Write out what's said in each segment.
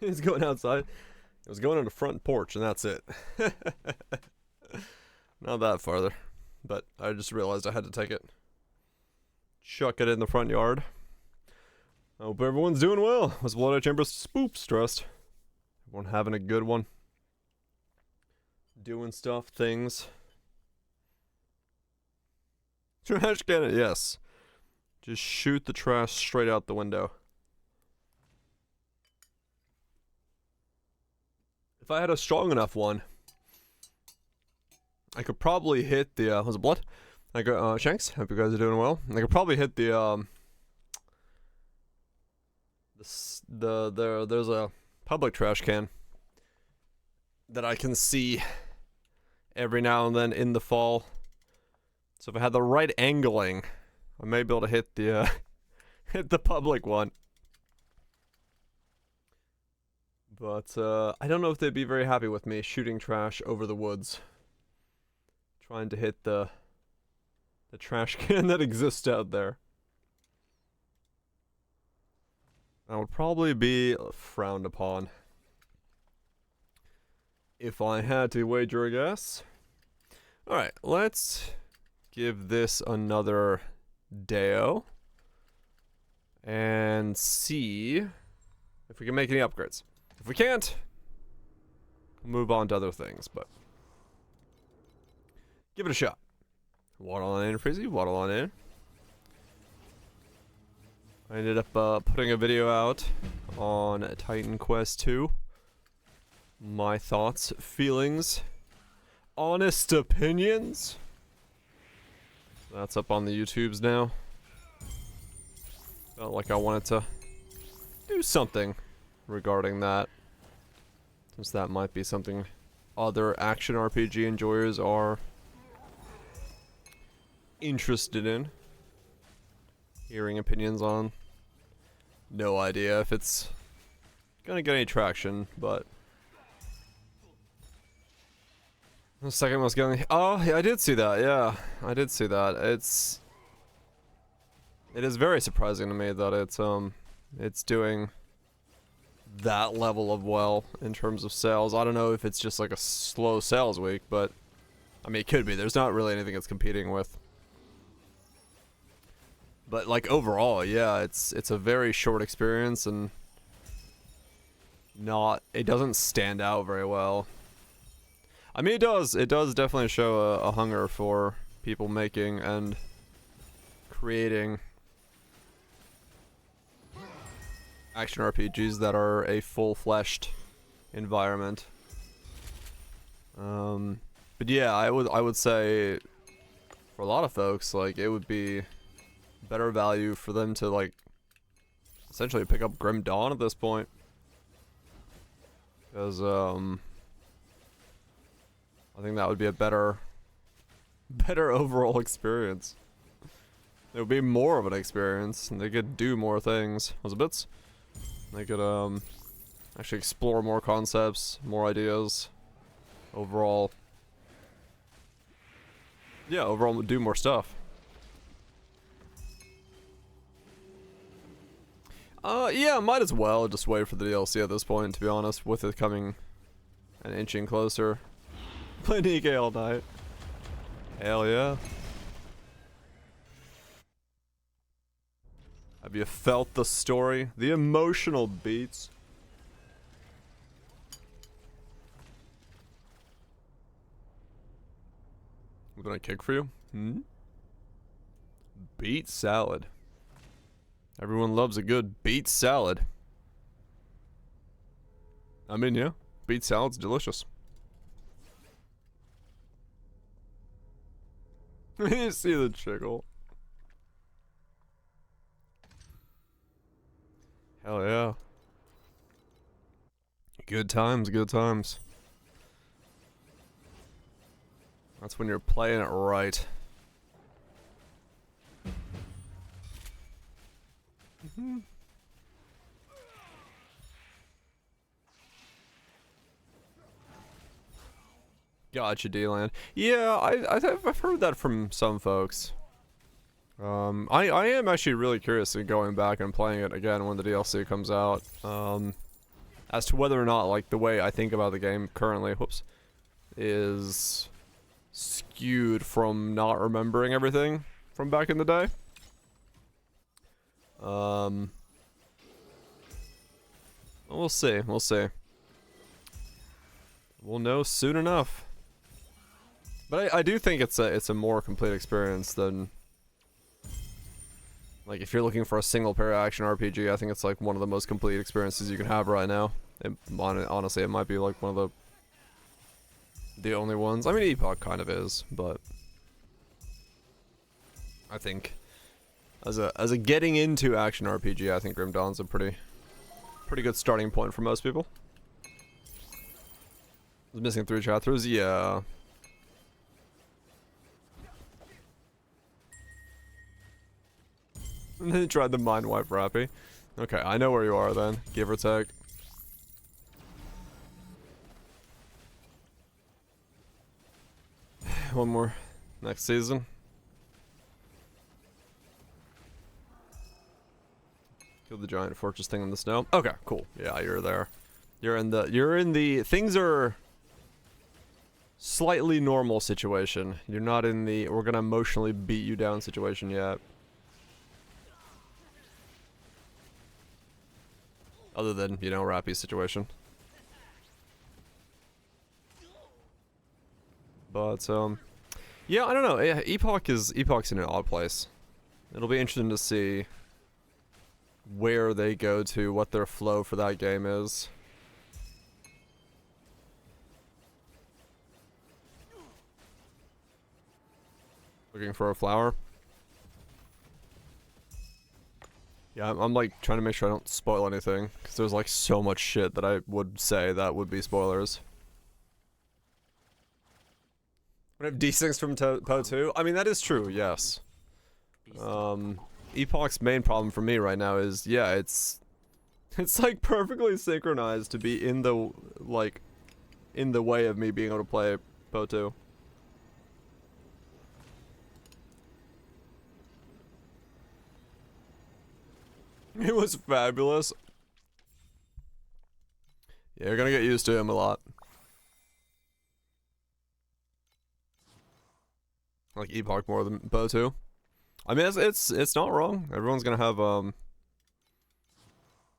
It's going outside. It was going on the front porch, and that's it. Not that farther. But I just realized I had to take it. Chuck it in the front yard. I hope everyone's doing well. Was Blood Chamber spoop stressed? Everyone having a good one. Doing stuff, things. Trash can, yes. Just shoot the trash straight out the window. If I had a strong enough one, I could probably hit the, was it blood? I go, Shanks, hope you guys are doing well. I could probably hit the, there's a public trash can that I can see every now and then in the fall. So if I had the right angling, I may be able to hit the, hit the public one. But, I don't know if they'd be very happy with me shooting trash over the woods. Trying to hit the trash can that exists out there. That would probably be frowned upon. If I had to wager a guess. Alright, let's give this another deo. And see if we can make any upgrades. If we can't, we'll move on to other things, but give it a shot. Waddle on in, Frizzy, waddle on in. I ended up putting a video out on Titan Quest 2. My thoughts, feelings, honest opinions. That's up on the YouTubes now. Felt like I wanted to do something regarding that, since that might be something other action RPG enjoyers are interested in hearing opinions on. No idea if it's gonna get any traction, but the second one's going. Oh, yeah, I did see that. Yeah, I did see that. It is very surprising to me that it's doing that level of well in terms of sales. I don't know if it's just like a slow sales week, but I mean, it could be. There's not really anything it's competing with. But like overall, yeah, it's a very short experience and it doesn't stand out very well. I mean, it does definitely show a hunger for people making and creating action RPGs that are a full-fleshed environment. But yeah, I would say for a lot of folks, like, it would be better value for them to, like, essentially pick up Grim Dawn at this point. Because, I think that would be a better overall experience. It would be more of an experience, and they could do more things. Was it bits? They could, actually explore more concepts, more ideas. Overall. Yeah, overall do more stuff. Yeah, might as well just wait for the DLC at this point, to be honest, with it coming an inching closer. Play DK all night. Hell yeah. Have you felt the story? The emotional beats? What did I kick for you? Beet salad. Everyone loves a good beet salad. I mean, yeah, beet salad's delicious. You see the chickle. Hell yeah. Good times, good times. That's when you're playing it right. Gotcha, D-Land. Yeah, I've heard that from some folks. I am actually really curious in going back and playing it again when the DLC comes out. as to whether or not, like, the way I think about the game currently, whoops, is skewed from not remembering everything from back in the day. We'll see, we'll see. We'll know soon enough. But I do think it's a more complete experience than, like, if you're looking for a single player action RPG, I think it's like one of the most complete experiences you can have right now. Honestly, it might be like one of the only ones. I mean, Epoch kind of is, but I think as a getting into action RPG, I think Grim Dawn's a pretty good starting point for most people. Was missing 3 chapters, yeah. And then tried the mind wipe Rappy. Okay, I know where you are then, give or take. One more next season. Kill the giant fortress thing in the snow. Okay, cool. Yeah, you're there. You're in the things are slightly normal situation. You're not in the we're gonna emotionally beat you down situation yet. Other than, you know, Rappy's situation. But, yeah, I don't know. Epoch's in an odd place. It'll be interesting to see where they go to, what their flow for that game is. Looking for a flower. Yeah, I'm like trying to make sure I don't spoil anything, because there's like so much shit that I would say that would be spoilers. We have D6 from Po 2? I mean, that is true, yes. Epoch's main problem for me right now is, yeah, it's like perfectly synchronized to be in the, like, in the way of me being able to play Po 2. It was fabulous. Yeah, you're gonna get used to him a lot. Like Epoch more than Po 2. I mean, it's not wrong. Everyone's gonna have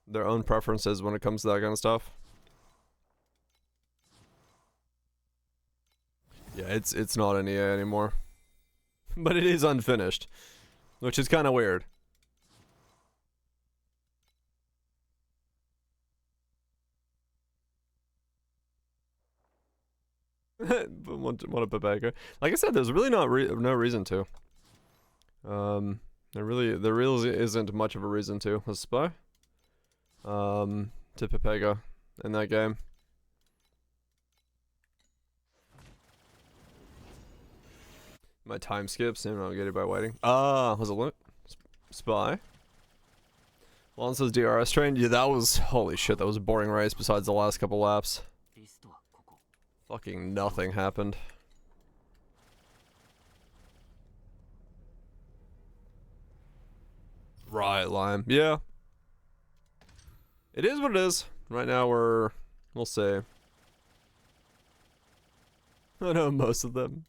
their own preferences when it comes to that kind of stuff. Yeah, it's not an EA anymore, but it is unfinished, which is kind of weird. Want a Babeka. Like I said, there's really no reason to. There really isn't much of a reason to. Let's spy. To Pepega in that game. My time skips, and I'll get it by waiting. Was it loot? Spy. Alonso's DRS train. Yeah, that was holy shit. That was a boring race. Besides the last couple laps. Fucking nothing happened. Right, Lime. Yeah. It is what it is. Right now we'll see. I know most of them.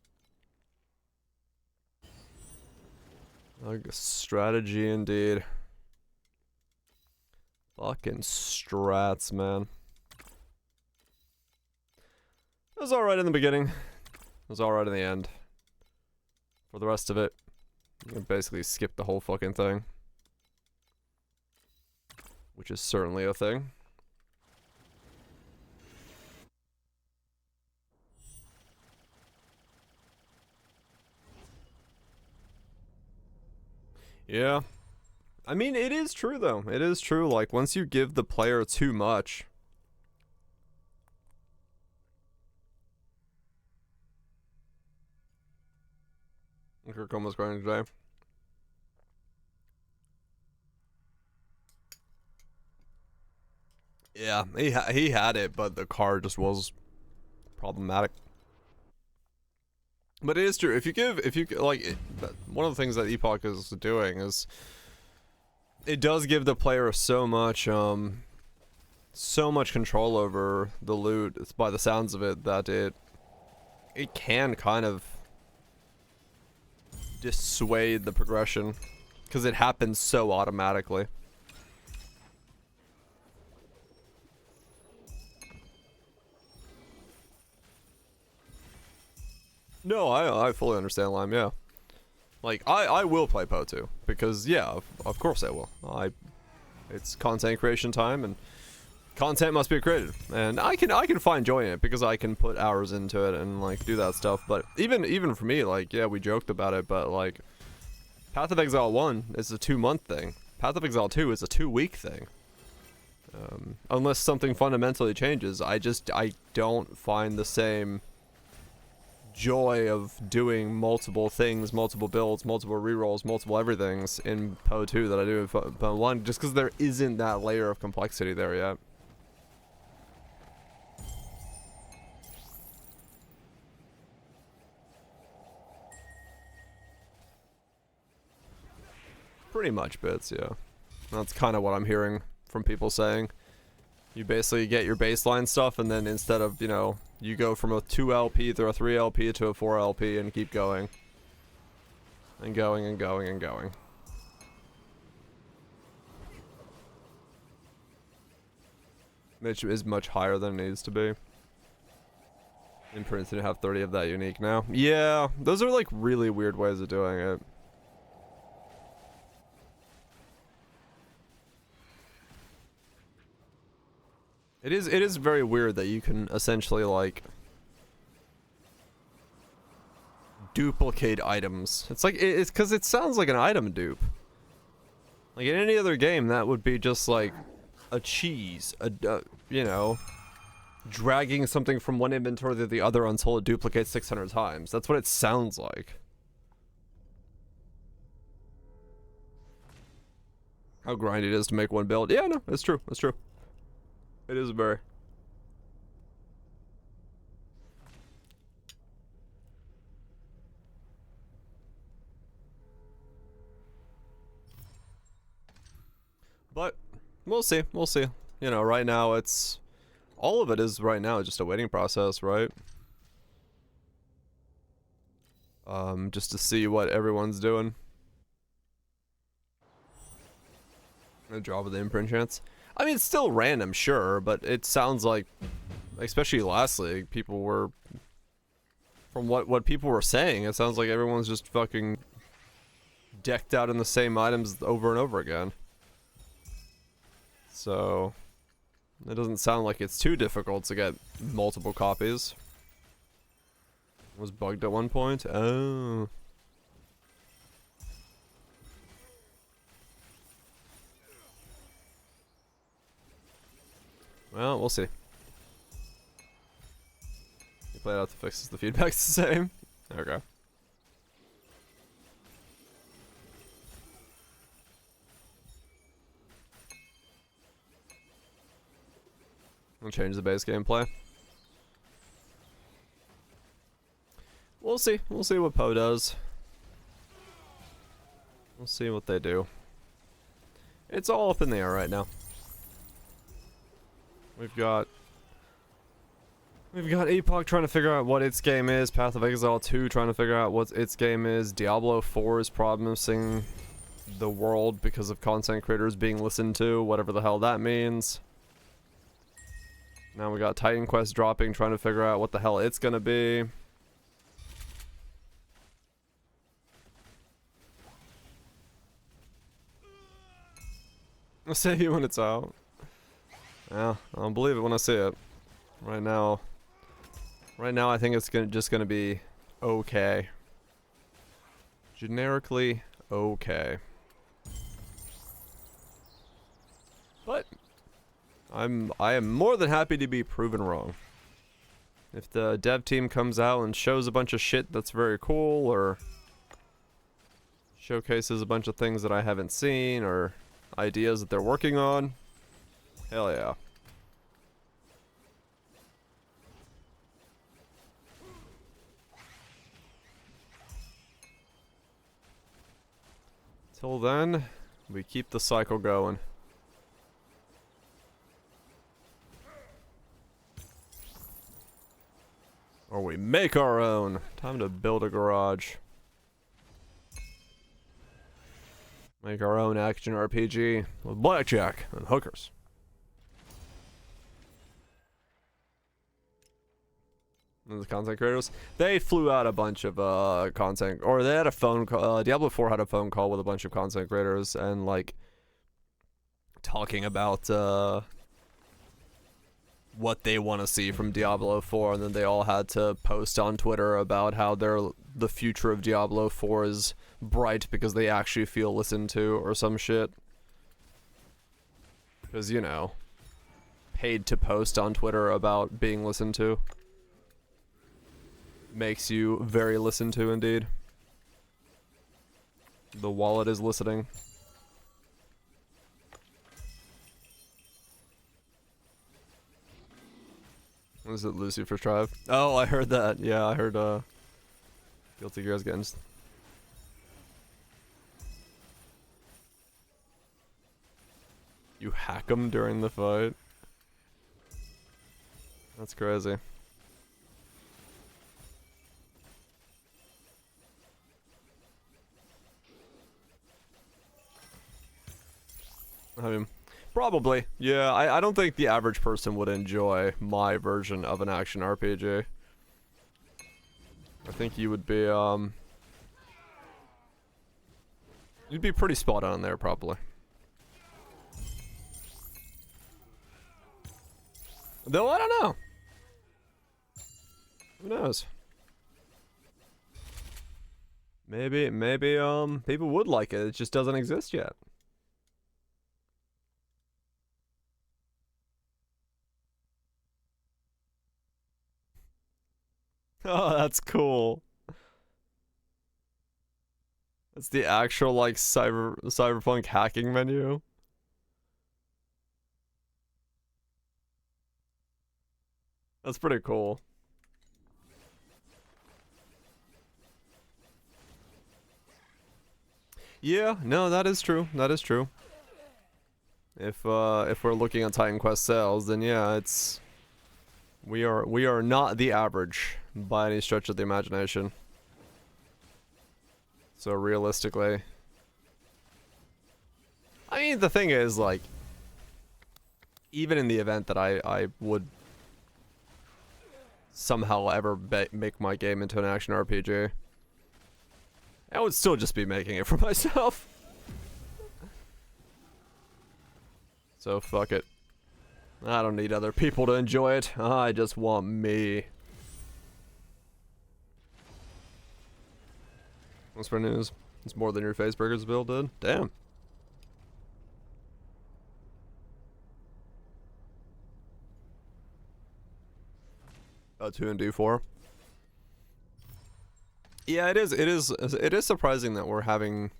Like strategy indeed. Fucking strats, man. It was alright in the beginning. It was alright in the end. For the rest of it, you can basically skip the whole fucking thing. Which is certainly a thing. Yeah. I mean, it is true though. It is true, like, once you give the player too much, Kirk almost going today. Yeah, he had it, but the car just was problematic. But it is true. If you like, one of the things that Epoch is doing is it does give the player so much so much control over the loot, it's by the sounds of it, that it can kind of dissuade the progression because it happens so automatically. No, I fully understand, Lime, yeah. Like, I will play Po2, because, yeah, of course I will. It's content creation time, and content must be created. And I can find joy in it, because I can put hours into it and, like, do that stuff. But even for me, like, yeah, we joked about it, but, like, Path of Exile 1 is a 2-month thing. Path of Exile 2 is a 2-week thing. Unless something fundamentally changes, I don't find the same joy of doing multiple things, multiple builds, multiple rerolls, multiple everythings in Po 2 that I do in Po 1, just because there isn't that layer of complexity there yet. Pretty much bits, yeah. That's kind of what I'm hearing from people saying. You basically get your baseline stuff, and then instead of, you know, you go from a 2 LP to a 3 LP to a 4 LP and keep going. And going and going and going. Which is much higher than it needs to be. In Princeton, have 30 of that unique now. Yeah, those are like really weird ways of doing it. It is very weird that you can essentially, like, duplicate items. It's like, it's because it sounds like an item dupe. Like, in any other game, that would be just, like, a cheese. You know, dragging something from one inventory to the other until it duplicates 600 times. That's what it sounds like. How grindy it is to make one build. Yeah, no, it's true. It's true. It is very. But we'll see. We'll see. You know, right now it's all of it is right now just a waiting process, right? Just to see what everyone's doing. A job with the imprint chance. I mean, it's still random, sure, but it sounds like, especially last league, people were, from what people were saying, it sounds like everyone's just fucking decked out in the same items over and over again. So, it doesn't sound like it's too difficult to get multiple copies. It was bugged at one point? Oh. Well, we'll see. You play it out to fix the feedback's the same. Okay. We'll change the base gameplay. We'll see. We'll see what Poe does. We'll see what they do. It's all up in the air right now. We've got Epoch trying to figure out what its game is, Path of Exile 2 trying to figure out what its game is, Diablo 4 is promising the world because of content creators being listened to, whatever the hell that means. Now we got Titan Quest dropping, trying to figure out what the hell it's gonna be. I'll see you when it's out. Yeah, I'll believe it when I see it. Right now I think it's just gonna be okay. Generically okay. But I am more than happy to be proven wrong. If the dev team comes out and shows a bunch of shit that's very cool, or showcases a bunch of things that I haven't seen, or ideas that they're working on, hell yeah. Till then, we keep the cycle going. we make our own. Time to build a garage. Make our own action RPG with blackjack and hookers. And the content creators, they flew out a bunch of content, or they had a phone call. Diablo 4 had a phone call with a bunch of content creators and like talking about what they want to see from Diablo 4, and then they all had to post on Twitter about how the future of Diablo 4 is bright because they actually feel listened to or some shit. Because, you know, paid to post on Twitter about being listened to makes you very listened to indeed. The wallet is listening. Was it Lucifer's Tribe? Oh, I heard that. Yeah, I heard Guilty Gear's getting... You hack him during the fight? That's crazy. I mean, probably. Yeah, I don't think the average person would enjoy my version of an action RPG. I think you would be, you'd be pretty spot on there, probably. Though, I don't know. Who knows? Maybe, people would like it. It just doesn't exist yet. Oh, that's cool. That's the actual, like, cyberpunk hacking menu. That's pretty cool. Yeah, no, that is true. That is true. If we're looking at Titan Quest sales, then yeah, it's... We are not the average by any stretch of the imagination. So realistically, I mean, the thing is, like, even in the event that I would somehow ever make my game into an action RPG, I would still just be making it for myself. So fuck it. I don't need other people to enjoy it. I just want me. What's for news? It's more than your faceburgers bill did? Damn. Oh, 2 and D4. Yeah, it is surprising that we're having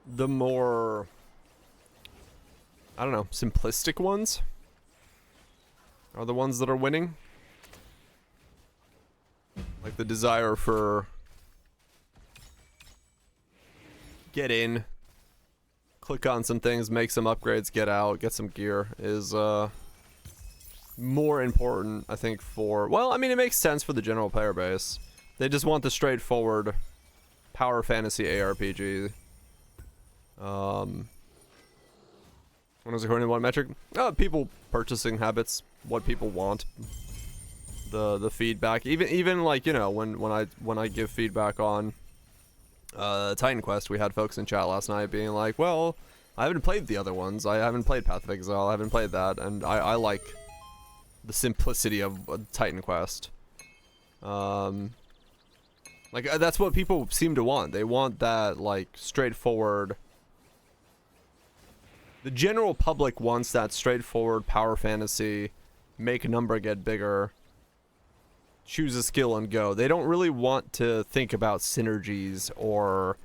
the more, I don't know, simplistic ones are the ones that are winning. Like the desire for get in, click on some things, make some upgrades, get out, get some gear is more important, I think, for... Well, I mean, it makes sense for the general player base. They just want the straightforward power fantasy ARPG. When is according to what metric? People purchasing habits, what people want. The feedback, even like, you know, when I give feedback on Titan Quest, we had folks in chat last night being like, well, I haven't played the other ones. I haven't played Path of Exile. I haven't played that, and I like the simplicity of Titan Quest. Like, that's what people seem to want. They want that, like, straightforward... The general public wants that straightforward power fantasy, make a number get bigger, choose a skill and go. They don't really want to think about synergies or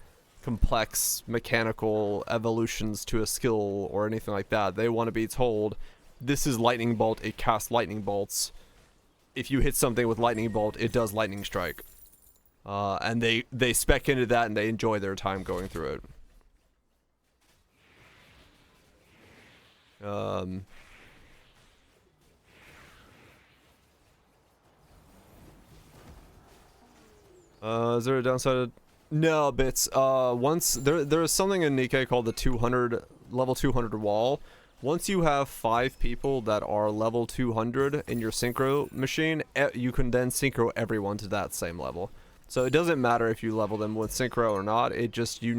complex mechanical evolutions to a skill or anything like that. They want to be told, this is lightning bolt, it casts lightning bolts. If you hit something with lightning bolt, it does lightning strike. And they spec into that and they enjoy their time going through it. Is there a downside? No, bits. Once there is something in Nikkei called the 200 level 200 wall. Once you have 5 people that are level 200 in your synchro machine, you can then synchro everyone to that same level. So it doesn't matter if you level them with synchro or not. It just you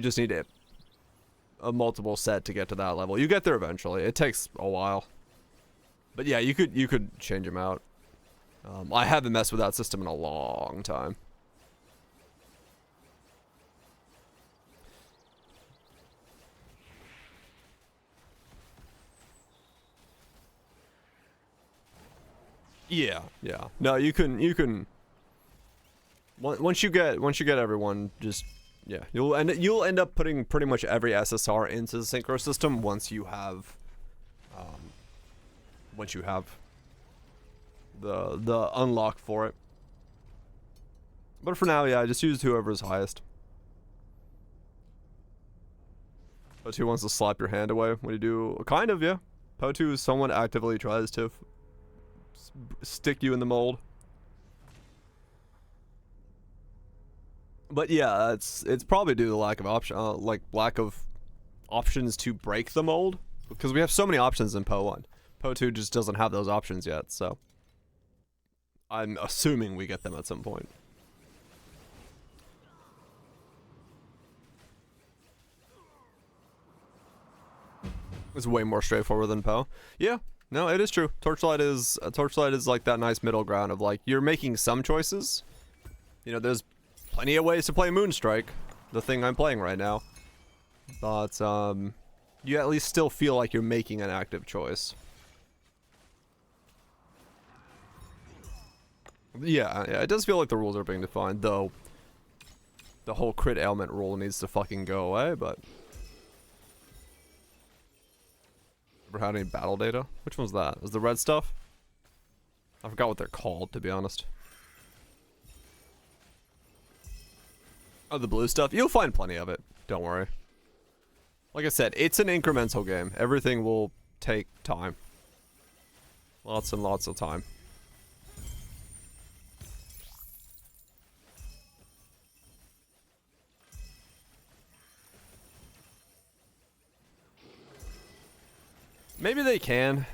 just need a multiple set to get to that level. You get there eventually. It takes a while. But yeah, you could change them out. I haven't messed with that system in a long time. Yeah. No, you can. Once you get everyone, just yeah, you'll end up putting pretty much every SSR into the synchro system once you have the unlock for it. But for now, yeah, just use whoever's highest. Po2 wants to slap your hand away when you do. Kind of, yeah. Po2 is someone actively tries to stick you in the mold. But yeah, it's probably due to the lack of lack of options to break the mold, because we have so many options in Po 1. Po 2 just doesn't have those options yet, so I'm assuming we get them at some point. It's way more straightforward than Po. Yeah, no, it is true. Torchlight is like that nice middle ground of like you're making some choices. You know, there's plenty of ways to play Moonstrike, the thing I'm playing right now. But you at least still feel like you're making an active choice. Yeah, it does feel like the rules are being defined, though the whole crit ailment rule needs to fucking go away, but ever had any battle data? Which one's that? Is the red stuff? I forgot what they're called, to be honest. Oh, the blue stuff? You'll find plenty of it. Don't worry. Like I said, it's an incremental game. Everything will take time. Lots and lots of time. Maybe they can.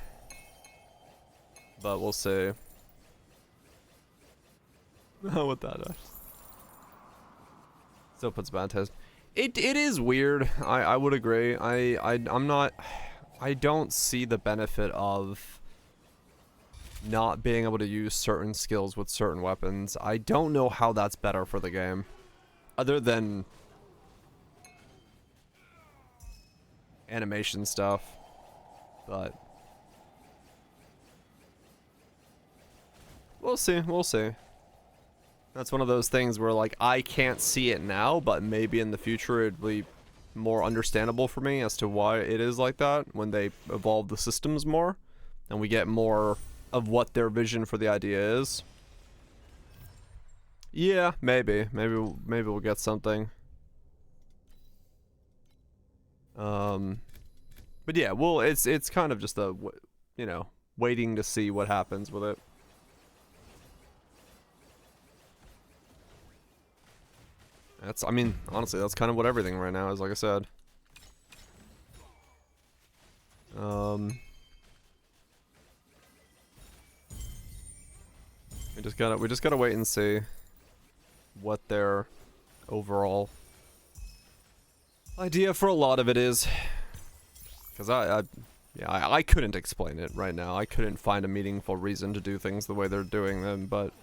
But we'll see. What that is. Still puts bad taste. It is weird. I would agree. I'm not. I don't see the benefit of not being able to use certain skills with certain weapons. I don't know how that's better for the game, other than animation stuff. But we'll see. We'll see. That's one of those things where, like, I can't see it now, but maybe in the future it'd be more understandable for me as to why it is like that when they evolve the systems more and we get more of what their vision for the idea is. Yeah, maybe we'll get something. But yeah, well, it's kind of just waiting to see what happens with it. I mean, honestly, that's kind of what everything right now is, like I said. We just gotta wait and see what their overall idea for a lot of it is. Because I couldn't explain it right now. I couldn't find a meaningful reason to do things the way they're doing them, but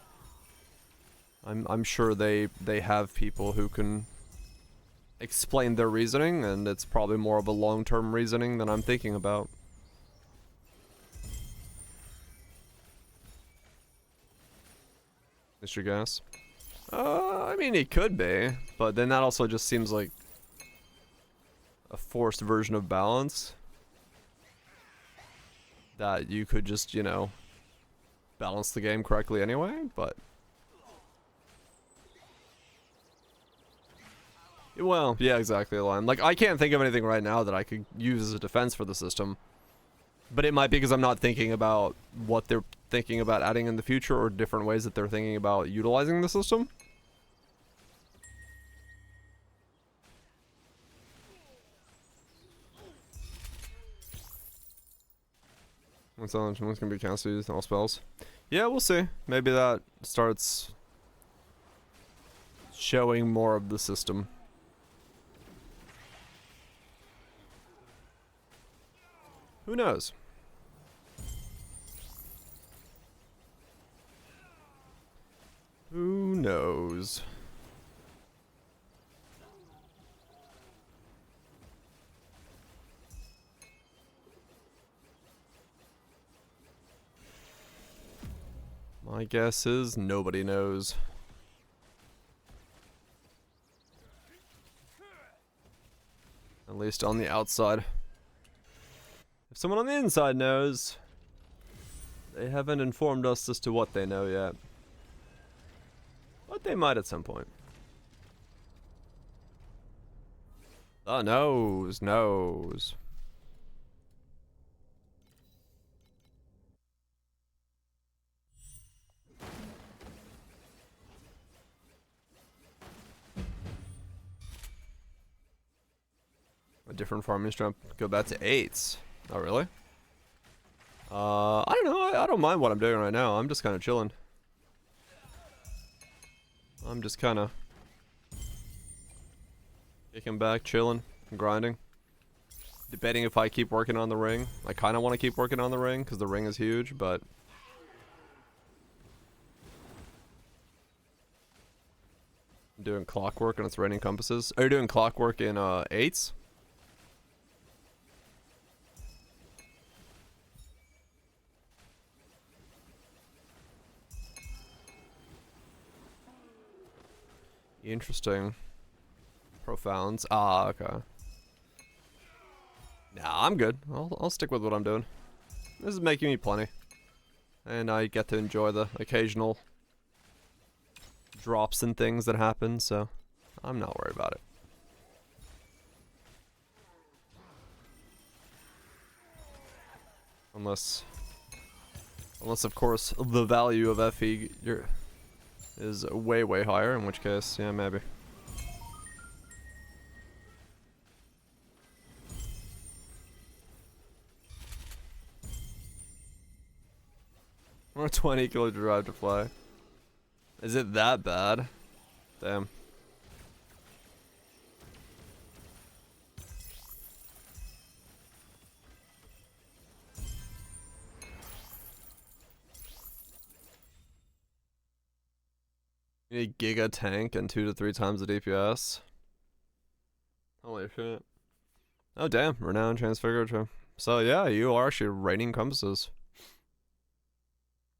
I'm sure they have people who can explain their reasoning, and it's probably more of a long-term reasoning than I'm thinking about. Mr. Gas? I mean, it could be, but then that also just seems like a forced version of balance. That you could just, balance the game correctly anyway, but well, yeah, exactly, Lime. Like, I can't think of anything right now that I could use as a defense for the system. But it might be because I'm not thinking about what they're thinking about adding in the future, or different ways that they're thinking about utilizing the system. What's gonna be cast used all spells? Yeah, we'll see. Maybe that starts showing more of the system. Who knows? Who knows? My guess is nobody knows. At least on the outside. If someone on the inside knows, they haven't informed us as to what they know yet. But they might at some point. Oh, knows. A different farming strength. Go back to 8s. Oh, really? I don't know. I don't mind what I'm doing right now. I'm just kind of chilling. I'm just kind of kicking back, chilling, grinding. Debating if I keep working on the ring. I kind of want to keep working on the ring because the ring is huge, but I'm doing clockwork and it's raining compasses. Are you doing clockwork in 8s? Interesting. Profounds. Ah, okay. Nah, I'm good. I'll stick with what I'm doing. This is making me plenty. And I get to enjoy the occasional drops and things that happen, so I'm not worried about it. Unless of course the value of FE is way higher, in which case, yeah, maybe. Or 20 kilo drive to fly. Is it that bad? Damn. You need giga tank and 2 to 3 times the DPS. Holy shit. Oh damn, renowned transfigurator. So yeah, you are actually raining compasses.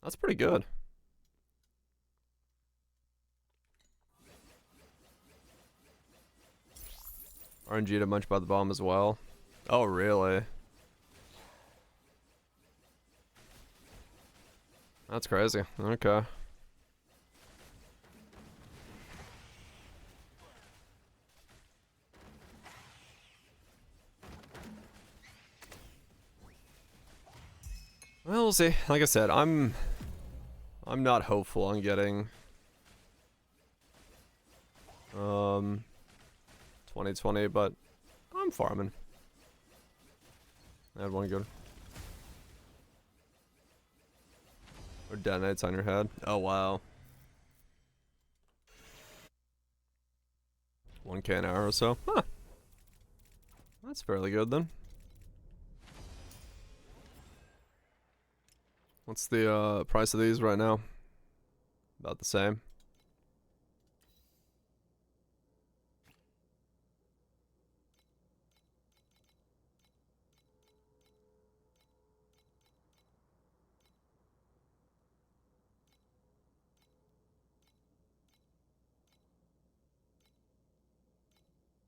That's pretty good. RNG to munch by the bomb as well. Oh really? That's crazy. Okay. Well, we'll see. Like I said, I'm not hopeful on getting 2020, but I'm farming. I had one good. Or detonates on your head. Oh wow. 1k an hour or so. Huh. That's fairly good then. What's the price of these right now? About the same.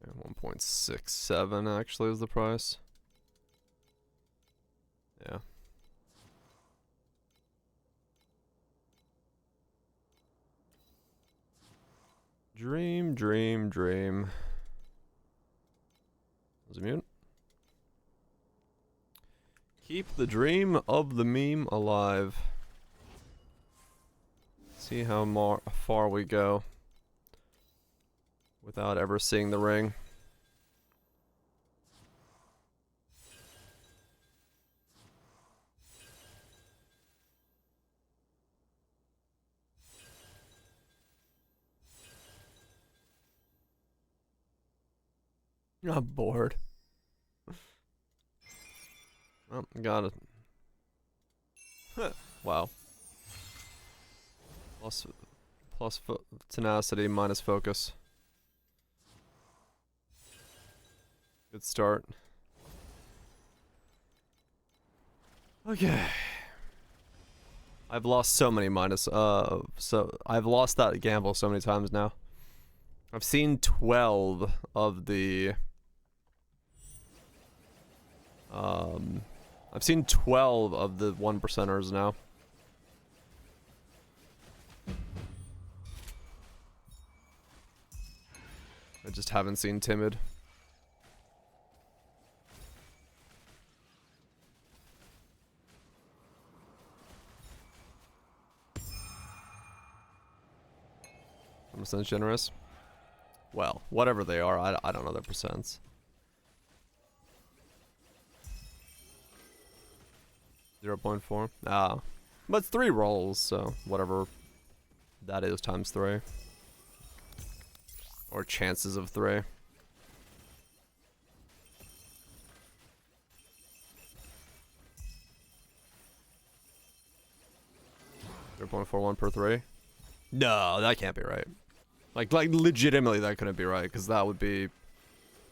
Yeah, 1.67 actually is the price. Yeah. Dream. Was it mute? Keep the dream of the meme alive. See how far we go without ever seeing the ring. I'm bored. Oh, got it. Wow. Plus tenacity minus focus. Good start. Okay. I've lost so many so I've lost that gamble so many times now. I've seen 12 of the I've seen 12 of the 1%ers now. I just haven't seen timid. % generous. Well, whatever they are, I don't know their percents. 0.4. Ah, but it's 3 rolls, so whatever that is times 3, or chances of 3. .41 per 3. No, that can't be right. Like legitimately, that couldn't be right, because that would be.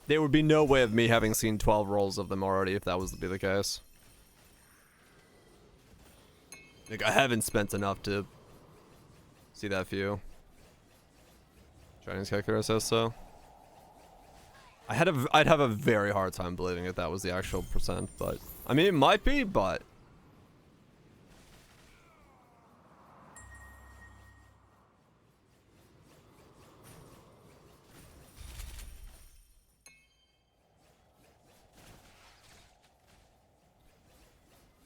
There would be no way of me having seen 12 rolls of them already if that was to be the case. Like, I haven't spent enough to see that few. Chinese calculator says so. I'd have a very hard time believing if that was the actual percent, but I mean it might be, but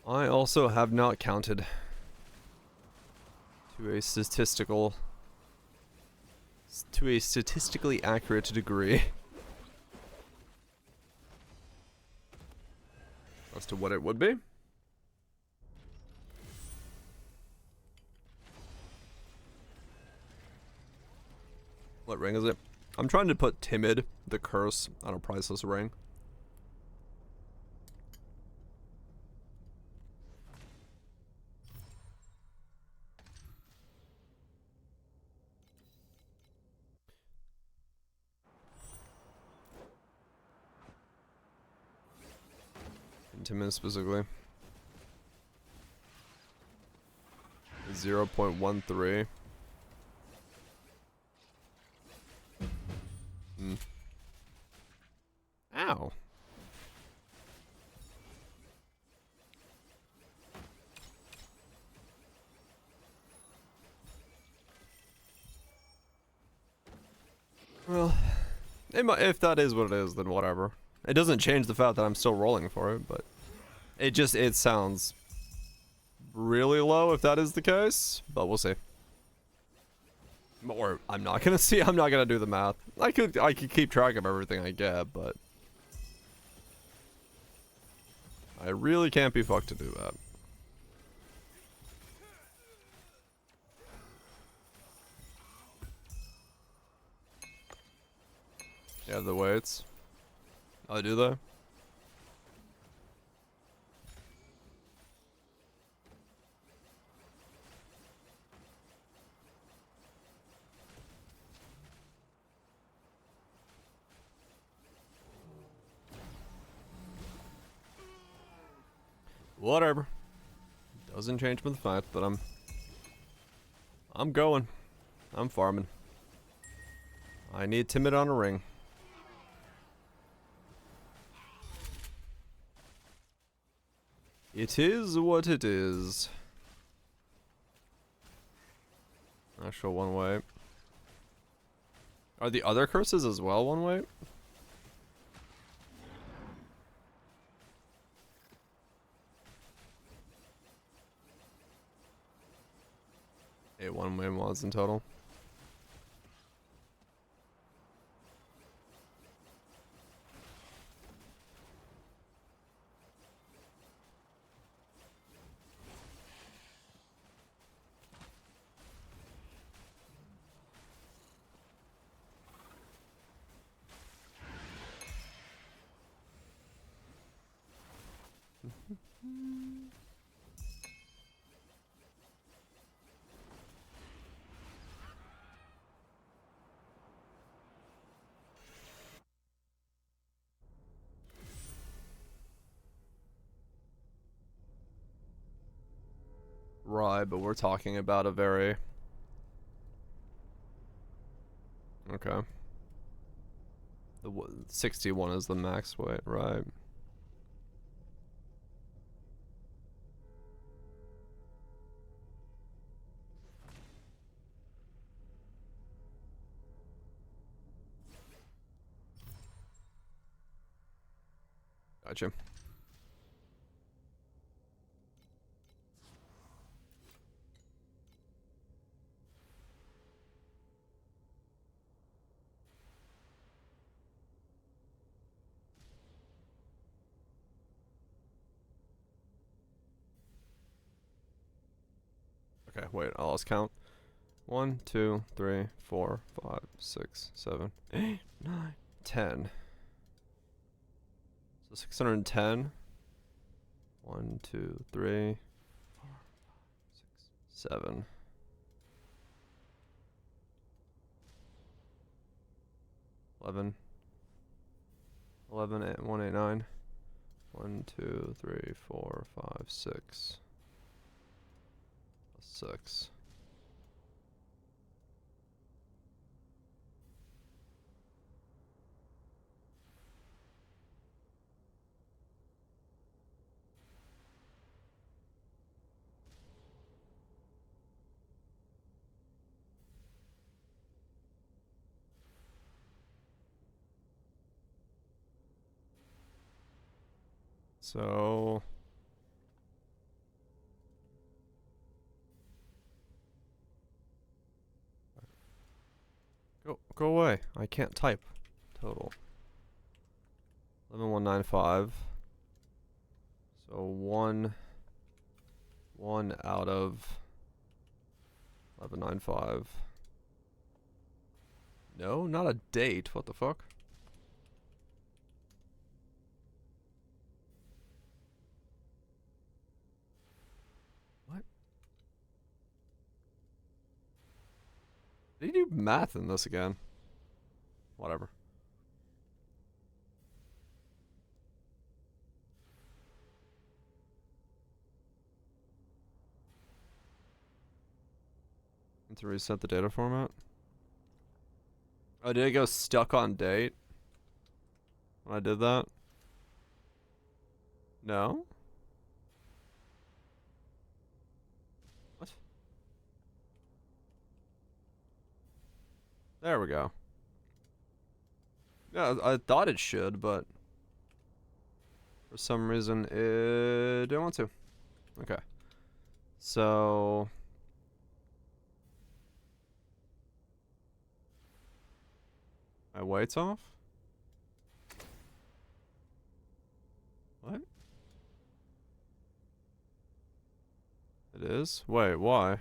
I also have not counted to a statistically accurate degree as to what it would be. What ring is it? I'm trying to put Timid, the curse, on a priceless ring. Timid specifically. 0.13. Ow. Well, if that is what it is, then whatever. It doesn't change the fact that I'm still rolling for it, but it sounds really low if that is the case, but we'll see. Or I'm not gonna see. I'm not gonna do the math. I could keep track of everything I get, but I really can't be fucked to do that. Yeah, the weights. Oh, do they? Whatever. Doesn't change the fact that I'm going. I'm farming. I need Timid on a ring. It is what it is. Actual one way. Are the other curses as well one way? 8 one-way mods in total. Right, but we're talking about a very... Okay. The 61 is the max weight, right? Gotcha. Okay, wait, I lost count. 1, 2, 3, 4, 5, 6, 7, 8, 9, 10. So 610. 1, 2, 3, 4, 5, 6, 7. 11. 11, 8, 1, 8, 9. 1, 2, 3, 4, 5, 6. 6. So go away. I can't type. Total 11195. So one out of 1195. No, not a date. What the fuck? What? Did you do math in this again? Whatever. Need to reset the data format. Oh, did it go stuck on date when I did that? No? What? There we go. Yeah, I thought it should, but for some reason it didn't want to. Okay. So my weight's off? What? It is? Wait, why?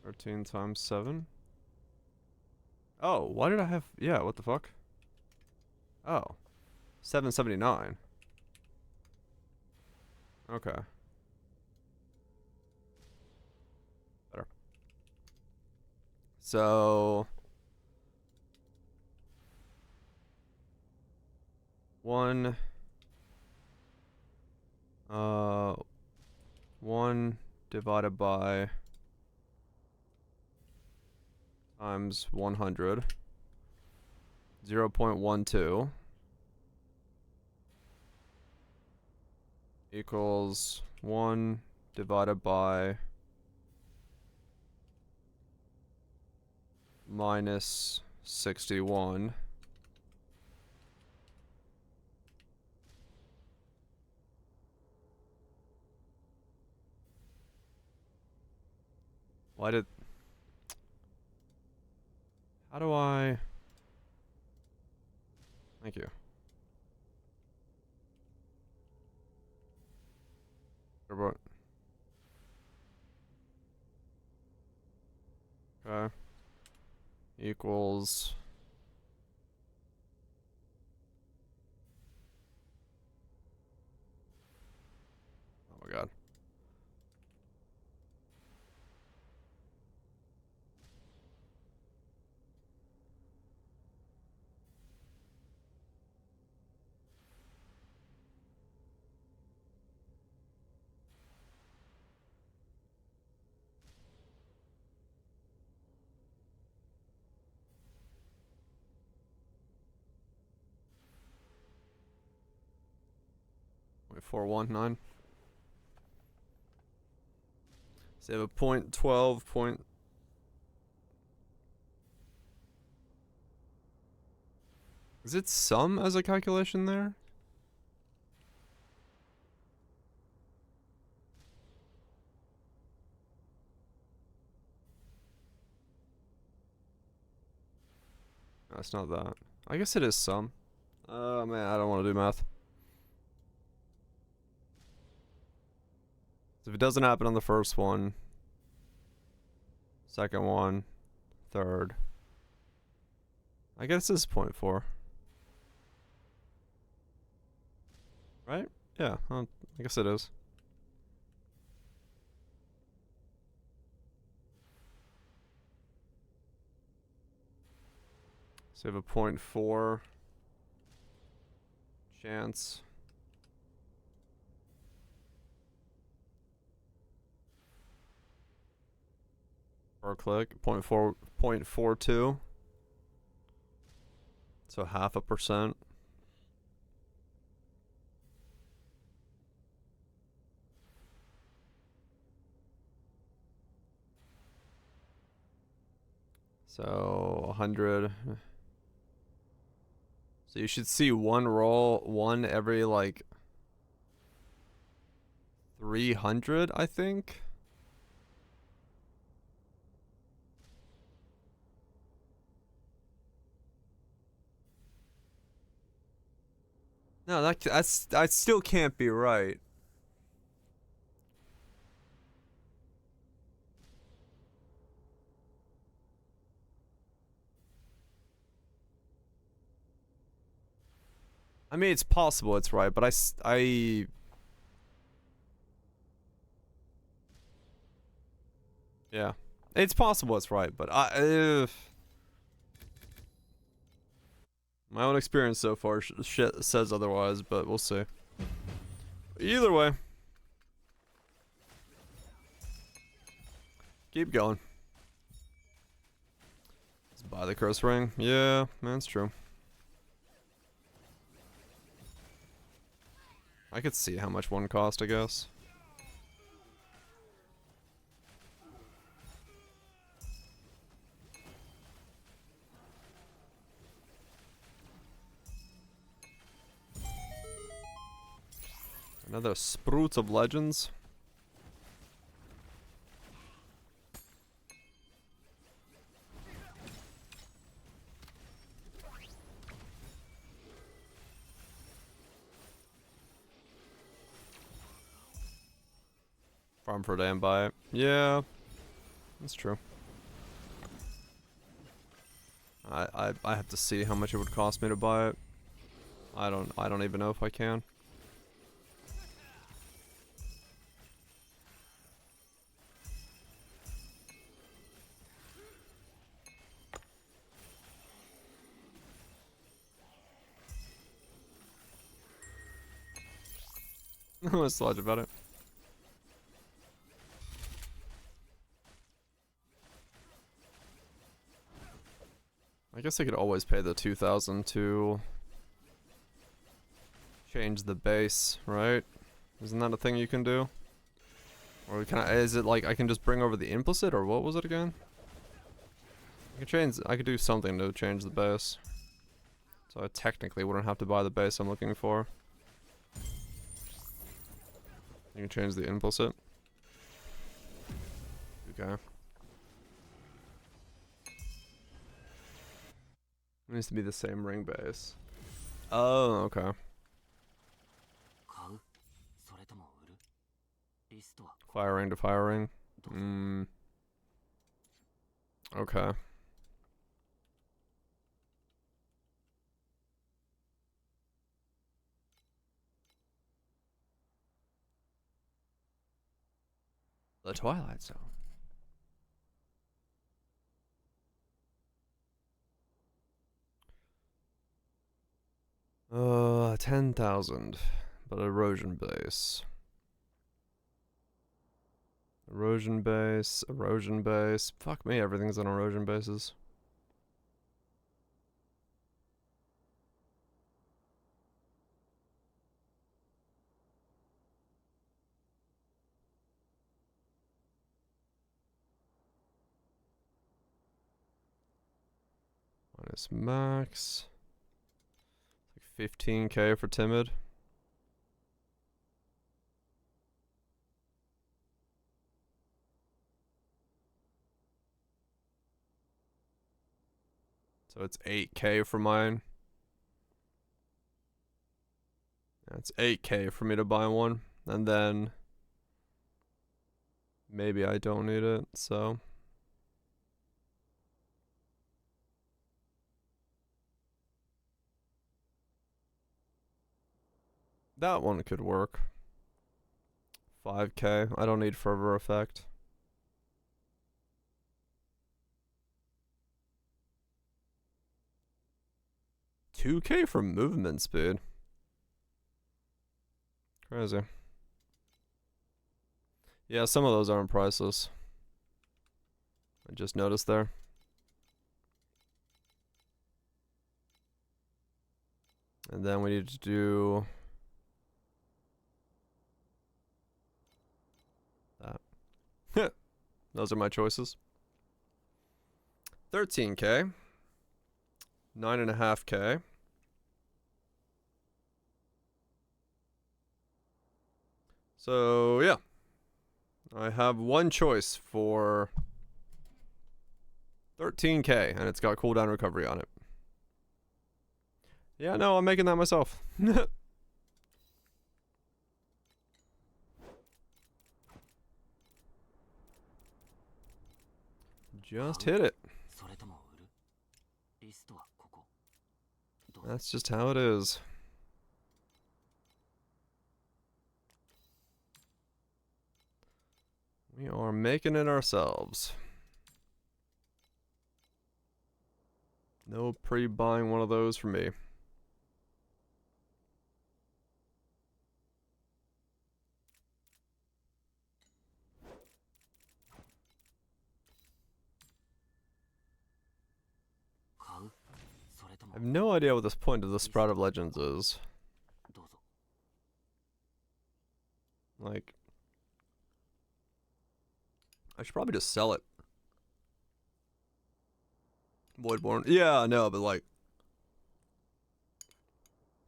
Thirteen times 7? Oh, why did I have... Yeah, what the fuck? Oh. 779. Okay. Better. So... One... 1 divided by... times 100. 0.12 equals 1 divided by minus 61 Why did... How do I... Thank you. About... Okay. Equals... Oh my god. Wait, 419. Save a point 12 point. Is it sum as a calculation there? No, it's not that. I guess it is sum. Oh man, I don't want to do math. So if it doesn't happen on the first one, second one, third. I guess it's 0.4. Right? Yeah, I guess it is. So you have a 0.4 chance. Per click, 0.42. So 0.5%. So 100. So you should see one roll, one every like 300, I think. No, that still can't be right. I mean, it's possible it's right, but yeah, it's possible it's right, but my own experience so far shit says otherwise, but we'll see. Either way, keep going. Let's buy the curse ring. Yeah, that's true. I could see how much one cost, I guess. Another Sprout of Legends. Farm for a day and buy it. Yeah, that's true. I have to see how much it would cost me to buy it. I don't even know if I can. Let's sludge about it. I guess I could always pay the 2,000 to change the base, right? Isn't that a thing you can do? Or can I, is it like I can just bring over the implicit, or what was it again? I could do something to change the base. So I technically wouldn't have to buy the base I'm looking for. You can change the implicit. Okay. It needs to be the same ring base. Oh, okay. Fire ring to fire ring. Okay. The Twilight Zone. 10,000, but erosion base. Erosion base, erosion base. Fuck me, everything's on erosion bases. Minus max. Like 15k for timid. So it's 8k for mine. That's 8k for me to buy one. And then maybe I don't need it, so. That one could work. 5k. I don't need fervor effect. $2k for movement speed. Crazy. Yeah, some of those aren't priceless. I just noticed there. And then we need to do that. Those are my choices. 13k. 9.5k. So, yeah. I have one choice for 13k, and it's got cooldown recovery on it. Yeah, no, I'm making that myself. Just hit it. That's just how it is. We are making it ourselves. No pre-buying one of those for me. I have no idea what this point of the Sprout of Legends is. Like, I should probably just sell it. Voidborn. Yeah, I know, but like,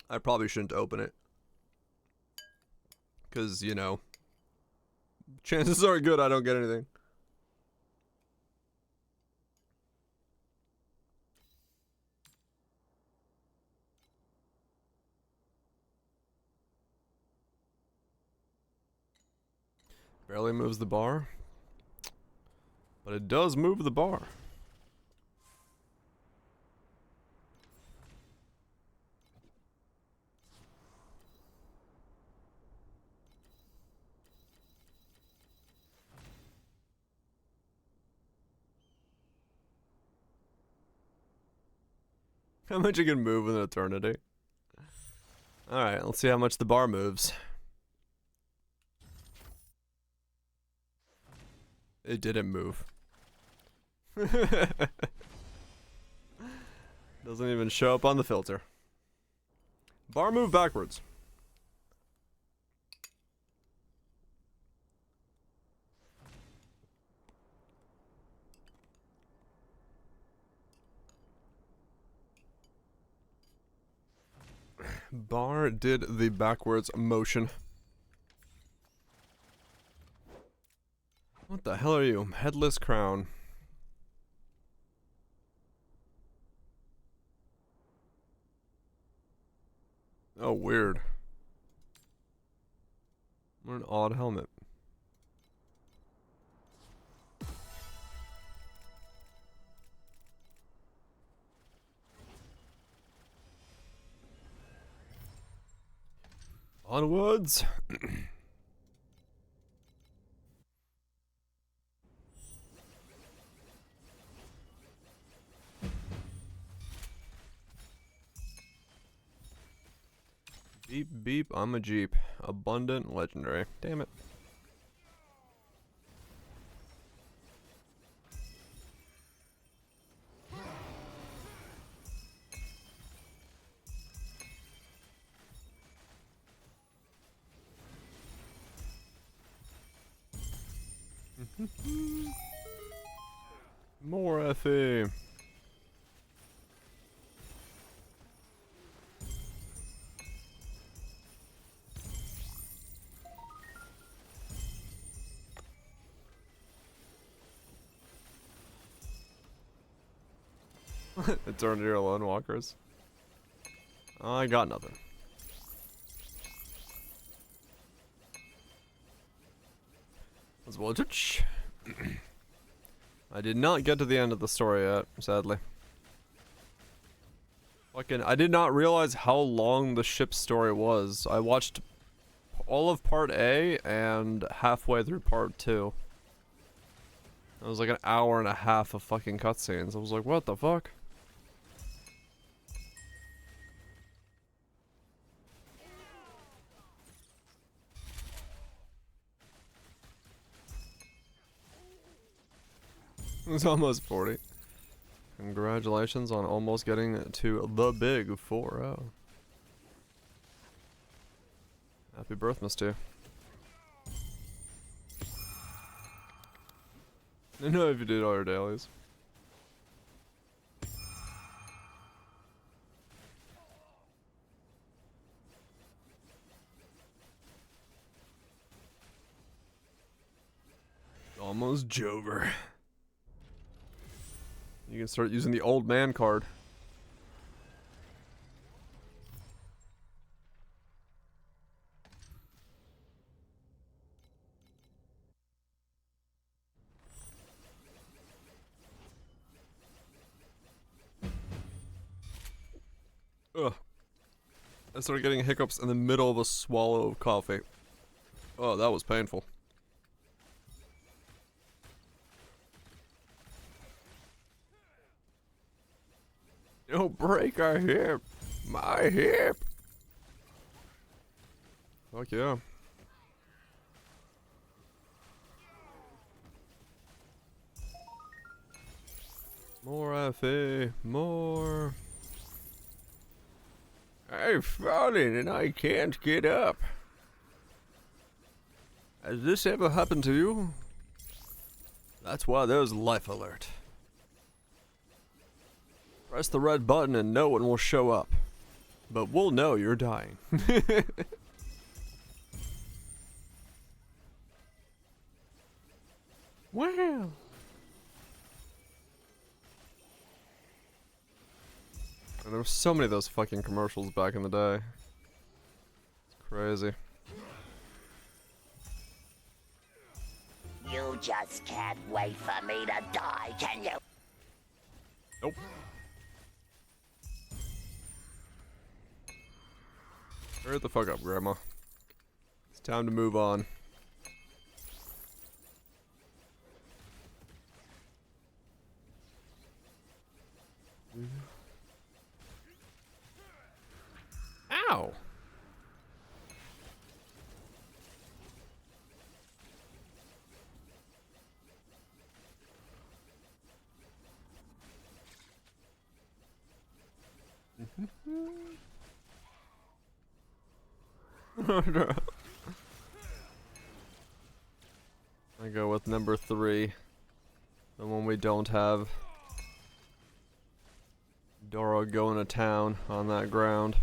I probably shouldn't open it. Because, you know, chances are good I don't get anything. Barely moves the bar. But it does move the bar. How much you can move in an eternity? Alright, let's see how much the bar moves. It didn't move. Doesn't even show up on the filter. Bar move backwards. Bar did the backwards motion. What the hell are you? Headless crown. weird. What an odd helmet. Onwards. Beep beep, I'm a Jeep. Abundant legendary. Damn it. More FE. Eternity Lone Walkers. I got nothing. Let's voltage. I did not get to the end of the story yet, sadly. Fucking, I did not realize how long the ship's story was. I watched all of part A and halfway through part 2. It was like an hour and a half of fucking cutscenes. I was like, what the fuck? It's almost 40. Congratulations on almost getting to the big 4-0. Happy birthmas to you. I know if you did all your dailies. Almost Jover. You can start using the old man card. Ugh. I started getting hiccups in the middle of a swallow of coffee. Oh, that was painful. Don't break our hip. My hip. Fuck yeah. More FA. More. I've fallen and I can't get up. Has this ever happened to you? That's why there's life alert. Press the red button and no one will show up. But we'll know you're dying. Wow. And there were so many of those fucking commercials back in the day. It's crazy. You just can't wait for me to die, can you? Nope. Hurry the fuck up, Grandma. It's time to move on. Ow! I go with number 3. The one we don't have. Dora going to town on that ground.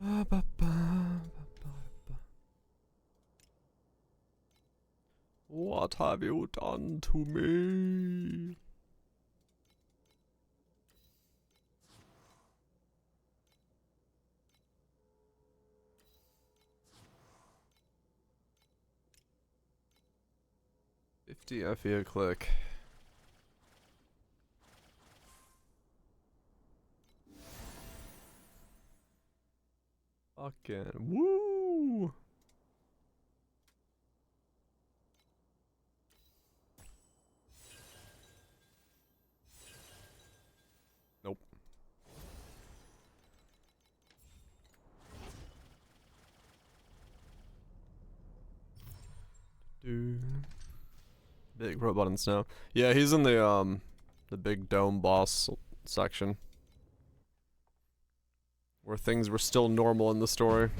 Ba, ba, ba. have you done to me? $50 FE a click. Fucking woo! Nope. Dude. Big robot in snow. Yeah, he's in the big dome boss section. Where things were still normal in the story.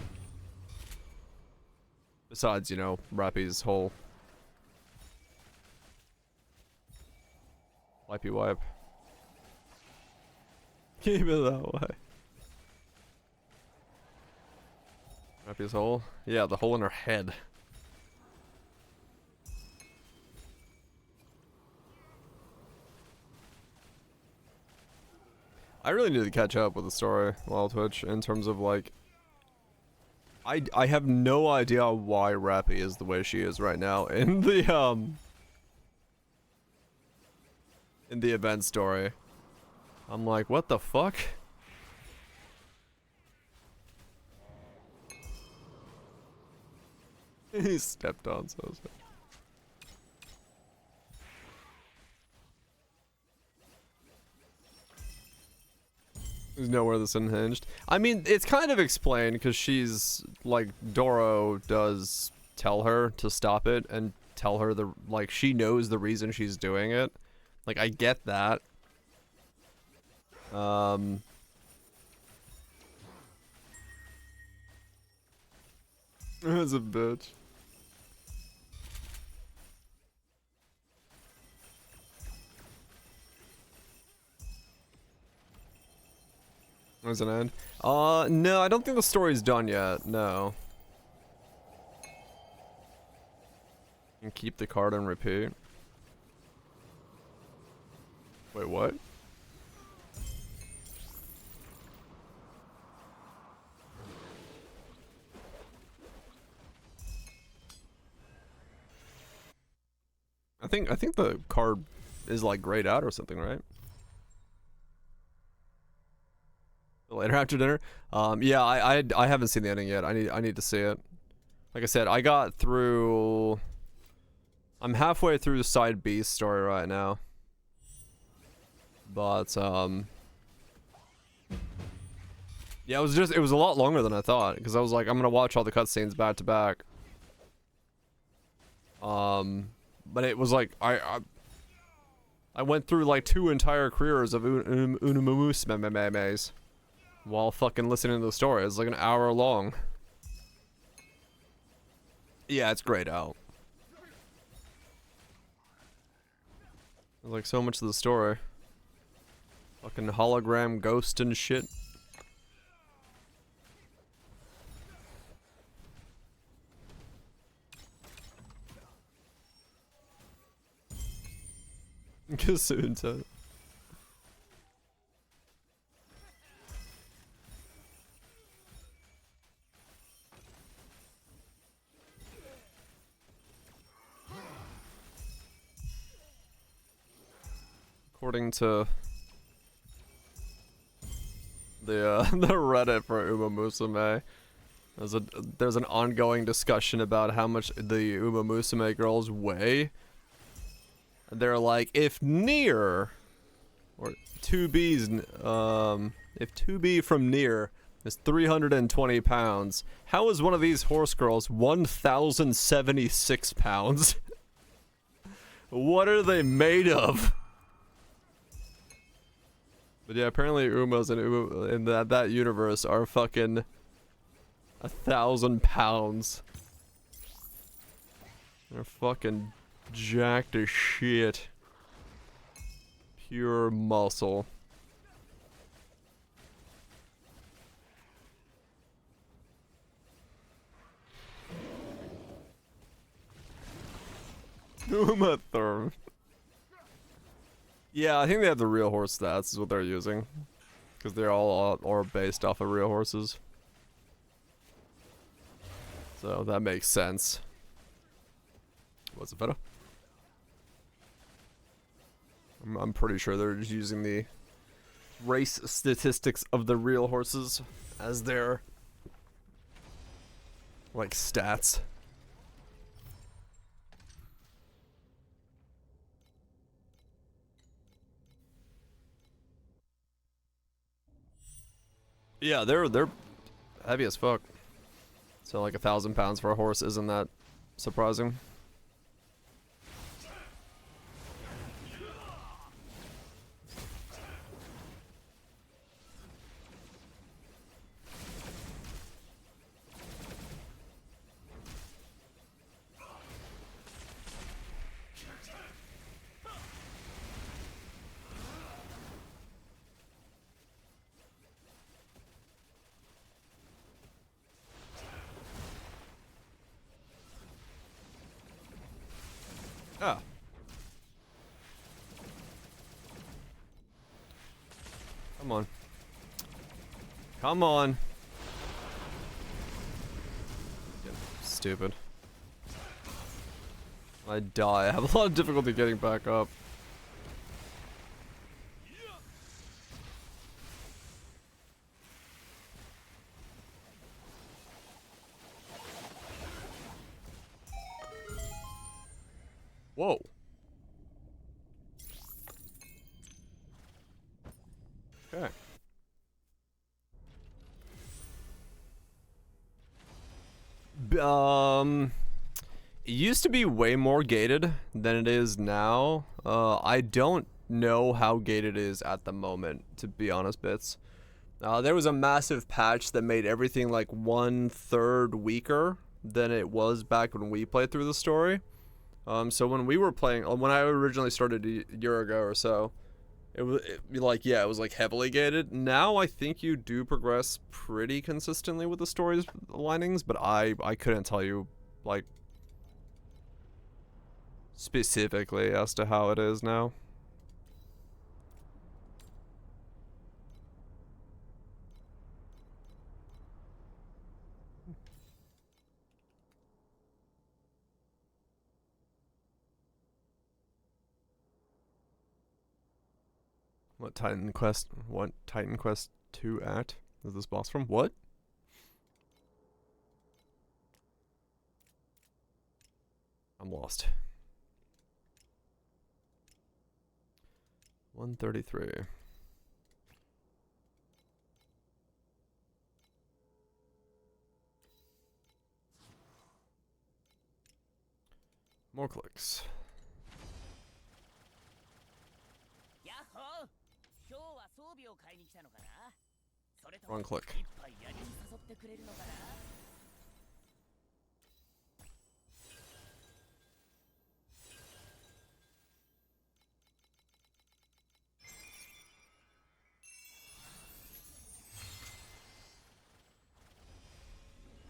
Besides, you know, Rappy's whole wipey wipe. Keep it that way. Rappy's hole? Yeah, the hole in her head. I really need to catch up with the story, Wild Twitch, in terms of like I have no idea why Rappy is the way she is right now in the event story. I'm like, what the fuck? He stepped on so sad. There's nowhere this unhinged. I mean, it's kind of explained because she's like Doro does tell her to stop it and tell her the like she knows the reason she's doing it. Like I get that. As a bitch. There's an end. No, I don't think the story's done yet. No. And keep the card and repeat. Wait, what? I think the card is like grayed out or something, right? Later after dinner. Yeah, I haven't seen the ending yet. I need to see it. Like I said, I got through. I'm halfway through the side B story right now. But yeah, it was a lot longer than I thought because I was like, I'm gonna watch all the cutscenes back to back. But it was like I went through like 2 entire careers of Unumamus while fucking listening to the story. It's like an hour long. Yeah, it's grayed out. There's like so much of the story. Fucking hologram ghost and shit. Kasunta. According to the the Reddit for Uma Musume, there's an ongoing discussion about how much the Uma Musume girls weigh. They're like, if Nier or 2B's if 2B from Nier is 320 pounds, how is one of these horse girls 1,076 pounds? What are they made of? But yeah, apparently Umas in that universe are fucking 1,000 pounds. They're fucking jacked as shit. Pure muscle. Uma Thurm. Yeah, I think they have the real horse stats is what they're using. Because they're all are based off of real horses. So that makes sense. What's it better? I'm pretty sure they're just using the race statistics of the real horses as their like stats. Yeah, they're heavy as fuck. So like 1,000 pounds for a horse isn't that surprising. Ah. Come on. Come on. Get stupid. I die. I have a lot of difficulty getting back up. Whoa. Okay. It used to be way more gated than it is now. I don't know how gated it is at the moment, to be honest, Bits. There was a massive patch that made everything like 1/3 weaker than it was back when we played through the story. So when we were playing, when I originally started a year ago or so, it was it was like heavily gated. Now I think you do progress pretty consistently with the story's linings, but I couldn't tell you like specifically as to how it is now. What Titan Quest 2 at? Is this boss from? What? I'm lost. 133. More clicks. Wrong click.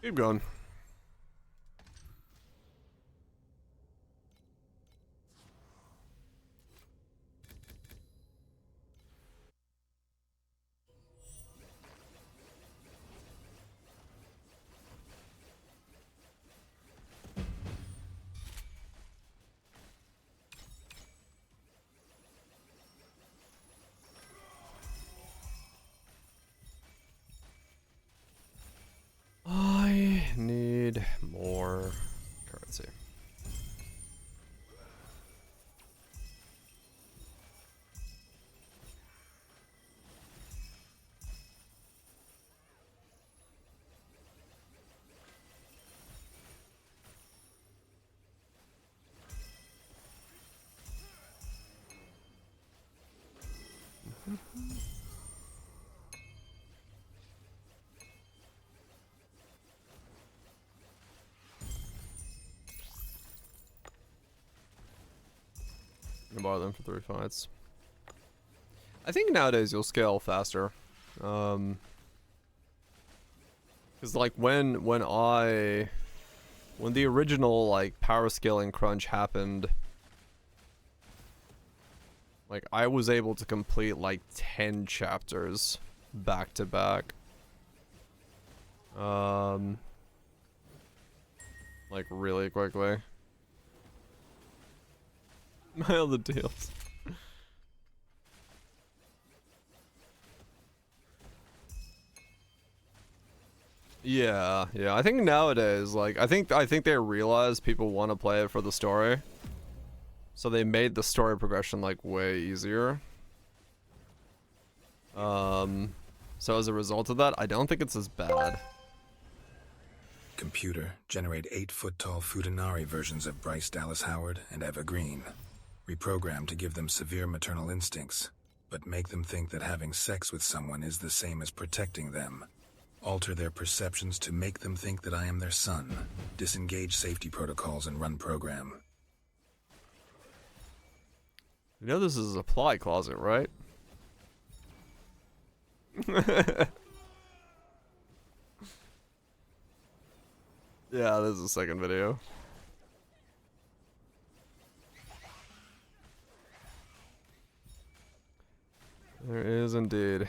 Keep going. I need more currency. Gonna borrow them for 3 fights. I think nowadays you'll scale faster. Cause like when the original like power scaling crunch happened, Like, I was able to complete like 10 chapters back to back. Like really quickly. My other deals. Yeah, yeah. I think nowadays, like, I think they realize people want to play it for the story, so they made the story progression like way easier. So as a result of that, I don't think it's as bad. Computer, generate 8-foot-tall Futanari versions of Bryce Dallas Howard and Eva Green. Reprogram to give them severe maternal instincts, but make them think that having sex with someone is the same as protecting them. Alter their perceptions to make them think that I am their son. Disengage safety protocols and run program. You know this is a supply closet, right? Yeah, this is the second video. There is indeed.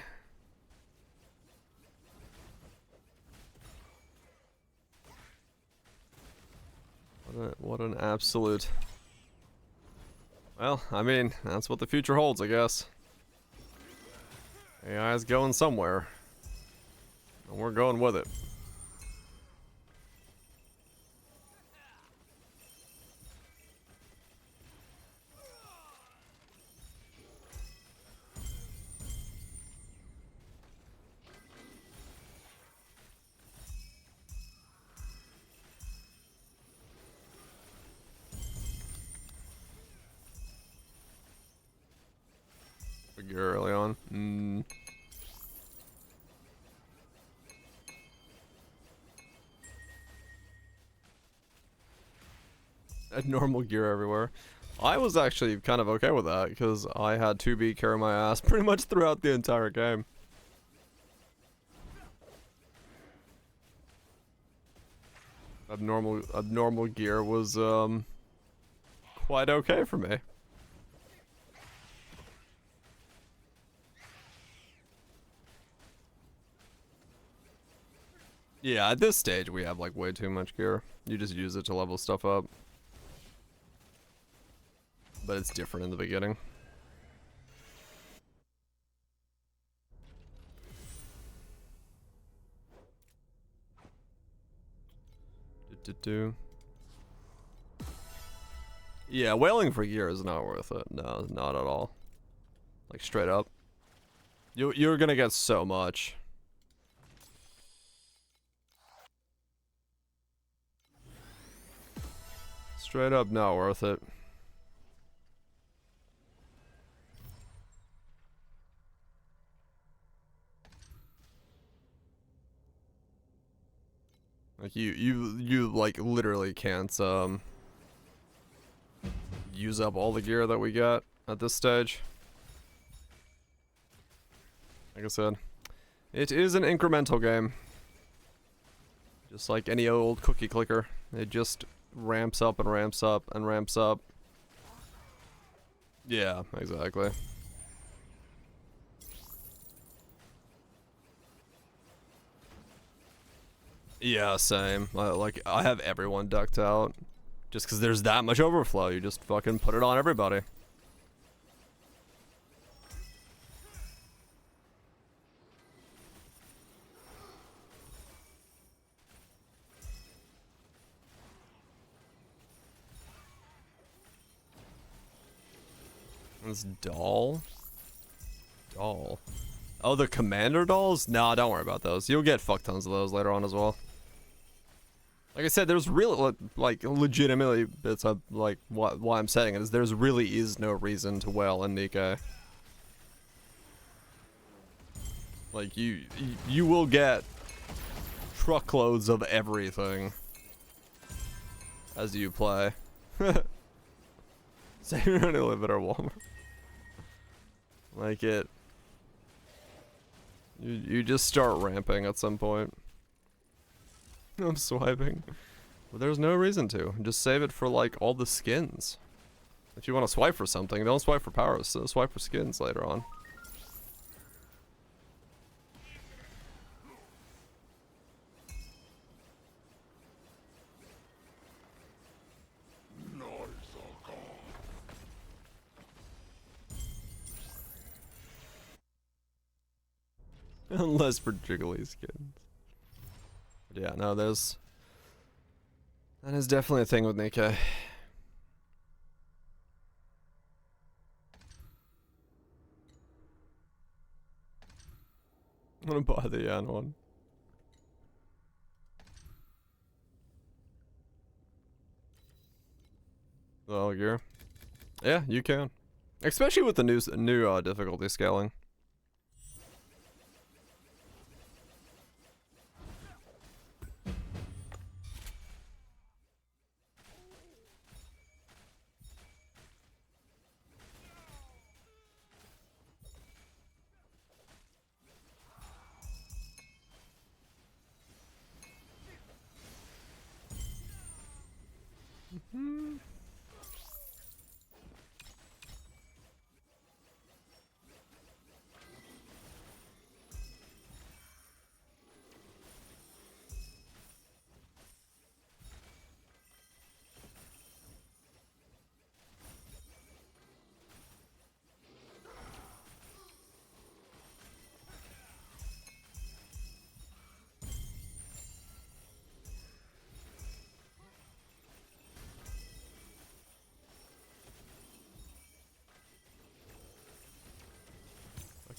What an absolute... Well, I mean, that's what the future holds, I guess. AI is going somewhere. And we're going with it. Figure early on. Had normal gear everywhere. I was actually kind of okay with that because I had 2B carry my ass pretty much throughout the entire game. Abnormal gear was quite okay for me. Yeah, at this stage we have like way too much gear. You just use it to level stuff up. But it's different in the beginning. Yeah, whaling for gear is not worth it. No, not at all. Like straight up. You're gonna get so much. Straight up not worth it. Like you like literally can't use up all the gear that we got at this stage. Like I said, it is an incremental game. Just like any old cookie clicker. It just ramps up and ramps up and ramps up. Yeah, exactly. Yeah, same. Like, I have everyone ducked out. Just because there's that much overflow. You just fucking put it on everybody. This doll? Doll. Oh, the commander dolls? Nah, don't worry about those. You'll get fuck tons of those later on as well. Like I said, there's really, like, legitimately bits of, like, why I'm saying it is there's really is no reason to wail in Nikkei. Like, you will get truckloads of everything as you play. Say you're gonna live at our Walmart. Like it. You just start ramping at some point. I'm swiping. But there's no reason to. Just save it for like all the skins. If you want to swipe for something, don't swipe for powers, so swipe for skins later on. Unless for jiggly skins. But yeah, no, there's... That is definitely a thing with Nikkei. I'm gonna buy the Yan one. Oh, gear. Yeah, you can. Especially with the new difficulty scaling.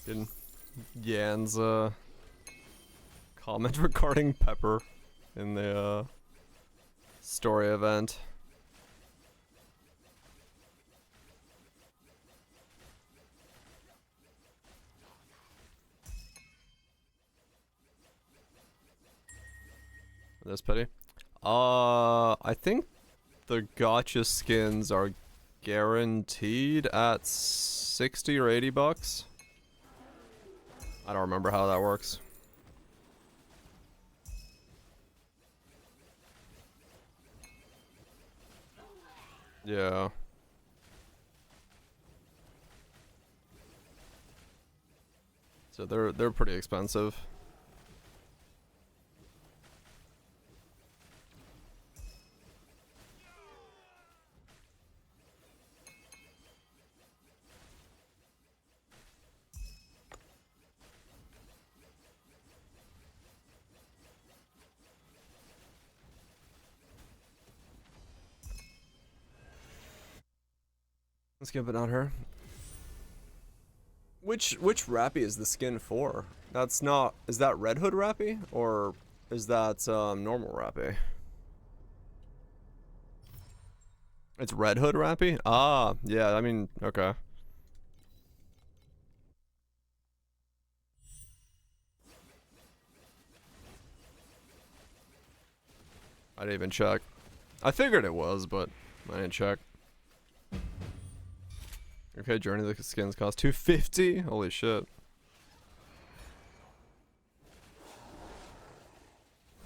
Fucking Yan's comment regarding Pepper in the story event. This pity. I think the gotcha skins are guaranteed at 60 or 80 bucks. I don't remember how that works. Yeah. So they're pretty expensive. Let's get it on her. Which Rappy is the skin for? That's not... Is that Red Hood Rappy? Or is that normal Rappy? It's Red Hood Rappy? Ah, yeah, I mean, okay. I didn't even check. I figured it was, but I didn't check. Okay, Journey the skins cost $250. Holy shit.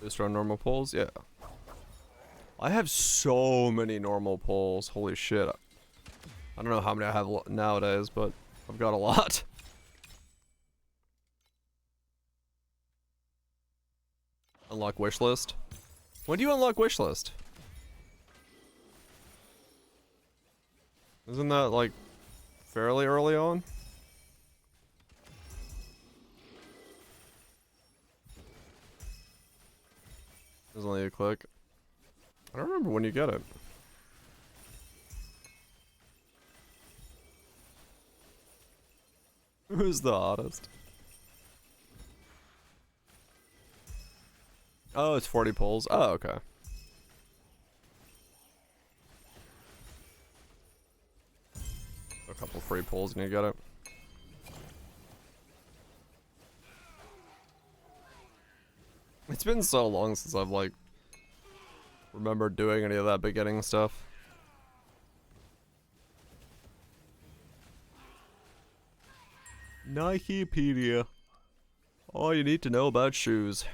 Just run normal pulls? Yeah. I have so many normal pulls. Holy shit. I don't know how many I have nowadays, but I've got a lot. Unlock wishlist. When do you unlock wishlist? Isn't that like fairly early on? There's only a click. I don't remember when you get it. Who's the hottest? Oh, it's 40 pulls. Oh, okay. A couple free pulls and you get it. It's been so long since I've like remembered doing any of that beginning stuff. Nikepedia. All you need to know about shoes.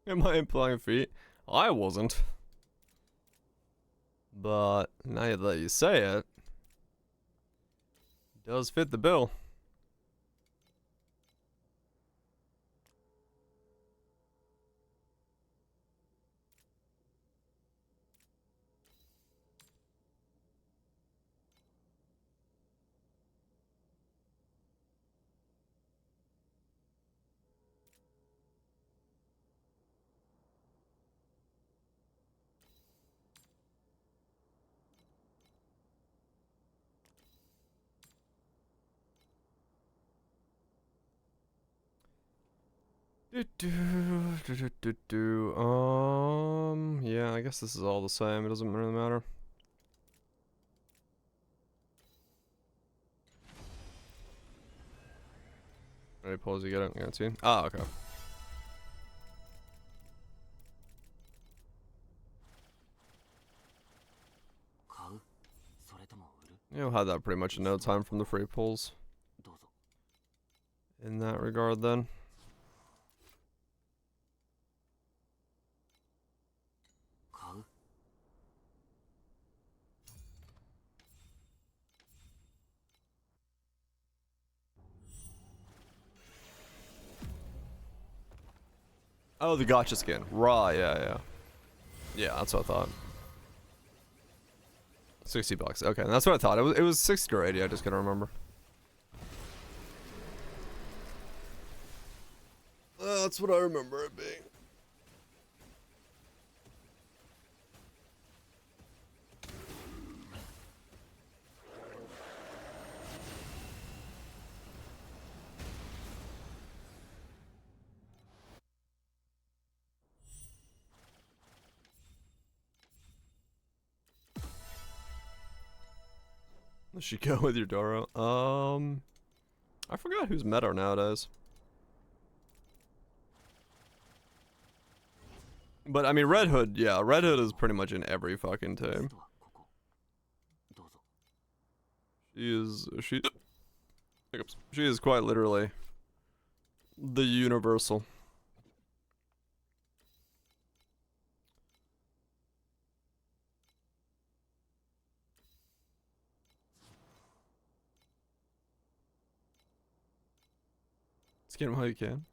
Am I implying feet? I wasn't. But now that you say it, it does fit the bill. Yeah, I guess this is all the same. It doesn't really matter. Any pause you get it? Guarantee. Ah, okay. You'll have that pretty much in no time from the free pulls. In that regard, then. Oh, the gotcha skin. Right, yeah. Yeah, that's what I thought. 60 bucks. Okay, that's what I thought. It was 60 or 80, I just couldn't remember. That's what I remember it being. Does she go with your Doro? I forgot who's meta nowadays. But I mean, Red Hood, yeah, Red Hood is pretty much in every fucking team. She is quite literally the universal. Skin him how you can.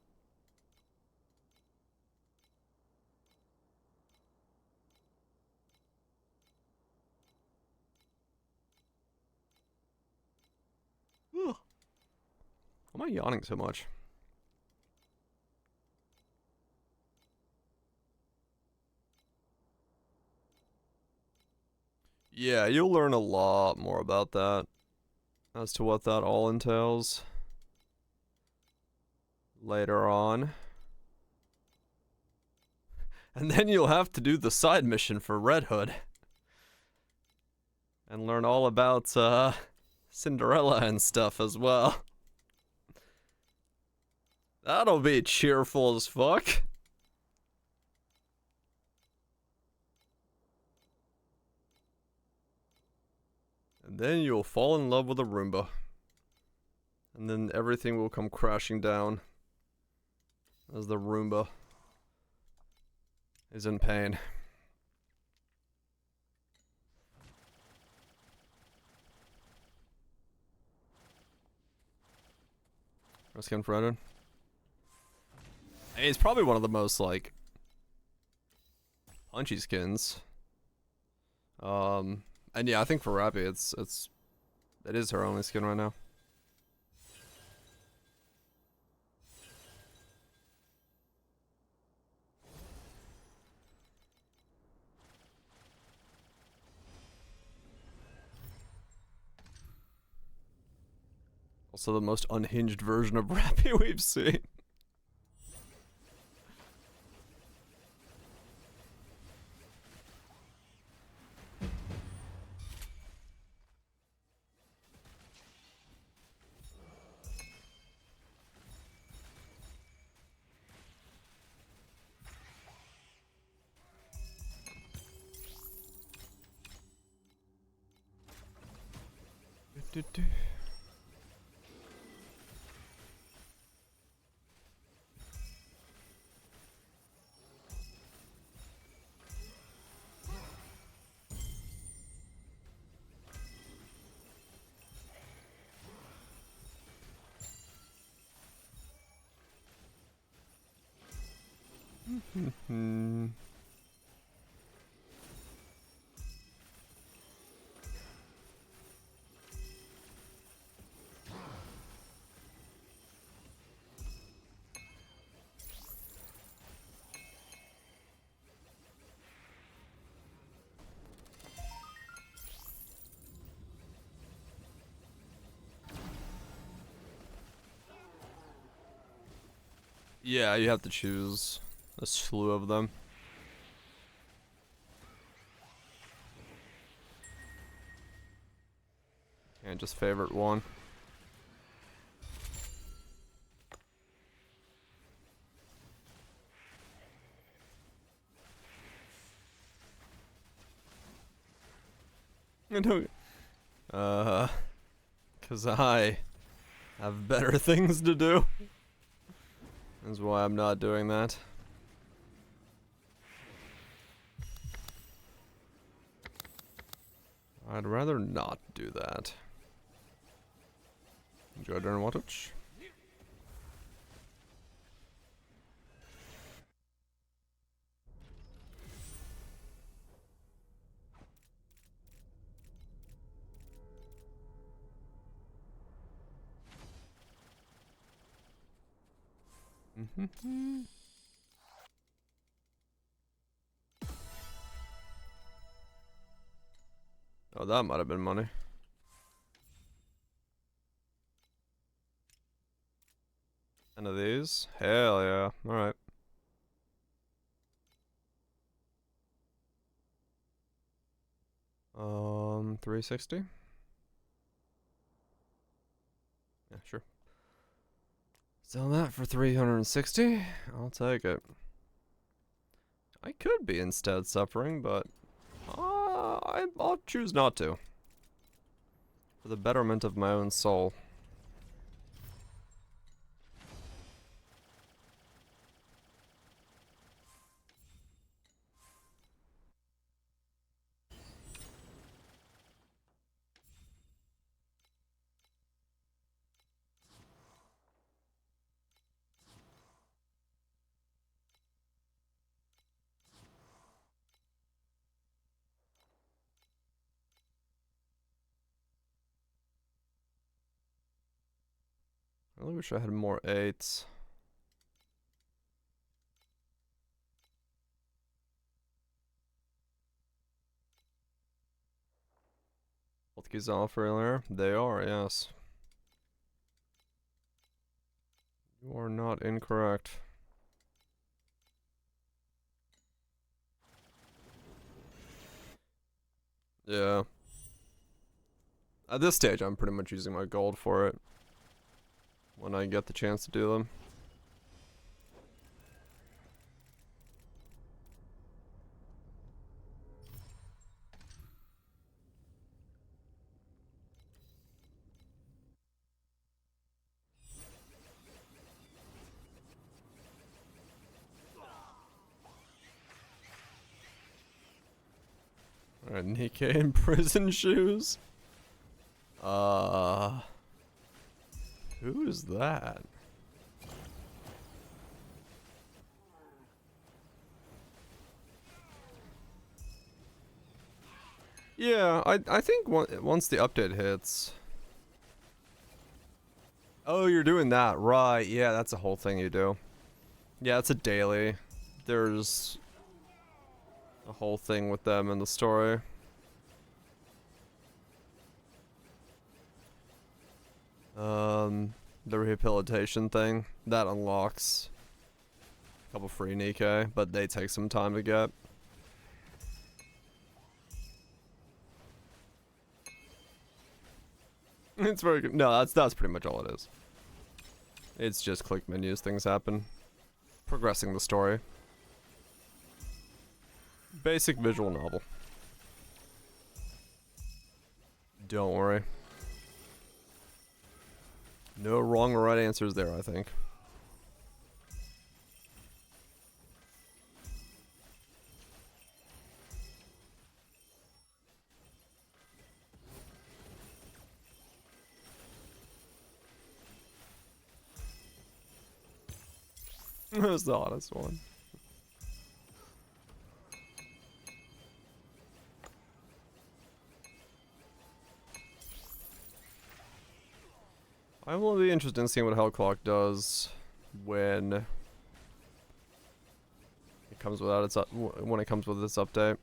Ugh. Why am I yawning so much? Yeah, you'll learn a lot more about that as to what that all entails later on. And then you'll have to do the side mission for Red Hood and learn all about Cinderella and stuff as well. That'll be cheerful as fuck. And then you'll fall in love with a Roomba. And then everything will come crashing down as the Roomba is in pain. Skin for Red. It's probably one of the most like punchy skins. And yeah, I think for Rappy, it is her only skin right now. Also the most unhinged version of Rappy we've seen. Do. Yeah, you have to choose a slew of them. Can't just favorite one. I don't. Cause I have better things to do. That's why I'm not doing that. I'd rather not do that. Enjoy during wattage. Oh, that might have been money. Ten of these? Hell yeah. Alright. 360? Yeah, sure. Sell that for 360. I'll take it. I could be instead suffering, but I'll choose not to. For the betterment of my own soul. I really wish I had more 8s. Both keys off earlier. They are, yes. You are not incorrect. Yeah. At this stage, I'm pretty much using my gold for it. When I get the chance to do them. Alright, Nikkei in prison shoes. Who is that? Yeah, I think once the update hits. Oh, you're doing that, right? Yeah, that's a whole thing you do. Yeah, it's a daily. There's a whole thing with them in the story. The rehabilitation thing that unlocks a couple free Nikkei, but they take some time to get. It's very good. No, that's pretty much all it is. It's just click menus, things happen. Progressing the story. Basic visual novel. Don't worry. No wrong or right answers there, I think. That's the honest one. I will be interested in seeing what Hell Clock does when it comes without its when it comes with its update.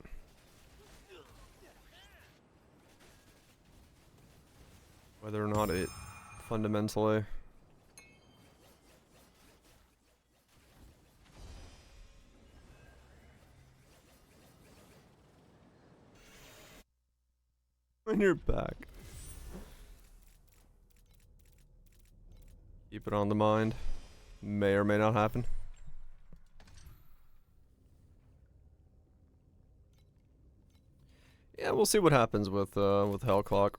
Whether or not it fundamentally when you're back. Keep it on the mind. May or may not happen. Yeah, we'll see what happens with Hellclock.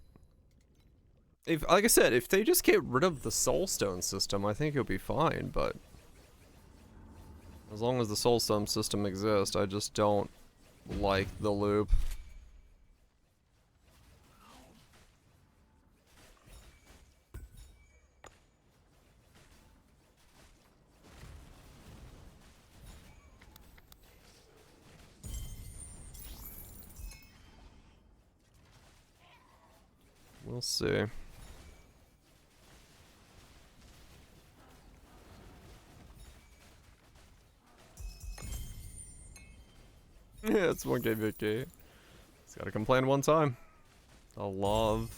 If, like I said, if they just get rid of the Soulstone system, I think it'll be fine, but as long as the Soulstone system exists, I just don't like the loop. We'll see. Yeah, it's 1K Vicky. Just gotta complain one time. The law of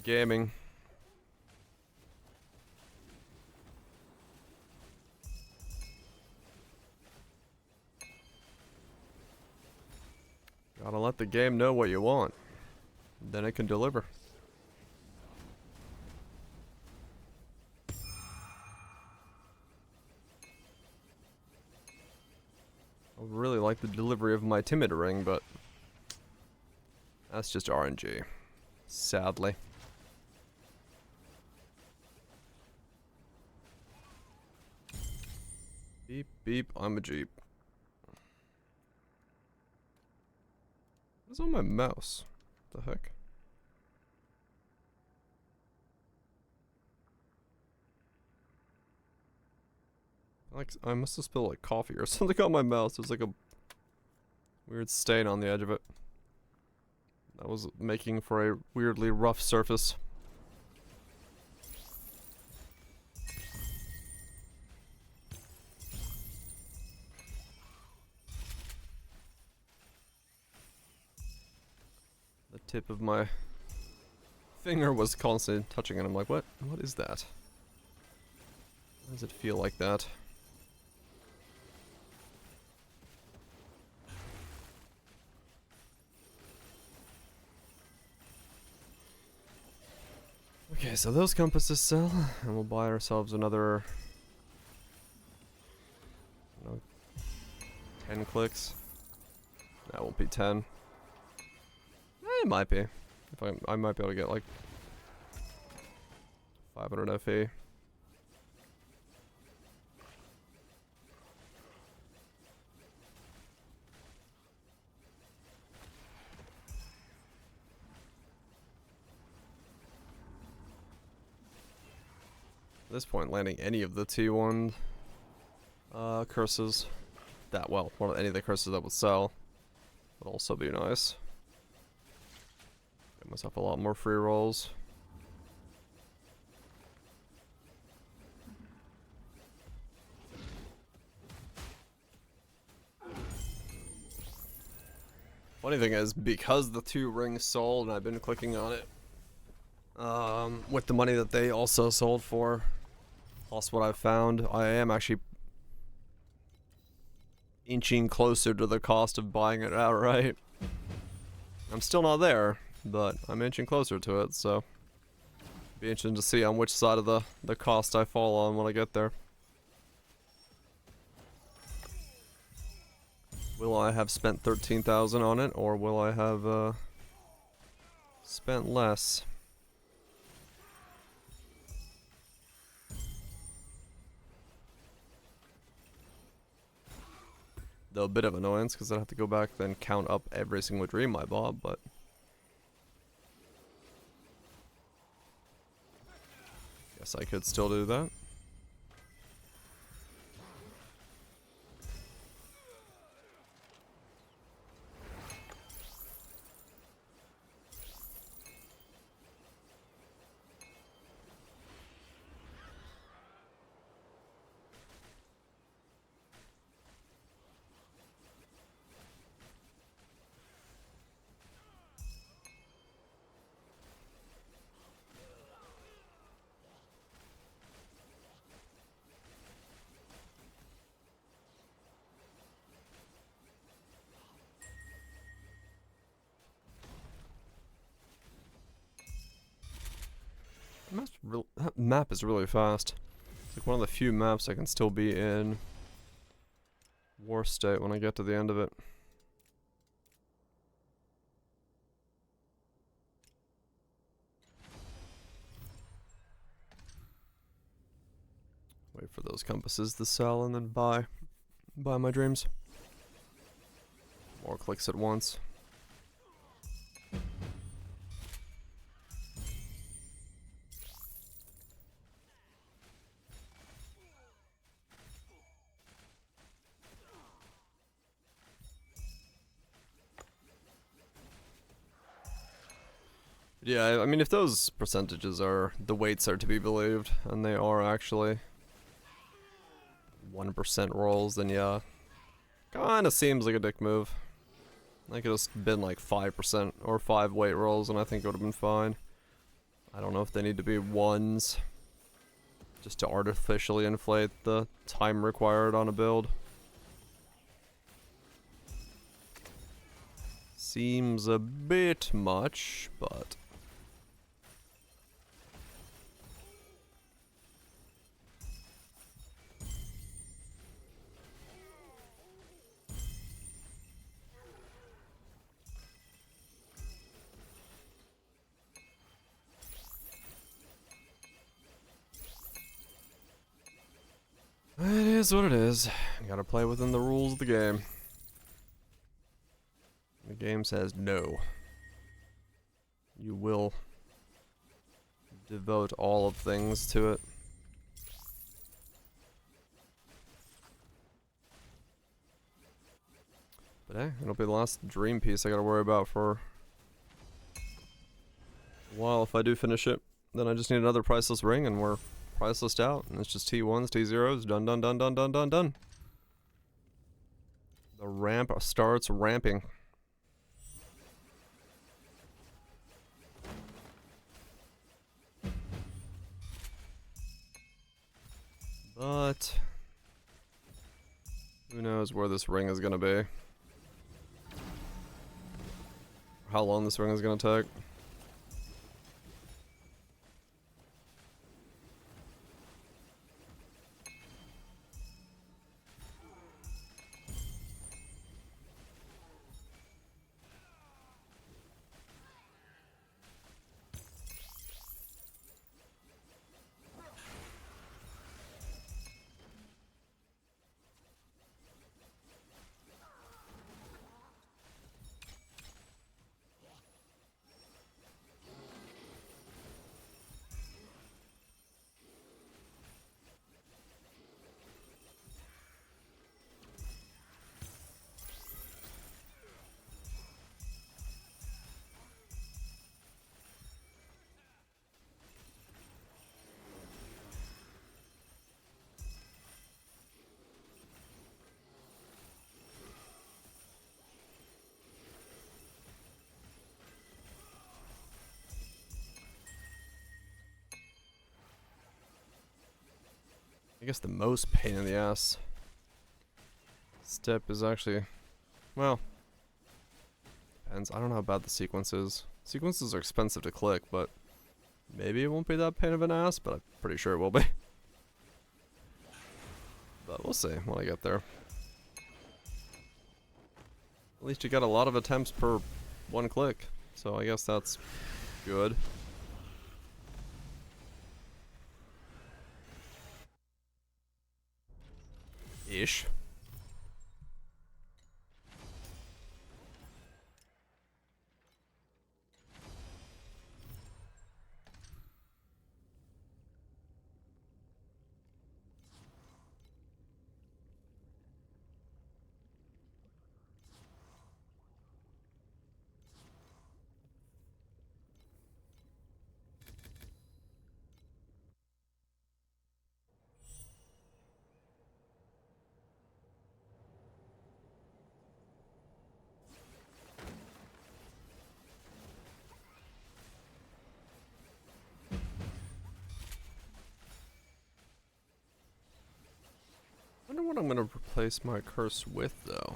gaming. Gotta let the game know what you want. Then it can deliver. I really like the delivery of my timid ring, but that's just RNG. Sadly. Beep beep, I'm a Jeep. What's on my mouse? What the heck? Like, I must have spilled like coffee or something on my mouse. There's like a weird stain on the edge of it. That was making for a weirdly rough surface. The tip of my finger was constantly touching it. I'm like, what? What is that? Why does it feel like that? Okay, so those compasses sell, and we'll buy ourselves another, 10 clicks. That won't be 10. It might be. If I might be able to get like 500 FE. At this point, landing any of the T1 curses that well, or any of the curses that would sell would also be nice. Get myself a lot more free rolls. Funny thing is, because the 2 rings sold and I've been clicking on it, with the money that they also sold for, plus what I've found, I am actually inching closer to the cost of buying it outright. I'm still not there, but I'm inching closer to it, so be interesting to see on which side of the cost I fall on when I get there. Will I have spent 13,000 on it, or will I have spent less? Though a bit of annoyance, because I'd have to go back then count up every single dream I bought, but... guess I could still do that. That map is really fast. It's like one of the few maps I can still be in war state when I get to the end of it. Wait for those compasses to sell and then buy my dreams. More clicks at once. Yeah, I mean, if those percentages are, the weights are to be believed, and they are actually 1% rolls, then yeah, kinda seems like a dick move. I could have been like 5% or 5 weight rolls, and I think it would have been fine. I don't know if they need to be ones, just to artificially inflate the time required on a build. Seems a bit much, but... it is what it is. Gotta play within the rules of the game. The game says no. You will devote all of things to it. But hey, it'll be the last dream piece I gotta worry about for a while. If I do finish it, then I just need another priceless ring and we're priceless out. And it's just T1s, T0s, done, done, done, done, done, done, done. The ramp starts ramping. But who knows where this ring is gonna be? How long this ring is gonna take? I guess the most pain in the ass step is actually, well, depends. I don't know how bad the sequence is. Sequences are expensive to click, but maybe it won't be that pain of an ass, but I'm pretty sure it will be. But we'll see when I get there. At least you got a lot of attempts per one click, so I guess that's good. Ish. what I'm gonna replace my curse with, though.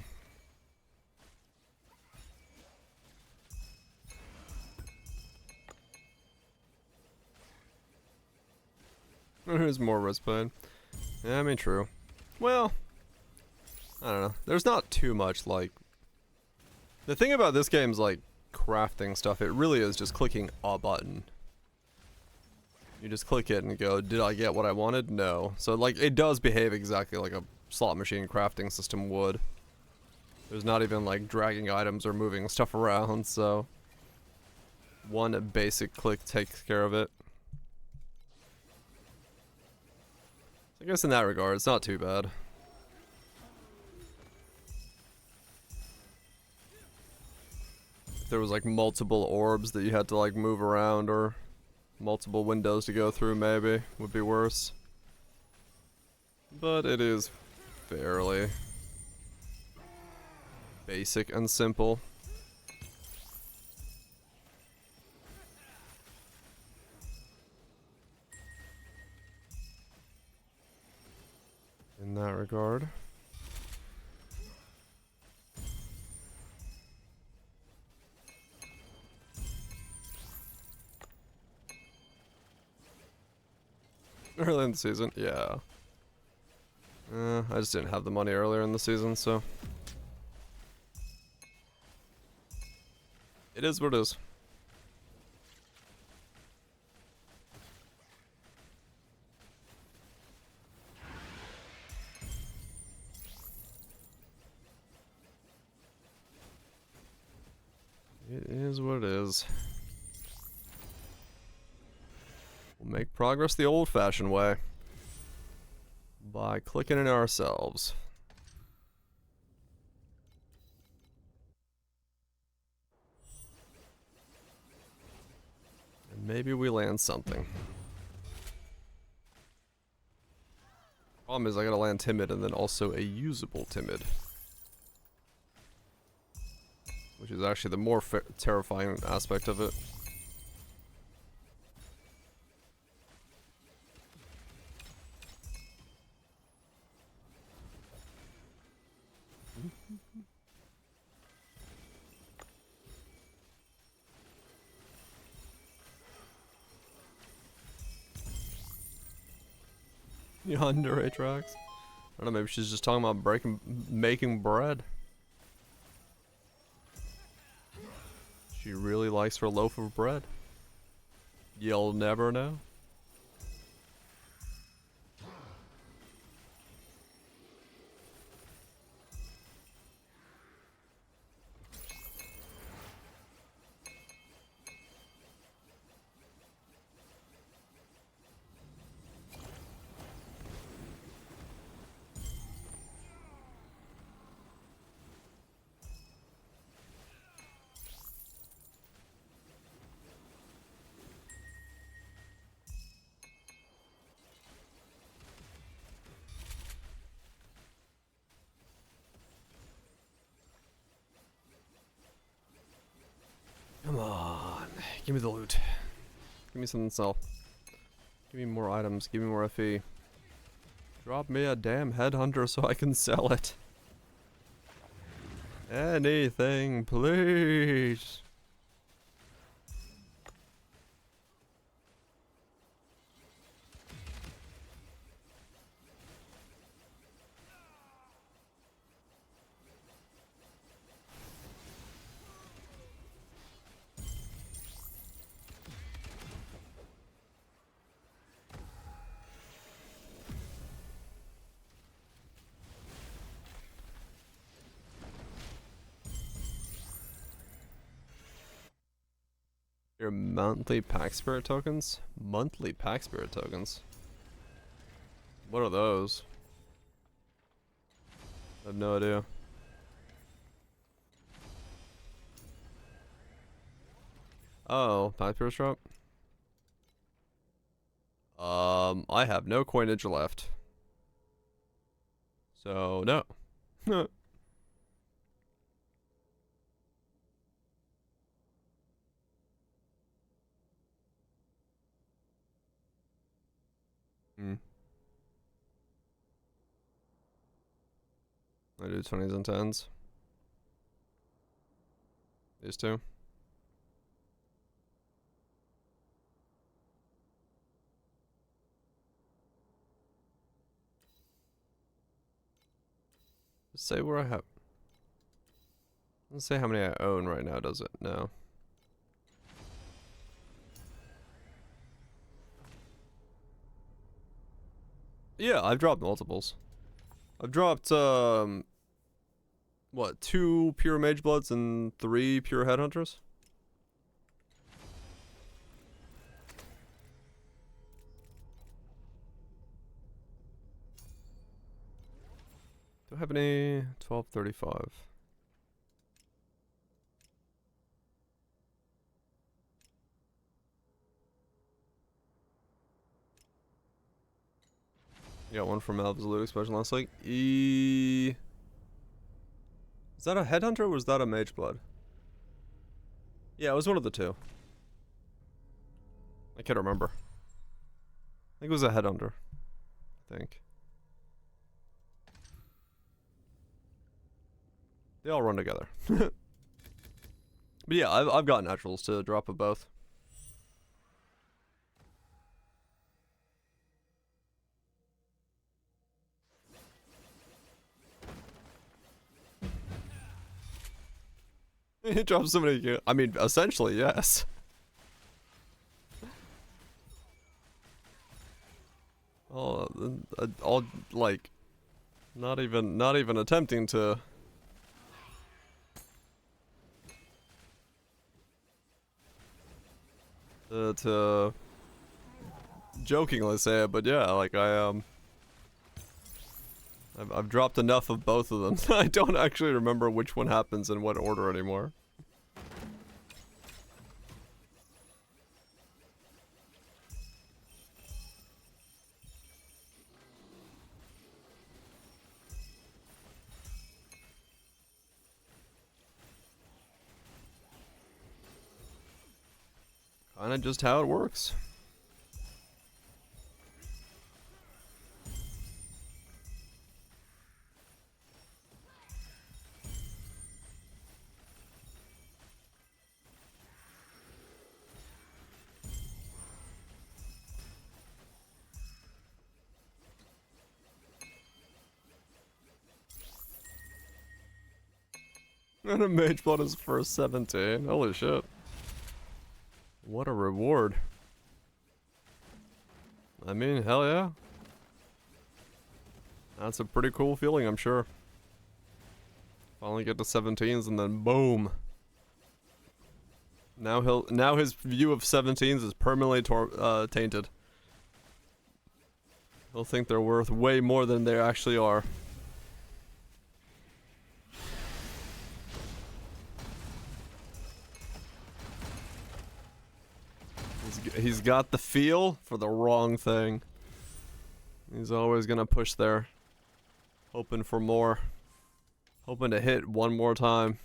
Who's more wristband? Yeah, I mean, true. Well, I don't know. There's not too much, like... The thing about this game is, like, crafting stuff. It really is just clicking a button. You just click it and go, did I get what I wanted? No. So, like, it does behave exactly like a slot machine crafting system would. There's not even, like, dragging items or moving stuff around, so... One basic click takes care of it. I guess in that regard, it's not too bad. If there was like multiple orbs that you had to like move around or multiple windows to go through, maybe would be worse. But it is fairly basic and simple. In that regard. Early in the season, yeah. I just didn't have the money earlier in the season, so. It is what it is. It is what it is. We'll make progress the old-fashioned way. By clicking it ourselves. And maybe we land something. Problem is I gotta land timid and then also a usable timid. Which is actually the more terrifying aspect of it. Yandere tracks. I don't know, maybe she's just talking about making bread. She really likes her loaf of bread. You'll never know. Come on, give me the loot. Give me something to sell. Give me more items, give me more FE. Drop me a damn headhunter so I can sell it. Anything, please. Your monthly pack spirit tokens? Monthly pack spirit tokens? What are those? I have no idea. Oh, pack spirit drop? I have no coinage left. So, no. Hmm. I do 20s and 10s. These two. Say where I have. Let's say how many I own right now, does it? No. Yeah, I've dropped multiples. I've dropped, what, 2 pure Mage Bloods and 3 pure Headhunters? Do I have any? 1235. Yeah, one from Alva's Loot Expansion last week. Is that a Headhunter or was that a Mage Blood? Yeah, it was one of the two. I can't remember. I think it was a Headhunter. I think. They all run together. But yeah, I've got naturals to drop of both. He drops so many. I mean, essentially, yes. All like, not even attempting to. To jokingly say it, but yeah, like I've dropped enough of both of them. I don't actually remember which one happens in what order anymore. Kinda just how it works. And a Mage Blood is first 17. Holy shit. What a reward. I mean, hell yeah. That's a pretty cool feeling, I'm sure. Finally get to 17s and then boom. Now his view of 17s is permanently tainted. He'll think they're worth way more than they actually are. He's got the feel for the wrong thing. He's always gonna push there. Hoping for more. Hoping to hit one more time.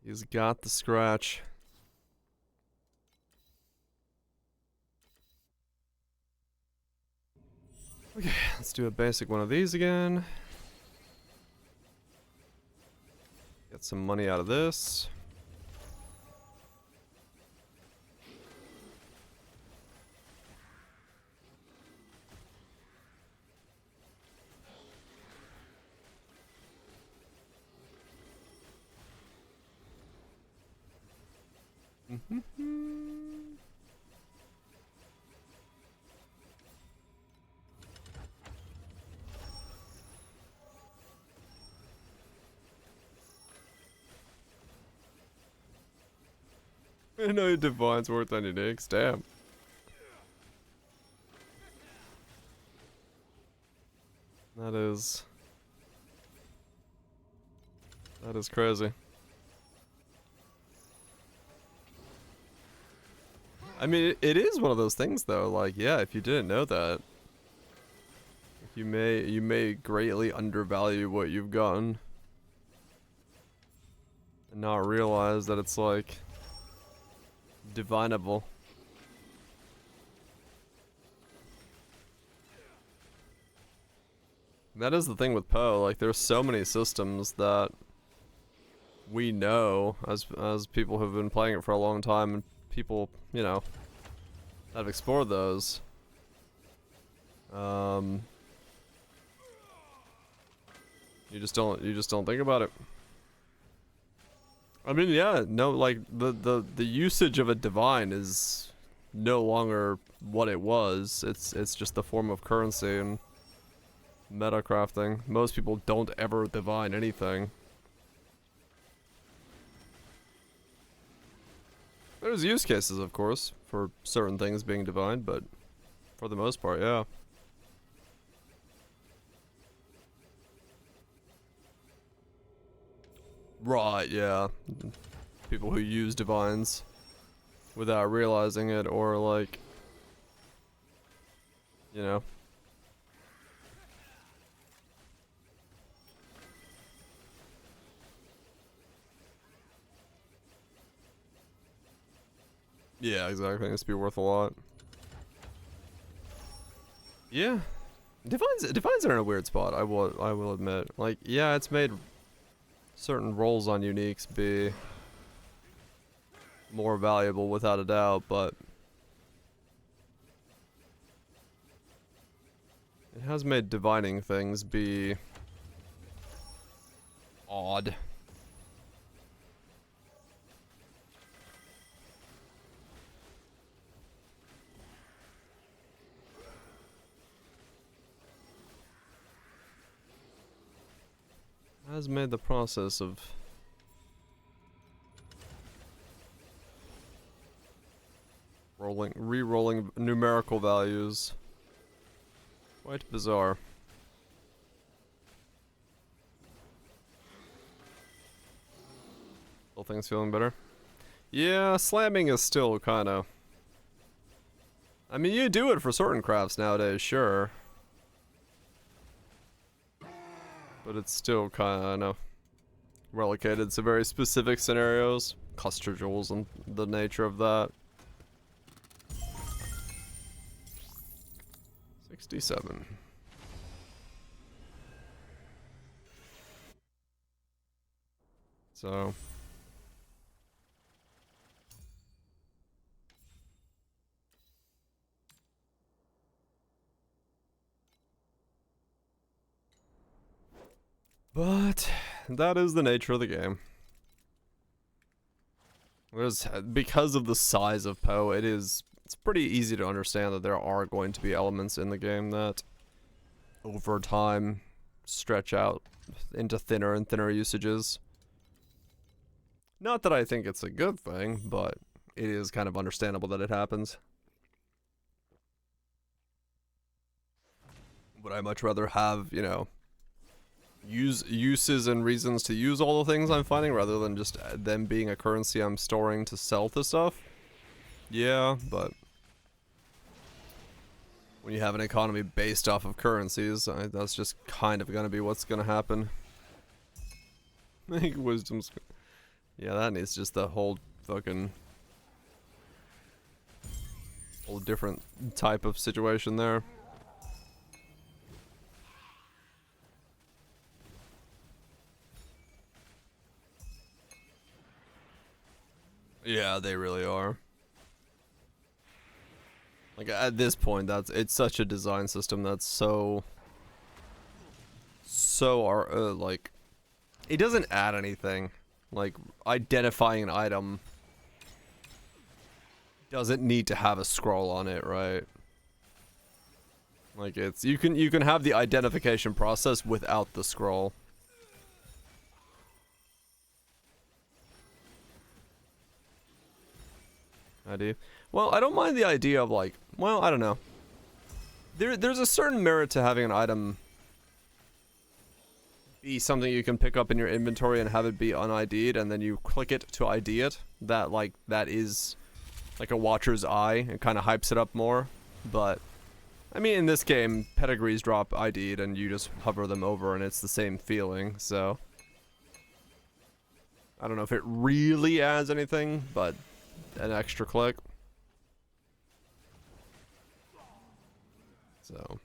He's got the scratch. Okay, let's do a basic one of these again. Get some money out of this. I know your Divine's worth on your dicks, damn. That is crazy. I mean, it is one of those things though, like, yeah, if you didn't know that, you may greatly undervalue what you've gotten. And not realize that it's like divinable. That is the thing with Poe. Like, there's so many systems that we know as people who've been playing it for a long time, and people, you know, that have explored those. You just don't think about it. I mean, yeah, no, like the usage of a divine is no longer what it was. It's just the form of currency and meta crafting. Most people don't ever divine anything. There's use cases, of course, for certain things being divined, but for the most part, yeah. Right, yeah. People who use divines without realizing it, or like, you know. Yeah, exactly. It's be worth a lot. Yeah. Divines are in a weird spot, I will admit. Like, yeah, it's made certain roles on uniques be more valuable without a doubt, but it has made divining things be odd. Has made the process of re-rolling numerical values quite bizarre. Still things feeling better? Yeah, slamming is still kind of... I mean, you do it for certain crafts nowadays, sure. But it's still kind of, I know, relegated to very specific scenarios. Cluster jewels and the nature of that. 67. So... But that is the nature of the game. Because of the size of Poe, it's pretty easy to understand that there are going to be elements in the game that over time stretch out into thinner and thinner usages. Not that I think it's a good thing, but it is kind of understandable that it happens. Would I much rather have, you know, uses and reasons to use all the things I'm finding rather than just them being a currency I'm storing to sell to stuff? Yeah, but when you have an economy based off of currencies, that's just kind of gonna be what's gonna happen. I think wisdom's... Yeah, that needs just the whole fucking... whole different type of situation there. Yeah, they really are. Like, at this point, it's such a design system that's so like, it doesn't add anything. Like, identifying an item doesn't need to have a scroll on it, right? Like, it's you can have the identification process without the scroll. Idea. Well, I don't mind the idea of, like, well, I don't know. There's a certain merit to having an item be something you can pick up in your inventory and have it be un-ID'd, and then you click it to ID it. That is like a watcher's eye. It kind of hypes it up more. But I mean, in this game, pedigrees drop ID'd and you just hover them over and it's the same feeling, so I don't know if it really adds anything, but an extra click. So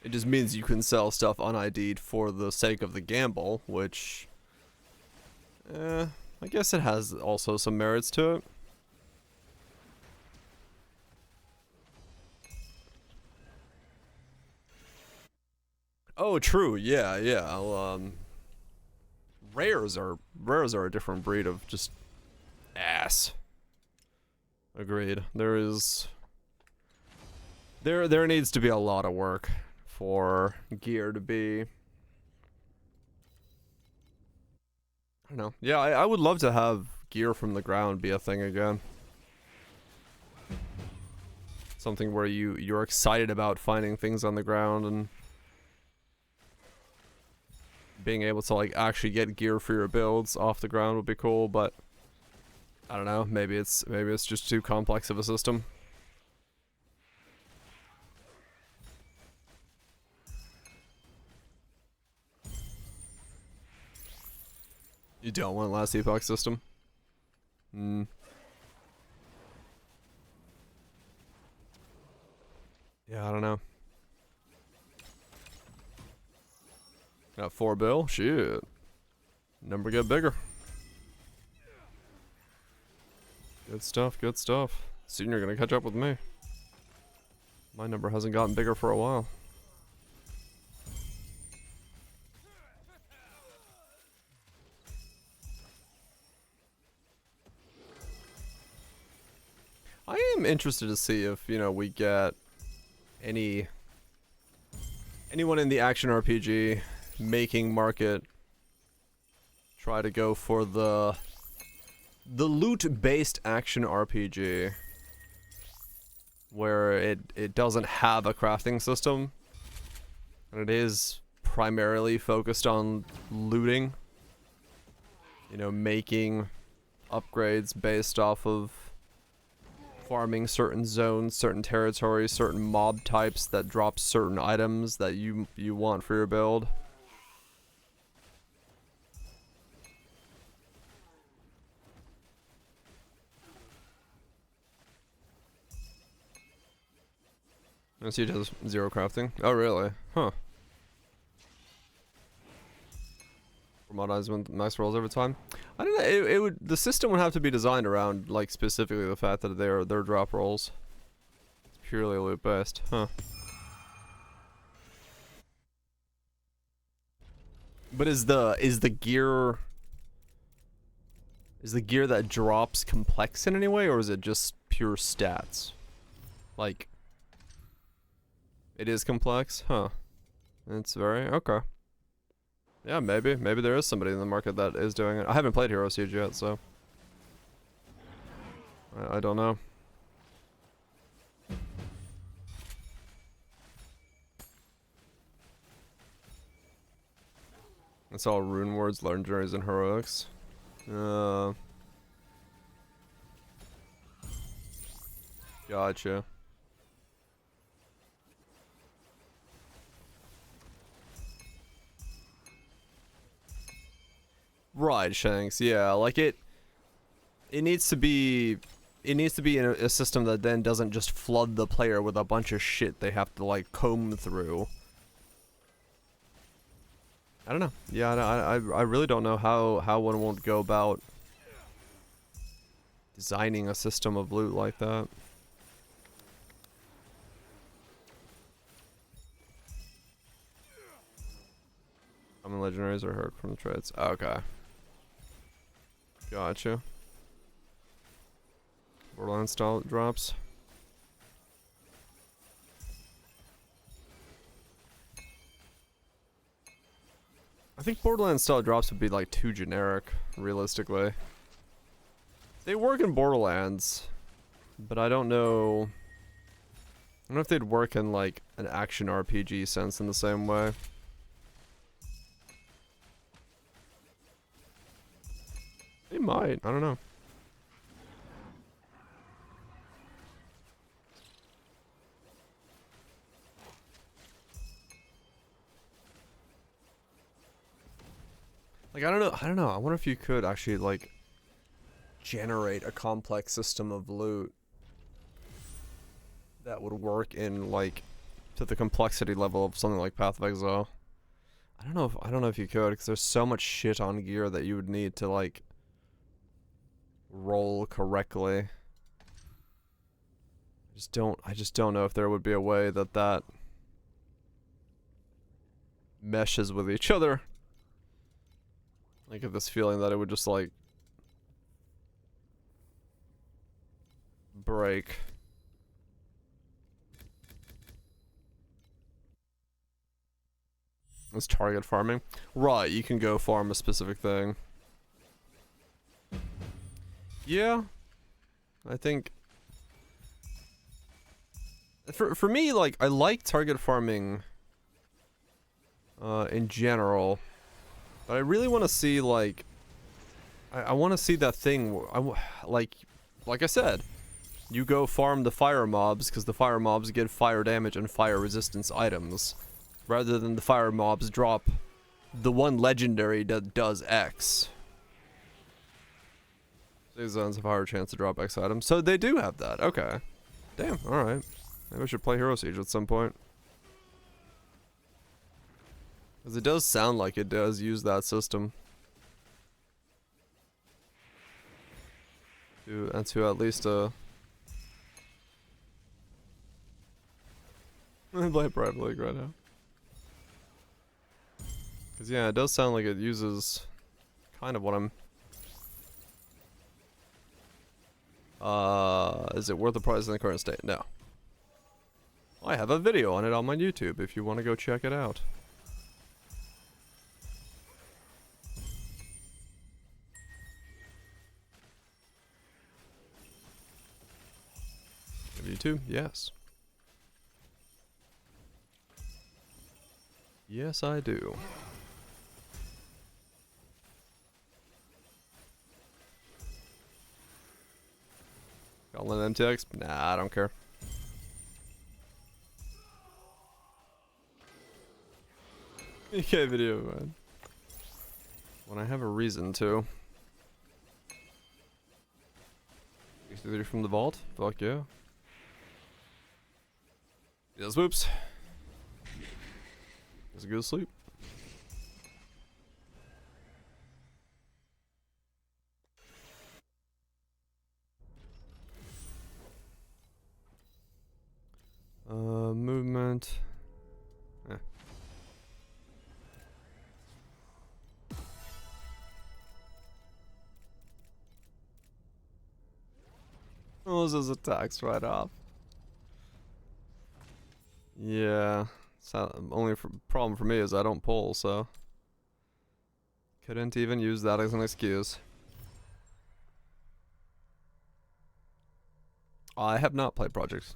It just means you can sell stuff un-ID'd for the sake of the gamble, which, I guess it has also some merits to it. Oh, true. Yeah, yeah. Rares are a different breed of just ass. Agreed. There needs to be a lot of work for gear to be. I don't know. Yeah, I would love to have gear from the ground be a thing again. Something where you're excited about finding things on the ground and being able to like actually get gear for your builds off the ground would be cool, but I don't know, maybe it's just too complex of a system. You don't want last epoch system? Hmm. Yeah, I don't know. Got 4 bill? Shit. Number get bigger. Good stuff, good stuff. Soon you're gonna catch up with me. My number hasn't gotten bigger for a while. I am interested to see if, you know, we get anyone in the action RPG making market try to go for the loot-based action RPG where it doesn't have a crafting system and it is primarily focused on looting, you know, making upgrades based off of farming certain zones, certain territories, certain mob types that drop certain items that you want for your build. I see it has 0 crafting. Oh really? Huh. Mod with max rolls every time. I don't know. It would, the system would have to be designed around like specifically the fact that they're drop rolls. It's purely loot based, huh? But is the gear that drops complex in any way, or is it just pure stats? Like, it is complex, huh? It's very okay. Yeah, maybe there is somebody in the market that is doing it. I haven't played Hero Siege yet, so I don't know. It's all rune words, legendaries, and heroics. Gotcha. Right, Shanks. Yeah, like it needs to be in a system that then doesn't just flood the player with a bunch of shit they have to like comb through. I don't know. Yeah, I really don't know how one won't go about designing a system of loot like that. Common legendaries are hurt from the trades. Okay. Gotcha. Borderlands style drops. I think Borderlands style drops would be like too generic, realistically. They work in Borderlands, but I don't know. I don't know if they'd work in like an action RPG sense in the same way. They might. I don't know. Like, I don't know. I wonder if you could actually, like, generate a complex system of loot that would work in, like, to the complexity level of something like Path of Exile. I don't know if you could, because there's so much shit on gear that you would need to like roll correctly. I just don't know if there would be a way that that meshes with each other. I get this feeling that it would just like break. It's target farming. Right, you can go farm a specific thing. Yeah. I think for me, like, I like target farming in general, but I really want to see, like, I want to see that thing, like I said, you go farm the fire mobs, because the fire mobs give fire damage and fire resistance items, rather than the fire mobs drop the one legendary that does X. These zones have a higher chance to drop X items, so they do have that, okay. Damn, alright. Maybe I should play Hero Siege at some point. Because it does sound like it does use that system. And to at least, play Private League right now. Because, yeah, it does sound like it uses kind of what I'm... is it worth the price in the current state? No. I have a video on it on my YouTube if you want to go check it out. YouTube? Yes. Yes, I do. Gauntlet MTX? Nah, I don't care. Okay, video, man. When I have a reason to. 63 from the vault? Fuck yeah. Yes, whoops. Let's go to sleep. Movement. Eh. Those is attacks right off. Yeah. So only problem for me is I don't pull, so couldn't even use that as an excuse. I have not played Projects.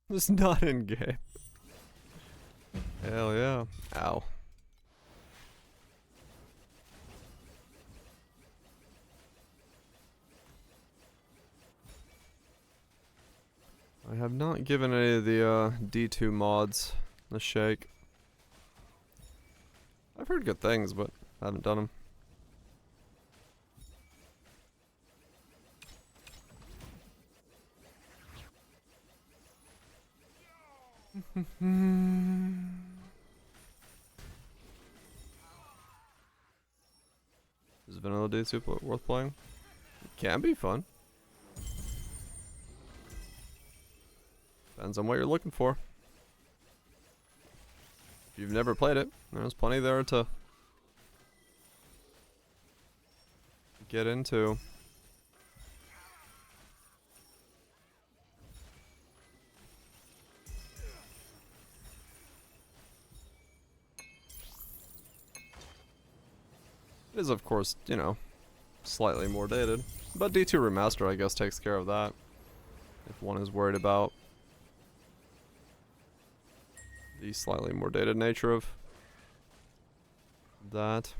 It's not in game. Hell yeah. Ow. I have not given any of the D2 mods a shake. I've heard good things, but I haven't done them. Is vanilla D2 worth playing? It can be fun. Depends on what you're looking for. If you've never played it, there's plenty there to get into. It is, of course, you know, slightly more dated. But D2 Remaster, I guess, takes care of that. If one is worried about the slightly more dated nature of that.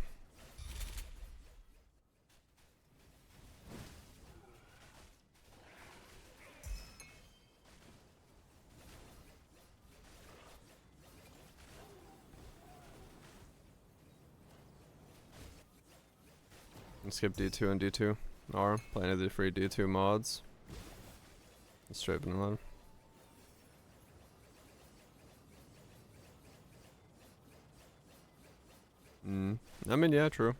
And skip D2 and D2 R. Play any of the free D2 mods. Straight vanilla. I mean, yeah, true.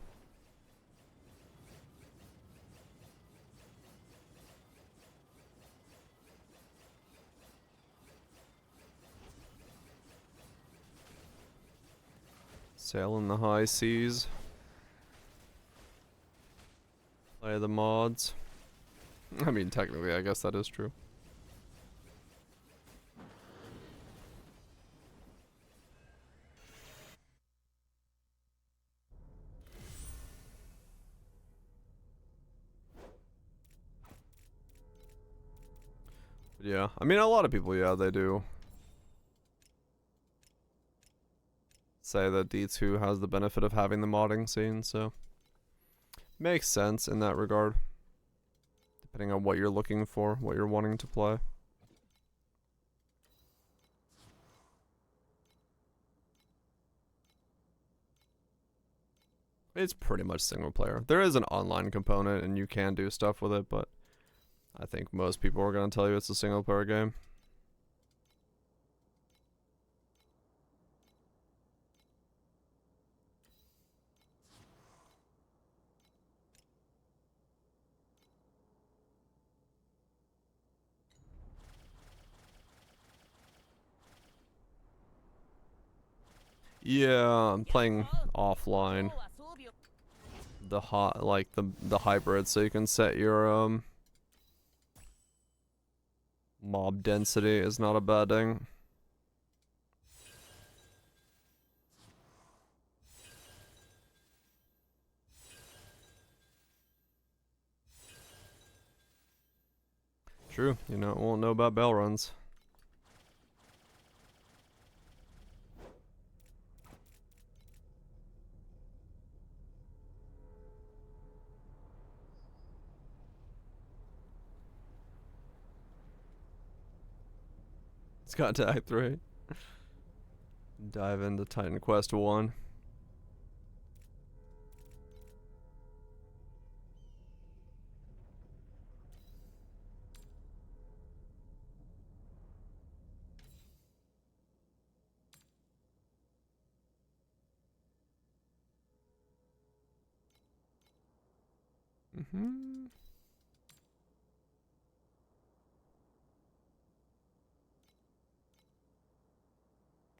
Sail in the high seas. Play the mods. I mean, technically, I guess that is true. But yeah, I mean, a lot of people, yeah, they do say that D2 has the benefit of having the modding scene, so makes sense in that regard. Depending on what you're looking for, what you're wanting to play. It's pretty much single player. There is an online component and you can do stuff with it, but I think most people are going to tell you it's a single player game. Yeah, I'm playing offline. The the hybrid, so you can set your mob density is not a bad thing. True, you know, won't know about bell runs. It's got to Act 3. Dive into Titan Quest 1.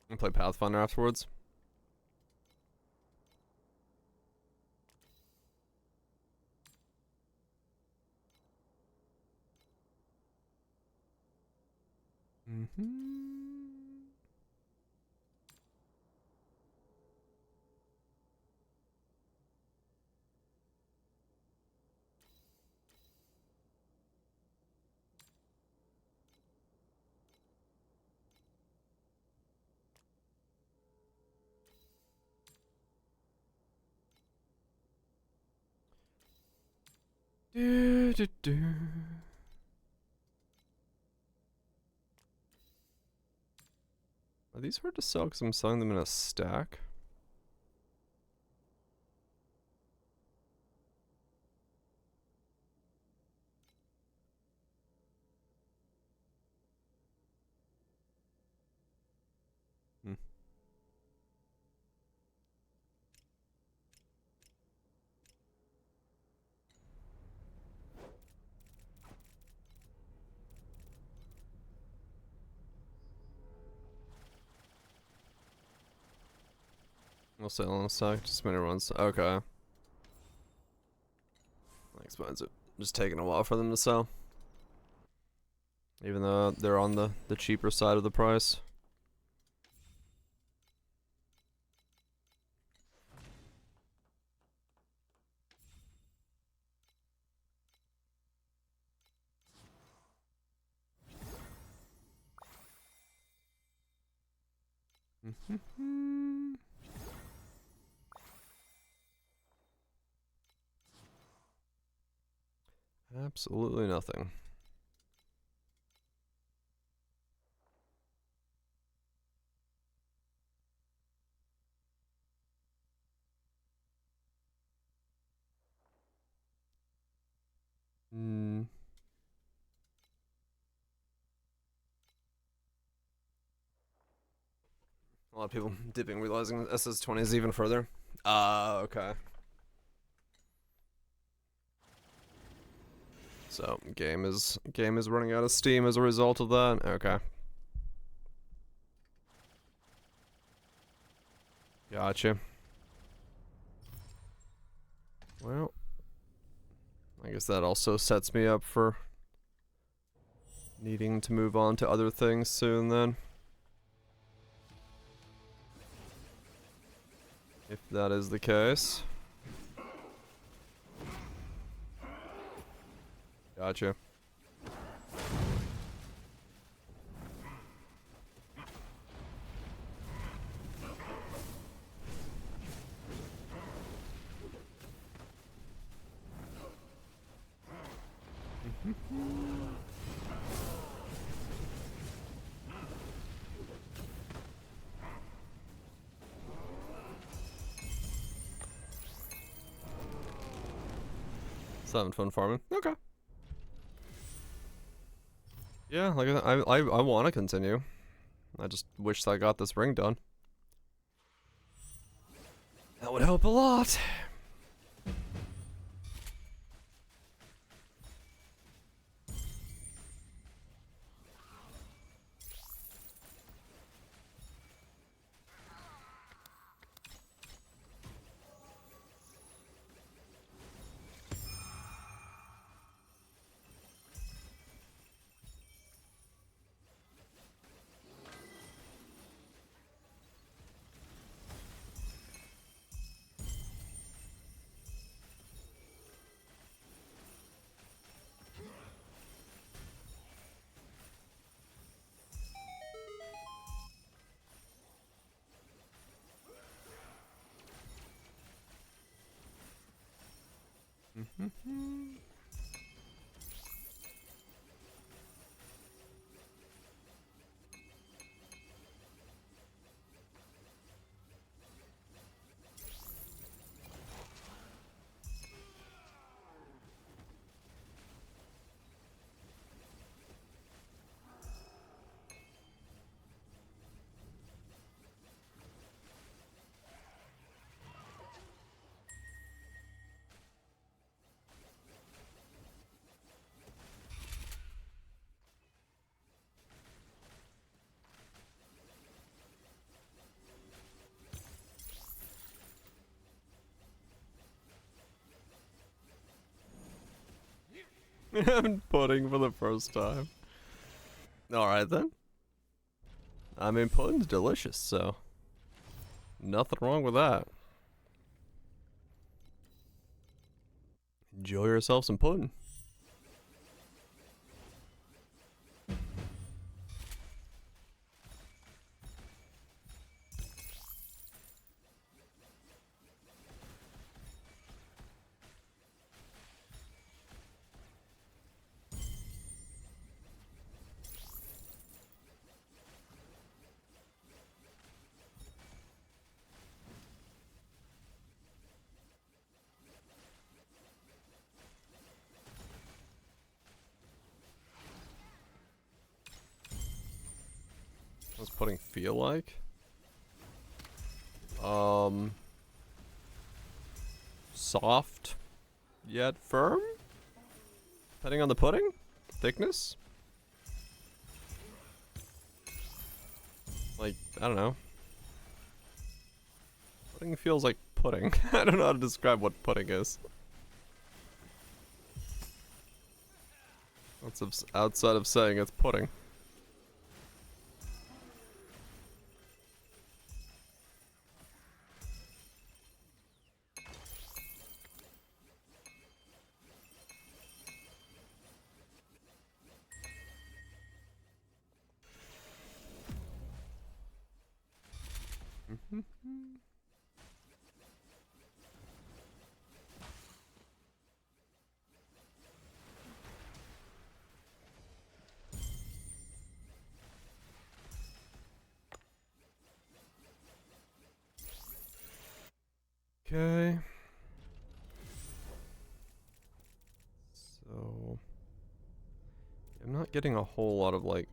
And play Pathfinder afterwards. Do, do, do. Are these hard to sell because I'm selling them in a stack? Hmm. I'll sell in a stack, just when everyone's okay. That explains it. Just taking a while for them to sell. Even though they're on the cheaper side of the price. Absolutely nothing. A lot of people dipping, realizing SS20 is even further. Okay. So game is running out of steam as a result of that. Okay. Gotcha. Well, I guess that also sets me up for needing to move on to other things soon then. If that is the case. Gotcha. Having fun farming. Okay. Yeah, like I want to continue. I just wish I got this ring done. That would help a lot. I'm pudding for the first time. Alright then. I mean, pudding's delicious, so nothing wrong with that. Enjoy yourself some pudding. What's pudding feel like? Soft yet firm? Depending on the pudding? Thickness? Like, I don't know. Pudding feels like pudding. I don't know how to describe what pudding is. That's outside of saying it's pudding. Okay. So I'm not getting a whole lot of like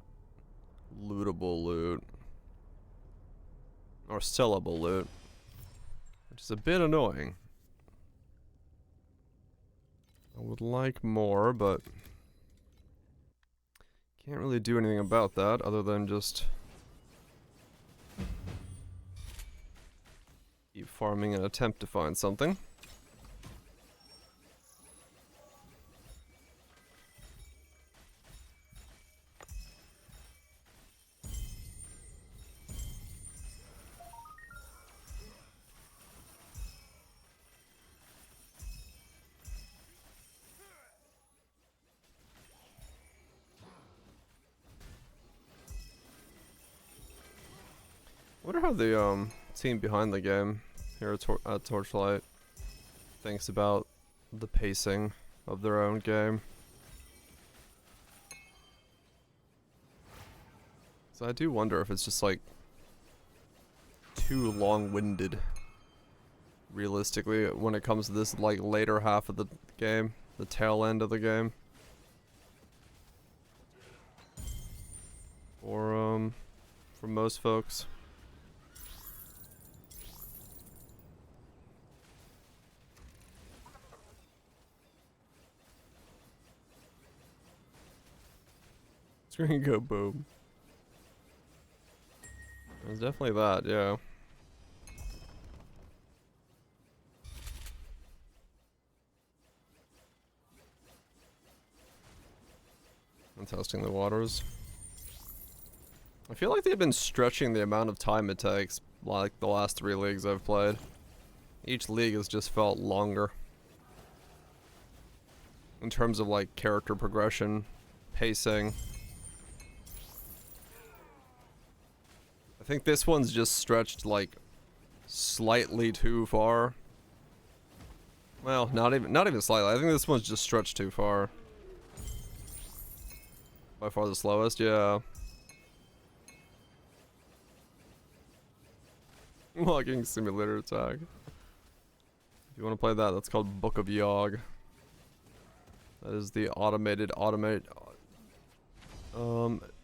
lootable loot. or sellable loot, which is a bit annoying. I would like more, but can't really do anything about that other than just keep farming and attempt to find something. I wonder how the team behind the game here at Torchlight thinks about the pacing of their own game. So I do wonder if it's just like too long-winded, realistically, when it comes to this like later half of the game, the tail end of the game. Or for most folks. Screen go boom. There's definitely that, yeah. I'm testing the waters. I feel like they've been stretching the amount of time it takes, like the last 3 leagues I've played. Each league has just felt longer. In terms of like character progression, pacing. I think this one's just stretched like slightly too far. Well, not even slightly. I think this one's just stretched too far. By far the slowest, yeah. Logging simulator attack. If you want to play that, that's called Book of Yogg. That is the automated action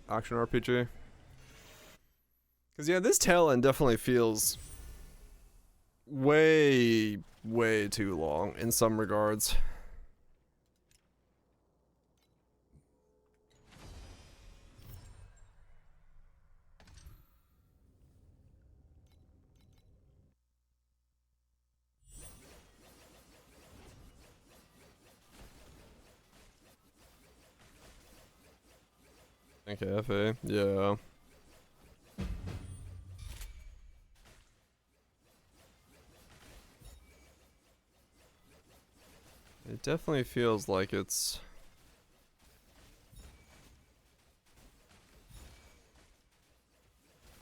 RPG. Cause yeah, this tail end definitely feels way too long in some regards. Okay, FA, yeah. It definitely feels like it's...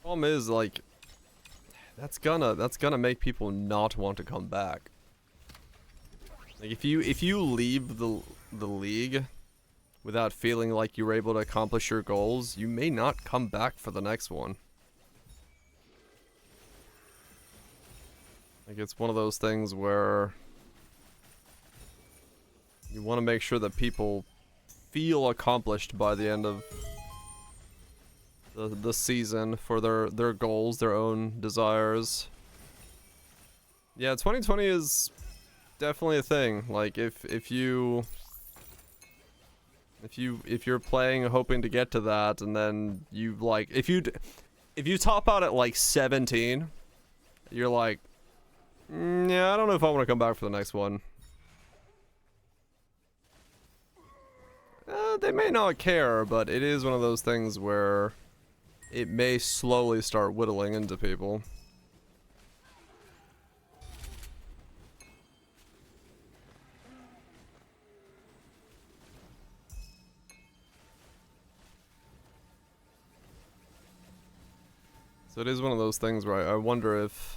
Problem is, like, that's gonna make people not want to come back. Like, if you leave the league without feeling like you were able to accomplish your goals, you may not come back for the next one. Like, it's one of those things where you want to make sure that people feel accomplished by the end of the season for their goals, their own desires. Yeah, 2020 is definitely a thing. Like, if you're playing hoping to get to that, and then you like if you top out at like 17, you're like, yeah, I don't know if I want to come back for the next one. They may not care, but it is one of those things where it may slowly start whittling into people. So it is one of those things where I wonder if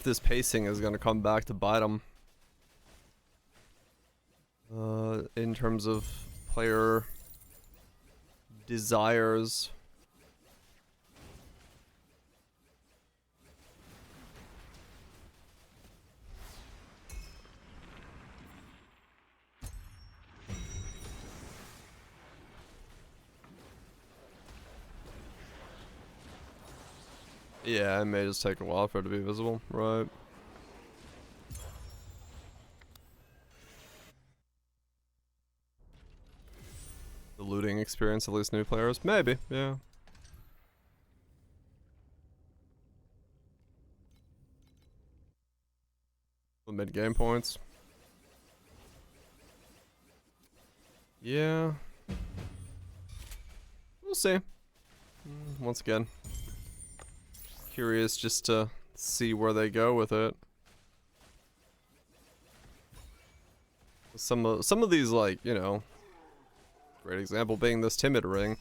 this pacing is going to come back to bite them. In terms of player desires. Yeah, it may just take a while for it to be visible, right? The looting experience, at least new players, maybe, yeah. The mid-game points. Yeah. We'll see. Once again, curious just to see where they go with it. Some of these, like, you know, great example being this timid ring.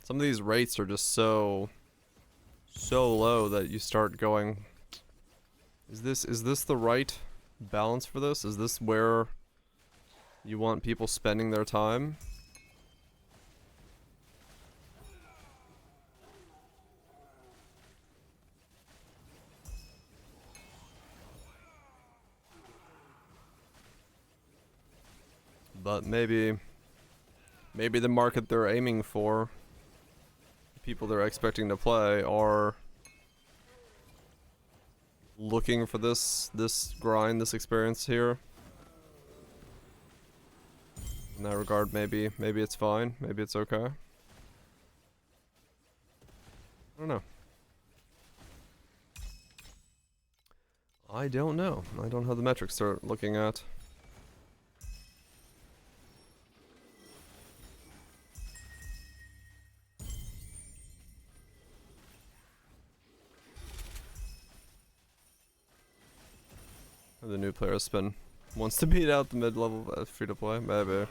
Some of these rates are just so low that you start going, is this the right balance for this? Is this where you want people spending their time? But maybe the market they're aiming for, the people they're expecting to play, are looking for this grind, this experience here. In that regard, maybe it's fine, maybe it's okay. I don't know. I don't know. I don't have the metrics they're looking at. The new player wants to beat out the mid-level free-to-play, maybe.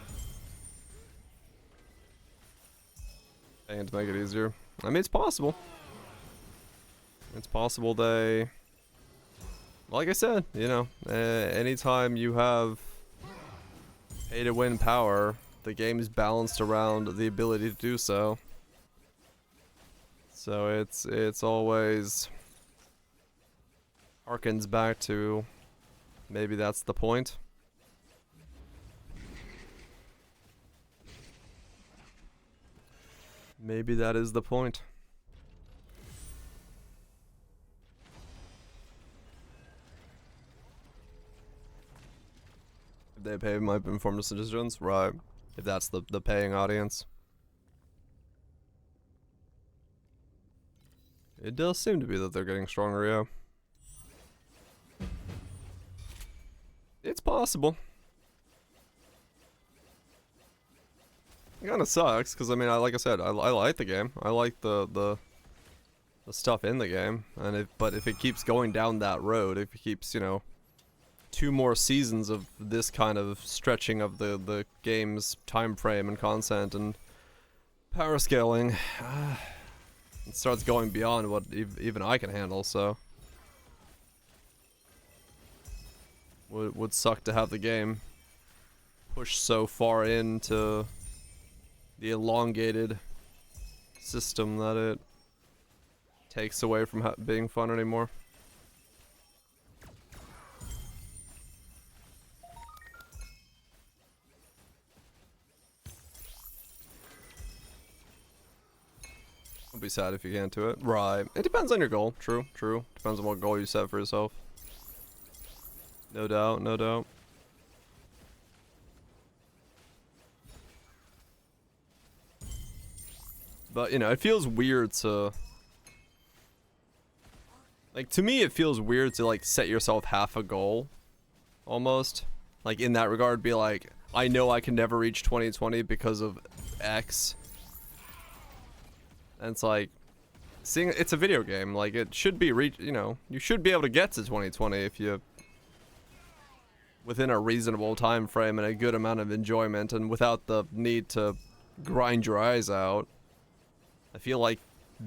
And to make it easier. I mean, it's possible. It's possible they... Like I said, you know, anytime you have pay-to-win power, the game is balanced around the ability to do so. So it's always harkens back to maybe that's the point. Maybe that is the point. If they pay my informed decisions, right? If that's the paying audience. It does seem to be that they're getting stronger, yeah. It's possible. It kind of sucks, because I mean, like I said, I like the game. I like the stuff in the game, and but if it keeps going down that road, if it keeps, you know, 2 more seasons of this kind of stretching of the game's time frame and content and power scaling, it starts going beyond what even I can handle. So would suck to have the game push so far into the elongated system that it takes away from being fun anymore. Don't be sad if you can't do it. Right. It depends on your goal. True. Depends on what goal you set for yourself. No doubt, no doubt. But, you know, it feels weird to... Like, to me, it feels weird to, like, set yourself half a goal. Almost. Like, in that regard, be like, I know I can never reach 2020 because of X. And it's like... Seeing it's a video game. Like, it should be you know, you should be able to get to 2020 if you... within a reasonable time frame and a good amount of enjoyment and without the need to grind your eyes out. I feel like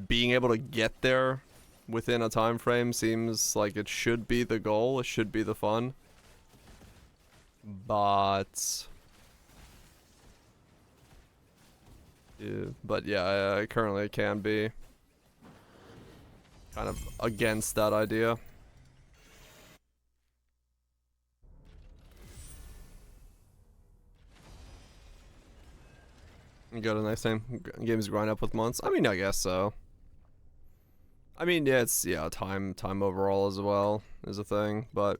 being able to get there within a time frame seems like it should be the goal, it should be the fun. But yeah, currently it can be kind of against that idea. You got a nice time. Games grind up with months. I mean, I guess so. I mean, yeah, it's time overall as well is a thing, but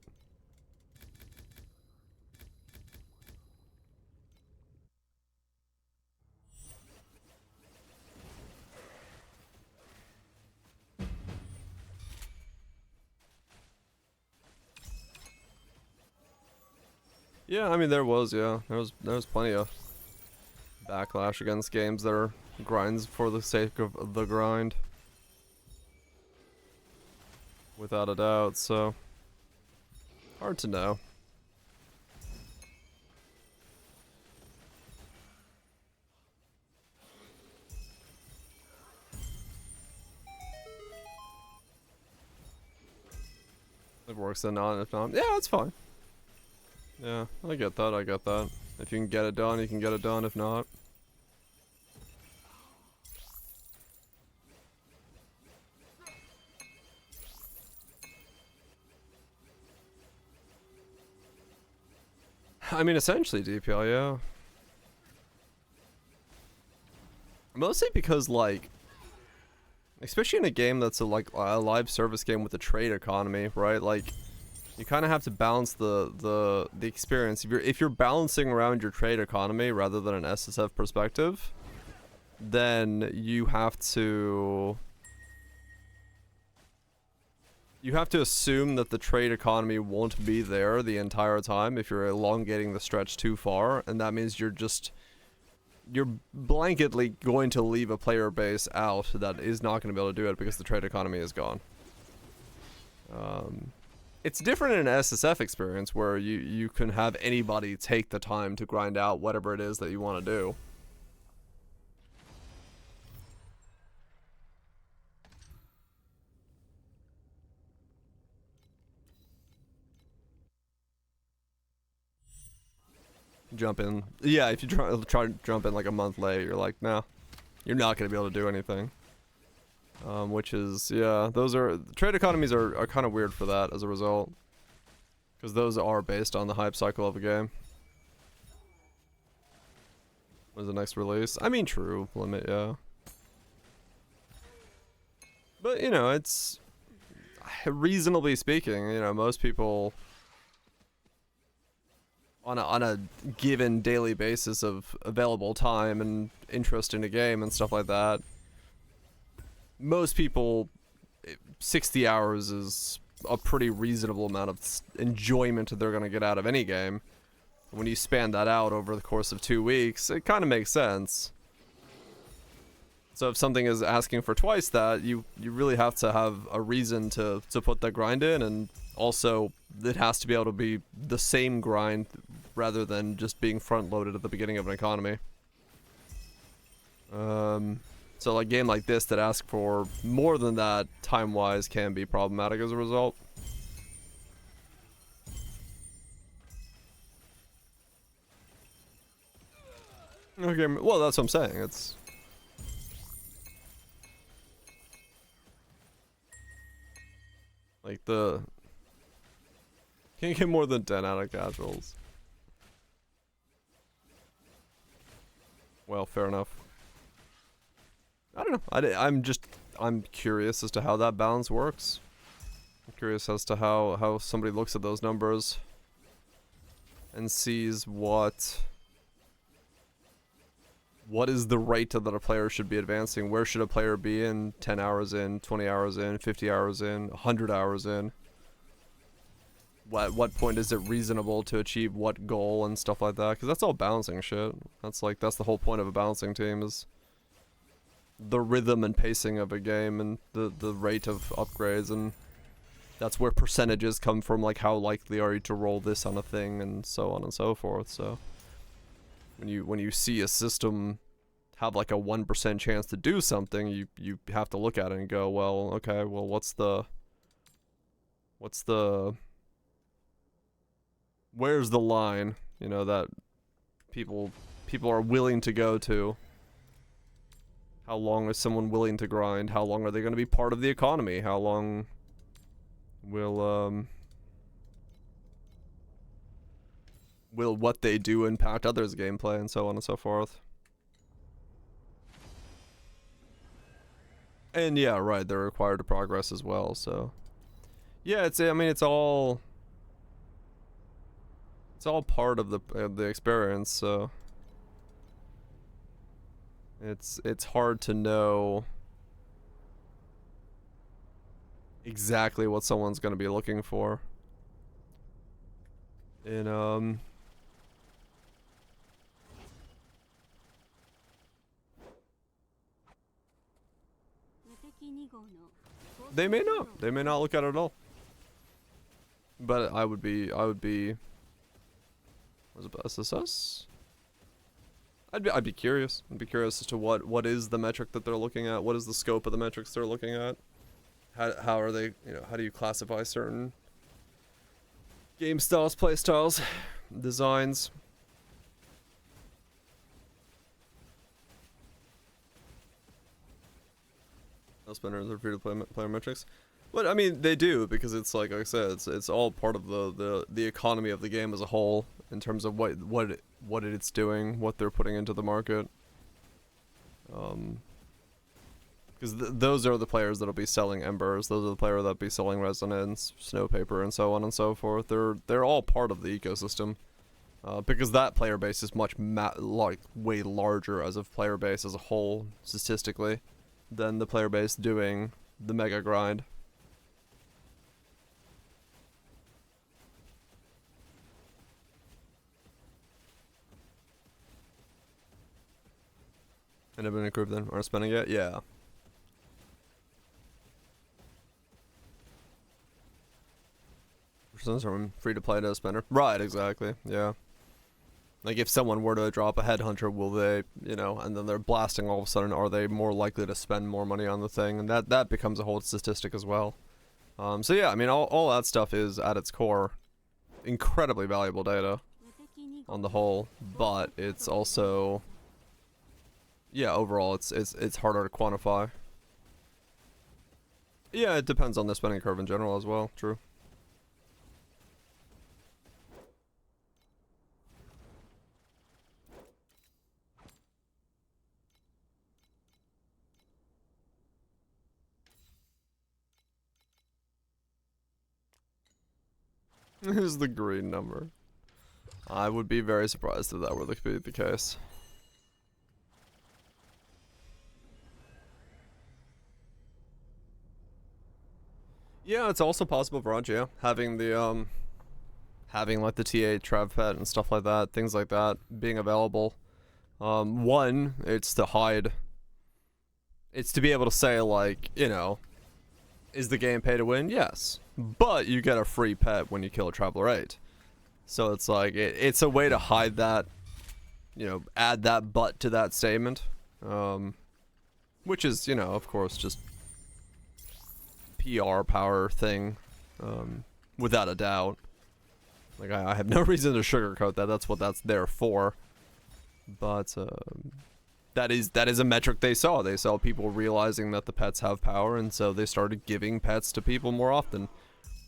yeah, I mean there was plenty of backlash against games that are grinds for the sake of the grind. Without a doubt, so hard to know. If it works then not, if not, yeah, it's fine. Yeah, I get that, I get that. If you can get it done, you can get it done, if not. I mean, essentially DPL, yeah. Mostly because, like, especially in a game that's a live service game with a trade economy, right? Like, you kind of have to balance the experience. If you're balancing around your trade economy rather than an SSF perspective, then you have to assume that the trade economy won't be there the entire time if you're elongating the stretch too far, and that means you're blanketly going to leave a player base out that is not going to be able to do it because the trade economy is gone. It's different in an SSF experience where you can have anybody take the time to grind out whatever it is that you want to do. Jump in. Yeah, if you try to jump in like a month late, you're like, nah, you're not going to be able to do anything. Which is, yeah, trade economies are kind of weird for that as a result. Because those are based on the hype cycle of a game. When's the next release? I mean, true, limit, yeah. But, you know, it's, reasonably speaking, you know, most people on a given daily basis of available time and interest in a game and stuff like that, most people, 60 hours is a pretty reasonable amount of enjoyment they're going to get out of any game. When you span that out over the course of 2 weeks, it kind of makes sense. So if something is asking for twice that, you really have to have a reason to put that grind in, and also it has to be able to be the same grind rather than just being front-loaded at the beginning of an economy. So a game like this that asks for more than that time-wise can be problematic as a result. Okay, well that's what I'm saying, it's... Like can't get more than 10 out of casuals. Well, fair enough. I don't know. I'm curious as to how that balance works. I'm curious as to how somebody looks at those numbers and sees what is the rate that a player should be advancing. Where should a player be in 10 hours in, 20 hours in, 50 hours in, 100 hours in? At what point is it reasonable to achieve what goal and stuff like that? Because that's all balancing shit. That's the whole point of a balancing team, is the rhythm and pacing of a game and the rate of upgrades, and that's where percentages come from, like how likely are you to roll this on a thing and so on and so forth. So when you see a system have like a 1% chance to do something, you have to look at it and go, well, okay, well where's the line, you know, that people are willing to go to? How long is someone willing to grind? How long are they going to be part of the economy? How long will what they do impact others' gameplay, and so on and so forth? And yeah, right, they're required to progress as well, so. Yeah, I mean, it's all part of the experience, so. It's hard to know exactly what someone's going to be looking for. And they may not look at it at all. But I would be was it SSS? I'd be curious. I'd be curious as to what is the metric that they're looking at? What is the scope of the metrics they're looking at? How are they, how do you classify certain game styles, play styles, designs? No spinners or free-to-play player metrics. But I mean, they do, because it's like I said, it's all part of the economy of the game as a whole in terms of what it's doing, what they're putting into the market. Because those are the players that'll be selling Embers. Those are the players that'll be selling Resonance, Snowpaper, and so on and so forth. They're all part of the ecosystem. Because that player base is much way larger as a player base as a whole, statistically, than the player base doing the mega grind. And have been improved then? Aren't spending yet? Yeah. Percents are free to play to a spender. Right, exactly. Yeah. Like if someone were to drop a headhunter, will they, and then they're blasting all of a sudden, are they more likely to spend more money on the thing? And that becomes a whole statistic as well. So yeah, I mean, all that stuff is at its core incredibly valuable data on the whole, but it's also, yeah, overall it's harder to quantify. Yeah, it depends on the spending curve in general as well. True. Is the green number. I would be very surprised if that were the case. Yeah, it's also possible, Raj, yeah. Having the having like the TA Trav pet and stuff like that, things like that being available. One, it's to hide. It's to be able to say like, is the game pay to win? Yes. But you get a free pet when you kill a Traveler 8. So it's like, it's a way to hide that, add that but to that statement. Which is, of course, just PR power thing, without a doubt. Like, I have no reason to sugarcoat that. That's what that's there for. But, that is a metric they saw. They saw people realizing that the pets have power, and so they started giving pets to people more often.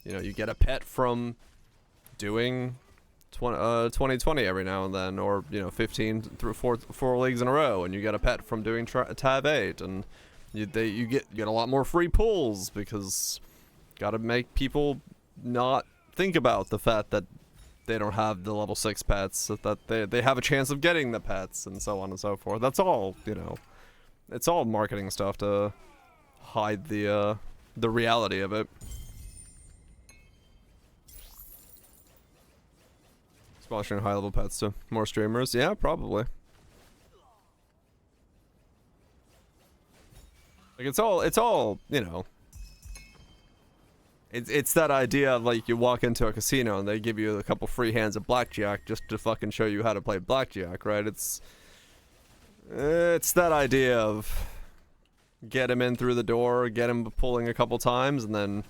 You get a pet from doing 2020 every now and then, or 15 through four leagues in a row, and you get a pet from doing tab 8, and you get a lot more free pulls, because gotta make people not think about the fact that they don't have the level 6 pets, that they have a chance of getting the pets, and so on and so forth. That's all, it's all marketing stuff to hide the reality of it. Sponsoring high level pets to more streamers, yeah, probably. Like it's all, It's that idea of like you walk into a casino and they give you a couple free hands of blackjack just to fucking show you how to play blackjack, right? It's that idea of get him in through the door, get him pulling a couple times, and then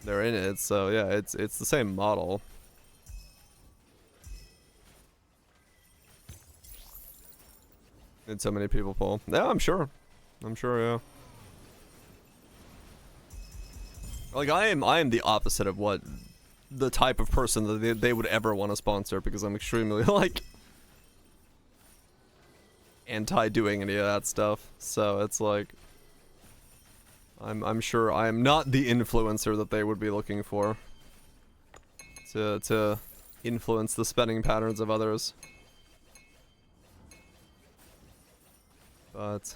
they're in it. So yeah, it's the same model. And so many people pull. Yeah, I'm sure, yeah. Like I am the opposite of what the type of person that they would ever want to sponsor, because I'm extremely like anti-doing any of that stuff. So it's like, I'm sure I am not the influencer that they would be looking for to influence the spending patterns of others. But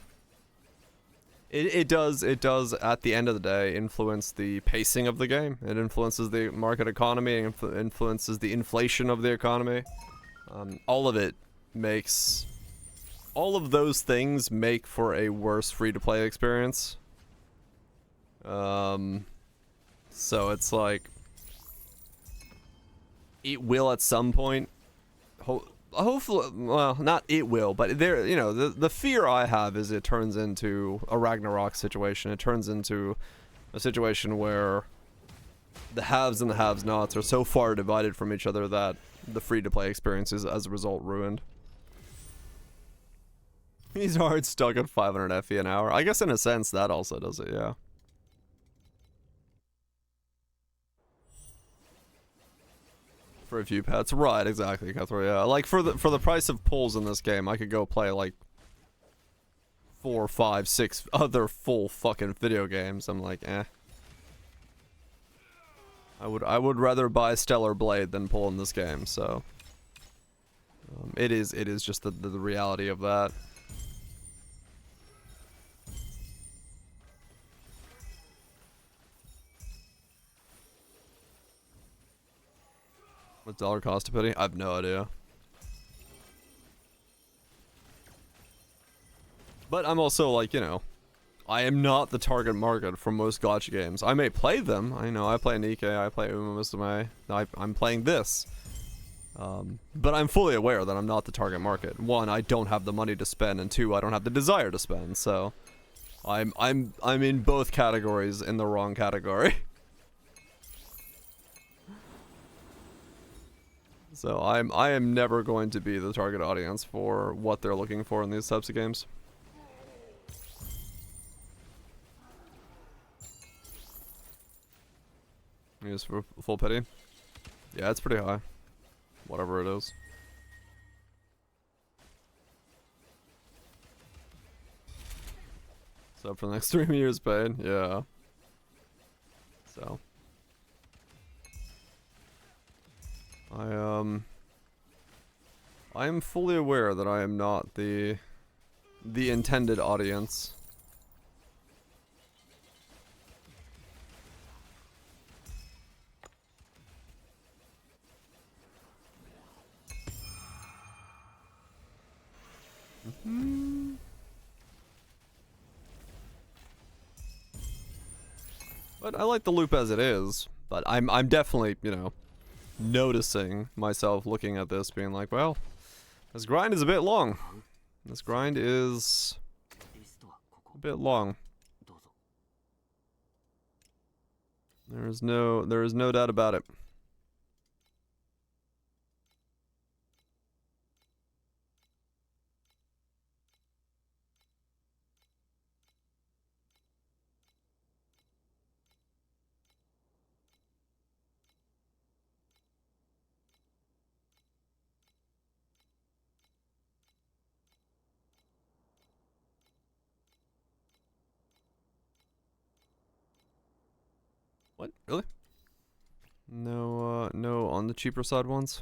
it does at the end of the day influence the pacing of the game. It influences the market economy, influences the inflation of the economy. All of it makes, all of those things make for a worse free-to-play experience. So it's like, it will at some point, hopefully, well, not it will, but there, you know, the fear I have is it turns into a Ragnarok situation. It turns into a situation where the haves and the have-nots are so far divided from each other that the free-to-play experience is, as a result, ruined. He's hard stuck at 500 FE an hour. I guess in a sense that also does it, yeah. For a few pets, right? Exactly, Cutthroat. Yeah, like for the price of pulls in this game, I could go play like 4, 5, 6 other full fucking video games. I'm like, eh. I would rather buy Stellar Blade than pull in this game. So it is just the reality of that. What dollar cost to pity? I have no idea. But I'm also like, you know, I am not the target market for most gacha games. I may play them. I know I play Nikkei, I play Uma Musume. I'm playing this. But I'm fully aware that I'm not the target market. One, I don't have the money to spend, and two, I don't have the desire to spend. So I'm in both categories in the wrong category. So I am never going to be the target audience for what they're looking for in these types of games. Use for full pity. Yeah, it's pretty high. Whatever it is. So for the next 3 years paid, yeah. So I am fully aware that I am not the intended audience. But I like the loop as it is. But I'm definitely, you know, noticing myself looking at this being like, well, this grind is a bit long. This grind is a bit long. There is no doubt about it. What? Really? No, no on the cheaper side ones?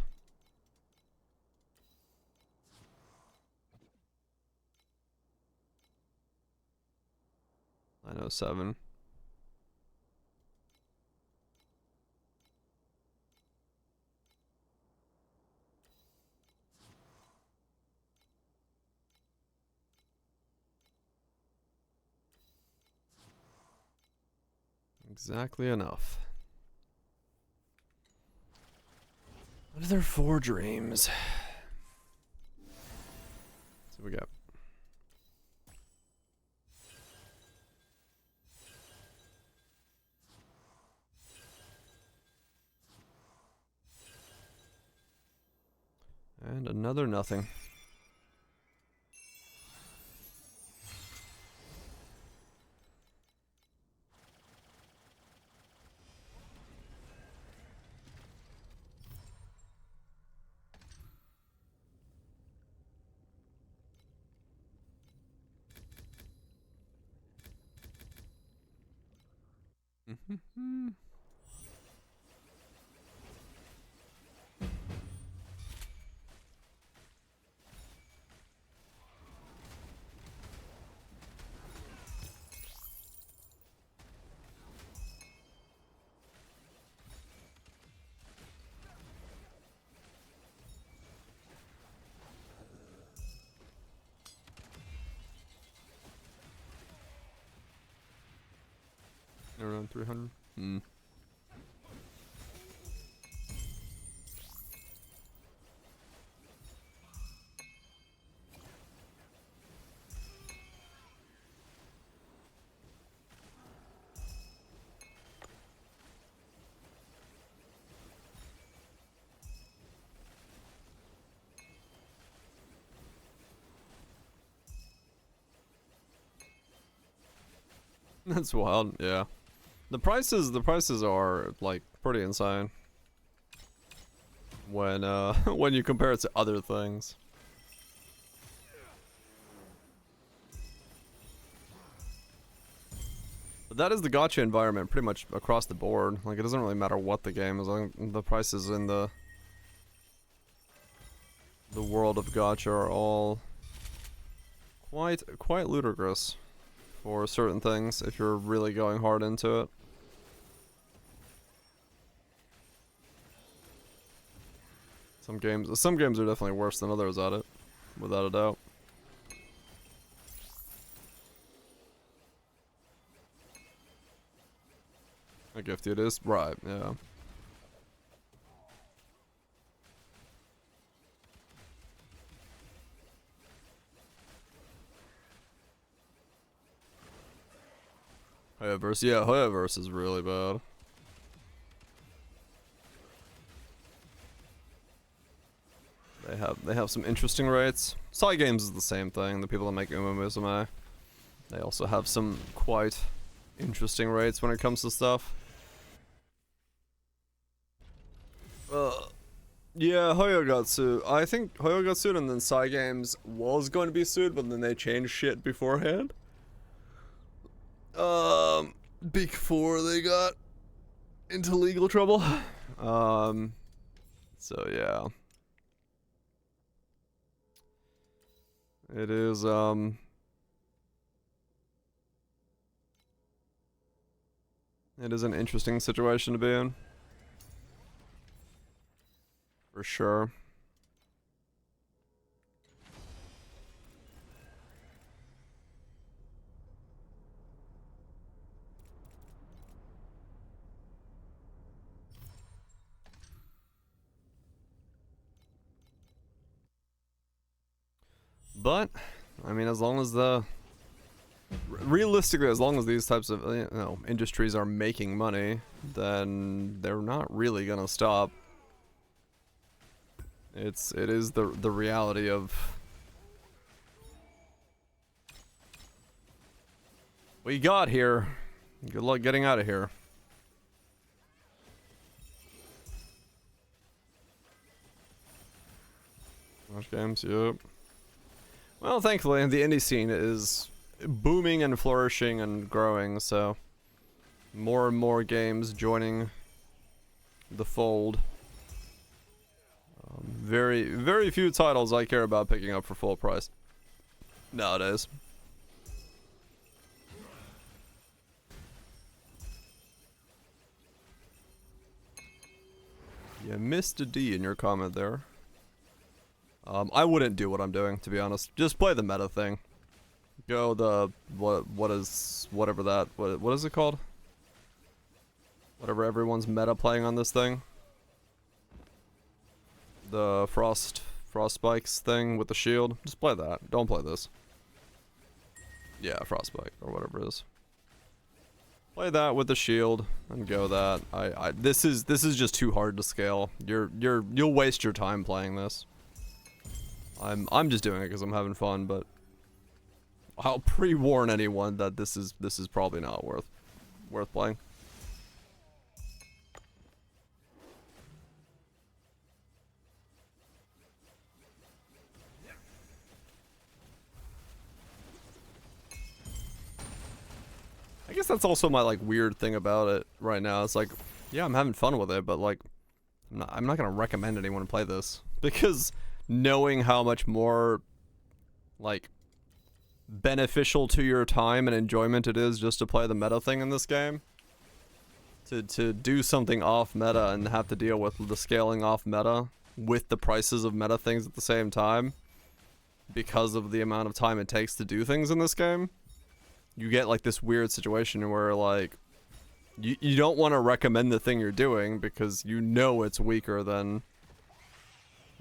I know 7. Exactly enough. What are their 4 dreams? Let's see what we got. And another nothing. Mm-hmm. Around 300. Hmm. That's wild. Yeah. The prices are like pretty insane when when you compare it to other things. But that is the gacha environment pretty much across the board. Like it doesn't really matter what the game is. The prices in the world of gacha are all quite ludicrous for certain things if you're really going hard into it. Some games are definitely worse than others at it, without a doubt. A gift it is, right? Yeah. Hoyoverse, yeah, Hoyoverse is really bad. They have some interesting rates. Side games is the same thing. The people that make Musume, they also have some quite interesting rates when it comes to stuff. Yeah, Hoyo got sued. I think Hoyo got sued and then Side Games was going to be sued, but then they changed shit beforehand. Before they got into legal trouble. So yeah. It is, it is an interesting situation to be in. For sure. But, I mean, as long as realistically, as long as these types of industries are making money, then they're not really gonna stop. It is the reality of what you got here. Good luck getting out of here. Watch games, yep. Well, thankfully, the indie scene is booming and flourishing and growing, so more and more games joining the fold. Very few titles I care about picking up for full price nowadays. You missed a D in your comment there. I wouldn't do what I'm doing, to be honest. Just play the meta thing. Go the what is it called? Whatever everyone's meta playing on this thing. The frost spikes thing with the shield. Just play that. Don't play this. Yeah, frostbite or whatever it is. Play that with the shield and go that. This is just too hard to scale. You'll waste your time playing this. I'm just doing it because I'm having fun, but I'll pre-warn anyone that this is probably not worth playing. guess that's also my like weird thing about it right now. It's like, yeah, I'm having fun with it, but like, I'm not gonna recommend anyone to play this because knowing how much more like beneficial to your time and enjoyment it is just to play the meta thing in this game, to do something off meta and have to deal with the scaling off meta with the prices of meta things at the same time because of the amount of time it takes to do things in this game, you get like this weird situation where like you don't want to recommend the thing you're doing because you know it's weaker than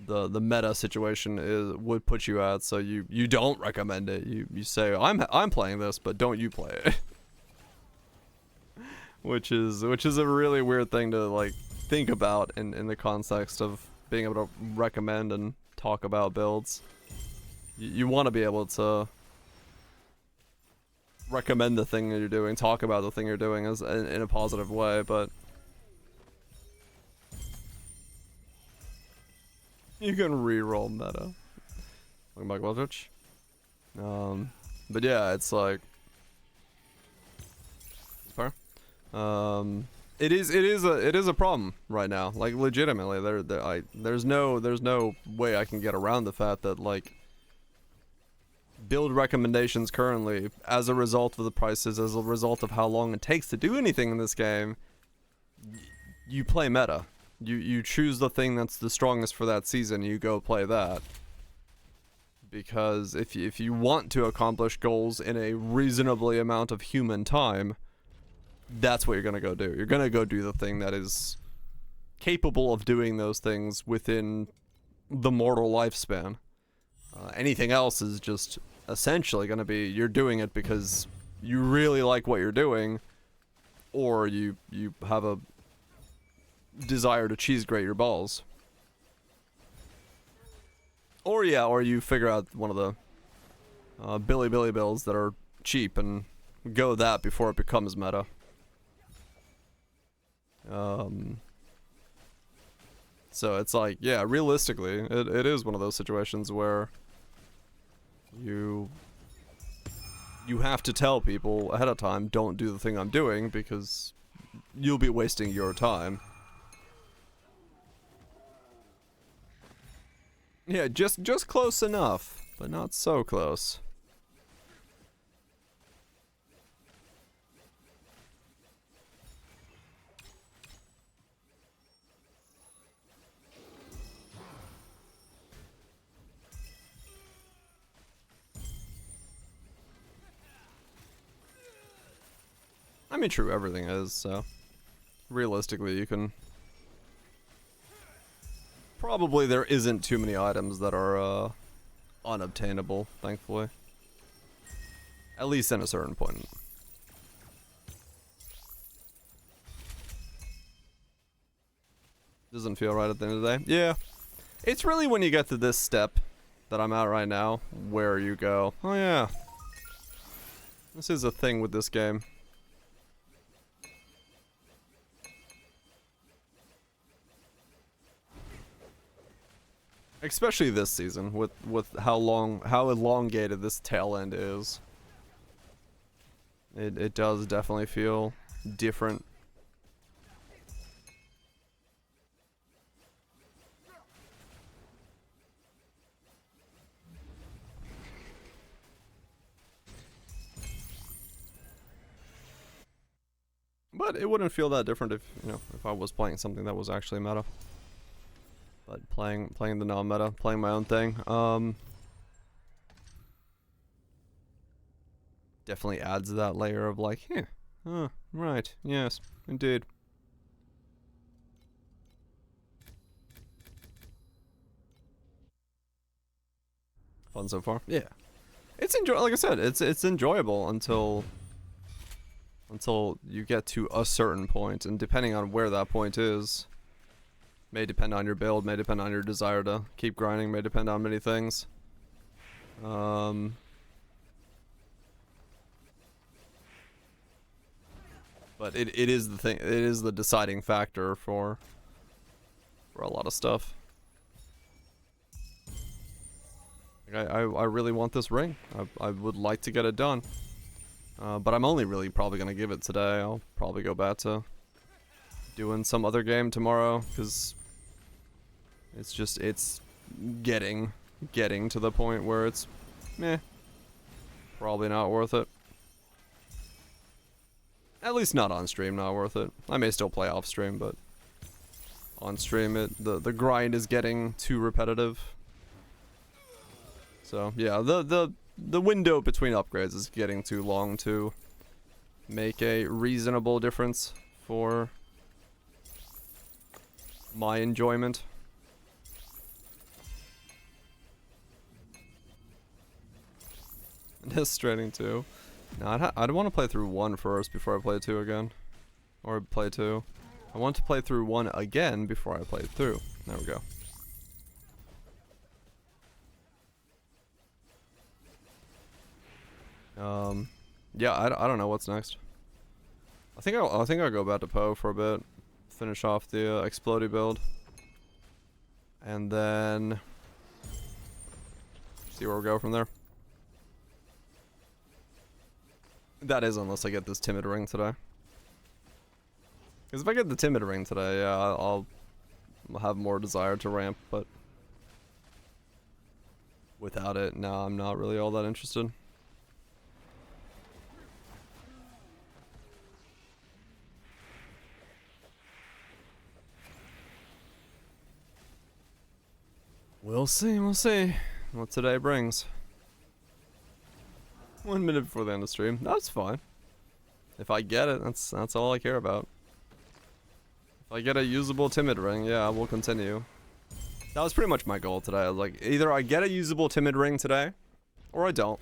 the meta situation would put you at, so you don't recommend it. You say I'm playing this, but don't you play it. which is a really weird thing to like think about in the context of being able to recommend and talk about builds. You want to be able to recommend the thing that you're doing, talk about the thing you're doing as in a positive way, but you can re-roll meta. Welcome back, Wildrich. But yeah, it's like it is a problem right now. Like legitimately, there's no way I can get around the fact that like build recommendations currently, as a result of the prices, as a result of how long it takes to do anything in this game, you play meta. You choose the thing that's the strongest for that season, you go play that. Because if you want to accomplish goals in a reasonably amount of human time, that's what you're gonna go do. You're gonna go do the thing that is capable of doing those things within the mortal lifespan. Anything else is just essentially gonna be you're doing it because you really like what you're doing, or you have a desire to cheese grate your balls. Or yeah, or you figure out one of the Billy builds that are cheap and go that before it becomes meta. So it's like, yeah, realistically, it is one of those situations where you have to tell people ahead of time, don't do the thing I'm doing because you'll be wasting your time. Yeah, just close enough, but not so close. I mean, true, everything is, so realistically you can... Probably there isn't too many items that are unobtainable, thankfully. At least in a certain point. Doesn't feel right at the end of the day. Yeah. It's really when you get to this step that I'm at right now, where you go, oh yeah, this is a thing with this game. Especially this season, with how elongated this tail end is. It does definitely feel different. But it wouldn't feel that different if, you know, if I was playing something that was actually meta. But playing the non-meta, playing my own thing, definitely adds that layer of like, yeah, oh, right, yes, indeed. Fun so far? Yeah. It's like I said, it's enjoyable until you get to a certain point, and depending on where that point is, may depend on your build, may depend on your desire to keep grinding, may depend on many things. But it is the thing, it is the deciding factor for a lot of stuff. Like I really want this ring. I would like to get it done. But I'm only really probably gonna give it today. I'll probably go back to doing some other game tomorrow, because it's getting to the point where it's meh, probably not worth it. At least not on stream, not worth it. I may still play off stream, but on stream the grind is getting too repetitive. So yeah, the window between upgrades is getting too long to make a reasonable difference for my enjoyment. Death Stranding 2. No, I'd want to play through 1 first before I play 2 again. Or play 2. I want to play through 1 again before I play through. There we go. Yeah, I don't know what's next. I think I'll go back to Poe for a bit, finish off the Explodey build, and then see where we go from there. That is, unless I get this Timid Ring today. Because if I get the Timid Ring today, yeah, I'll have more desire to ramp, but without it, no, I'm not really all that interested. We'll see what today brings. 1 minute before the end of the stream. That's fine. If I get it, that's all I care about. If I get a usable Timid Ring, yeah, we'll continue. That was pretty much my goal today. I was like, either I get a usable Timid Ring today, or I don't.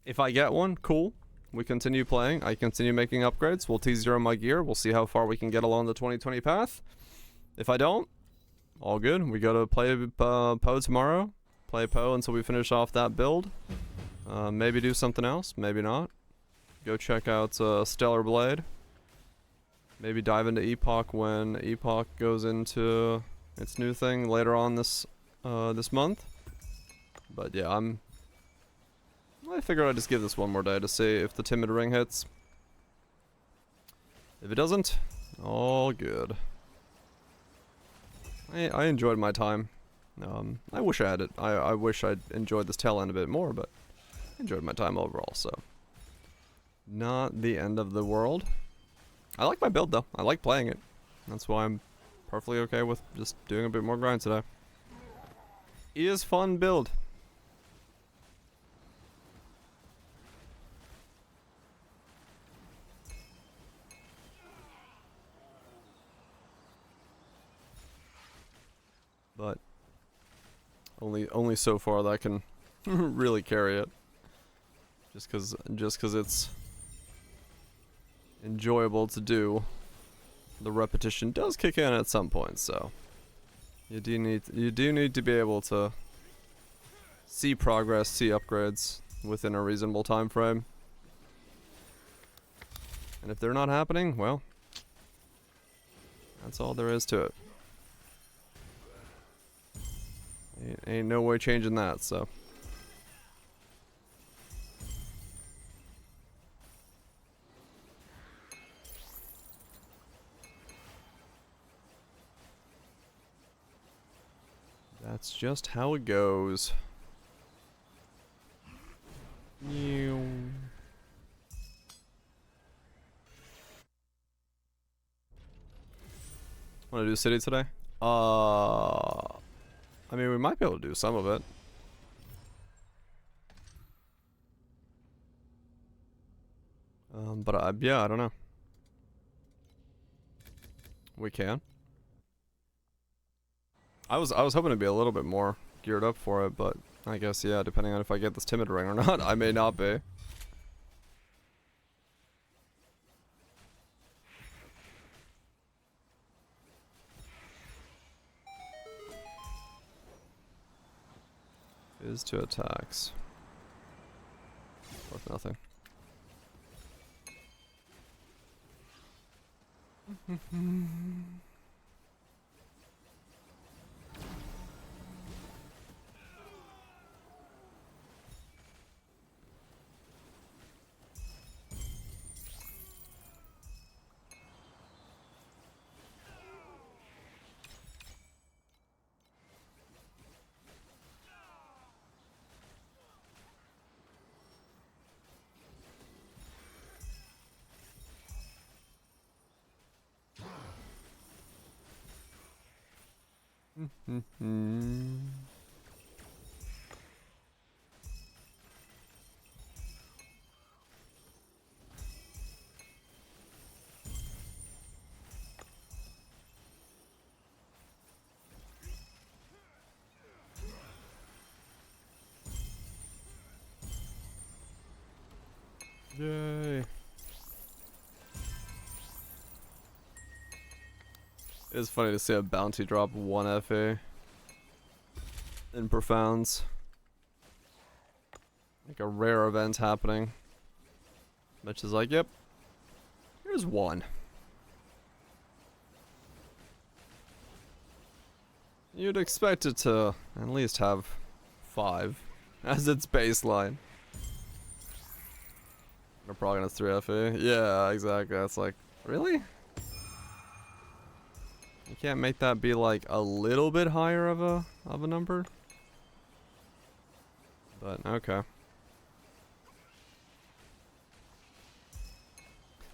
If I get one, cool. We continue playing. I continue making upgrades. We'll T0 my gear. We'll see how far we can get along the 2020 path. If I don't, all good. We go to play Poe tomorrow. Play Poe until we finish off that build. Maybe do something else. Maybe not. Go check out Stellar Blade. Maybe dive into Epoch when Epoch goes into its new thing later on this month. But yeah, I figured I'd just give this one more day to see if the Timid Ring hits. If it doesn't, all good. I enjoyed my time. I wish I had it. I wish I'd enjoyed this tail end a bit more, but I enjoyed my time overall, so not the end of the world. I like my build though. I like playing it. That's why I'm perfectly okay with just doing a bit more grind today. It is fun build. But only so far that I can really carry it. Just cause it's enjoyable to do. The repetition does kick in at some point, so you do need to be able to see progress, see upgrades within a reasonable time frame. And if they're not happening, well, that's all there is to it. Ain't no way changing that, so. That's just how it goes. Wanna do city today? I mean, we might be able to do some of it. But yeah, I don't know. We can. I was hoping to be a little bit more geared up for it, but I guess yeah, depending on if I get this Timid Ring or not, I may not be. Is to attacks. Worth nothing. Yay. It's funny to see a bounty drop 1 FA in Profounds. Like a rare event happening. Which is like, yep, here's 1. You'd expect it to at least have 5 as its baseline. They're probably gonna 3 FA. Yeah, exactly. That's like, really? You can't make that be like a little bit higher of a number? But okay.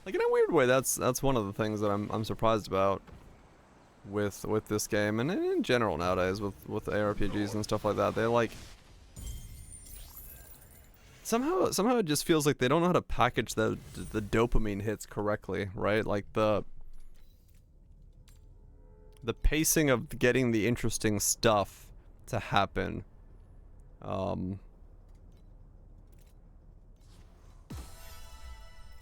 Like in a weird way, that's one of the things that I'm surprised about with this game and in general nowadays with ARPGs and stuff like that. They like somehow it just feels like they don't know how to package the dopamine hits correctly, right? Like the pacing of getting the interesting stuff to happen.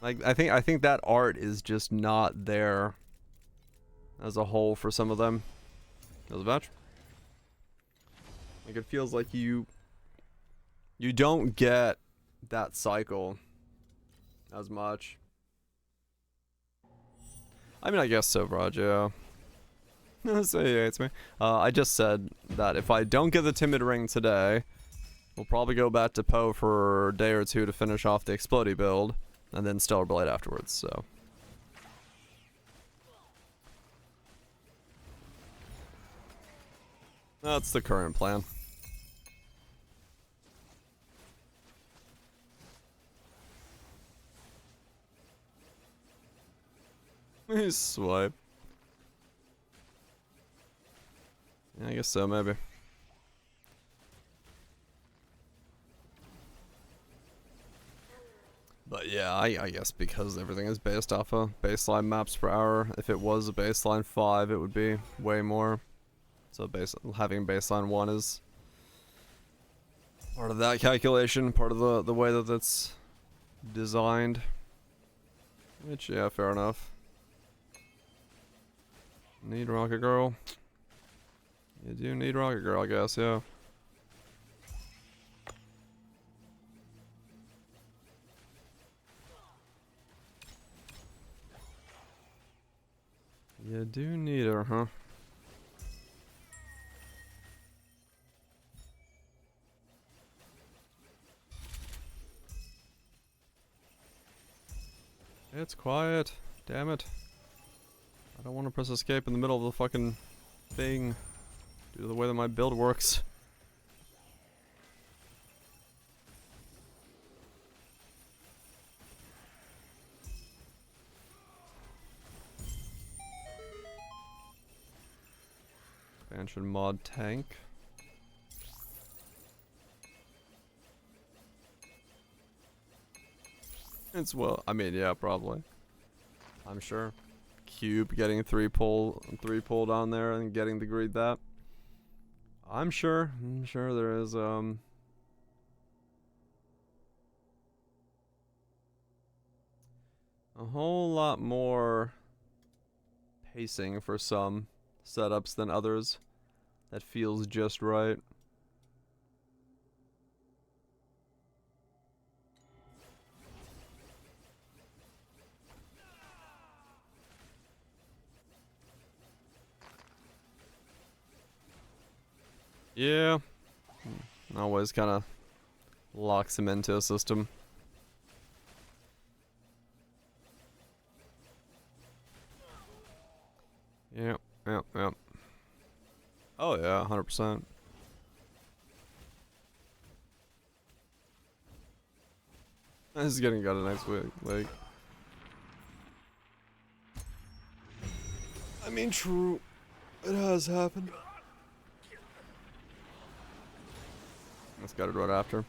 Like I think that art is just not there as a whole for some of them. There's a batch. Like it feels like you don't get that cycle as much. I mean, I guess so, Raj, yeah. So yeah, it's me. I just said that if I don't get the Timid Ring today, we'll probably go back to Poe for a day or two to finish off the Explodey build, and then Stellar Blade afterwards, so. That's the current plan. Swipe. Yeah, I guess so, maybe. But yeah, I guess because everything is based off of baseline maps per hour, if it was a baseline 5, it would be way more. So having baseline 1 is part of that calculation, part of the way that it's designed. Which, yeah, fair enough. Need Rocket Girl. You do need Rocket Girl, I guess, yeah. You do need her, huh? It's quiet. Damn it. I don't want to press escape in the middle of the fucking thing due to the way that my build works. Expansion mod tank. It's well, I mean, yeah, probably. I'm sure. Cube getting 3 pull down there and getting the greed that. I'm sure there is a whole lot more pacing for some setups than others that feels just right. Yeah. Always kind of locks him into a system. Yep. Oh yeah, 100%. This is getting gutted next week. Like, I mean, true. It has happened. Let's get it right after.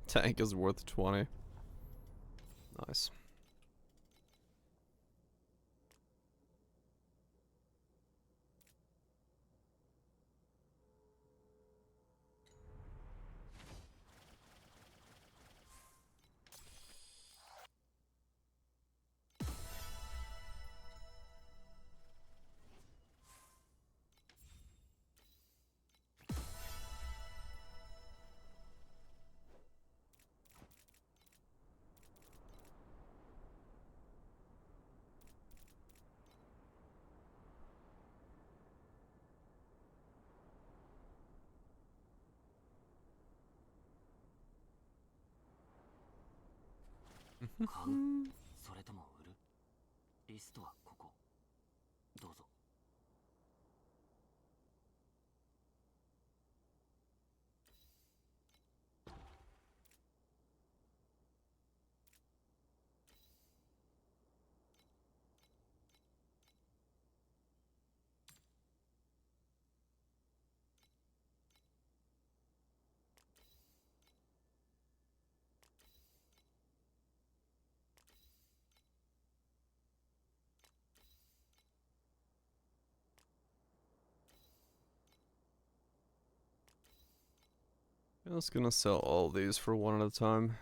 Tank is worth 20. Nice. Just gonna sell all these for one at a time.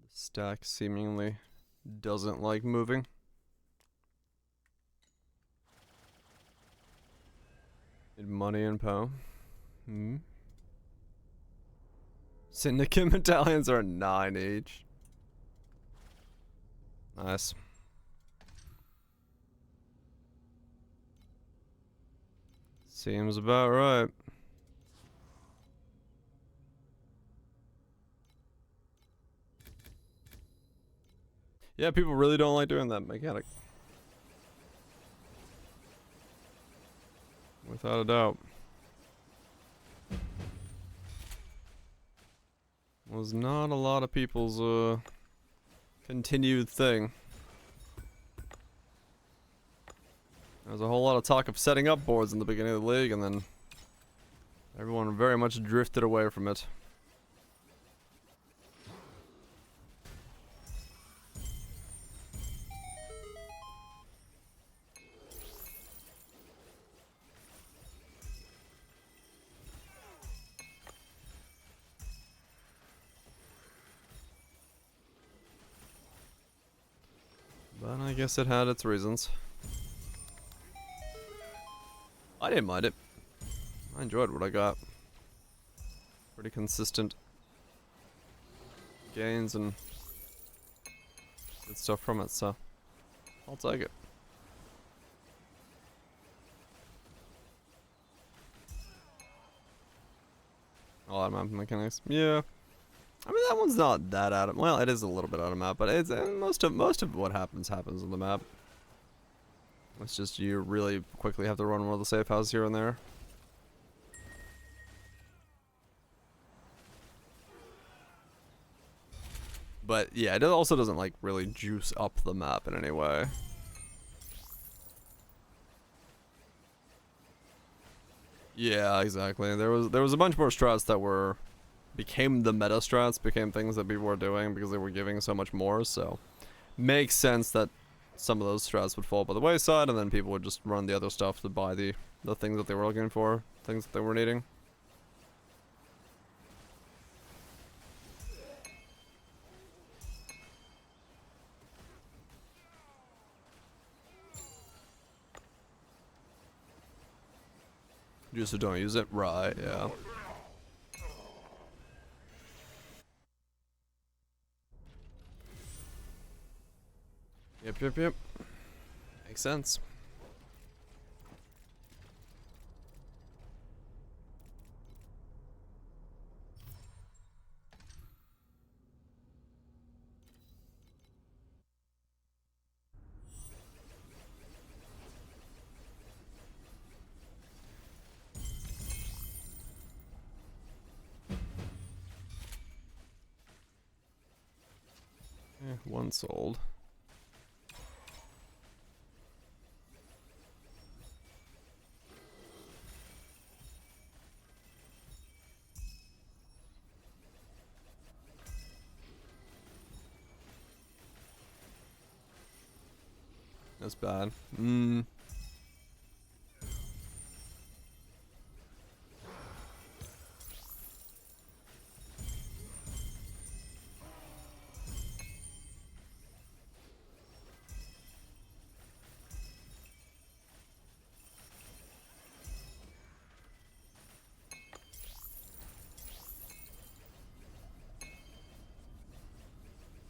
The stack seemingly doesn't like moving. Need money and power. Syndicate medallions are 9 each. Nice. Seems about right. Yeah, people really don't like doing that mechanic. Without a doubt. Was not a lot of people's continued thing. There was a whole lot of talk of setting up boards in the beginning of the league, and then everyone very much drifted away from it. But I guess it had its reasons. I didn't mind it. I enjoyed what I got. Pretty consistent gains and good stuff from it, so I'll take it. A lot of map mechanics. Yeah. I mean, that one's not that out of, well, it is a little bit out of map, but it's most of what happens on the map. It's just you really quickly have to run one of the safe houses here and there. But yeah, it also doesn't like really juice up the map in any way. Yeah, exactly. There was a bunch more strats that became the meta strats, became things that people were doing because they were giving so much more, so makes sense that some of those strats would fall by the wayside, and then people would just run the other stuff to buy the things that they were looking for, things that they were needing. Just so don't use it, right? Yeah. Yep. Makes sense. one sold. That's bad.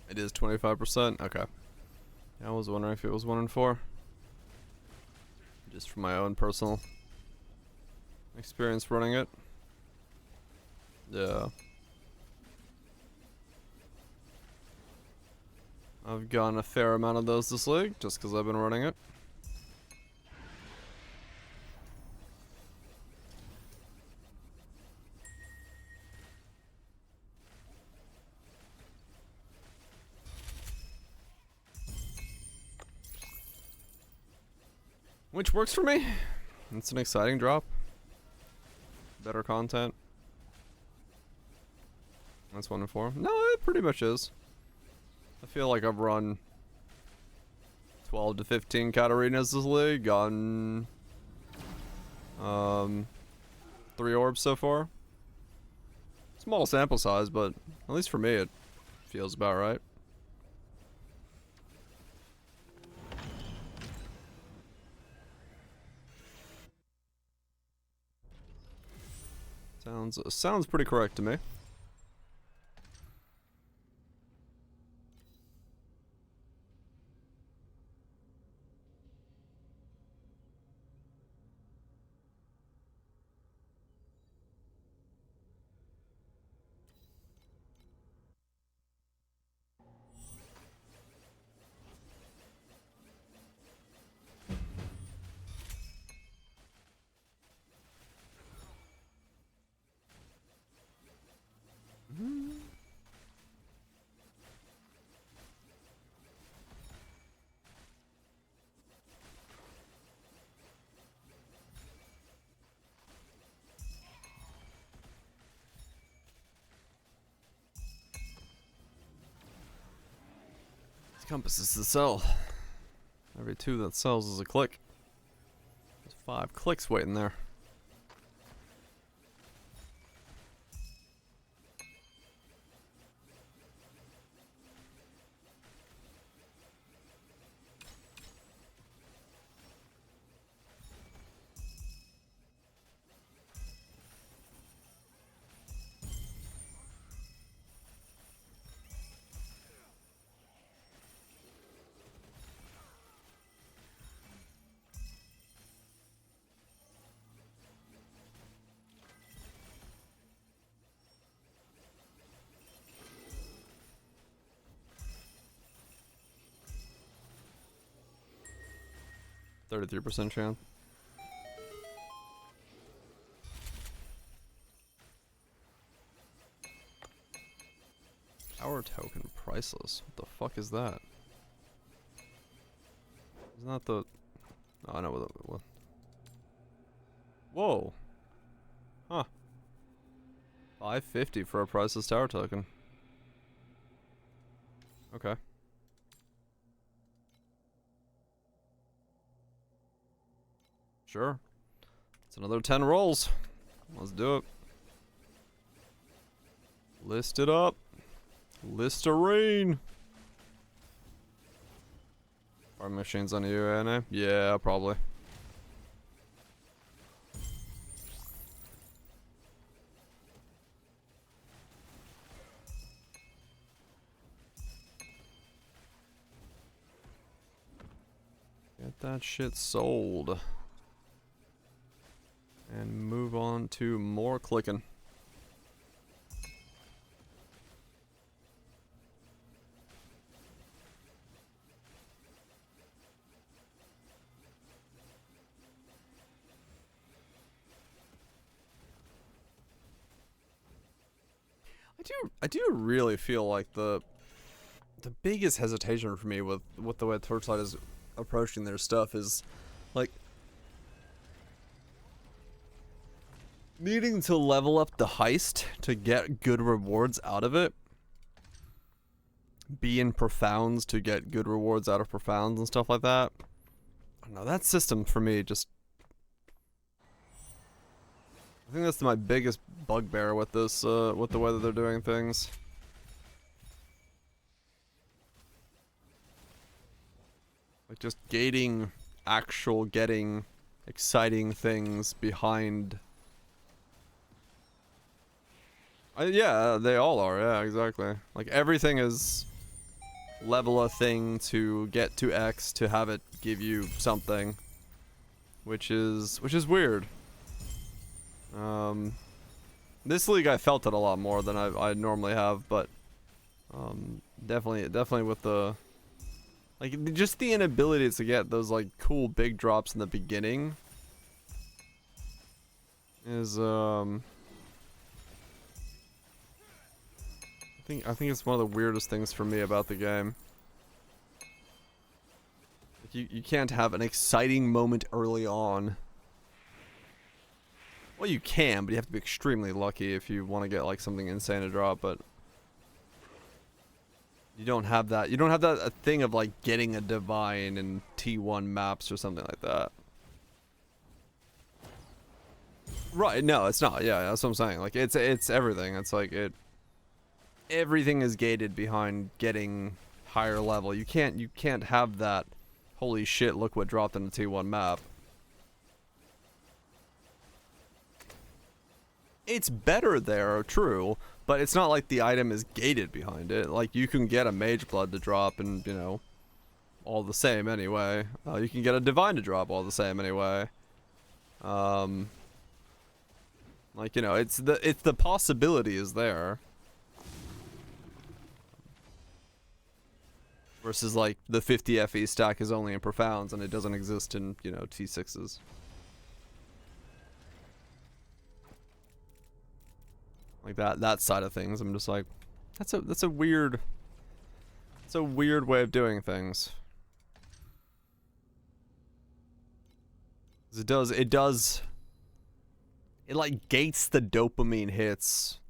It is 25%. Okay. I was wondering if it was 1 in 4. Just from my own personal experience running it. Yeah. I've gotten a fair amount of those this league, just because I've been running it. Which works for me. It's an exciting drop. Better content. That's 1 in 4. No, it pretty much is. I feel like I've run 12 to 15 Katarinas this league, gotten 3 orbs so far. Small sample size, but at least for me it feels about right. Sounds pretty correct to me. Compass is to sell. Every 2 that sells is a click. There's 5 clicks waiting there. %, chance. Power token priceless. What the fuck is that? Isn't that the... Oh, I know what... Whoa. Huh. 550 for a priceless tower token. Okay. Sure. It's another 10 rolls. Let's do it. List it up. Listerine. Our machines on you, Anna? Yeah, probably. Get that shit sold. And move on to more clicking. I do really feel like the the biggest hesitation for me with the way Torchlight is approaching their stuff is like needing to level up the heist to get good rewards out of it. Be in profounds to get good rewards out of profounds and stuff like that. I don't know, that system for me just, I think that's my biggest bugbear with this, with the way that they're doing things. Like just gating getting exciting things behind. Yeah, they all are. Yeah, exactly. Like everything is level a thing to get to X to have it give you something, which is weird. This league I felt it a lot more than I normally have, but definitely with the like just the inability to get those like cool big drops in the beginning is I think it's one of the weirdest things for me about the game. Like you can't have an exciting moment early on. Well, you can, but you have to be extremely lucky if you want to get like something insane to drop, but you don't have that. You don't have that thing of like getting a divine in T1 maps or something like that. Right, no, it's not. Yeah, that's what I'm saying. Like it's everything. It's like everything is gated behind getting higher level. You can't have that holy shit, look what dropped in the T1 map. It's better there, true, but it's not like the item is gated behind it. Like, you can get a Mage Blood to drop and, you know, all the same anyway. You can get a Divine to drop all the same anyway. Like, you know, it's the possibility is there. Versus, like, the 50 FE stack is only in Profounds and it doesn't exist in, you know, T6s. Like that side of things, I'm just like, that's a weird way of doing things. 'Cause it like gates the dopamine hits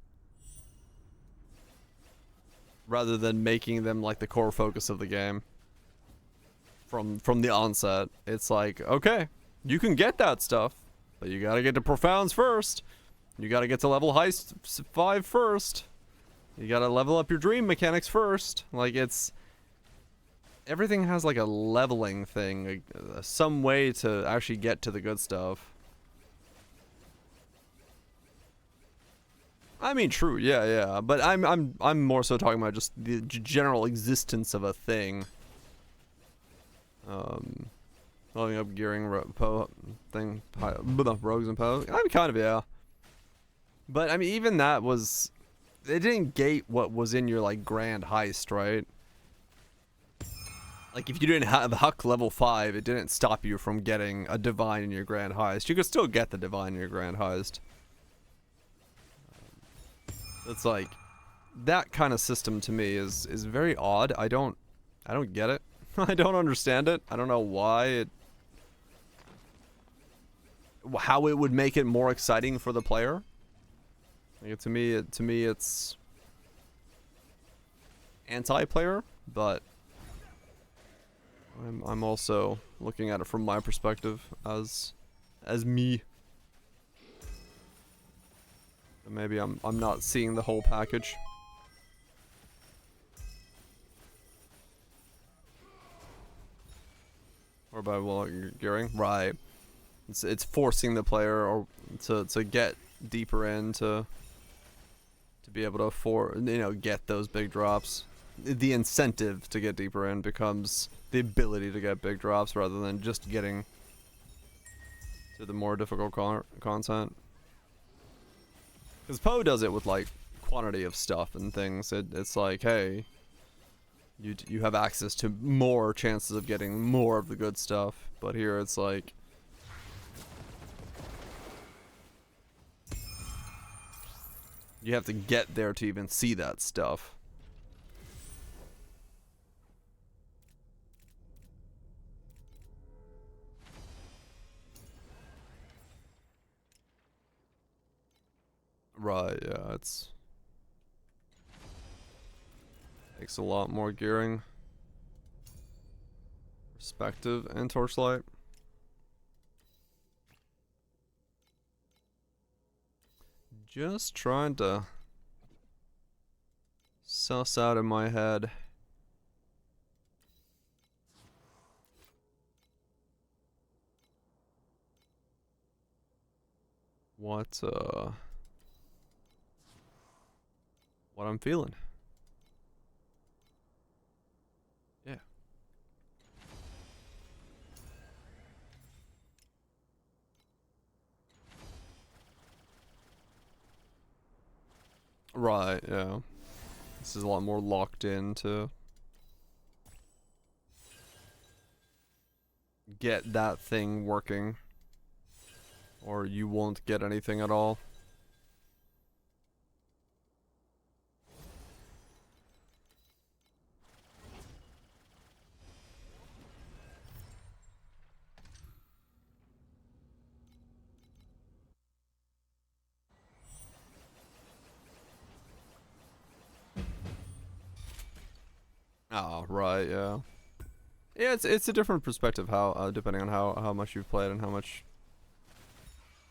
rather than making them like the core focus of the game. From the onset, it's like, okay, you can get that stuff, but you gotta get to Profounds first. You gotta get to level heist 5 first. You gotta level up your dream mechanics first. Like, it's... Everything has, like, a leveling thing. Some way to actually get to the good stuff. I mean, true, yeah. But I'm more so talking about just the general existence of a thing. Leveling up gearing, rogues and Poe. I mean, kind of, yeah. But, I mean, even that was... It didn't gate what was in your, like, grand heist, right? Like, if you didn't have Huck level 5, it didn't stop you from getting a Divine in your grand heist. You could still get the Divine in your grand heist. It's like... That kind of system, to me, is very odd. I don't get it. I don't understand it. I don't know why it... How it would make it more exciting for the player. Like, to me, it's anti-player, but I'm also looking at it from my perspective as me. And maybe I'm not seeing the whole package. Or by gearing, right? It's forcing the player or to get deeper into. To be able to get those big drops. The incentive to get deeper in becomes the ability to get big drops rather than just getting to the more difficult content. Because Poe does it with like quantity of stuff and things. It's like, hey, you have access to more chances of getting more of the good stuff. But here it's like, you have to get there to even see that stuff. Right, yeah, it's takes a lot more gearing, perspective, and Torchlight. Just trying to suss out in my head what I'm feeling. Yeah. Right, yeah. This is a lot more locked in to get that thing working, or you won't get anything at all. Oh, right, yeah. Yeah, it's a different perspective how depending on how much you've played and how much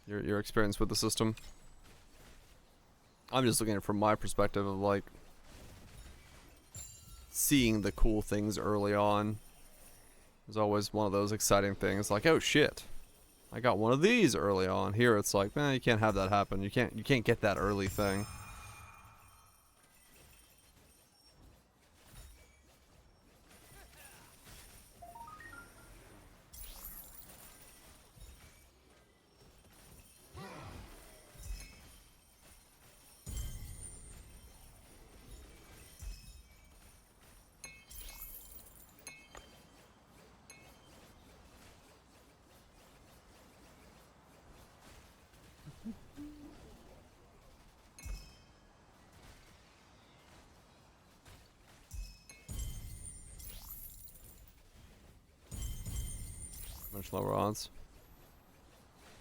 your experience with the system. I'm just looking at it from my perspective of like seeing the cool things early on. There's always one of those exciting things like, oh shit, I got one of these early on. Here it's like, man, you can't have that happen. You can't get that early thing. Much lower odds.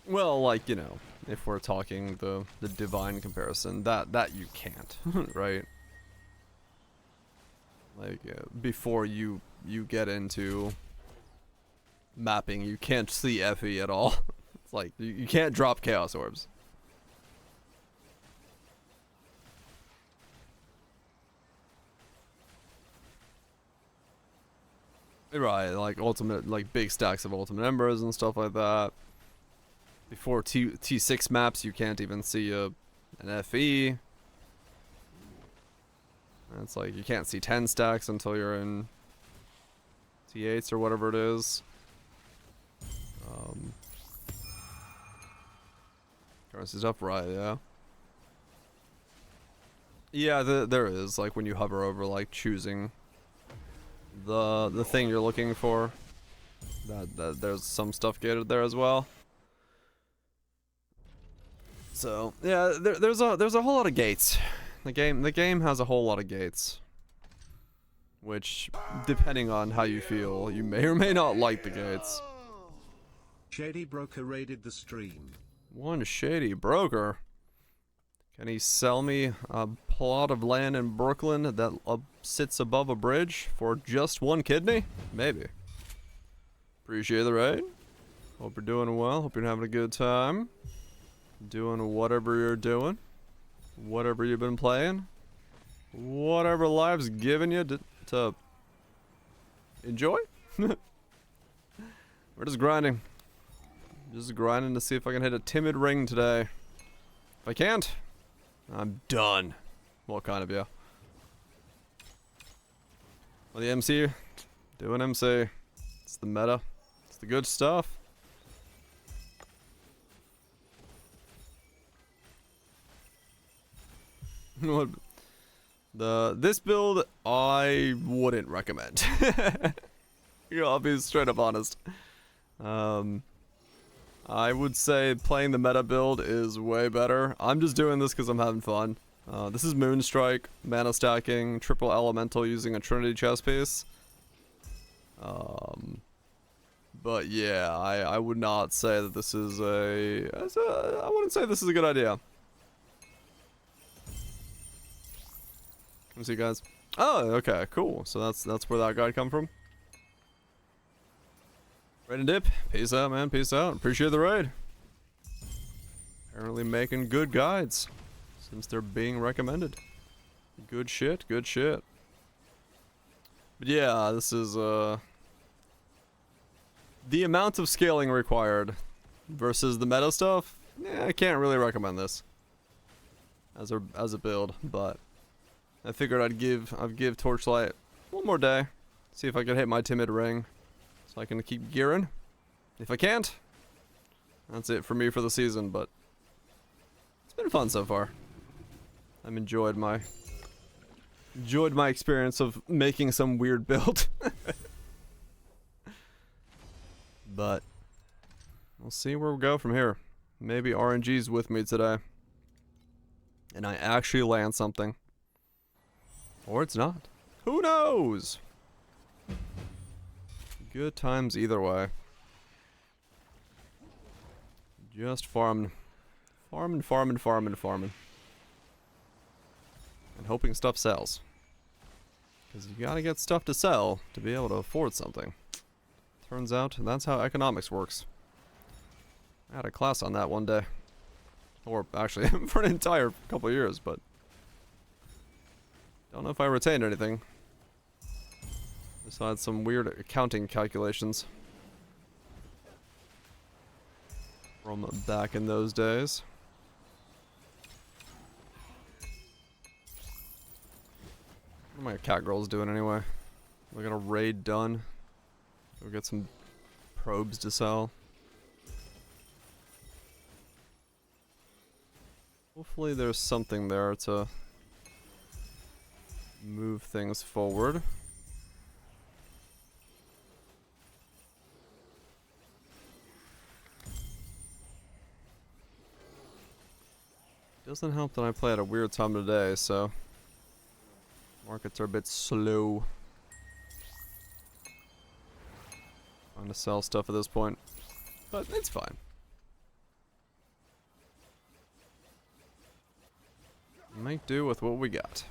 Well, like, you know, if we're talking the divine comparison, that you can't, right? Like before you get into mapping, you can't see FE at all. It's like you can't drop chaos orbs. Right, like ultimate, like big stacks of ultimate embers and stuff like that. Before T6 maps, you can't even see an FE. And it's like you can't see 10 stacks until you're in T8s or whatever it is. Currency's up, right? Yeah. Yeah, there is like when you hover over, like choosing the thing you're looking for. That there's some stuff gated there as well. So yeah, there's a whole lot of gates. The game has a whole lot of gates, which, depending on how you feel, you may or may not like the gates. Shady Broker raided the stream. One shady broker. Can he sell me a plot of land in Brooklyn that sits above a bridge for just one kidney? Maybe. Appreciate the raid. Hope you're doing well. Hope you're having a good time. Doing whatever you're doing. Whatever you've been playing. Whatever life's given you to enjoy. We're just grinding. Just grinding to see if I can hit a timid ring today. If I can't, I'm done. What kind of, yeah? Well, the MC, doing MC. It's the meta. It's the good stuff. What? This build I wouldn't recommend. I'll be straight up honest. I would say playing the meta build is way better. I'm just doing this because I'm having fun. This is Moonstrike, mana stacking, triple elemental using a Trinity chess piece. But yeah, I would not say that this is I wouldn't say this is a good idea. Let me see, guys. Oh, okay, cool. So that's where that guide come from. Raid and dip. Peace out, man. Peace out. Appreciate the raid. Apparently making good guides since they're being recommended. Good shit. Good shit. But yeah, this is the amount of scaling required versus the meta stuff. Yeah, I can't really recommend this as a build, but I figured I'd give Torchlight one more day, see if I can hit my timid ring, so I can keep gearing. If I can't, that's it for me for the season. But it's been fun so far. I've enjoyed my experience of making some weird build. But we'll see where we go from here. Maybe RNG's with me today, and I actually land something. Or it's not. Who knows? Good times either way. Just farming. And hoping stuff sells. Because you gotta get stuff to sell to be able to afford something. Turns out that's how economics works. I had a class on that one day. Or actually for an entire couple of years, but don't know if I retained anything. Besides some weird accounting calculations from back in those days. What are my cat girls doing anyway? We got a raid done. We'll get some probes to sell. Hopefully there's something there to move things forward. Doesn't help that I play at a weird time today, so markets are a bit slow. Trying to sell stuff at this point, but it's fine. Make do with what we got.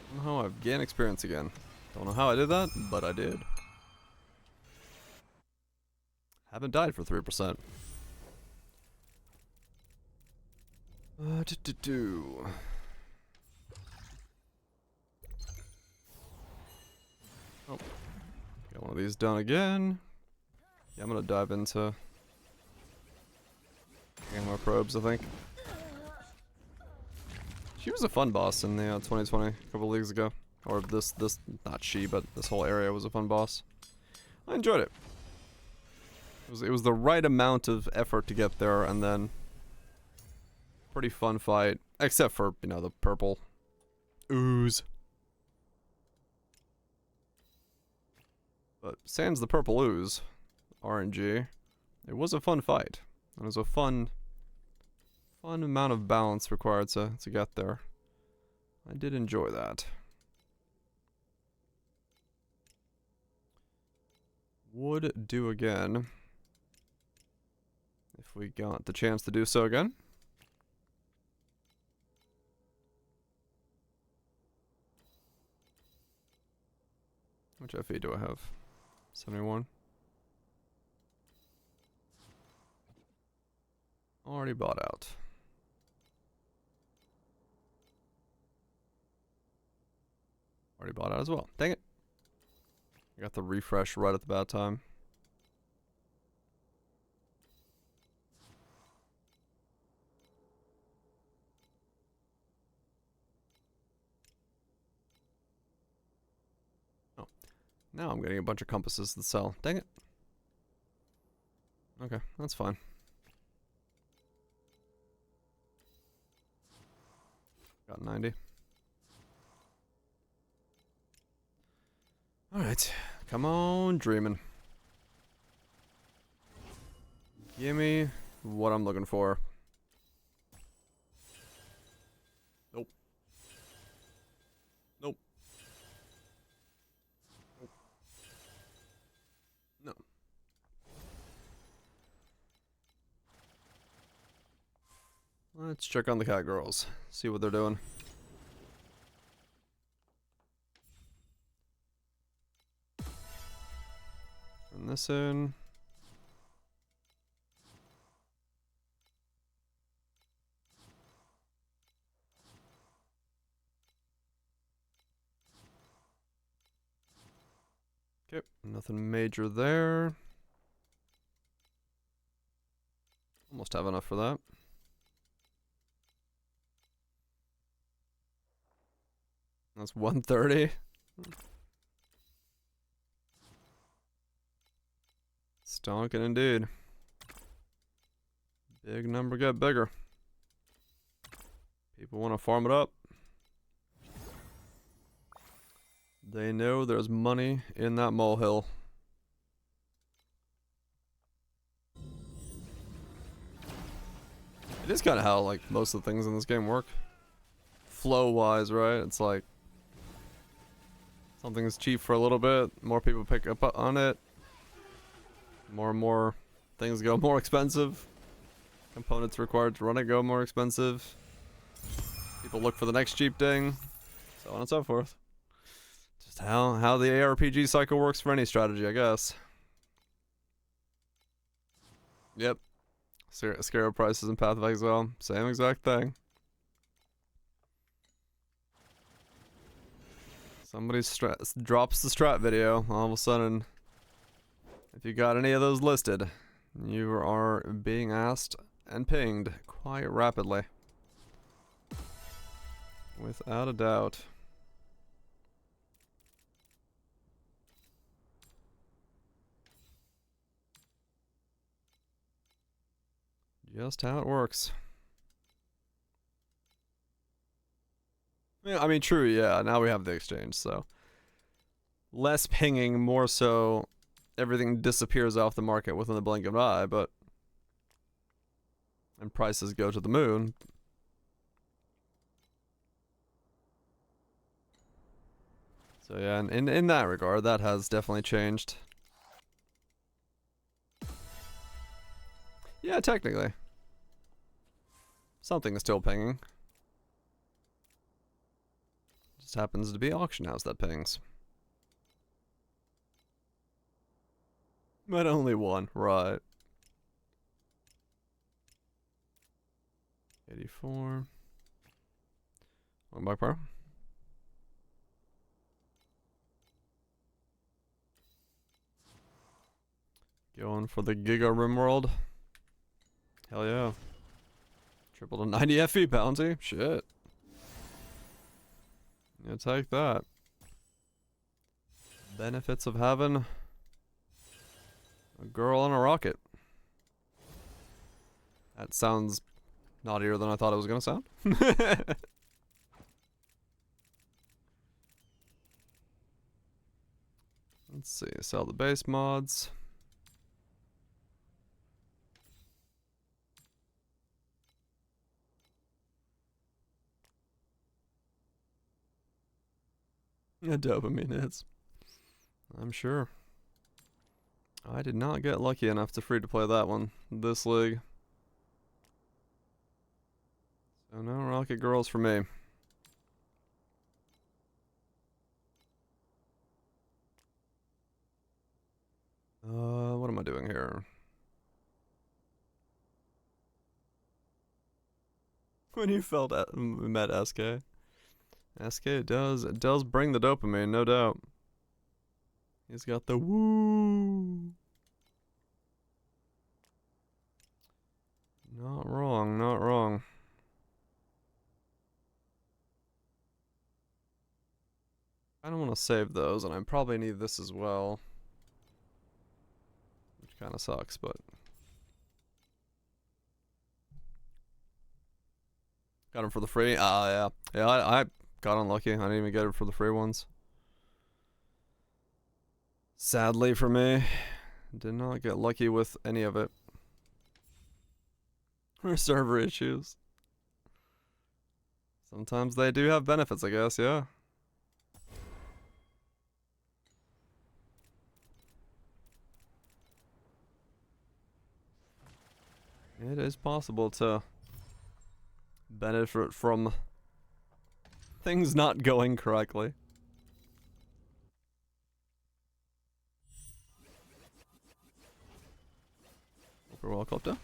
Somehow I've gained experience again. Don't know how I did that, but I did. Haven't died for 3%. Oh, got one of these done again. Yeah, I'm gonna dive into getting more probes, I think. She was a fun boss in the 2020, a couple leagues ago. Or this, not she, but this whole area was a fun boss. I enjoyed it. It was the right amount of effort to get there, and then pretty fun fight, except for, you know, the purple ooze. But sans the purple ooze, RNG, it was a fun fight. It was a fun amount of balance required to get there. I did enjoy that. Would do again if we got the chance to do so again. Which FE do I have? 71. Already bought out. Already bought out as well. Dang it. I got the refresh right at the bad time. Oh. Now I'm getting a bunch of compasses to sell. Dang it. Okay, that's fine. Got 90. Alright, come on, dreaming. Give me what I'm looking for. Let's check on the cat girls. See what they're doing. Turn this in. Okay, nothing major there. Almost have enough for that. That's 130. Stonking indeed. Big number get bigger. People want to farm it up. They know there's money in that molehill. It is kind of how like most of the things in this game work. Flow-wise, right? It's like something's cheap for a little bit, more people pick up on it. More and more things go more expensive. Components required to run it go more expensive. People look for the next cheap thing, so on and so forth. Just how the ARPG cycle works for any strategy, I guess. Yep. Scare prices and Path of Exile, same exact thing. Somebody drops the strat video, all of a sudden, if you got any of those listed, you are being asked and pinged quite rapidly. Without a doubt. Just how it works. Yeah, I mean, true, yeah. Now we have the exchange, so less pinging, more so everything disappears off the market within the blink of an eye, but and prices go to the moon. So yeah, and in that regard, that has definitely changed. Yeah, technically. Something is still pinging. Just happens to be auction house that pings. But only one, right. 84. One back bar. Going for the Giga Rimworld. Hell yeah. Triple to 90 FE bounty. Shit. Yeah, take that. Benefits of having a girl on a rocket. That sounds naughtier than I thought it was gonna sound. Let's see, sell the base mods. Yeah, dopamine hits. I'm sure. I did not get lucky enough to free to play that one this league. So no rocket girls for me. What am I doing here? When you met SK. SK does bring the dopamine, no doubt. He's got the woo. Not wrong, not wrong. I don't want to save those, and I probably need this as well. Which kind of sucks, but... Got them for the free? Yeah. Yeah, I got unlucky. I didn't even get it for the free ones. Sadly for me, did not get lucky with any of it. Or server issues. Sometimes they do have benefits, I guess, yeah. It is possible to benefit from things not going correctly. Hope you're well, Copter.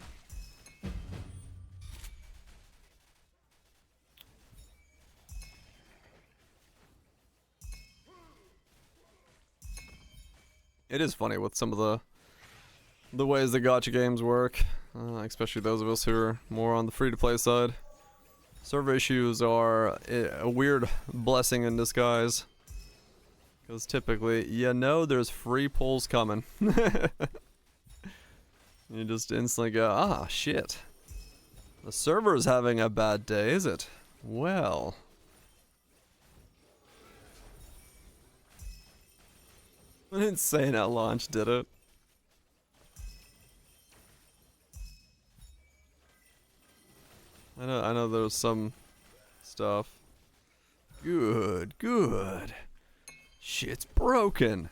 It is funny with some of the ways the gacha games work, especially those of us who are more on the free-to-play side. Server issues are a weird blessing in disguise, because typically, you know there's free pulls coming. You just instantly go, ah, shit. The server's having a bad day, is it? Well... Insane at launch, did it? I know there's some stuff. Good, good. Shit's broken.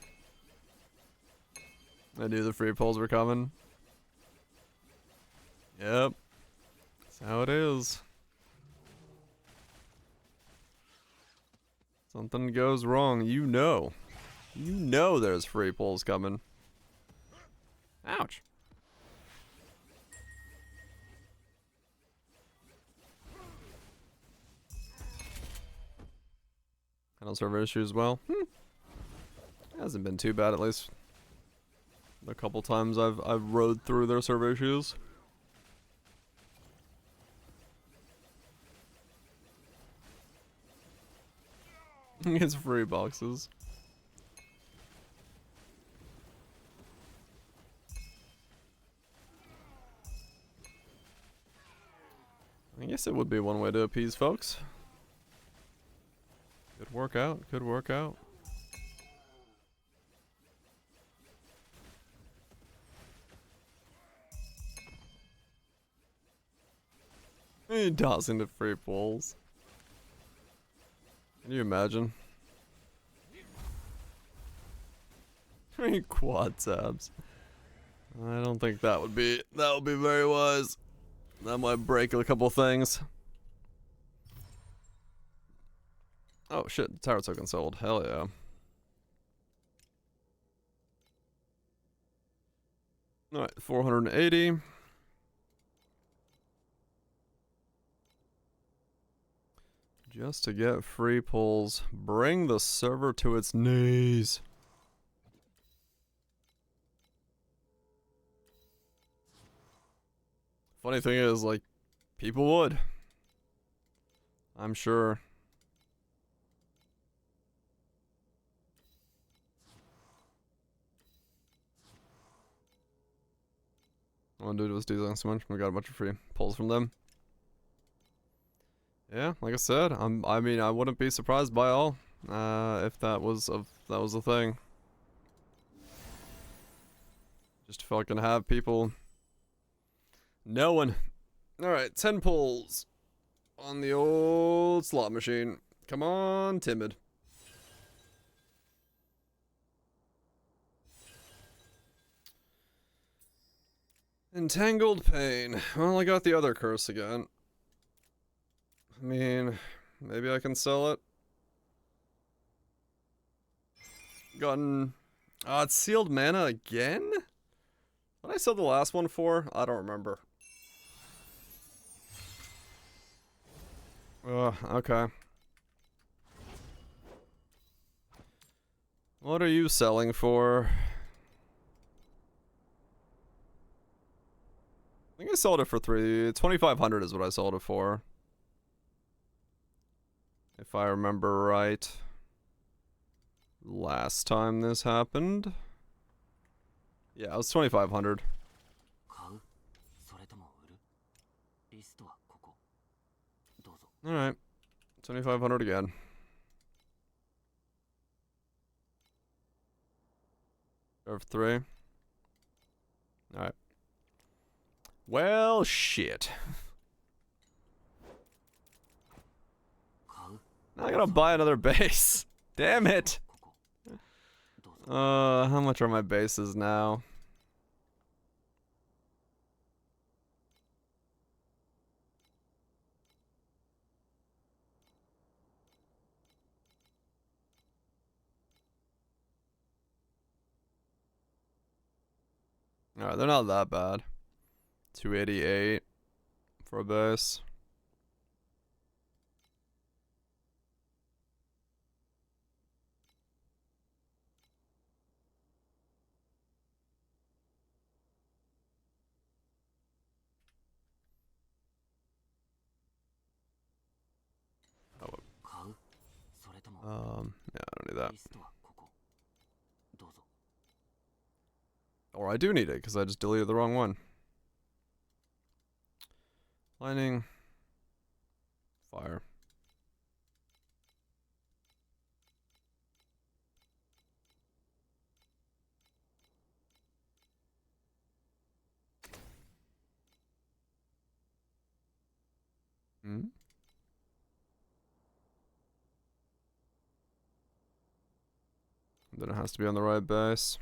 I knew the free pulls were coming. Yep. That's how it is. Something goes wrong, you know. You know there's free pulls coming. Ouch. Handle server issues well. Hasn't been too bad, at least the couple times I've rode through their server issues. It's free boxes. I guess it would be one way to appease folks. Could work out, could work out. He toss into free pulls. Can you imagine? 3 quad tabs. I don't think that would be very wise. That might break a couple things. Oh shit, the tower token sold. Hell yeah. Alright, 480. Just to get free pulls. Bring the server to its knees. Funny thing is, like, people would. I'm sure. All I do was do so much. We got a bunch of free pulls from them. Yeah, like I said, I mean, I wouldn't be surprised by all, if that was a thing. Just fucking have people knowing. Alright, 10 pulls on the old slot machine. Come on, timid. Entangled Pain. Well, I got the other curse again. I mean, maybe I can sell it. Gotten... it's sealed mana again? What did I sell the last one for? I don't remember. Okay. What are you selling for? I think I sold it for 2,500 is what I sold it for. If I remember right. Last time this happened. Yeah, it was 2,500. Alright. 2,500 again. Of 3. Alright. Well, shit. Now I gotta buy another base. Damn it. How much are my bases now? Alright, they're not that bad. 288 for a base. Yeah, I don't need that. Or I do need it, because I just deleted the wrong one. Lightning. Fire. Hmm? Then it has to be on the right base.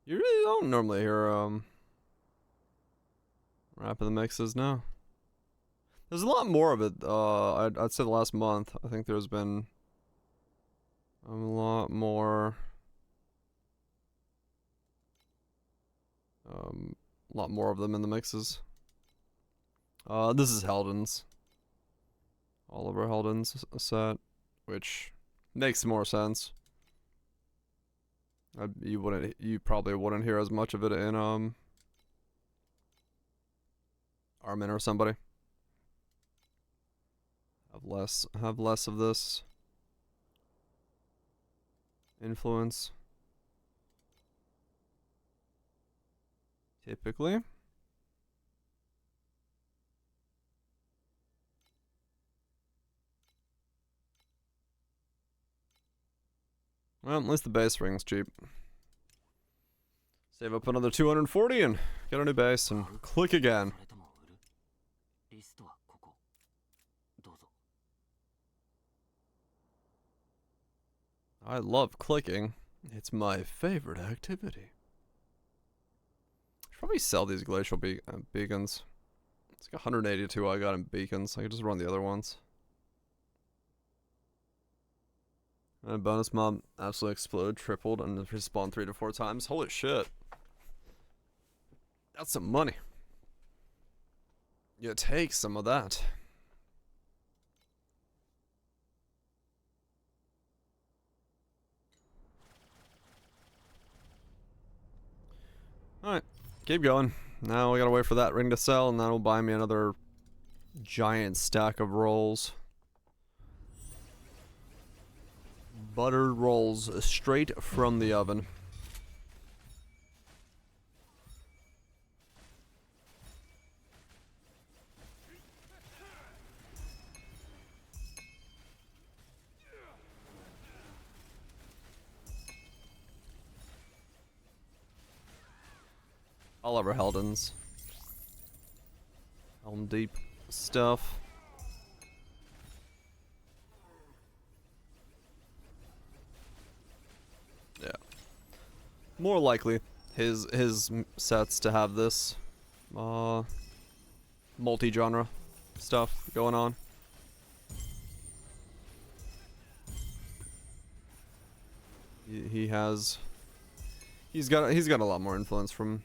You really don't normally hear rap in the mixes now. There's a lot more of it. I'd say the last month. I think there's been a lot more. A lot more of them in the mixes. This is Heldon's. Oliver Heldon's set, which makes more sense. You probably wouldn't hear as much of it in Armin or somebody. Have less of this influence. Typically. Well, at least the base ring's cheap. Save up another 240 and get a new base and click again. I love clicking. It's my favorite activity. I should probably sell these glacial beacons. It's like 182 I got in beacons. I could just run the other ones. And bonus mob absolutely explode, tripled, and respawn 3 to 4 times. Holy shit. That's some money. You take some of that. Alright, keep going. Now we gotta wait for that ring to sell, and that'll buy me another giant stack of rolls. Buttered rolls straight from the oven. Oliver Heldon's. Helm Deep stuff. Yeah. More likely his sets to have this multi-genre stuff going on. He's got a lot more influence from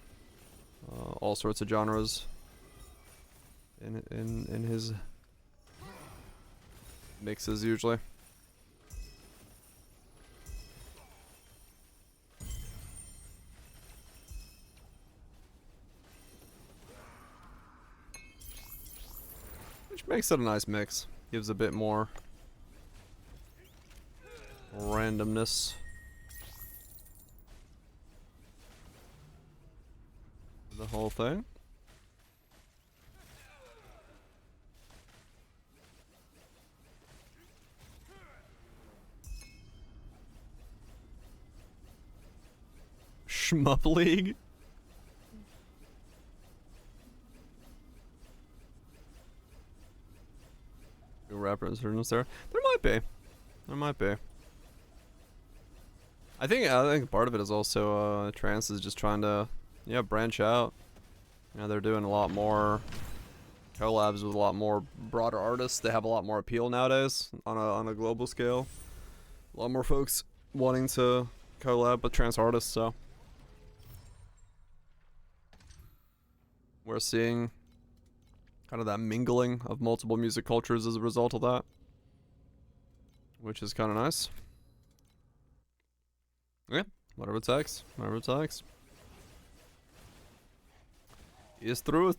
all sorts of genres in his mixes usually. Which makes it a nice mix. Gives a bit more randomness. The whole thing. Shmup League. New rapper insurgents there. There might be. There might be. I think part of it is also Trance is just trying to branch out. You know, they're doing a lot more collabs with a lot more broader artists. They have a lot more appeal nowadays on a global scale. A lot more folks wanting to collab with trans artists, so we're seeing kind of that mingling of multiple music cultures as a result of that, which is kind of nice. Yeah, whatever it takes, whatever it takes. Is through.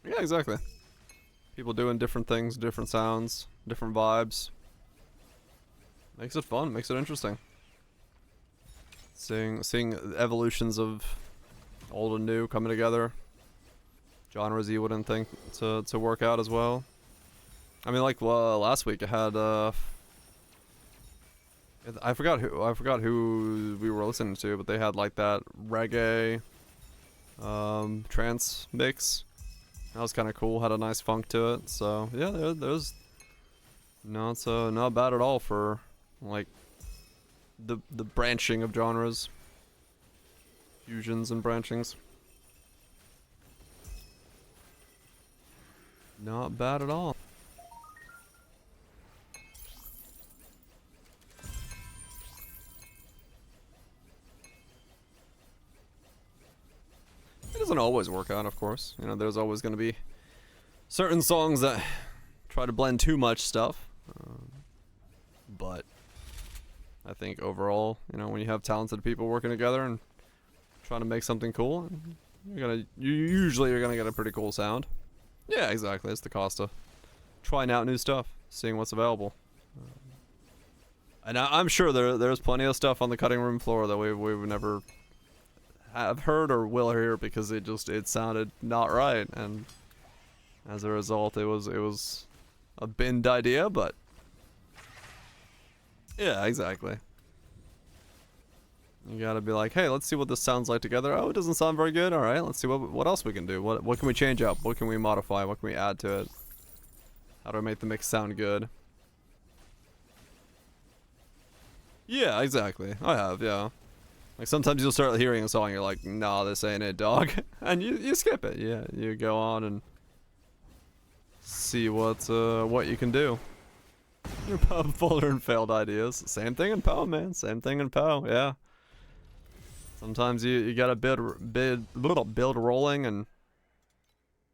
Yeah, exactly. People doing different things, different sounds, different vibes. Makes it fun, makes it interesting. Seeing evolutions of old and new coming together. Genres you wouldn't think to work out as well. I mean, like last week I had I forgot who we were listening to, but they had like that reggae trance mix. That was kind of cool. Had a nice funk to it. So yeah, there's not bad at all for like the branching of genres, fusions and branchings. Not bad at all. It doesn't always work out, of course. You know, there's always going to be certain songs that try to blend too much stuff. But I think overall, you know, when you have talented people working together and trying to make something cool, you usually you're gonna get a pretty cool sound. Yeah, exactly. It's the cost of trying out new stuff, seeing what's available. And I'm sure there's plenty of stuff on the cutting room floor that we've never have heard or will hear because it sounded not right, and as a result, it was a binned idea. But yeah, exactly. You gotta be like, hey, let's see what this sounds like together. Oh, it doesn't sound very good. All right, let's see what else we can do. What can we change up? What can we modify? What can we add to it? How do I make the mix sound good? Yeah, exactly. I have, yeah. Like sometimes you'll start hearing a song, you're like, nah, this ain't it, dog. And you skip it. Yeah, you go on and see what you can do. Your pub folder and failed ideas. Same thing in Poe, man. Same thing in Poe, yeah. Sometimes you gotta build rolling and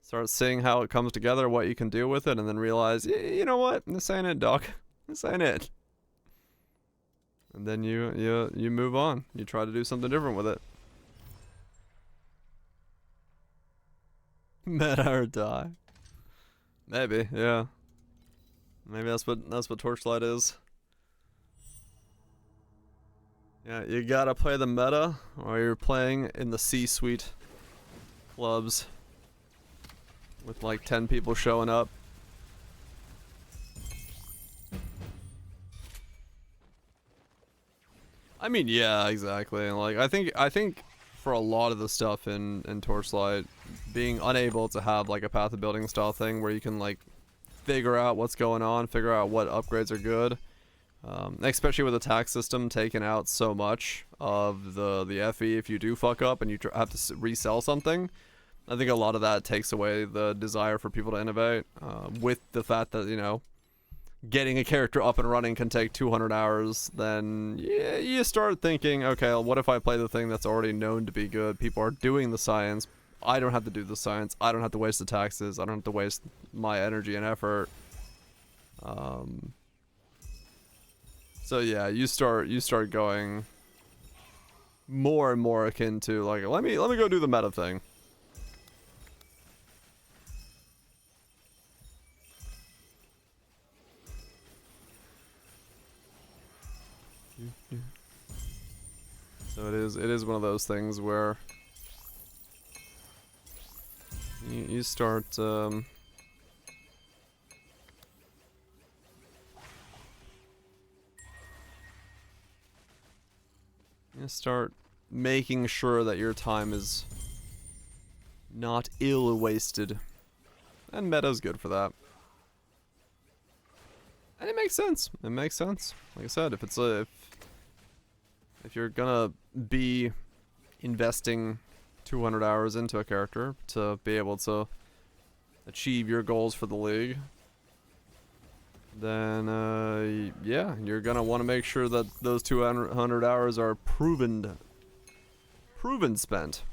start seeing how it comes together, what you can do with it, and then realize, you know what, this ain't it, dog. This ain't it. And then you move on. You try to do something different with it. Meta or die. Maybe, yeah. Maybe that's what Torchlight is. Yeah, you gotta play the meta, or you're playing in the C-suite clubs with like 10 people showing up. I mean, yeah, exactly. Like, I think for a lot of the stuff in Torchlight, being unable to have like a path of building style thing where you can like figure out what's going on, figure out what upgrades are good. Especially with the tax system taking out so much of the FE if you do fuck up and you have to resell something. I think a lot of that takes away the desire for people to innovate. With the fact that, you know, getting a character up and running can take 200 hours, then yeah, you start thinking, okay, well, what if I play the thing that's already known to be good? People are doing the science. I don't have to do the science. I don't have to waste the taxes. I don't have to waste my energy and effort. So yeah, you start going more and more akin to like, let me go do the meta thing. So it is one of those things where you start you start making sure that your time is not ill wasted, and meta's good for that. And it makes sense. It makes sense. Like I said, if it's a if you're gonna be investing 200 hours into a character to be able to achieve your goals for the league, then yeah, you're gonna want to make sure that those 200 hours are proven spent.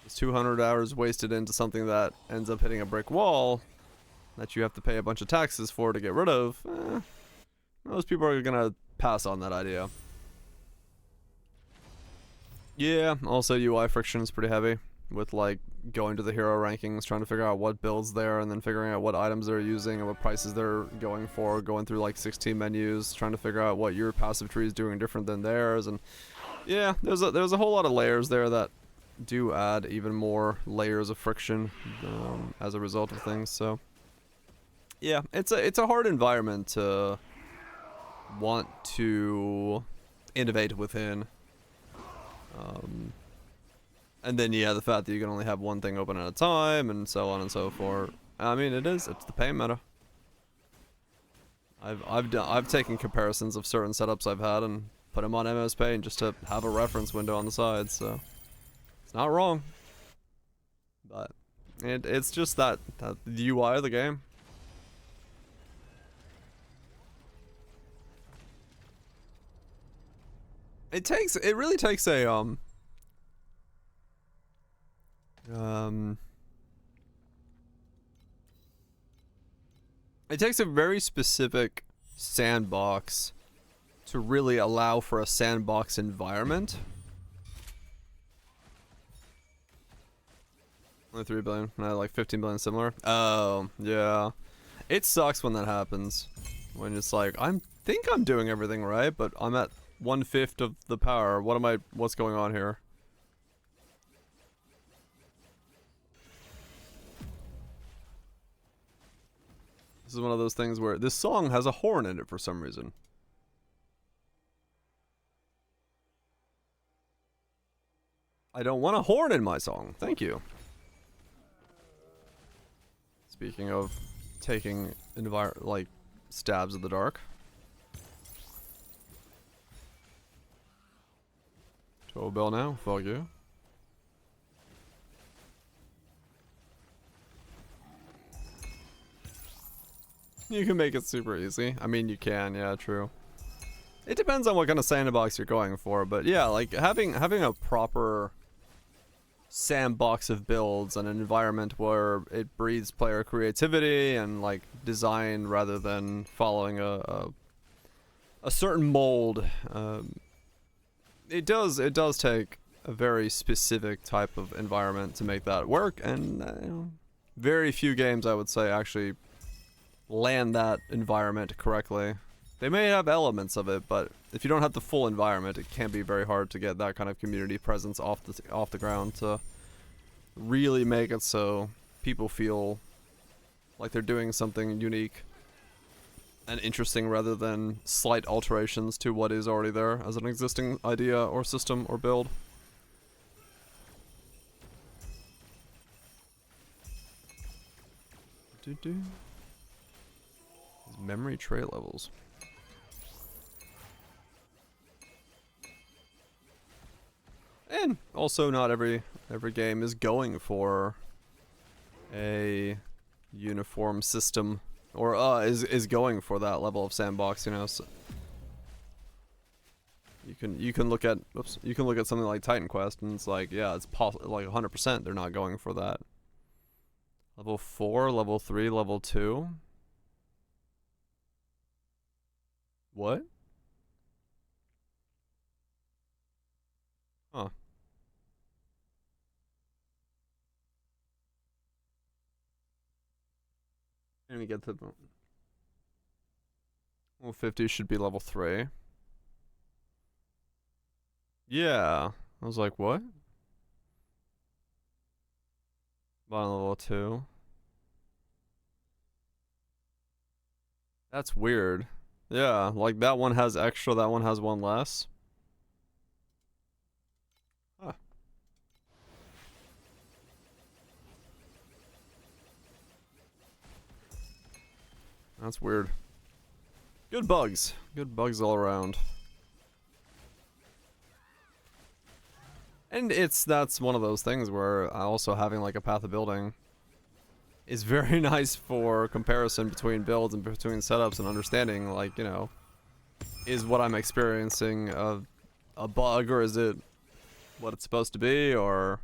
It's 200 hours wasted into something that ends up hitting a brick wall that you have to pay a bunch of taxes for to get rid of. Most people are gonna pass on that idea. Yeah, also UI friction is pretty heavy with like going to the hero rankings, trying to figure out what builds there, and then figuring out what items they're using and what prices they're going for, going through like 16 menus, trying to figure out what your passive tree is doing different than theirs. And yeah, there's a whole lot of layers there that do add even more layers of friction as a result of things. So yeah, it's a hard environment to want to innovate within. And then yeah, the fact that you can only have one thing open at a time and so on and so forth. I mean, it's the pain meta. I've taken comparisons of certain setups I've had and put them on MS Paint just to have a reference window on the side, so it's not wrong. But it's just that the UI of the game. It really takes a it takes a very specific sandbox to really allow for a sandbox environment. Only 3 billion, not like 15 billion similar. Oh, yeah. It sucks when that happens. When it's like, think I'm doing everything right, but I'm at 1/5 of the power. What's going on here? This is one of those things where this song has a horn in it for some reason. I don't want a horn in my song. Thank you. Speaking of taking like stabs of the dark. 12 bell now. Fuck you. You can make it super easy. I mean, you can, yeah, true. It depends on what kind of sandbox you're going for, but yeah, like having a proper sandbox of builds and an environment where it breeds player creativity and like design rather than following a certain mold. It does take a very specific type of environment to make that work, and you know, very few games I would say actually land that environment correctly. They may have elements of it, but if you don't have the full environment, it can be very hard to get that kind of community presence off the ground to really make it so people feel like they're doing something unique and interesting rather than slight alterations to what is already there as an existing idea or system or build. Memory tray levels. And also not every game is going for a uniform system or is going for that level of sandbox, you know. So you can look at something like Titan Quest and it's like, yeah, it's like 100% they're not going for that. Level 4, level 3, level 2. What? Huh. Let me get to the... Level 50 should be level 3. Yeah. I was like, what? Bottom level 2. That's weird. Yeah, like that one has extra, that one has one less. Huh. That's weird. Good bugs. Good bugs all around. And that's one of those things where also having like a path of building is very nice for comparison between builds and between setups and understanding, like, you know, is what I'm experiencing a bug, or is it what it's supposed to be, or...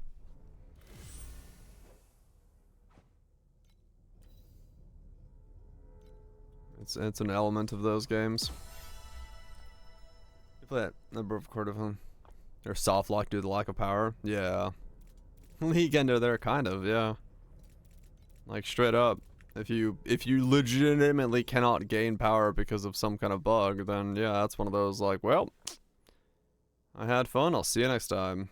It's an element of those games. You play that number of quarter of them. They're soft lock due to the lack of power. Yeah. League Ender there, kind of, yeah. Like straight up. If you legitimately cannot gain power because of some kind of bug, then yeah, that's one of those like, well, I had fun, I'll see you next time.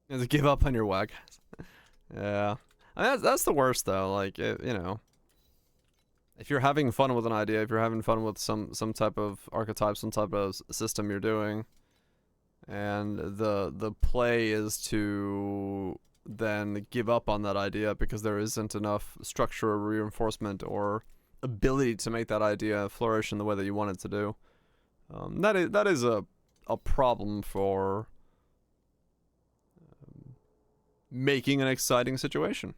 You have to give up on your whack. Yeah. I mean, that's the worst though, like, you know. If you're having fun with an idea, if you're having fun with some type of archetype, some type of system you're doing, and the play is to then give up on that idea because there isn't enough structure or reinforcement or ability to make that idea flourish in the way that you want it to do. That is a problem for making an exciting situation.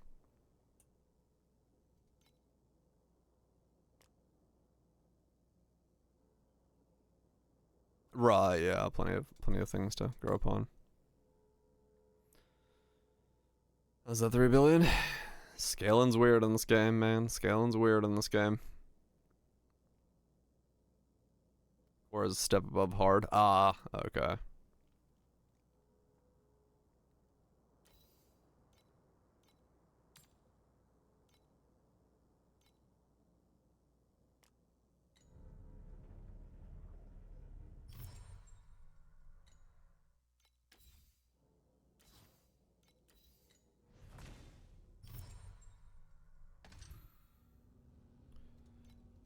Right, yeah, plenty of things to grow upon. Is that 3 billion? Scaling's weird in this game, man. Scaling's weird in this game. Or is a step above hard? Ah, okay.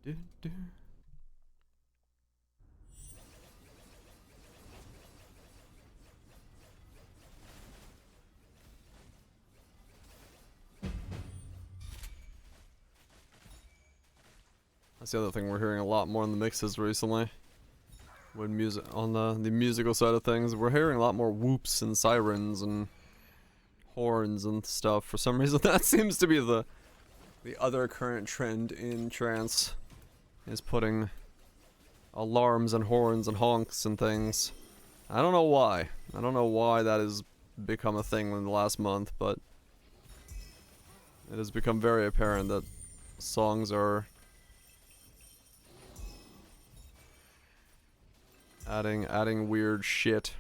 Do, do. That's the other thing we're hearing a lot more in the mixes recently. When music on the musical side of things, we're hearing a lot more whoops and sirens and horns and stuff. For some reason, that seems to be the other current trend in trance, is putting alarms and horns and honks and things. I don't know why. I don't know why that has become a thing in the last month, but it has become very apparent that songs are adding weird shit.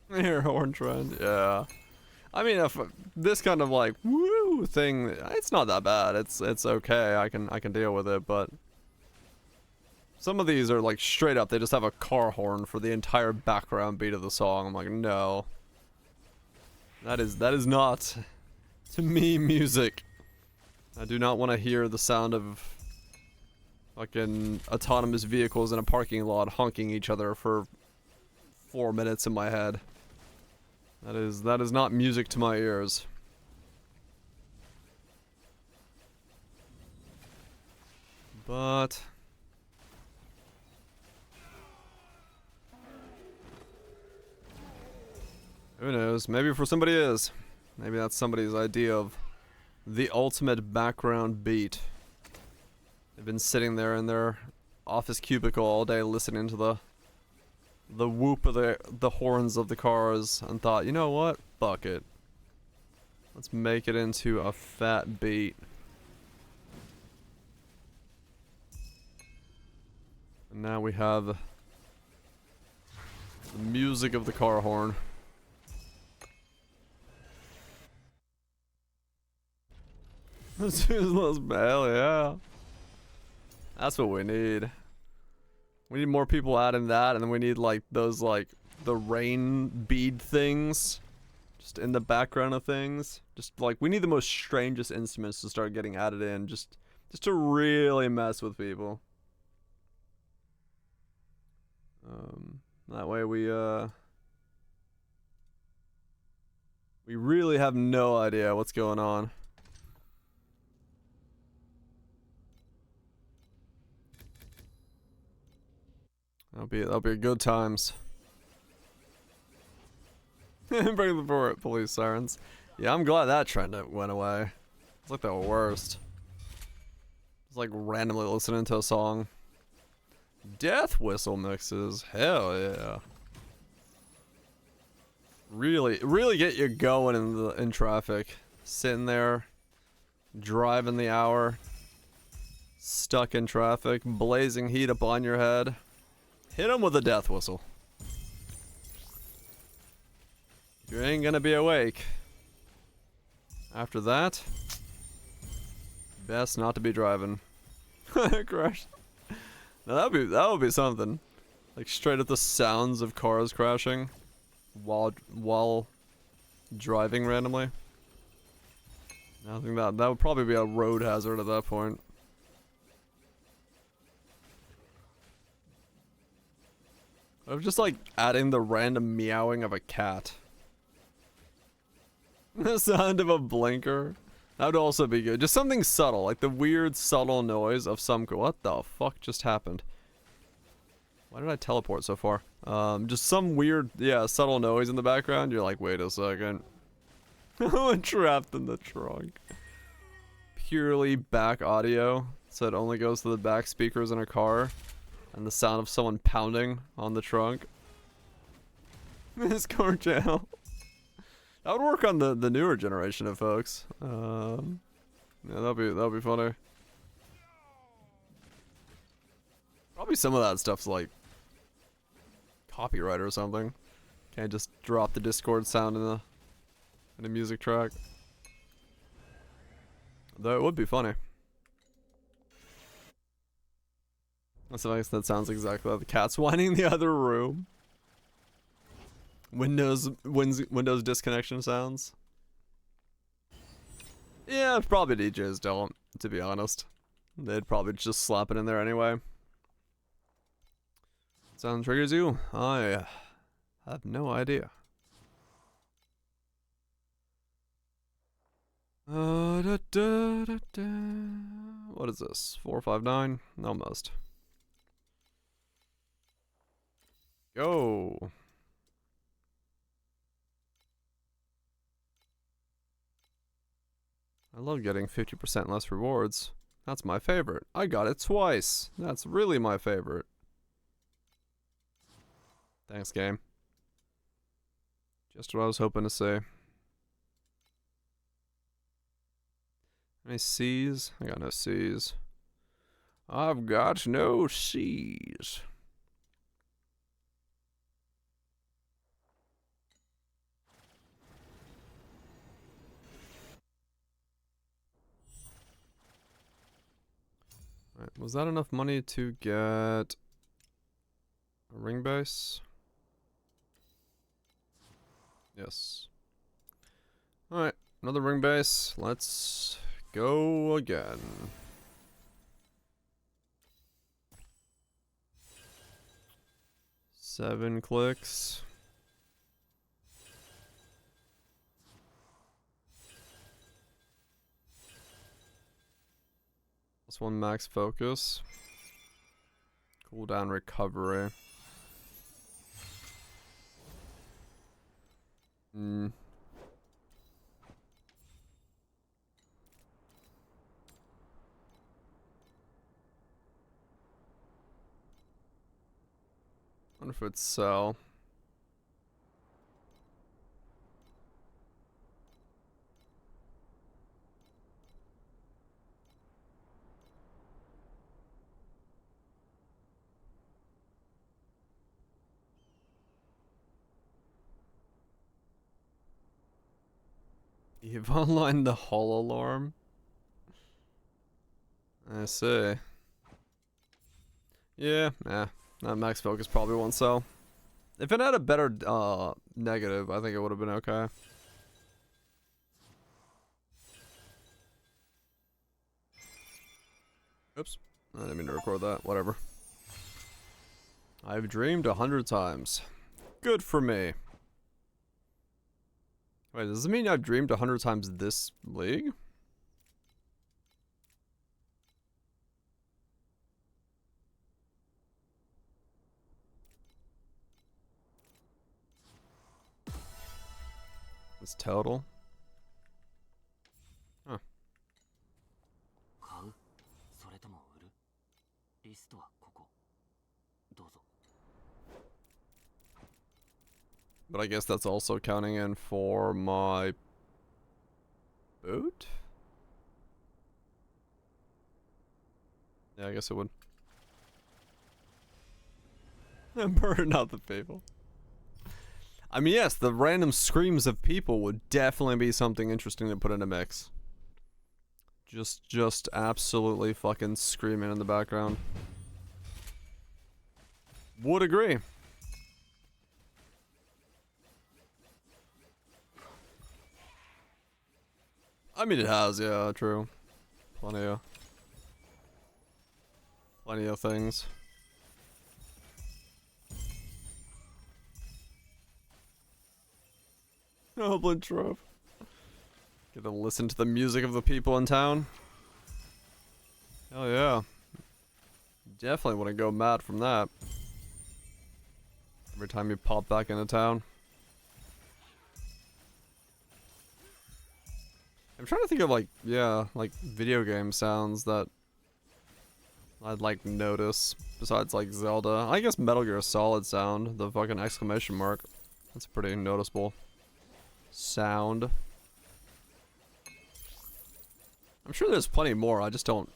Air horn trend, yeah. I mean, if this kind of like woo thing, it's not that bad. It's okay. I can deal with it, but some of these are like straight up. They just have a car horn for the entire background beat of the song. I'm like, no. That is not, to me, music. I do not want to hear the sound of fucking autonomous vehicles in a parking lot honking each other for 4 minutes in my head. That is not music to my ears. But who knows? Maybe for somebody is. Maybe that's somebody's idea of the ultimate background beat. They've been sitting there in their office cubicle all day listening to the whoop of the horns of the cars and thought, you know what? Fuck it. Let's make it into a fat beat. And now we have the music of the car horn. Hell yeah. That's what we need. We need more people adding that, and then we need like those like the rain bead things. just in the background of things. Just like we need the most strangest instruments to start getting added in, just to really mess with people. That way we really have no idea what's going on. That'll be good times. Bring the police sirens. Yeah, I'm glad that trend went away. It's like the worst. It's like randomly listening to a song. Death whistle mixes. Hell yeah. Really get you going in traffic. Sitting there, driving the hour, stuck in traffic, blazing heat upon your head. Hit him with a death whistle. You ain't gonna be awake. After that, best not to be driving. Crash. Now that would be something. Like straight up the sounds of cars crashing while driving randomly. I think that would probably be a road hazard at that point. Of just like adding the random meowing of a cat. The sound of a blinker. That would also be good. Just something subtle, like the weird subtle noise of some. What the fuck just happened? Why did I teleport so far? Just some weird, yeah, subtle noise in the background. You're like, wait a second. I'm trapped in the trunk. Purely back audio, so it only goes to the back speakers in a car, and the sound of someone pounding on the trunk. This car channel. That would work on the newer generation of folks. Yeah, that'll be funny. Probably some of that stuff's like copyright or something. Can't just drop the Discord sound in a music track. Though it would be funny. That sounds exactly like the cat's whining in the other room. Windows disconnection sounds. Yeah, probably DJs don't, to be honest. They'd probably just slap it in there anyway. Sound triggers you? I have no idea. What is this? 459? Almost. Go. I love getting 50% less rewards. That's my favorite. I got it twice. That's really my favorite. Thanks, game. Just what I was hoping to say. Any C's? I got no C's. I've got no C's. Right, was that enough money to get a ring base? Yes. Alright, another ring base. Let's go again. Seven clicks. Plus one max focus. Cooldown recovery. Wonder if it's sell. You've online the hall alarm. I see. Yeah, that max focus probably won't sell. If it had a better negative, I think it would have been okay. Oops. I didn't mean to record that. Whatever. I've dreamed 100 times. Good for me. Wait, does it mean I've dreamed 100 times this league? It's total. Huh. But I guess that's also counting in for my boot? Yeah, I guess it would. Burn out the people. I mean, yes, the random screams of people would definitely be something interesting to put in a mix. Just absolutely fucking screaming in the background. Would agree. I mean, it has, yeah, true. Plenty of things. Goblin trope. Get to listen to the music of the people in town. Hell yeah. Definitely want to go mad from that. Every time you pop back into town. I'm trying to think of like, yeah, like video game sounds that I'd like notice besides like Zelda. I guess Metal Gear Solid sound, the fucking exclamation mark. That's a pretty noticeable sound. I'm sure there's plenty more, I just can't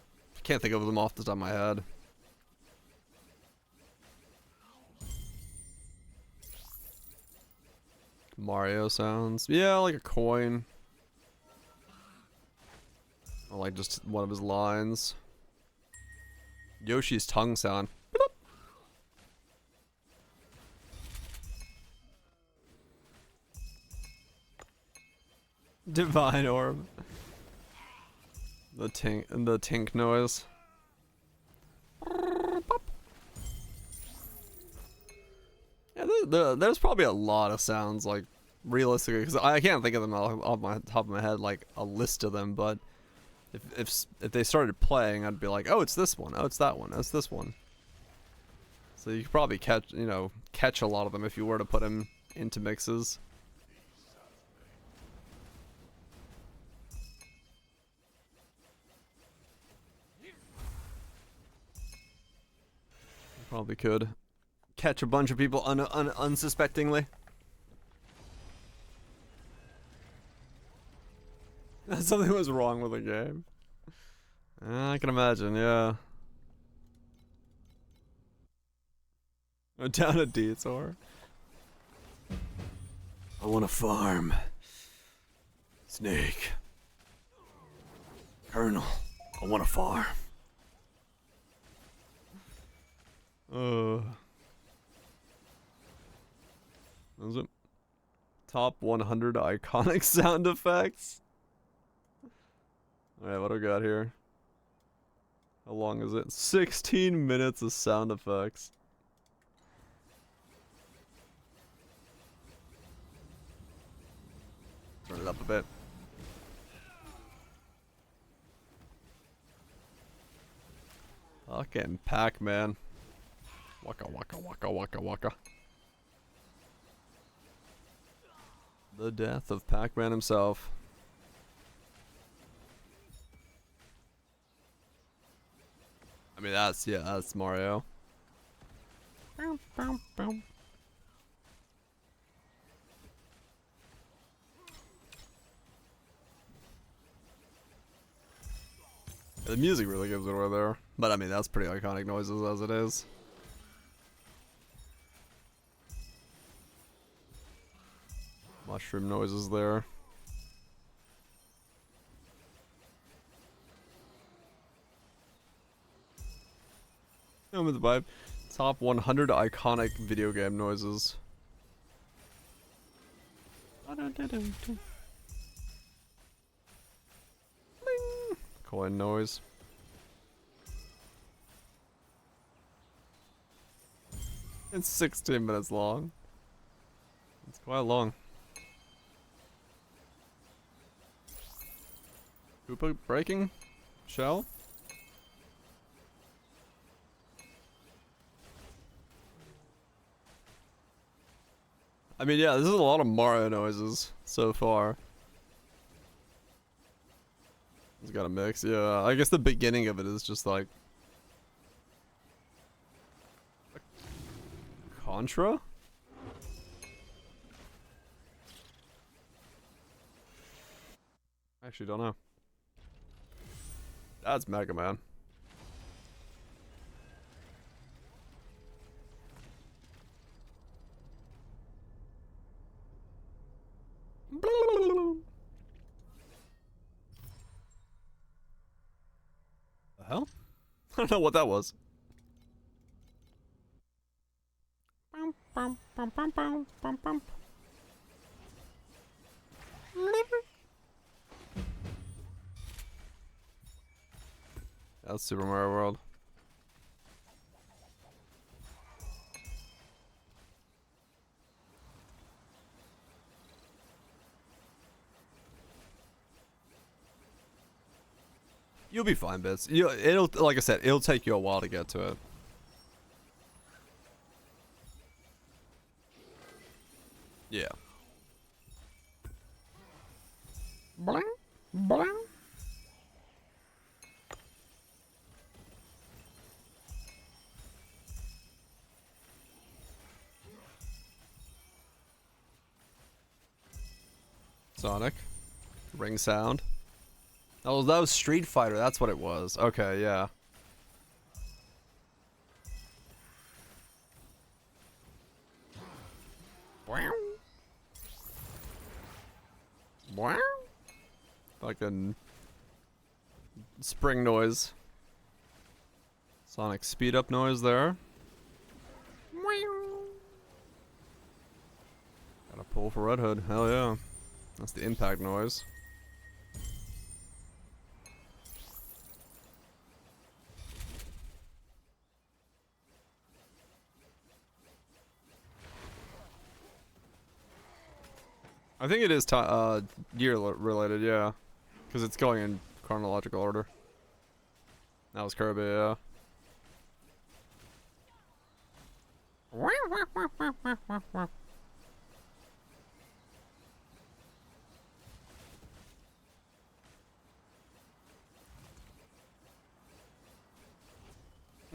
think of them off the top of my head. Mario sounds. Yeah, like a coin. Or like just one of his lines. Yoshi's tongue sound. Divine orb. The tink noise. Yeah, there's probably a lot of sounds like realistically because I can't think of them off my top of my head like a list of them, but if they started playing, I'd be like, oh, it's this one, oh, it's that one, oh, it's this one. So you could probably catch a lot of them if you were to put them into mixes. Probably could catch a bunch of people unsuspectingly. Something was wrong with the game. I can imagine, yeah. Down a detour. I want to farm. Snake. Colonel, I want to farm. What was it? Top 100 iconic sound effects? Alright, what do we got here? How long is it? 16 minutes of sound effects. Turn it up a bit. Fucking Pac-Man. Waka waka waka waka waka. The death of Pac-Man himself. I mean, that's Mario. Boom, boom, boom. The music really gives it away there. But I mean, that's pretty iconic noises as it is. Mushroom noises there. I'm with the vibe. Top 100 iconic video game noises. Coin noise. It's 16 minutes long. It's quite long. Koopa breaking? Shell? I mean, yeah, this is a lot of Mario noises so far. It's got a mix, yeah. I guess the beginning of it is just like Contra? I actually don't know. That's Mega Man. The hell? I don't know what that was. That's Super Mario World. You'll be fine, Bits. It'll, like I said, it'll take you a while to get to it. Yeah. Bling, bling. Sonic. Ring sound. Oh, that was Street Fighter. That's what it was. Okay, yeah. Fucking spring noise. Sonic speed up noise there. Gotta pull for Red Hood. Hell yeah. That's the impact noise. I think it is year related, yeah. Because it's going in chronological order. That was Kirby, yeah.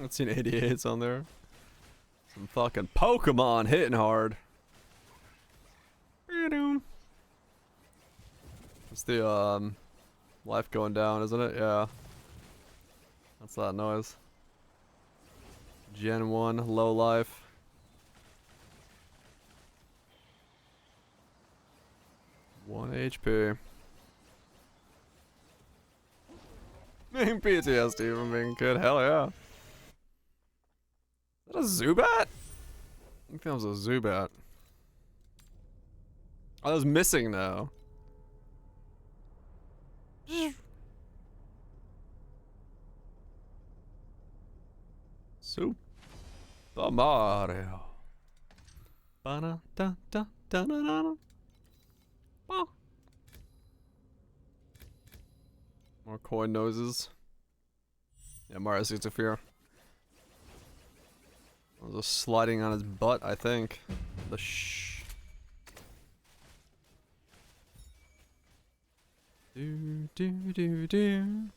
I've seen 88s on there. Some fucking Pokemon hitting hard. It's the life going down, isn't it? Yeah. That's that noise. Gen 1, low life. One HP. Being PTSD from being a kid, hell yeah. Is that a Zubat? I think that was a Zubat. Oh, that was missing now. Super Mario. Ba-da-da-da-da-da-da. More coin noses. Yeah, Mario 64. I was just sliding on his butt, I think. The shh. Do do do do.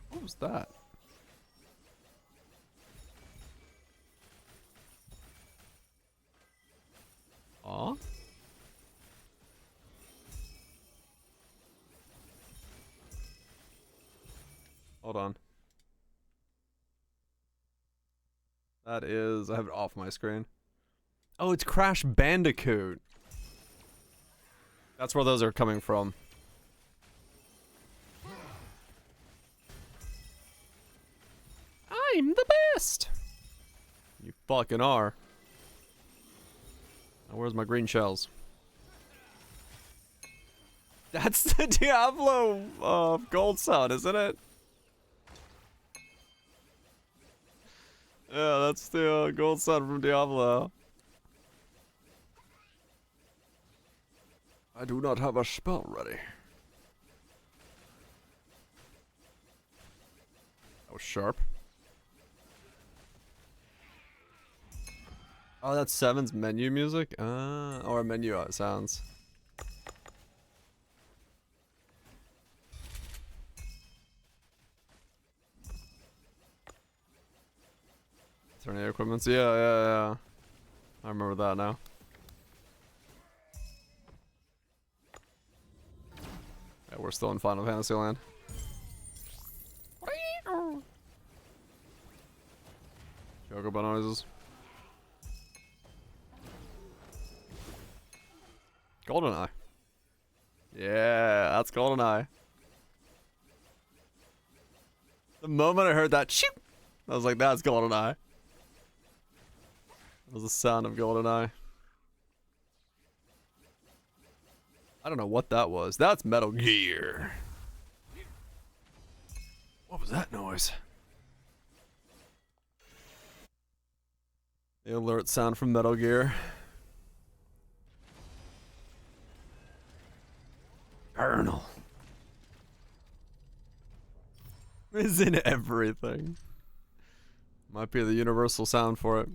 What was that? Aw. Hold on. That is, I have it off my screen. Oh, it's Crash Bandicoot. That's where those are coming from. I'm the best. You fucking are. Now where's my green shells? That's the Diablo gold sound, isn't it? Yeah, that's the gold sound from Diablo. I do not have a spell ready. That was sharp. Oh, that's Seven's menu music? Or menu sounds. Tornado equipments? Yeah. I remember that now. Yeah, we're still in Final Fantasy land. Chocobo noises. GoldenEye. Yeah, that's GoldenEye. The moment I heard that shoot, I was like, that's GoldenEye. That was the sound of GoldenEye. I don't know what that was. That's Metal Gear. What was that noise? The alert sound from Metal Gear. Colonel. Is in everything. Might be the universal sound for it.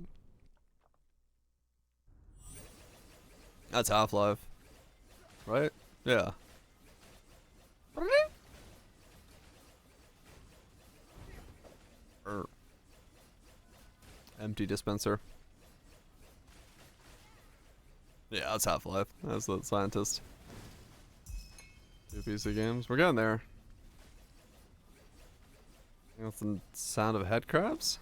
That's Half-Life. Right? Yeah. Empty dispenser. Yeah, that's Half-Life. That's the scientist. 2 PC games. We're getting there. That's the sound of head crabs?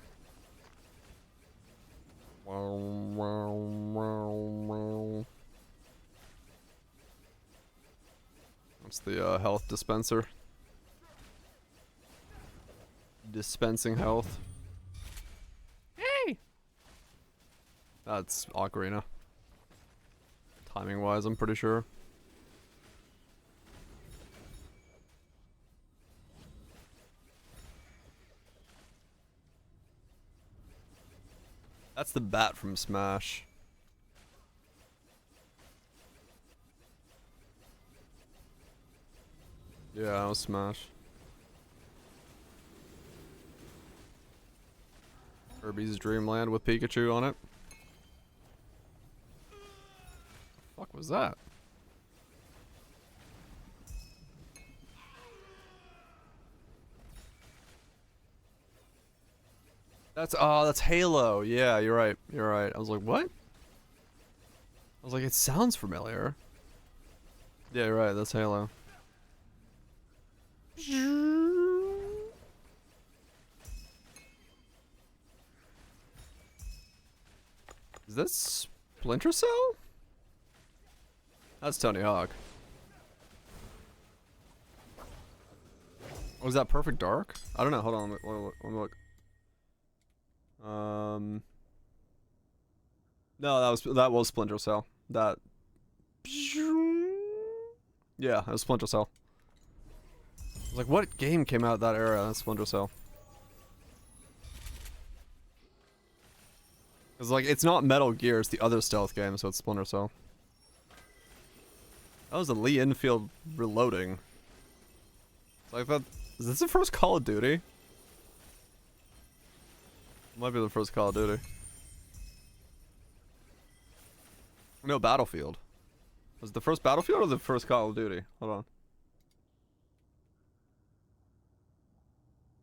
That's the health dispenser. Dispensing health. Hey! That's Ocarina. Timing wise, I'm pretty sure. That's the bat from Smash. Yeah, that was Smash. Kirby's Dream Land with Pikachu on it. The fuck was that? That's Halo. Yeah, you're right. You're right. I was like, what? I was like, it sounds familiar. Yeah, you're right. That's Halo. Is this Splinter Cell? That's Tony Hawk. Was that Perfect Dark? I don't know. Hold on. Let me look. No, that was Splinter Cell. That. Yeah, it was Splinter Cell. I was like, what game came out that era? That's Splinter Cell. Cause like it's not Metal Gear, it's the other stealth game, so it's Splinter Cell. That was a Lee Enfield reloading. It's like that. Is this the first Call of Duty? Might be the first Call of Duty. No, Battlefield. Was it the first Battlefield or the first Call of Duty? Hold on.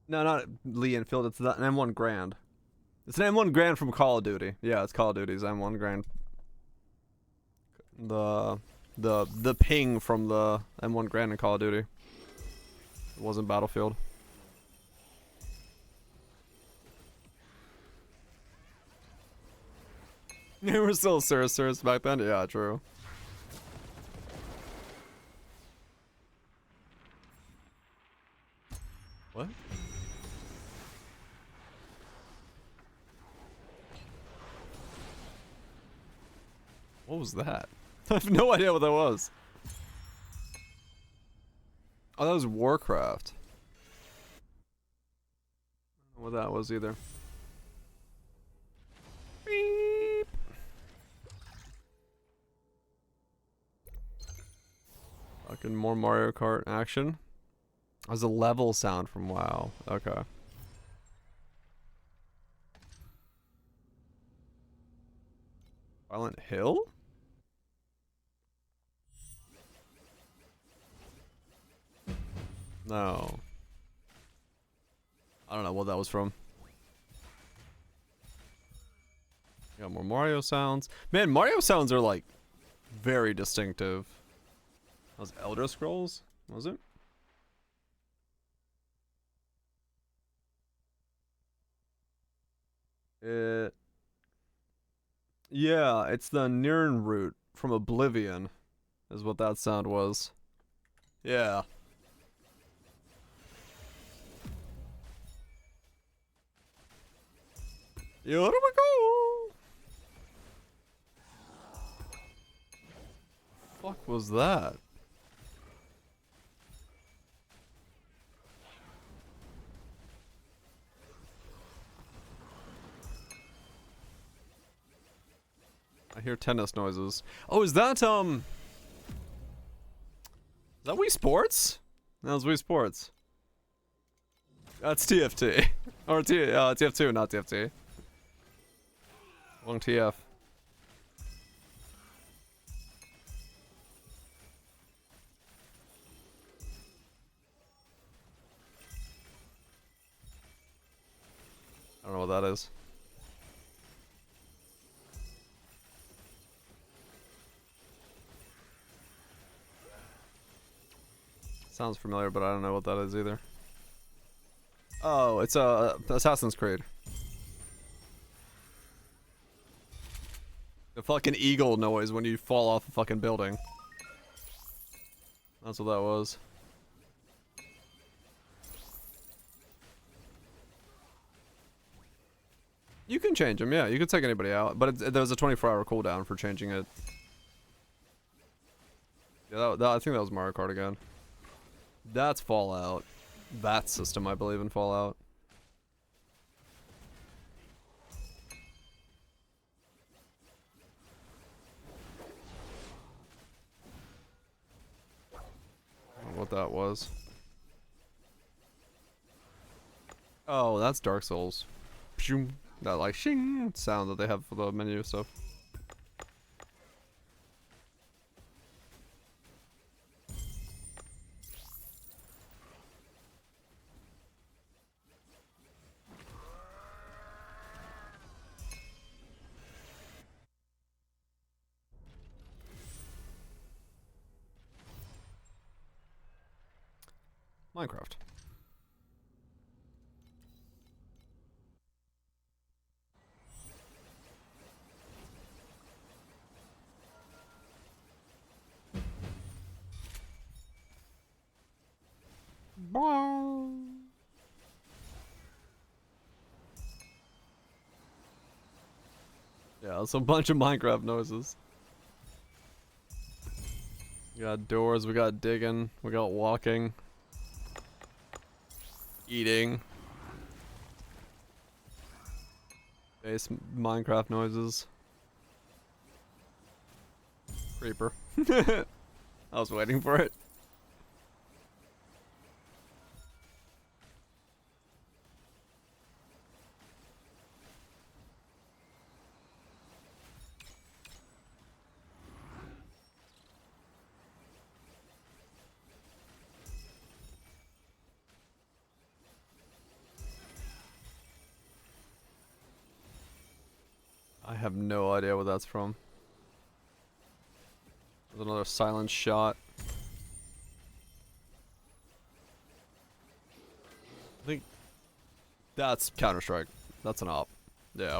No, not Lee Enfield. It's an M1 Grand. It's an M1 Grand from Call of Duty. Yeah, it's Call of Duty's M1 Grand. The ping from the M1 Grand in Call of Duty. It wasn't Battlefield. They were still Cerberus back then? Yeah, true. What? What was that? I have no idea what that was. Oh, that was Warcraft. I don't know what that was either. Beep. Fucking more Mario Kart action. That was a level sound from WoW. Okay. Silent Hill? No. I don't know what that was from. Got more Mario sounds. Man, Mario sounds are like very distinctive. That was Elder Scrolls? Was it? Yeah, it's the Nirn root from Oblivion, is what that sound was. Yeah. Here we go. Fuck was that? I hear tennis noises. Oh, is that Wii Sports? That was Wii Sports. That's TFT. Or TF2, not TFT. Long TF. I don't know what that is. Sounds familiar, but I don't know what that is either. Oh, it's Assassin's Creed. The fucking eagle noise when you fall off a fucking building. That's what that was. You can change them, yeah. You can take anybody out, but there's a 24-hour cooldown for changing it. Yeah, I think that was Mario Kart again. That's Fallout. That system, I believe, in Fallout. I don't know what that was. Oh, that's Dark Souls. That like shing sound that they have for the menu stuff. Minecraft. Yeah, it's a bunch of Minecraft noises. We got doors, we got digging, we got walking. Eating. Base Minecraft noises. Creeper. I was waiting for it. I have no idea what that's from. There's another silent shot. I think that's Counter-Strike. That's an op. Yeah.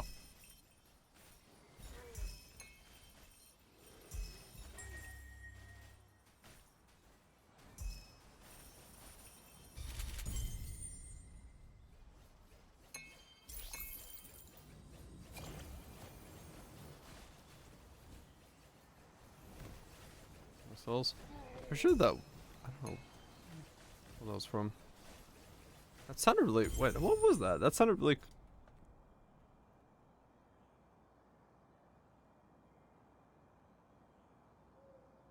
Missiles. For sure that, I don't know. What was from? That sounded really. Wait, what was that? That sounded really.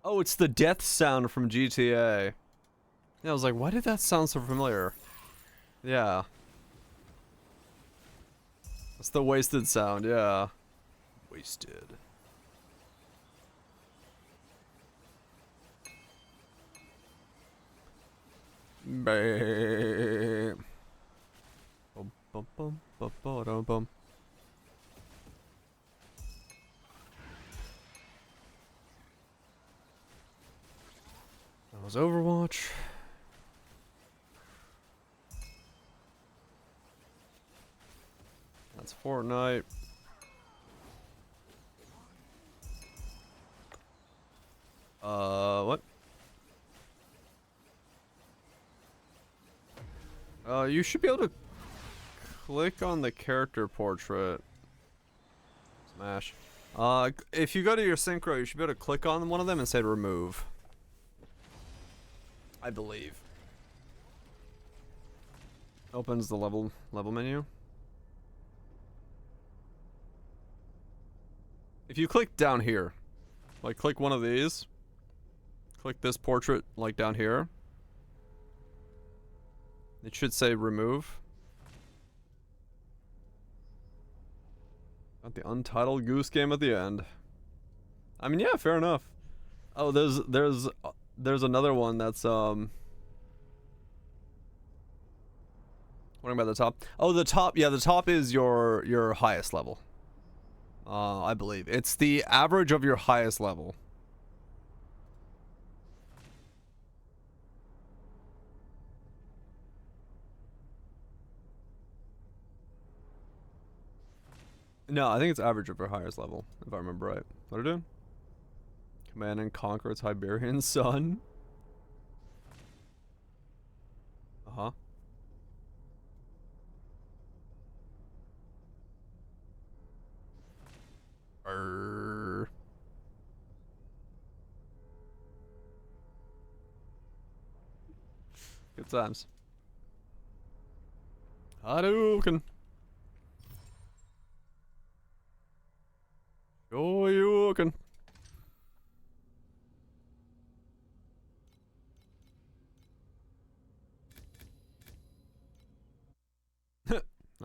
Oh, it's the death sound from GTA. Yeah, I was like, why did that sound so familiar? Yeah. It's the wasted sound, yeah. Wasted. Bam. Bum, bum, bum, bum, bum, bum. That was Overwatch. That's Fortnite. What? You should be able to click on the character portrait. Smash. If you go to your synchro, you should be able to click on one of them and say remove. I believe. Opens the level menu. If you click down here, like click one of these, click this portrait like down here, it should say remove. Got the untitled goose game at the end. I mean, yeah, fair enough. Oh, there's another one that's what about the top? Oh, the top, yeah, the top is your highest level. I believe it's the average of your highest level. No, I think it's average of your highest level, if I remember right. What are you doing? Command and conquer its Iberian sun. Uh-huh. Good times. Hadouken. Shoryuken.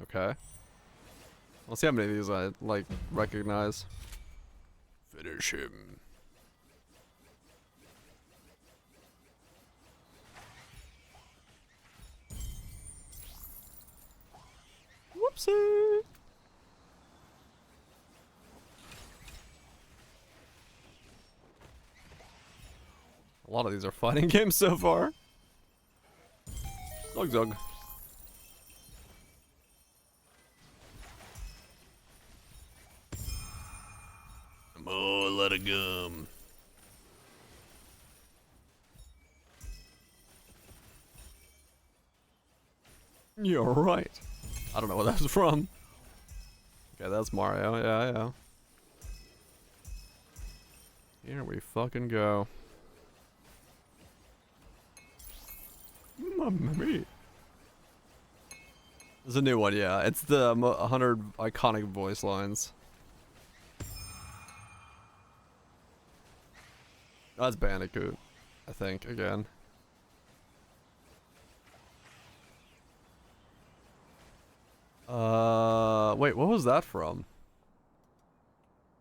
Okay. Let's see how many of these I like recognize. Finish him. Whoopsie. A lot of these are fighting games so far. Zug zug. Oh, let it gum. You're right. I don't know where that was from. Okay, that's Mario. Yeah. Here we fucking go. Mamma mia. There's a new one, yeah. It's the 100 iconic voice lines. That's Bandicoot, I think, again. Wait, what was that from?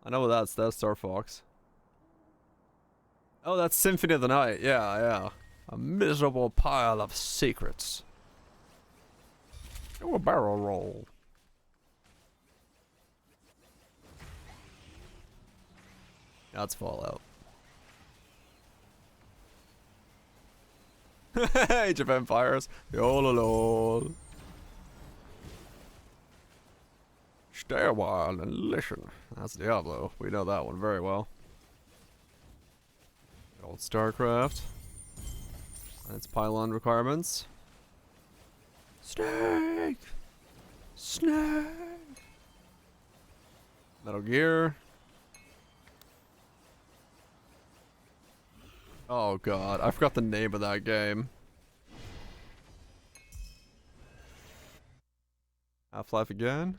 I know that's Star Fox. Oh, that's Symphony of the Night. Yeah. A miserable pile of secrets. Do a barrel roll. That's Fallout. Age of Empires. Yololol. Stay a while and listen. That's Diablo. We know that one very well. Old StarCraft. And its pylon requirements. Snake! Metal Gear. Oh god, I forgot the name of that game. Half-Life again?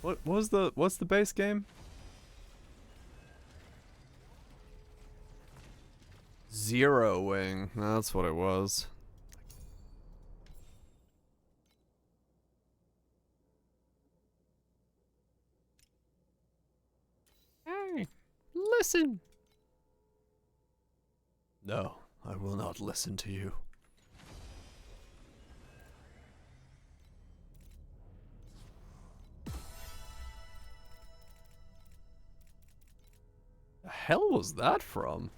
What's the base game? Zero Wing. That's what it was. Hey, listen. No, I will not listen to you. The hell was that from?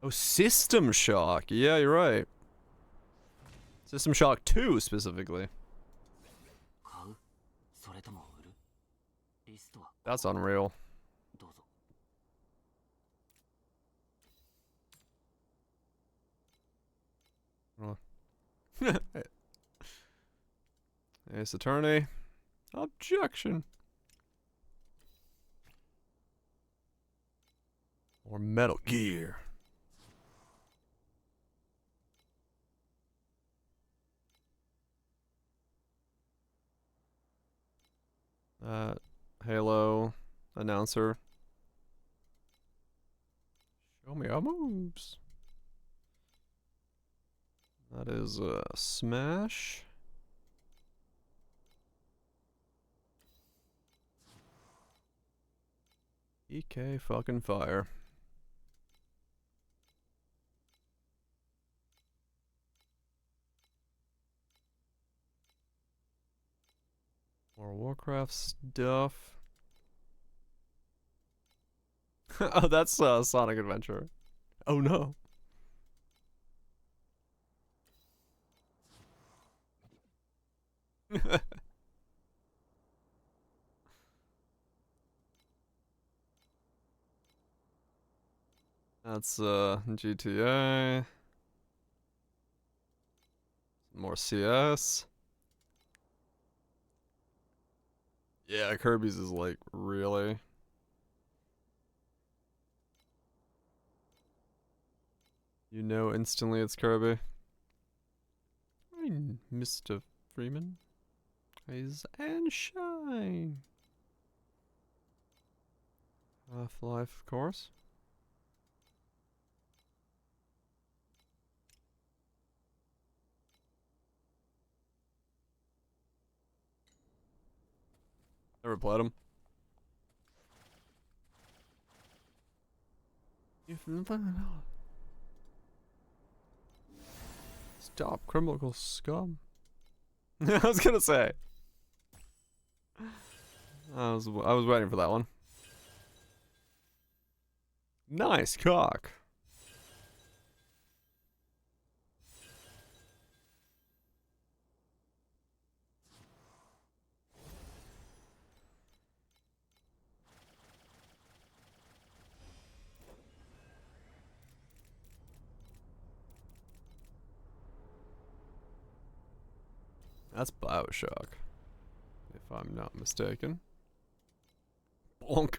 Oh, System Shock. Yeah, you're right. System Shock 2 specifically. That's unreal. Oh. Ace Attorney. Objection. Or Metal Gear. Halo announcer. Show me our moves. That is Smash. EK fucking fire. More Warcraft stuff. Oh, that's Sonic Adventure. Oh no. That's GTA. More CS. Yeah, Kirby's is like really. You know instantly it's Kirby. Hi, Mr. Freeman. Rise and shine. Half-Life, of course. Never played them. You've never know. Stop, criminal scum. I was gonna say. I was waiting for that one. Nice cock. That's BioShock, if I'm not mistaken. Bonk.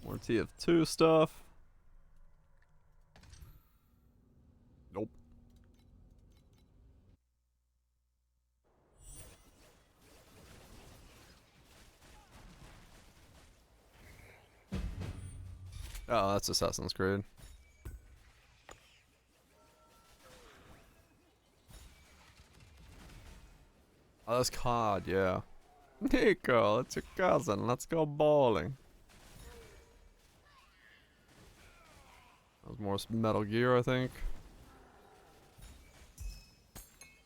More TF2 stuff. Nope. Oh, that's Assassin's Creed. Oh, that's COD, yeah. Nico, it's your cousin. Let's go bowling. That was more Metal Gear, I think.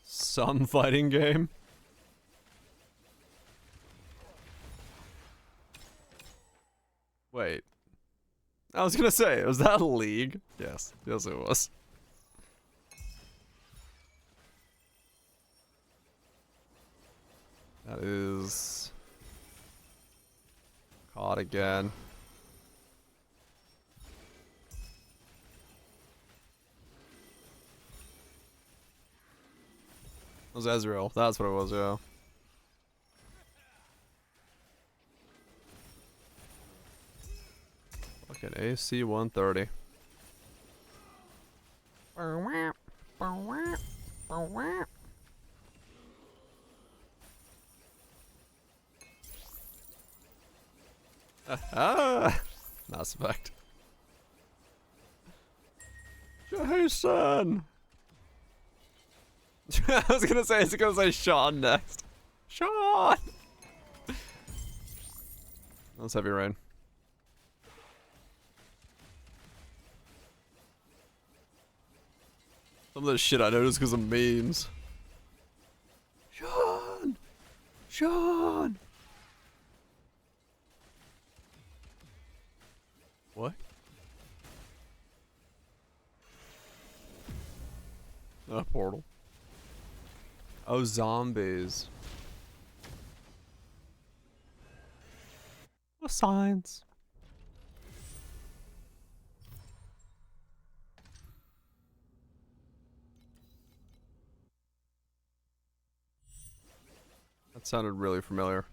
Some fighting game. Wait. I was gonna say, was that a League? Yes. Yes, it was. That is... COD again. It was Ezreal. That's what it was, yeah. Fucking AC 130. Ah! Mass Effect. Jason! I was gonna say, it's gonna say Sean next. Sean! Let's heavy rain. Some of this shit I noticed because of memes. Sean! Sean! What? Portal. Oh, zombies. What signs? That sounded really familiar.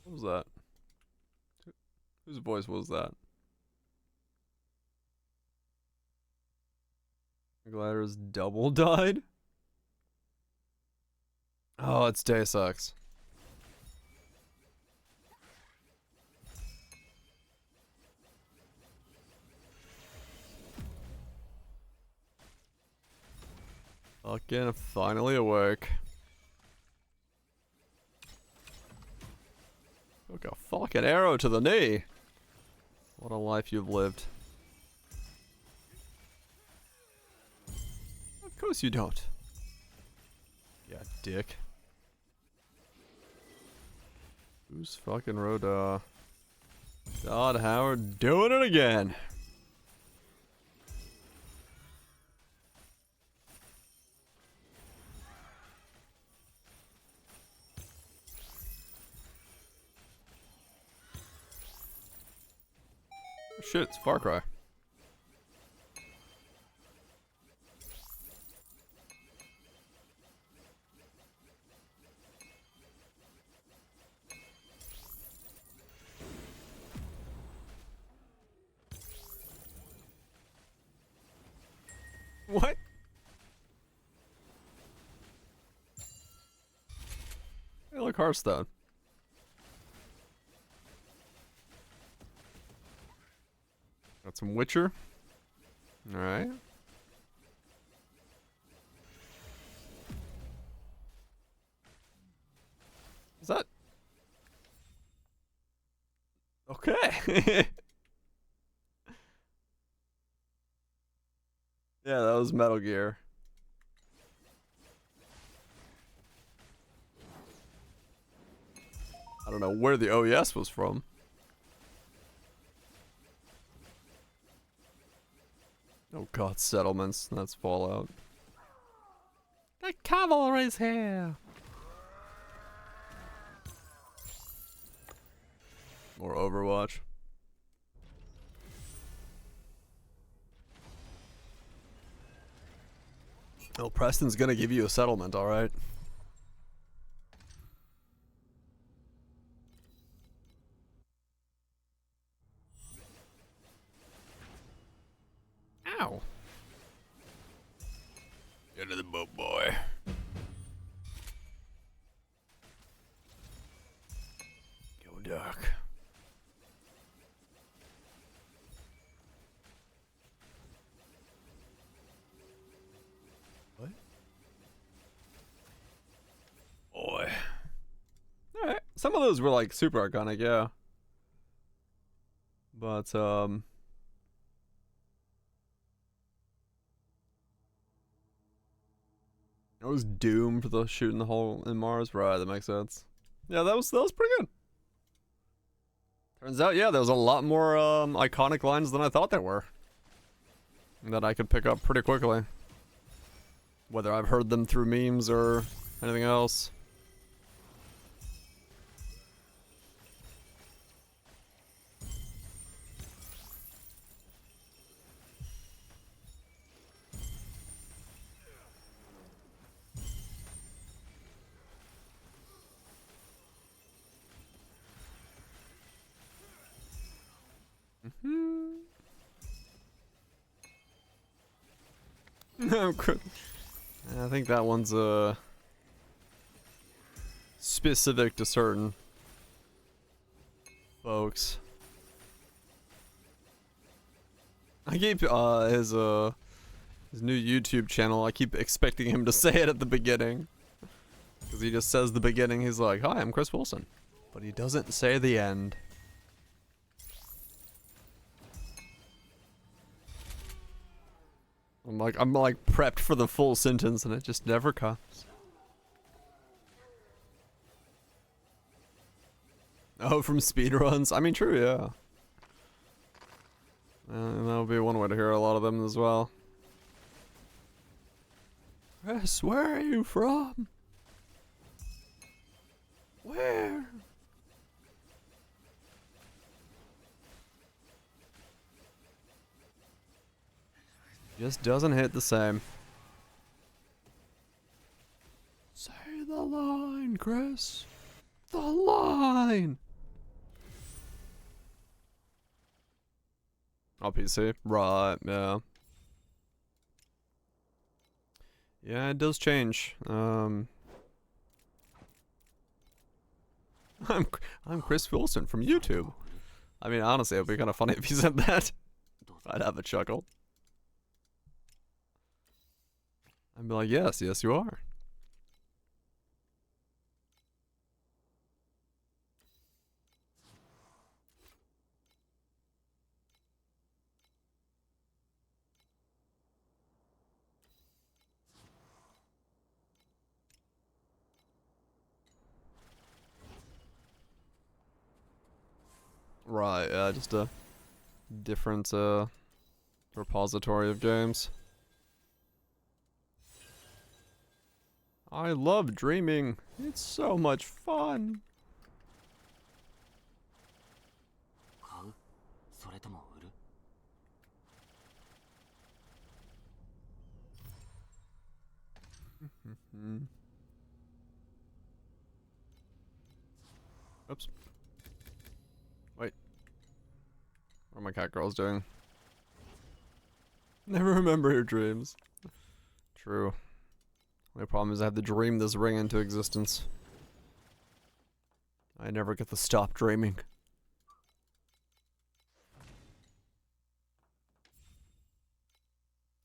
What was that? Whose voice was that? Glider's double died? Oh, it's Deus Ex. Fucking finally awake. Took a fucking arrow to the knee. What a life you've lived. Of course you don't. Yeah, dick. Who's fucking Rhoda? Todd Howard doing it again. Shit, it's Far Cry. What? Hey, look, Hearthstone. Got some Witcher. Alright. Is that... Okay. Yeah, that was Metal Gear. I don't know where the OES was from. Oh god, settlements. That's Fallout. The cavalry's here! More Overwatch. Oh, Preston's gonna give you a settlement, alright? Ow. Get to the boat, boy. Go duck. What? Boy. Alright. Some of those were like super iconic, yeah. But, I was doomed to the shooting the hole in Mars. Right, that makes sense. Yeah, that was pretty good. Turns out, yeah, there was a lot more iconic lines than I thought there were. That I could pick up pretty quickly. Whether I've heard them through memes or anything else. I think that one's specific to certain folks. I keep his new YouTube channel, I keep expecting him to say it at the beginning. Because he just says the beginning, he's like, "Hi, I'm Chris Wilson." But he doesn't say the end. I'm like prepped for the full sentence and it just never comes. Oh, from speedruns? I mean, true, yeah. And that would be one way to hear a lot of them as well. Chris, where are you from? Where? Just doesn't hit the same. Say the line, Chris. The line. Oh, PC. Right, yeah. Yeah, it does change. I'm Chris Wilson from YouTube. I mean, honestly, it'd be kind of funny if he said that. I'd have a chuckle. I'd be like, yes, yes, you are. Right, yeah, just a different repository of games. I love dreaming. It's so much fun. Oops. Wait. What are my cat girls doing? Never remember your dreams. True. My problem is I have to dream this ring into existence. I never get to stop dreaming.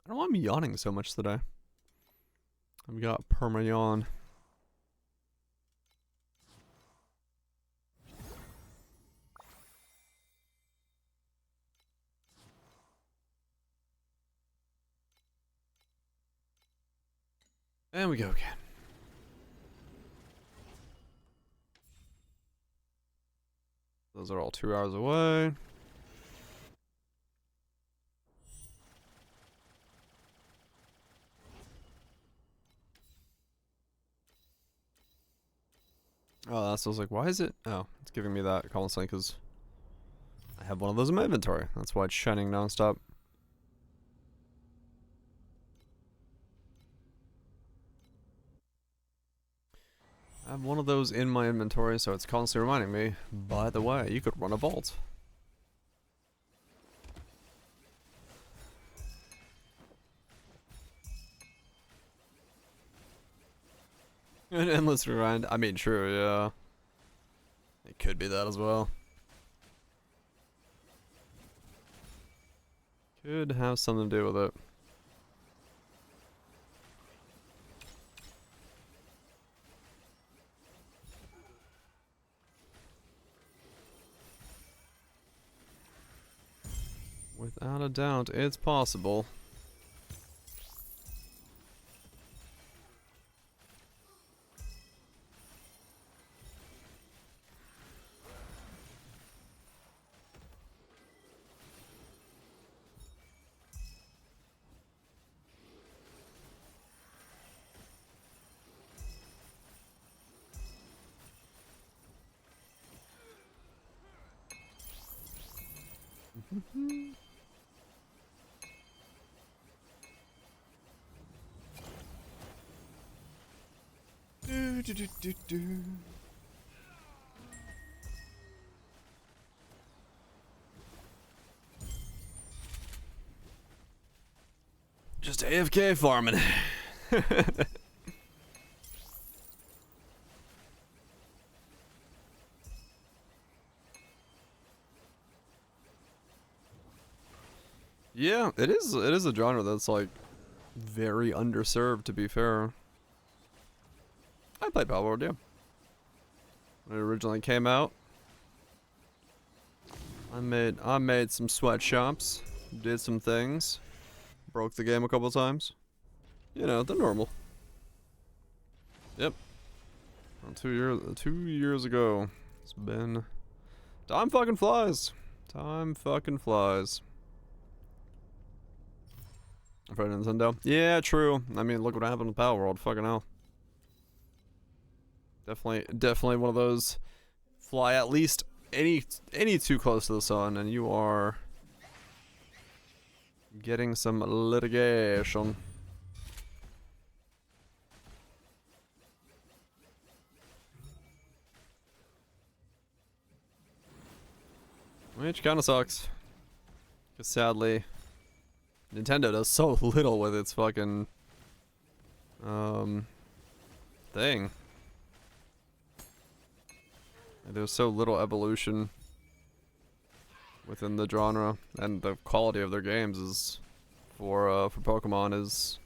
I don't know why I'm yawning so much today. I've got perma yawn. And we go again. Those are all 2 hours away. Oh, that's, I was like, why is it? Oh, it's giving me that constantly because I have one of those in my inventory. That's why it's shining nonstop. I have one of those in my inventory, so it's constantly reminding me, by the way, you could run a vault. An endless grind. I mean, true, yeah. It could be that as well. Could have something to do with it. Without a doubt, it's possible. Just Just AFK farming. Yeah, it is a genre that's like very underserved, to be fair. I played Palworld, yeah. When it originally came out, I made some sweatshops, did some things, broke the game a couple times. You know, the normal. Yep. Well, 2 years ago. It's been time fucking flies. Time fucking flies. For Nintendo. Yeah, true. I mean, look what happened with Palworld. Fucking hell. Definitely one of those fly at least any too close to the sun and you are getting some litigation. Which kind of sucks. Because sadly, Nintendo does so little with its fucking thing. There's so little evolution within the genre, and the quality of their games is for Pokemon is,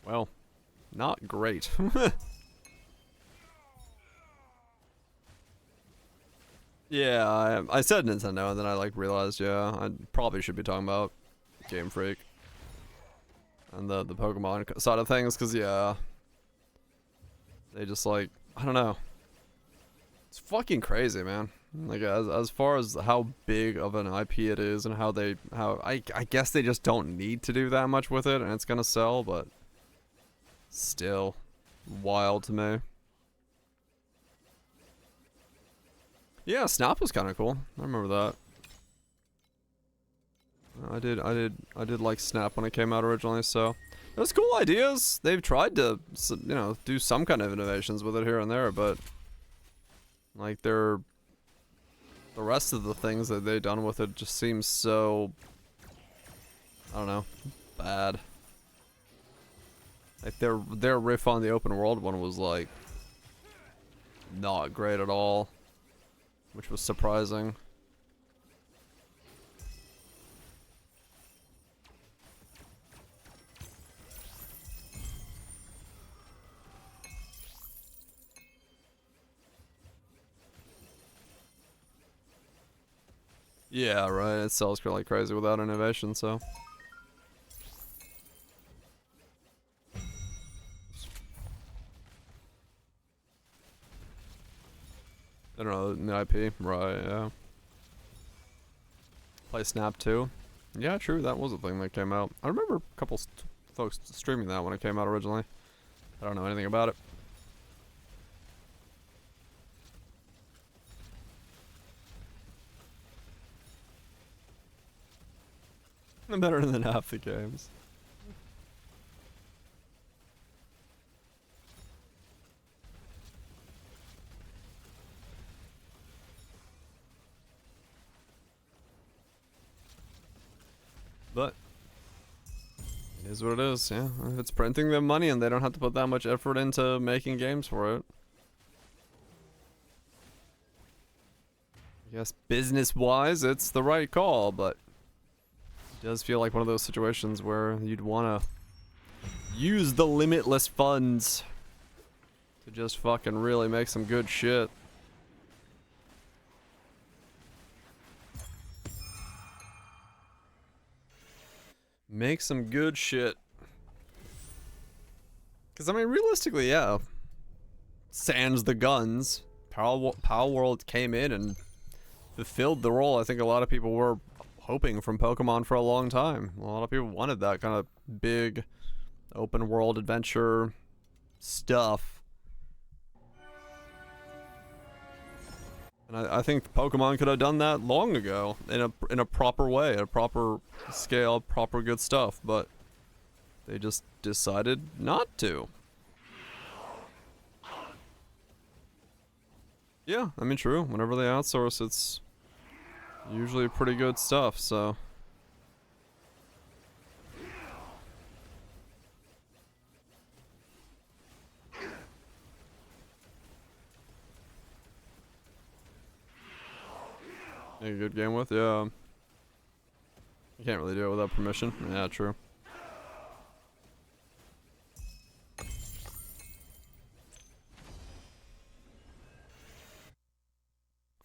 well, not great. Yeah, I said Nintendo, and then I like realized, yeah, I probably should be talking about Game Freak and the Pokemon side of things, because yeah, they just like, I don't know. It's fucking crazy, man. Like as far as how big of an IP it is and how I guess they just don't need to do that much with it and it's gonna sell, but still wild to me. Yeah, Snap was kind of cool. I remember that. I did like Snap when it came out originally, so there's cool ideas. They've tried to, you know, do some kind of innovations with it here and there, but like the rest of the things that they've done with it just seems so, I don't know, bad. Like their riff on the open world one was like not great at all, which was surprising. Yeah, right. It sells like crazy without innovation, so. I don't know, the IP, right, yeah. Play Snap 2. Yeah, true, that was a thing that came out. I remember a couple folks streaming that when it came out originally. I don't know anything about it. Better than half the games. But it is what it is, yeah. If it's printing them money and they don't have to put that much effort into making games for it. I guess business-wise, it's the right call, but it does feel like one of those situations where you'd want to use the limitless funds to just fucking really make some good shit. Make some good shit. Because, I mean, realistically, yeah. Sans the guns, Palworld came in and fulfilled the role I think a lot of people were hoping from Pokemon for a long time. A lot of people wanted that kind of big open world adventure stuff. And I think Pokemon could have done that long ago in a proper way, a proper scale, proper good stuff, but they just decided not to. Yeah, I mean, true. Whenever they outsource, it's usually pretty good stuff, so. Make a good game with, yeah. You can't really do it without permission. Yeah, true.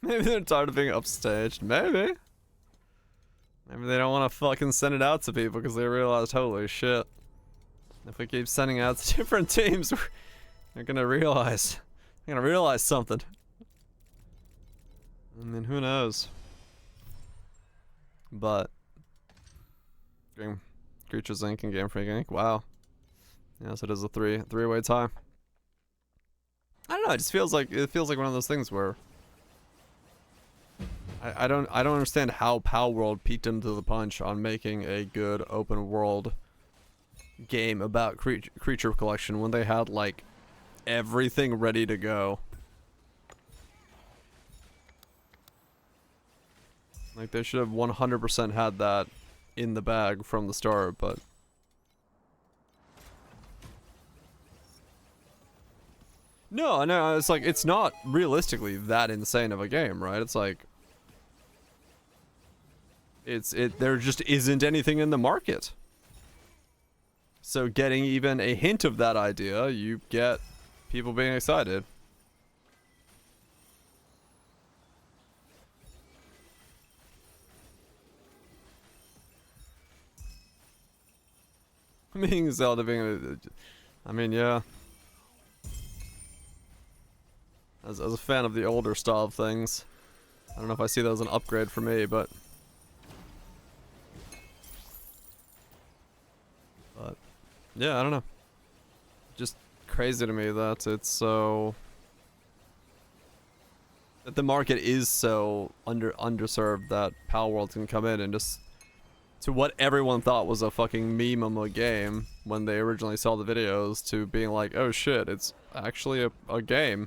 Maybe they're tired of being upstaged. Maybe. Maybe they don't want to fucking send it out to people because they realized, holy shit. If we keep sending out to different teams, they're gonna realize. They're gonna realize something. I mean, who knows? But Creatures Inc. and Game Freak Inc. Wow. Yes, it is a three-way tie. I don't know. It just feels like one of those things where I don't understand how Pal World peeked into the punch on making a good open world game about creature collection when they had like everything ready to go. Like they should have 100% had that in the bag from the start, but no, it's like it's not realistically that insane of a game, right? It's like there just isn't anything in the market. So getting even a hint of that idea, you get people being excited. Being Zelda being I mean, yeah. As a fan of the older style of things, I don't know if I see that as an upgrade for me, but yeah, I don't know. Just crazy to me that it's so that the market is so underserved that Pal World can come in and just to what everyone thought was a fucking meme of a game when they originally saw the videos to being like, oh shit, it's actually a game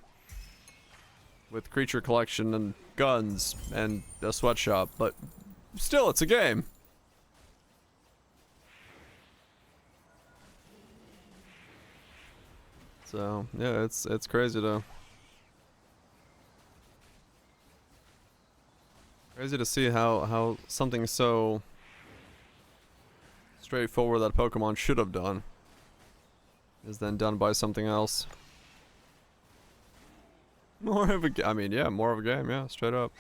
with creature collection and guns and a sweatshop, but still it's a game. So yeah, it's crazy to see how something so straightforward that Pokemon should have done is then done by something else. More of a game, yeah, straight up.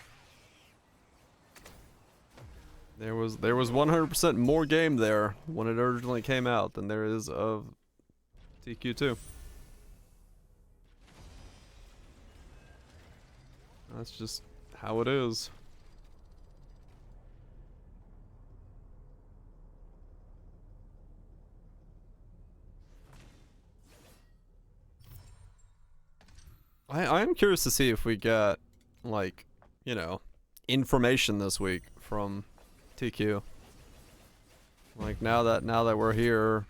There was 100% more game there when it originally came out than there is of TQ2. That's just how it is. I am curious to see if we get, like, you know, information this week from TQ. Like, now that we're here,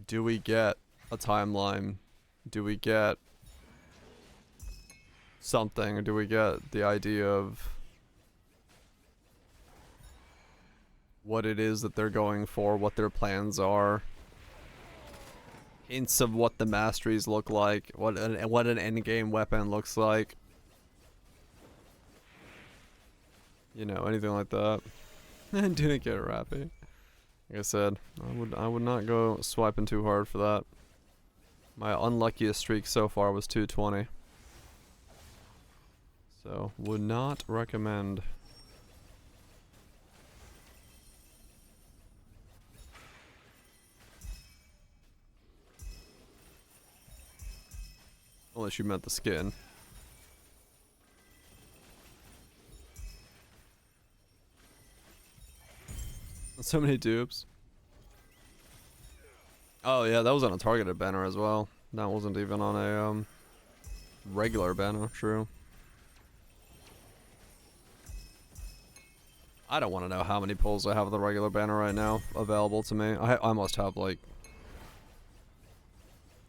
do we get a timeline? Do we get something? Or do we get the idea of what it is that they're going for, what their plans are? Hints of what the masteries look like, what an endgame weapon looks like. You know, anything like that. I didn't get Rappy. Like I said, I would not go swiping too hard for that. My unluckiest streak so far was 220. So, would not recommend. Unless you meant the skin. So many dupes. Oh yeah, that was on a targeted banner as well. That wasn't even on a regular banner, true. I don't want to know how many pulls I have of the regular banner right now available to me. I must have like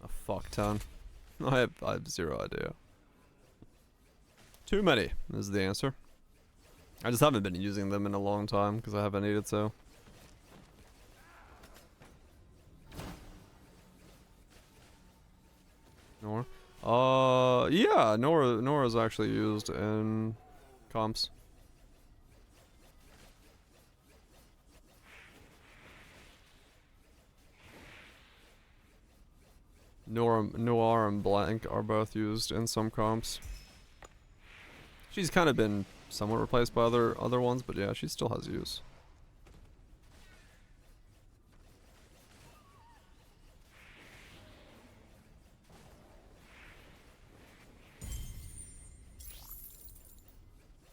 a fuck ton. I have zero idea. Too many is the answer. I just haven't been using them in a long time because I haven't needed to. Nora? Yeah, Nora's actually used in comps. Noir and Blank are both used in some comps. She's kind of been somewhat replaced by other ones, but yeah, she still has use.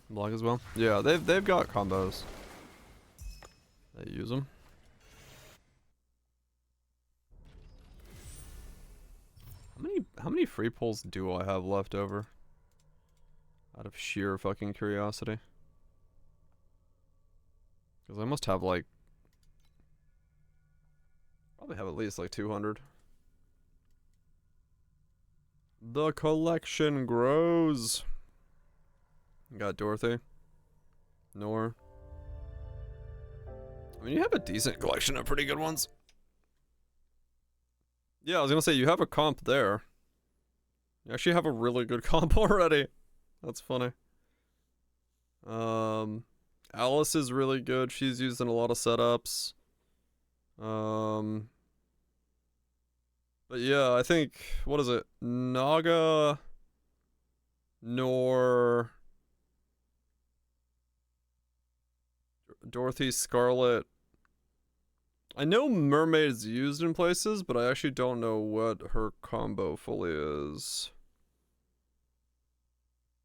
Block as well. Yeah, they've got combos. They use them. How many free pulls do I have left over? Out of sheer fucking curiosity. Because I must have like... Probably have at least like 200. The collection grows. Got Dorothy. Nor. I mean, you have a decent collection of pretty good ones. Yeah, I was gonna say, you have a comp there. You actually have a really good comp already. That's funny. Alice is really good. She's used in a lot of setups. But yeah, I think, what is it? Naga, Nor, Dorothy, Scarlet. I know Mermaid's used in places, but I actually don't know what her combo fully is.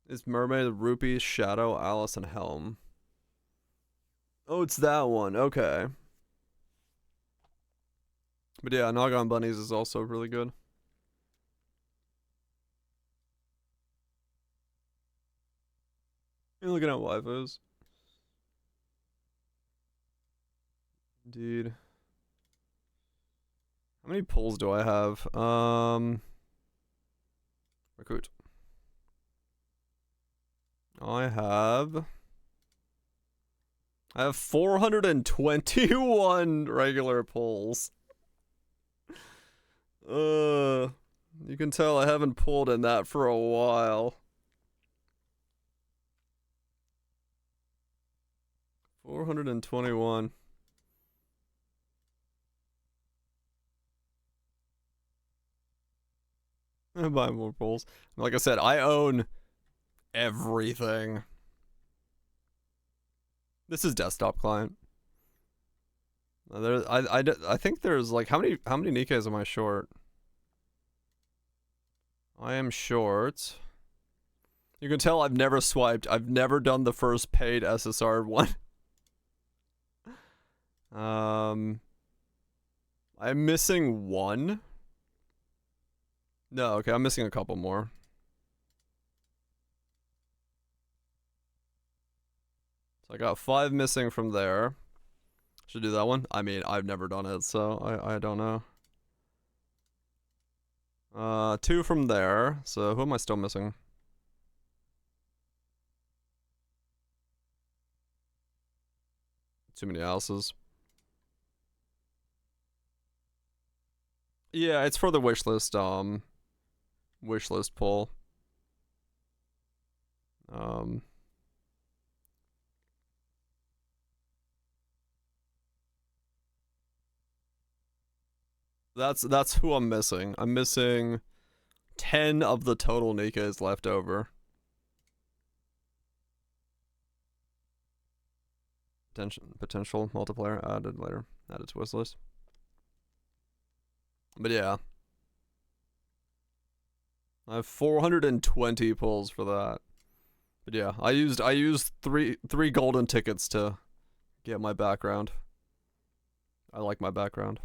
Is Mermaid, Rupee, Shadow, Alice, and Helm? Oh, it's that one. Okay. But yeah, Naga on Bunnies is also really good. You're looking at waifus. Indeed. How many pulls do I have? Recruit. I have 421 regular pulls. You can tell I haven't pulled in that for a while. 421. I buy more pulls. Like I said, I own everything. This is desktop client. I think there's like how many Nikes am I short? I am short. You can tell I've never swiped. I've never done the first paid SSR one. I'm missing one. No, okay, I'm missing a couple more. So I got 5 missing from there. Should do that one. I mean, I've never done it, so I don't know. 2 from there. So who am I still missing? Too many houses. Yeah, it's for the wishlist pull. That's who I'm missing. I'm missing 10 of the total Nikkei's left over. Potential multiplier added later. Added to wish list. But yeah. I have 420 pulls for that. But yeah, I used three golden tickets to get my background. I like my background.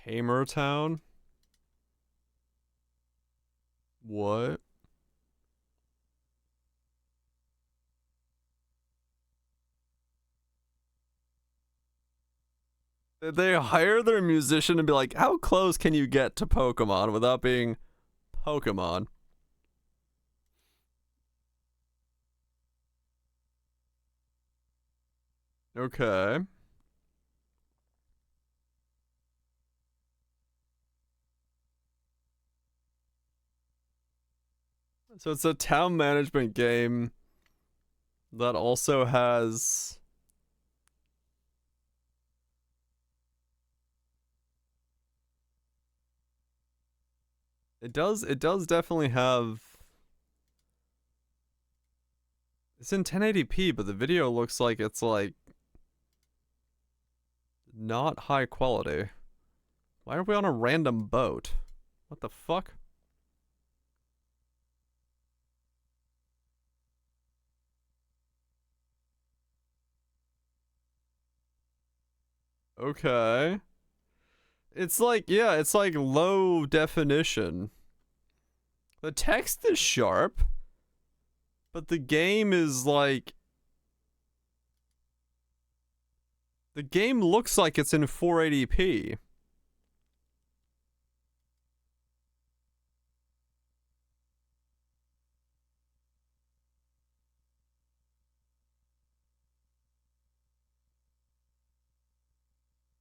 Tamer Town? What? Did they hire their musician and be like, how close can you get to Pokemon without being Pokemon? Okay. So it's a town management game that also has... it does definitely have... it's in 1080p, but the video looks like it's like not high quality. Why are we on a random boat? What the fuck? Okay. It's like, yeah, it's like low definition. The text is sharp, but the game is like... the game looks like it's in 480p.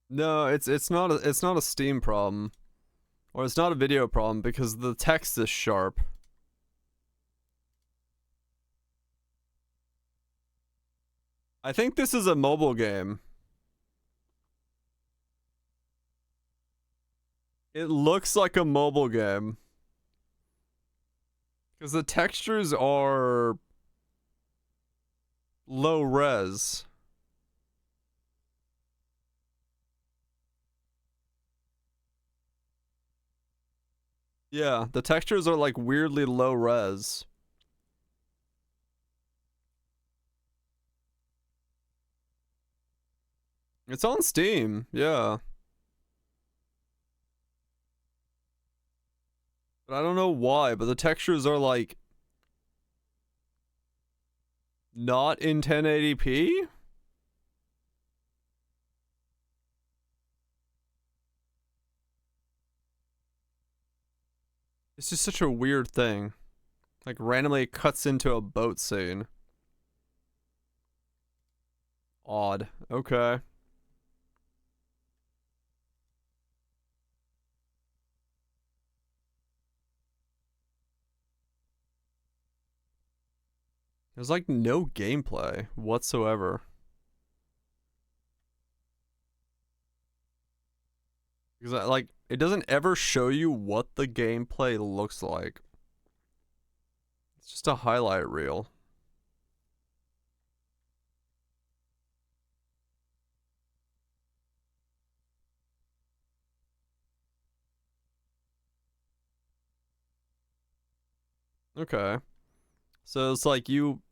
No, it's not a Steam problem. Or it's not a video problem because the text is sharp. I think this is a mobile game. It looks like a mobile game. Because the textures are low res. Yeah, the textures are like weirdly low res. It's on Steam, yeah. But I don't know why, but the textures are like not in 1080p? It's just such a weird thing. Like randomly it cuts into a boat scene. Odd. Okay. There's like no gameplay whatsoever. Because like it doesn't ever show you what the gameplay looks like. It's just a highlight reel. Okay. So it's like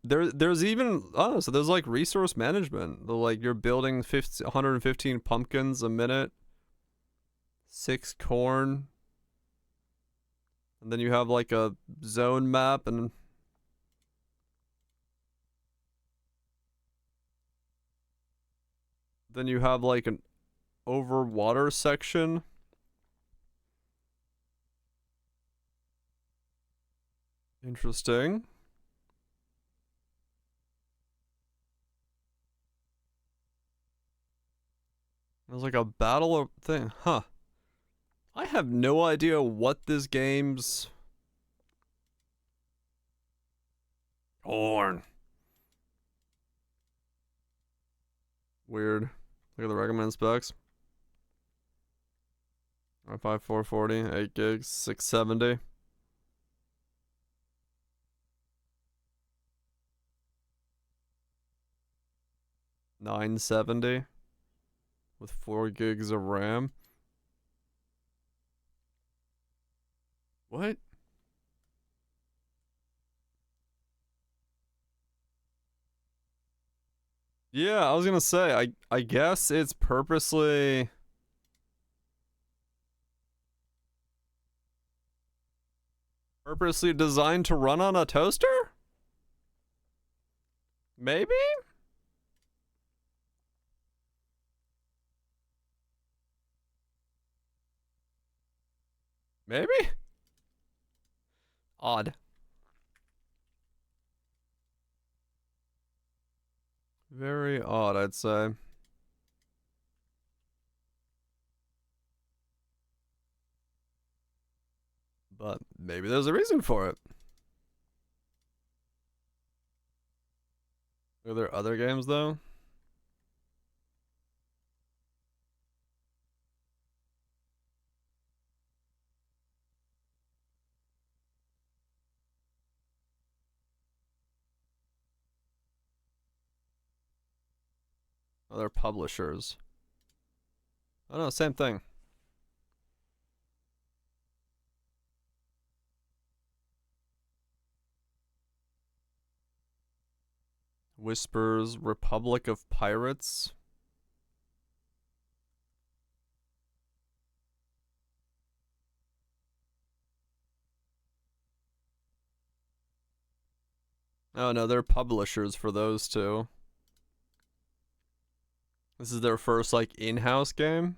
there's even so there's like resource management. Like you're building 115 pumpkins a minute, 6 corn, and then you have like a zone map and then you have like an over water section. Interesting. There's like a battle thing. Huh. I have no idea what this game's... corn. Weird. Look at the recommend specs. i5 440, 8 gigs, 670. $970 with 4 gigs of RAM. What? Yeah, I was gonna say, I guess it's purposely designed to run on a toaster? Maybe? Maybe? Odd. Very odd, I'd say. But maybe there's a reason for it. Are there other games though? Other publishers. Oh no, same thing. Whispers, Republic of Pirates. Oh no, they're publishers for those two. This is their first like in-house game.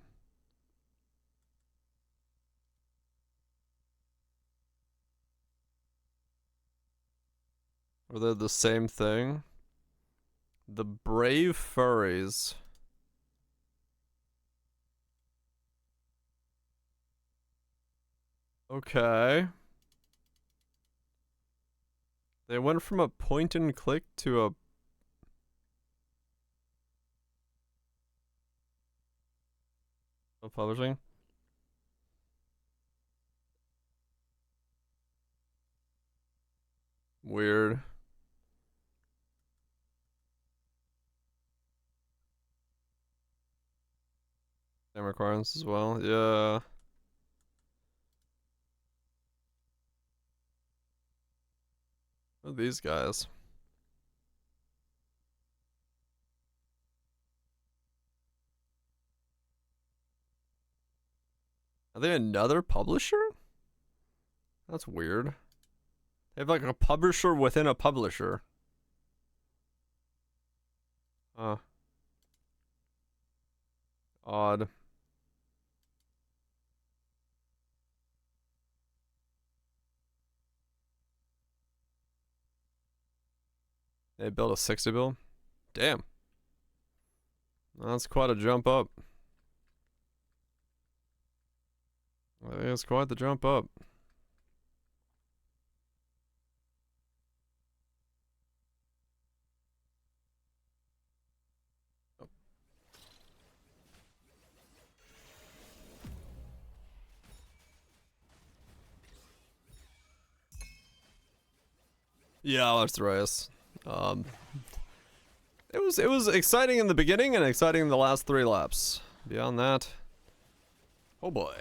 Or they're the same thing. The Brave Furries. Okay. They went from a point and click to a publishing. Weird. Same requirements as well. Yeah. What are these guys? Are they another publisher? That's weird. They have like a publisher within a publisher. Odd. They built a 60 build? Damn. That's quite a jump up. I think it's quite the jump up. Yeah, let's race. It was exciting in the beginning and exciting in the last 3 laps. Beyond that, oh boy.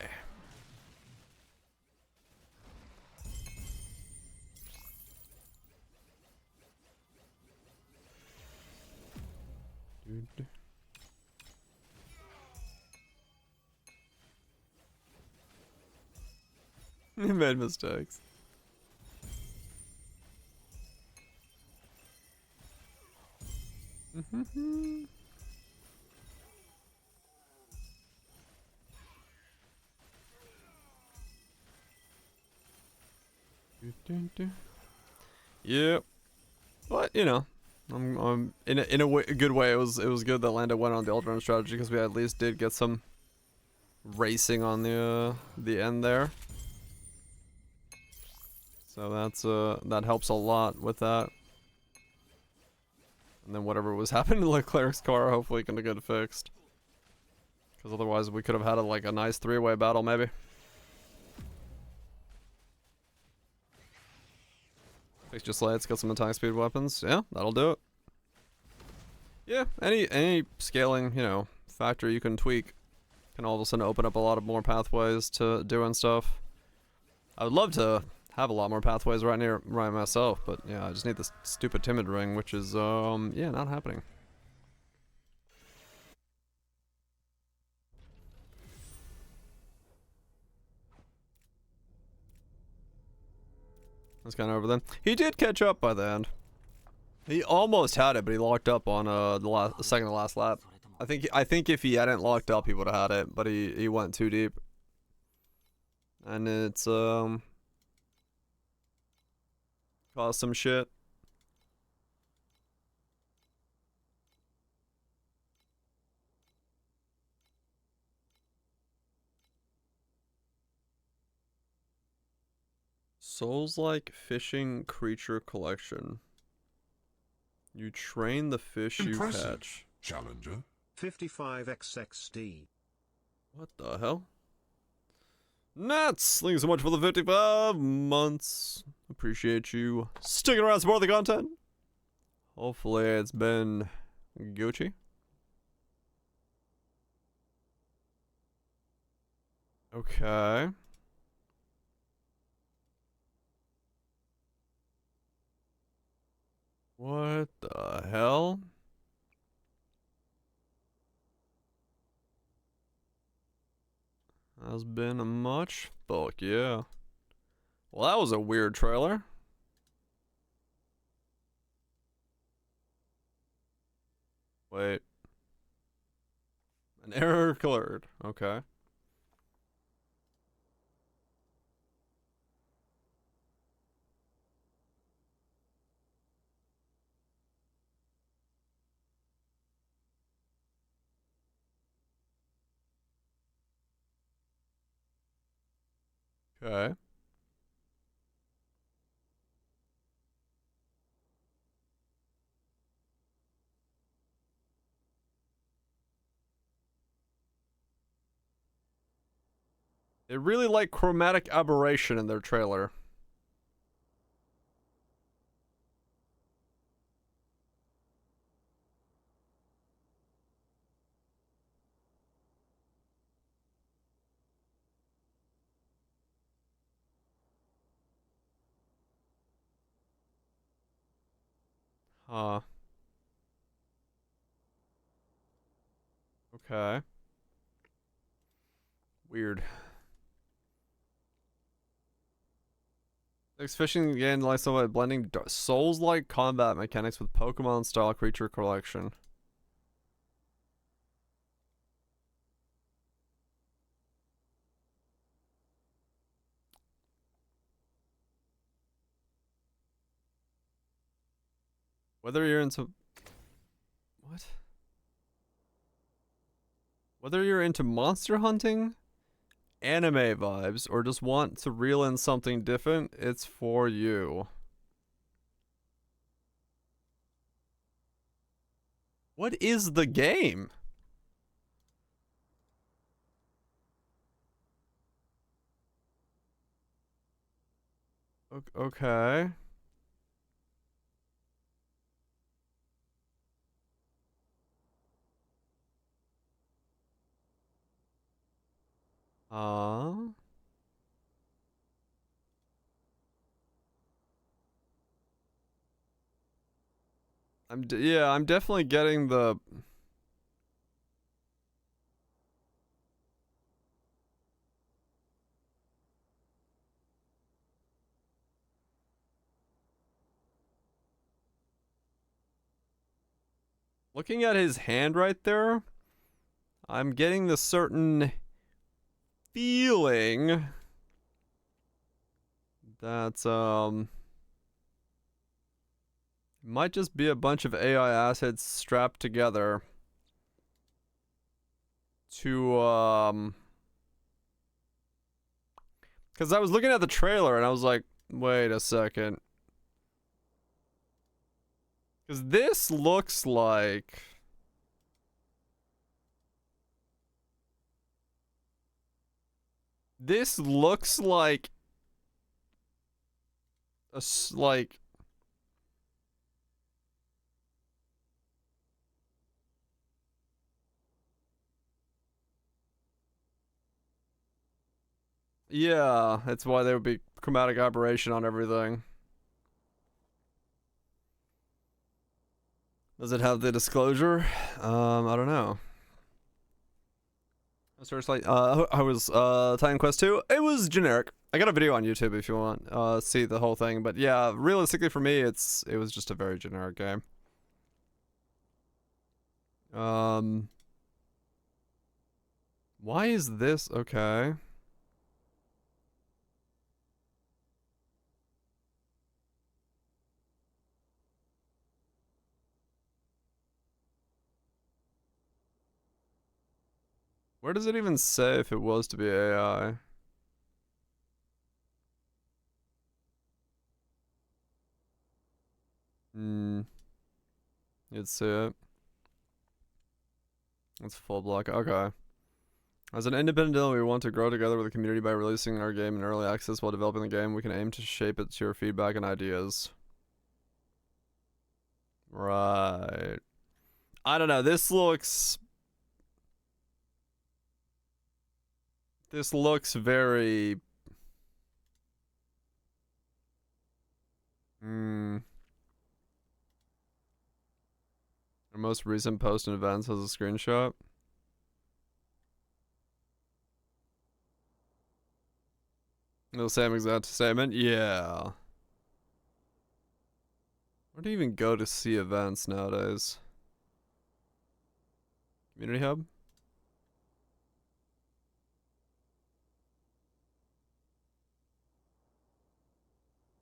He made mistakes. Yep. But you know, I'm in a good way. It was good that Lando went on the Ultra Run strategy because we at least did get some racing on the end there. So that's that helps a lot with that. And then whatever was happening to Leclerc's car, hopefully gonna get fixed. Because otherwise we could have had like a nice 3-way battle maybe. Fix your sleds, get some attack speed weapons. Yeah, that'll do it. Yeah, any scaling, you know, factor you can tweak can all of a sudden open up a lot of more pathways to doing stuff. I would love to have a lot more pathways right myself, but yeah, I just need this stupid timid ring, which is yeah, not happening. That's kind of over then. He did catch up by the end. He almost had it, but he locked up on the second to last lap. I think if he hadn't locked up, he would have had it, but he went too deep. And it's caused some shit. Souls-like fishing creature collection. You train the fish you Impressive, catch. Challenger. 55xxd. What the hell? Nuts! Thank you so much for the 55 months. Appreciate you sticking around, support the content. Hopefully it's been Gucci. Okay. What the hell? Has been a much? Fuck yeah. Well, that was a weird trailer. Wait. An error occurred. Okay. Okay. They really like chromatic aberration in their trailer. Huh. Okay. Weird. Next fishing again, like so by blending Souls-like combat mechanics with Pokemon-style creature collection. Whether you're into what? Whether you're into monster hunting, anime vibes, or just want to reel in something different, it's for you. What is the game? Okay. Uh, yeah, I'm definitely getting the looking at his hand right there. I'm getting the certain feeling that might just be a bunch of AI assets strapped together to because I was looking at the trailer and I was like, wait a second. Because this looks like like yeah, that's why there would be chromatic aberration on everything. Does it have the disclosure? I don't know. Torchlight, I was Titan Quest 2. It was generic. I got a video on YouTube if you want see the whole thing, but yeah, realistically for me it was just a very generic game. Why is this okay? Where does it even say if it was to be AI? Hmm. You'd see it. It's full block. Okay. As an independent developer, we want to grow together with the community by releasing our game in early access while developing the game. We can aim to shape it to your feedback and ideas. Right. I don't know. This looks very... Our most recent post in events has a screenshot. The same exact statement? Yeah. Where do you even go to see events nowadays? Community Hub?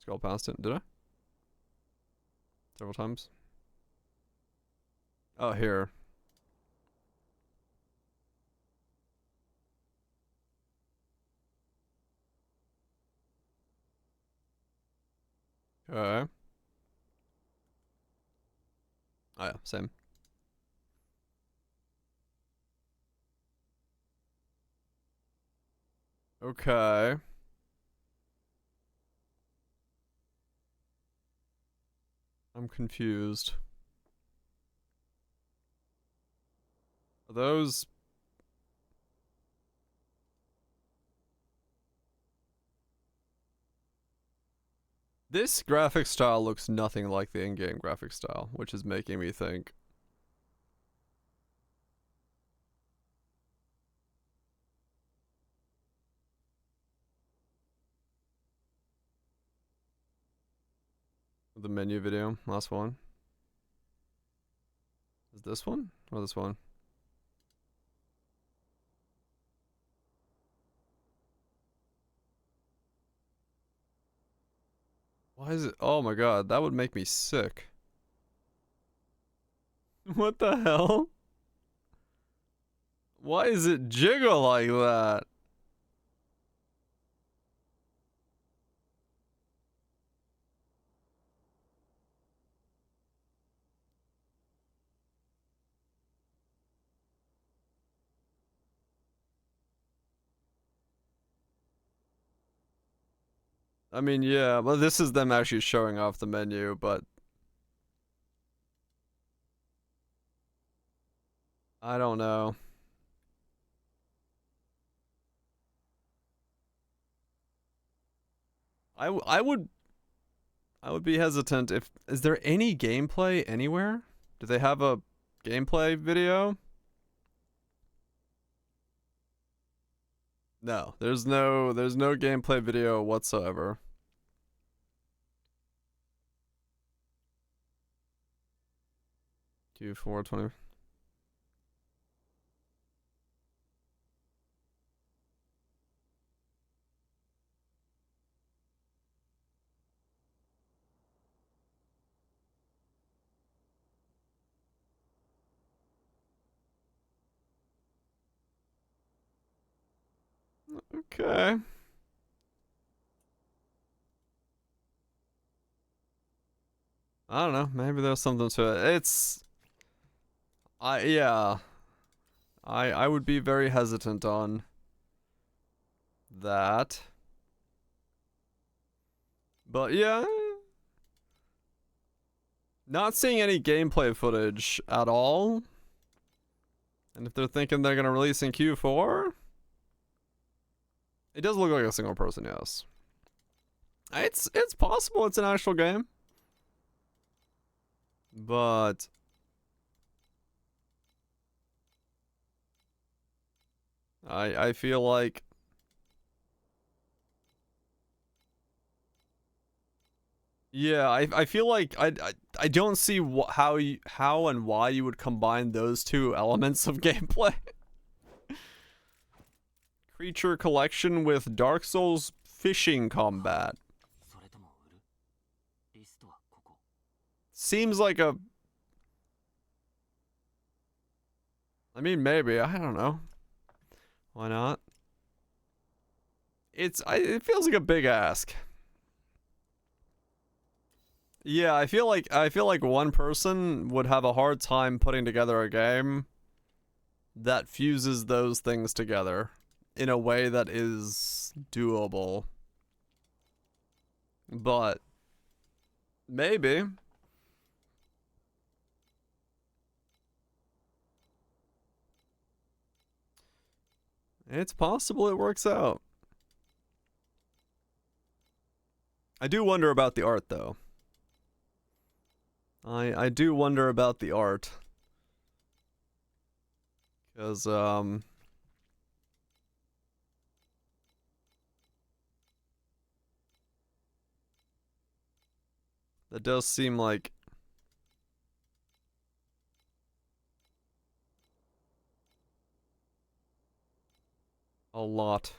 Scroll past it. Did I? Several times. Oh, here. Okay. Oh yeah, same. Okay. I'm confused. Are those... This graphic style looks nothing like the in-game graphic style, which is making me think. The menu video, last one. Is this one? Or this one? Why is it? Oh my god, that would make me sick. What the hell? Why is it jiggle like that? I mean, yeah, well, this is them actually showing off the menu, but I don't know. I would be hesitant if... Is there any gameplay anywhere? Do they have a gameplay video? No, there's no gameplay video whatsoever. Q420. Okay. I don't know. Maybe there's something to it. It's... yeah. I would be very hesitant on that. But yeah. Not seeing any gameplay footage at all. And if they're thinking they're gonna release in Q4, it does look like a single person, yes. It's possible it's an actual game. But I feel like yeah, I feel like I don't see how and why you would combine those two elements of gameplay. Creature collection with Dark Souls fishing combat. Seems like a... I mean, maybe. I don't know. Why not? It feels like a big ask. Yeah, I feel like one person would have a hard time putting together a game that fuses those things together in a way that is doable. But maybe. It's possible it works out. I do wonder about the art though. I do wonder about the art. Cause that does seem like a lot.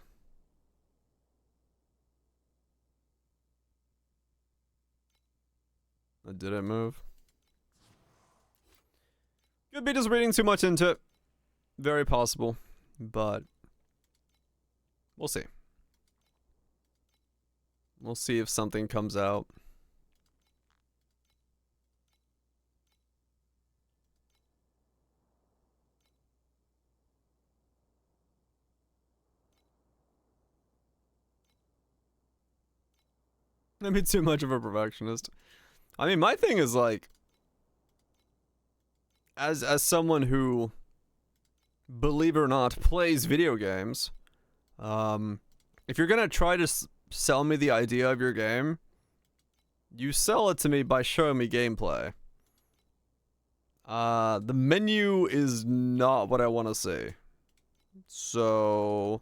Did it move? Could be just reading too much into it. Very possible. But we'll see. We'll see if something comes out. Maybe too much of a perfectionist. I mean, my thing is like, as someone who, believe it or not, plays video games, if you're gonna try to sell me the idea of your game, you sell it to me by showing me gameplay. The menu is not what I want to see. So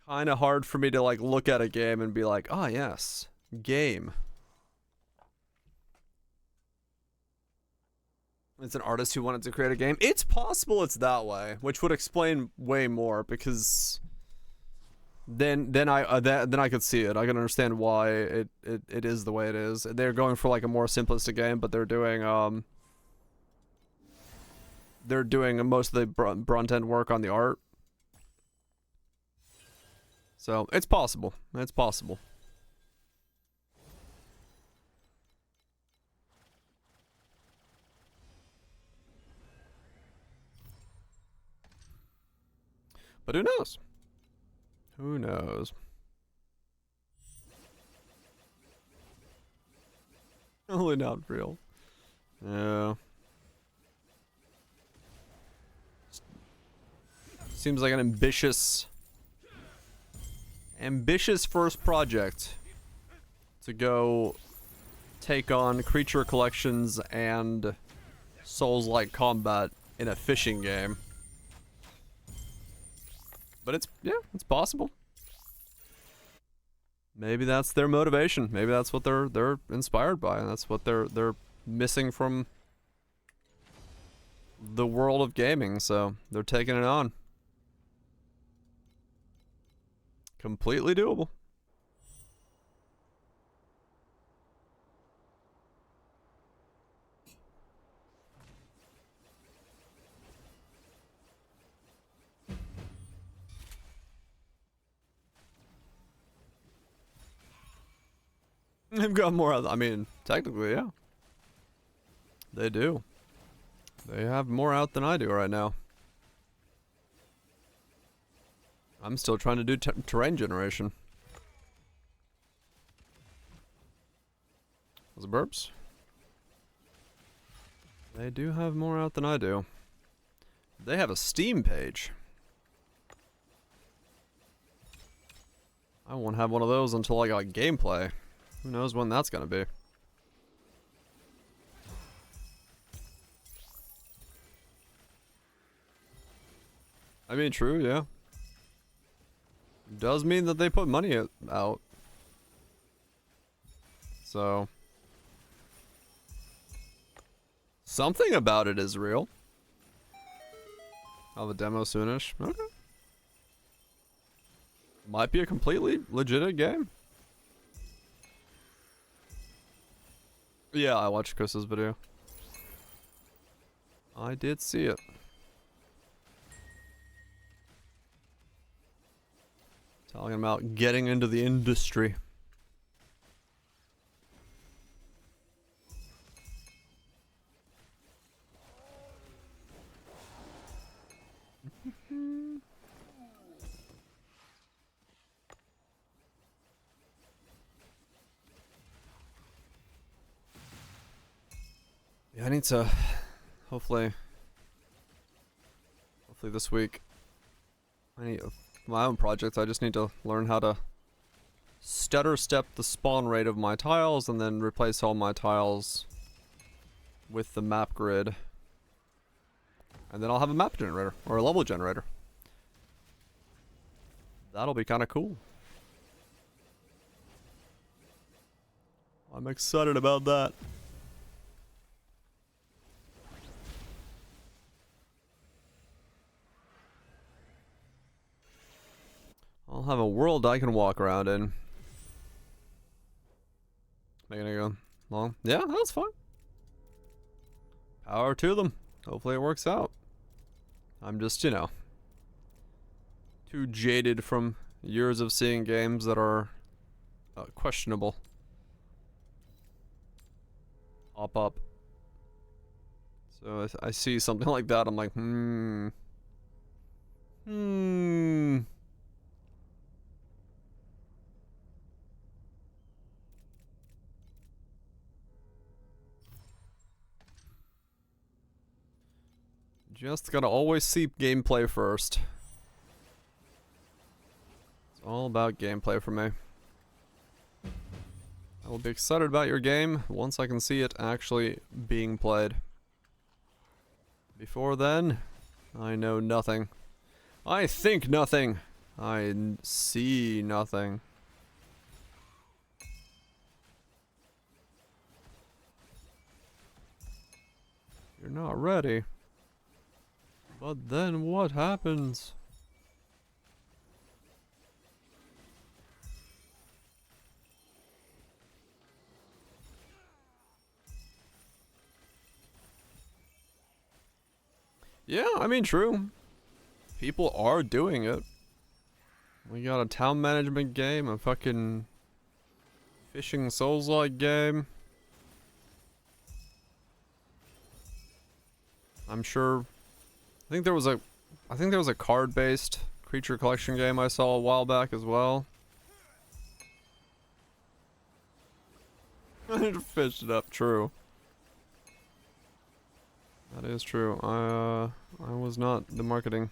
kind of hard for me to like look at a game and be like, "Ah, yes, game." It's an artist who wanted to create a game. It's possible it's that way, which would explain way more because then I could see it. I can understand why it is the way it is. They're going for like a more simplistic game, but they're doing most of the brunt end work on the art. So it's possible. It's possible. But who knows? Who knows? Totally not real. Yeah. Seems like an ambitious first project to go take on creature collections and Souls-like combat in a fishing game. But it's possible. Maybe that's their motivation. Maybe that's what they're inspired by, and that's what they're missing from the world of gaming, so they're taking it on. Completely doable. They've got more. I mean, technically, yeah. They do. They have more out than I do right now. I'm still trying to do terrain generation. Was it burps? They do have more out than I do. They have a Steam page. I won't have one of those until I got gameplay. Who knows when that's gonna be. I mean, true, yeah. Does mean that they put money out. So something about it is real. I'll have a demo soonish. Okay. Might be a completely legit game. Yeah, I watched Chris's video. I did see it. Talking about getting into the industry. I need to, hopefully this week, I need my own project. I just need to learn how to stutter step the spawn rate of my tiles and then replace all my tiles with the map grid. And then I'll have a map generator or a level generator. That'll be kind of cool. I'm excited about that. I'll have a world I can walk around in. Making it go long. Yeah, that's fine. Power to them. Hopefully it works out. I'm just, you know, too jaded from years of seeing games that are questionable. Hop up. So I see something like that, I'm like, Just gotta always see gameplay first. It's all about gameplay for me. I will be excited about your game once I can see it actually being played. Before then, I know nothing. I think nothing. I see nothing. You're not ready. But then what happens? Yeah, I mean, true. People are doing it. We got a town management game, a fucking fishing Souls-like game. I'm sure. I think there was a card-based creature collection game I saw a while back as well. I fished it up, true. That is true. I was not the marketing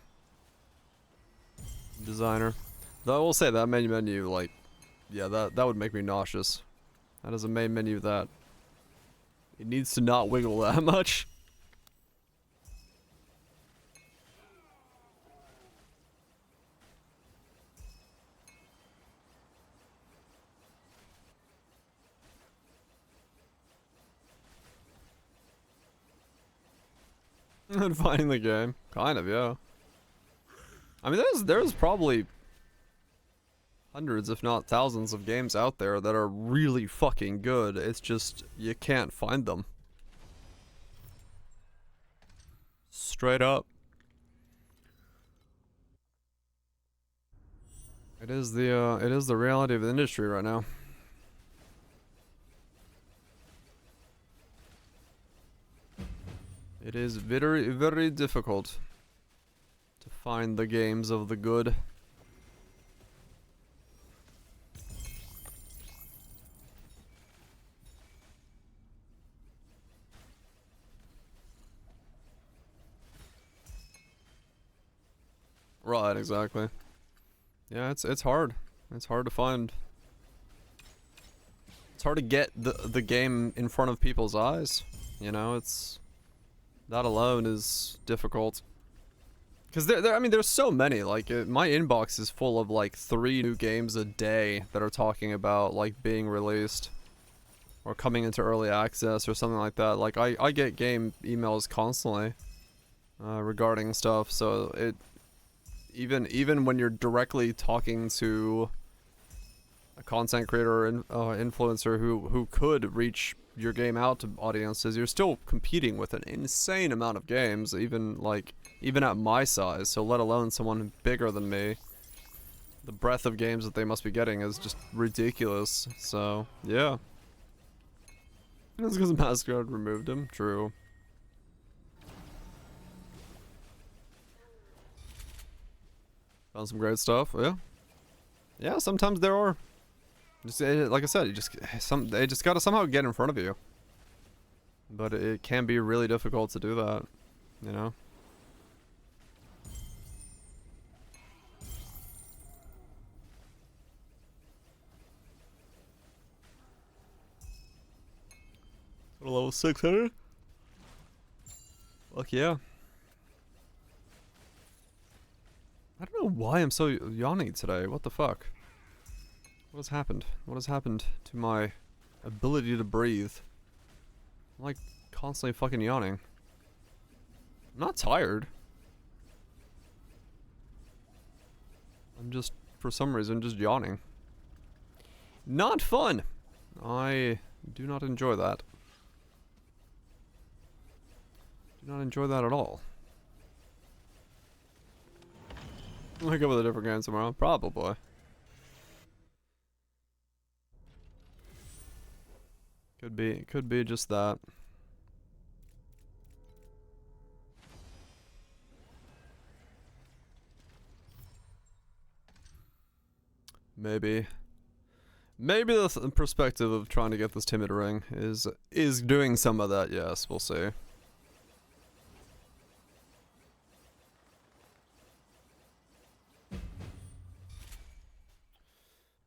designer. Though I will say that main menu, like, yeah, that would make me nauseous. That is a main menu that it needs to not wiggle that much. And finding the game, kind of, yeah. I mean, there's probably hundreds, if not thousands, of games out there that are really fucking good. It's just you can't find them. Straight up. It is the reality of the industry right now. It is very, very difficult to find the games of the good. Right, exactly. Yeah, it's hard. It's hard to find. It's hard to get the game in front of people's eyes. You know, it's that alone is difficult. Because I mean, there's so many. Like, my inbox is full of like 3 new games a day that are talking about like being released or coming into early access or something like that. Like, I get game emails constantly regarding stuff. So it even when you're directly talking to a content creator or influencer who could reach your game out to audiences, you're still competing with an insane amount of games, even at my size, so let alone someone bigger than me. The breadth of games that they must be getting is just ridiculous. So yeah, that's because Mascot removed him. True. Found some great stuff. Yeah, sometimes there are. Just like I said, they just gotta somehow get in front of you. But it can be really difficult to do that, you know? A level 600? Fuck yeah. I don't know why I'm so yawning today. What the fuck? What has happened? What has happened to my ability to breathe? I'm like constantly fucking yawning. I'm not tired. I'm just, for some reason, just yawning. Not fun! I do not enjoy that. Do not enjoy that at all. I'll go with a different game tomorrow. Probably. Could be just that. Maybe. Maybe the perspective of trying to get this timid ring is doing some of that, yes, we'll see.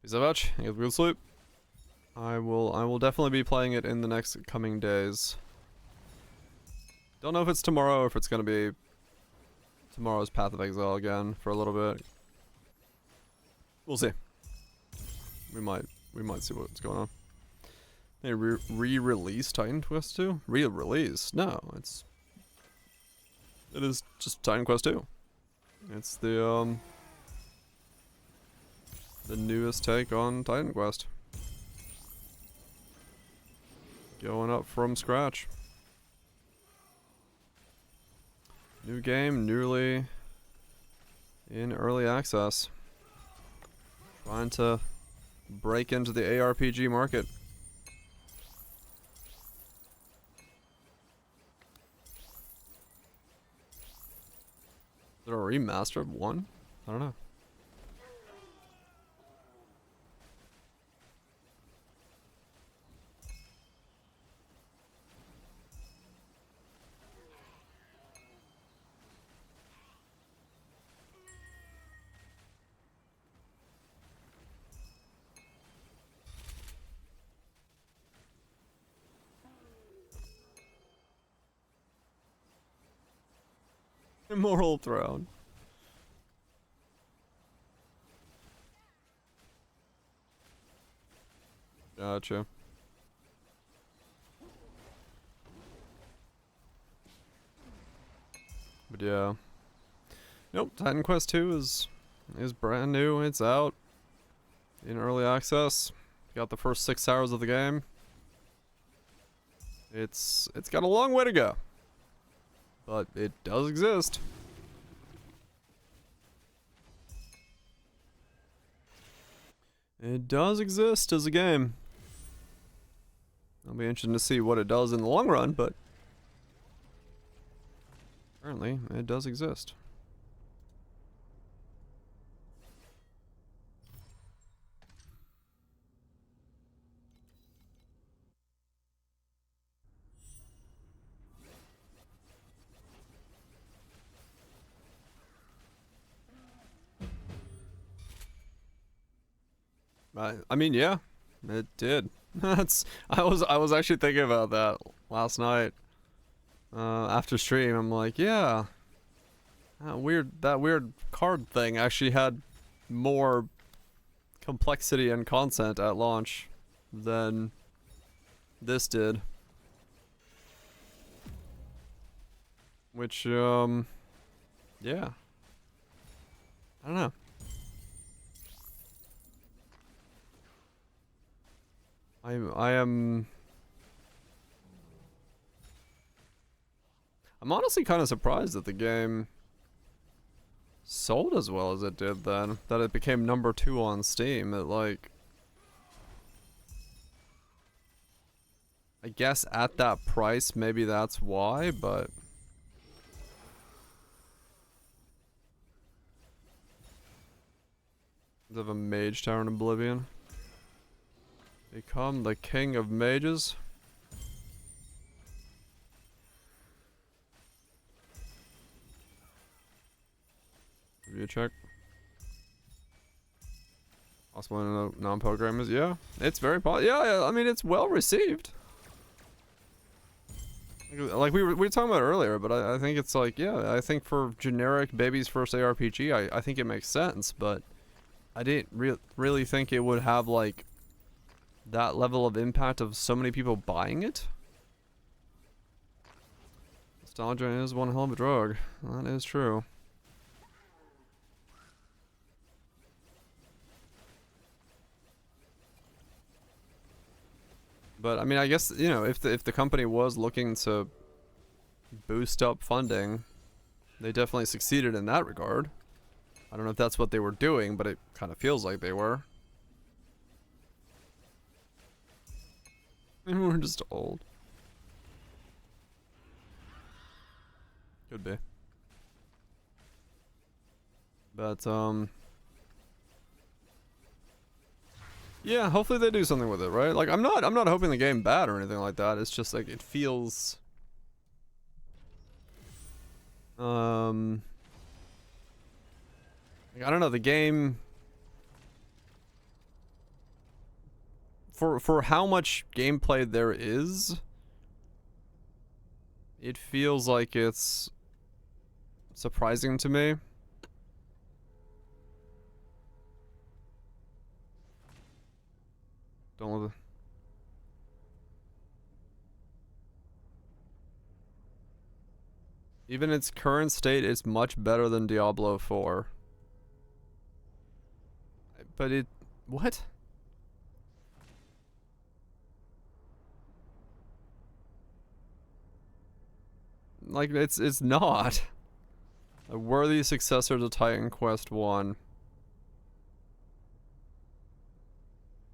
Peace out, Vetch. Get a good sleep. I will definitely be playing it in the next coming days. Don't know if it's tomorrow or if it's gonna be tomorrow's Path of Exile again for a little bit. We'll see. We might see what's going on. They re-release Titan Quest 2? Re-release? No, it is just Titan Quest 2. It's the newest take on Titan Quest. Going up from scratch. New game, newly in early access. Trying to break into the ARPG market. Is there a remaster of 1? I don't know. Immoral Throne. Gotcha. But yeah. Nope, Titan Quest 2 is brand new. It's out in early access. Got the first 6 hours of the game. It's got a long way to go. But it does exist. It does exist as a game. It'll be interesting to see what it does in the long run, but currently it does exist. I mean, yeah, it did. I was actually thinking about that last night. After stream, I'm like, yeah, that weird card thing actually had more complexity and content at launch than this did. Which, yeah. I don't know. I'm honestly kind of surprised that the game sold as well as it did then. That it became number 2 on Steam. It like... I guess at that price, maybe that's why, but... Of a mage tower in Oblivion. Become the king of mages. Review check. Also, one of the non-programmers. Yeah, it's very yeah, I mean, it's well received. Like we were talking about earlier, but I think it's like, yeah, I think for generic baby's first ARPG, I think it makes sense, but I didn't really think it would have like that level of impact of so many people buying it. Nostalgia is one hell of a drug. That is true. But I mean, I guess, you know, if the company was looking to boost up funding, they definitely succeeded in that regard. I don't know if that's what they were doing, but it kind of feels like they were. Maybe we're just old. Could be. But yeah, hopefully they do something with it, right? Like I'm not hoping the game bad or anything like that. It's just like it feels like, I don't know, the game for how much gameplay there is, it feels like it's surprising to me. Don't let even its current state is much better than Diablo 4. But it what? Like it's not a worthy successor to Titan Quest 1.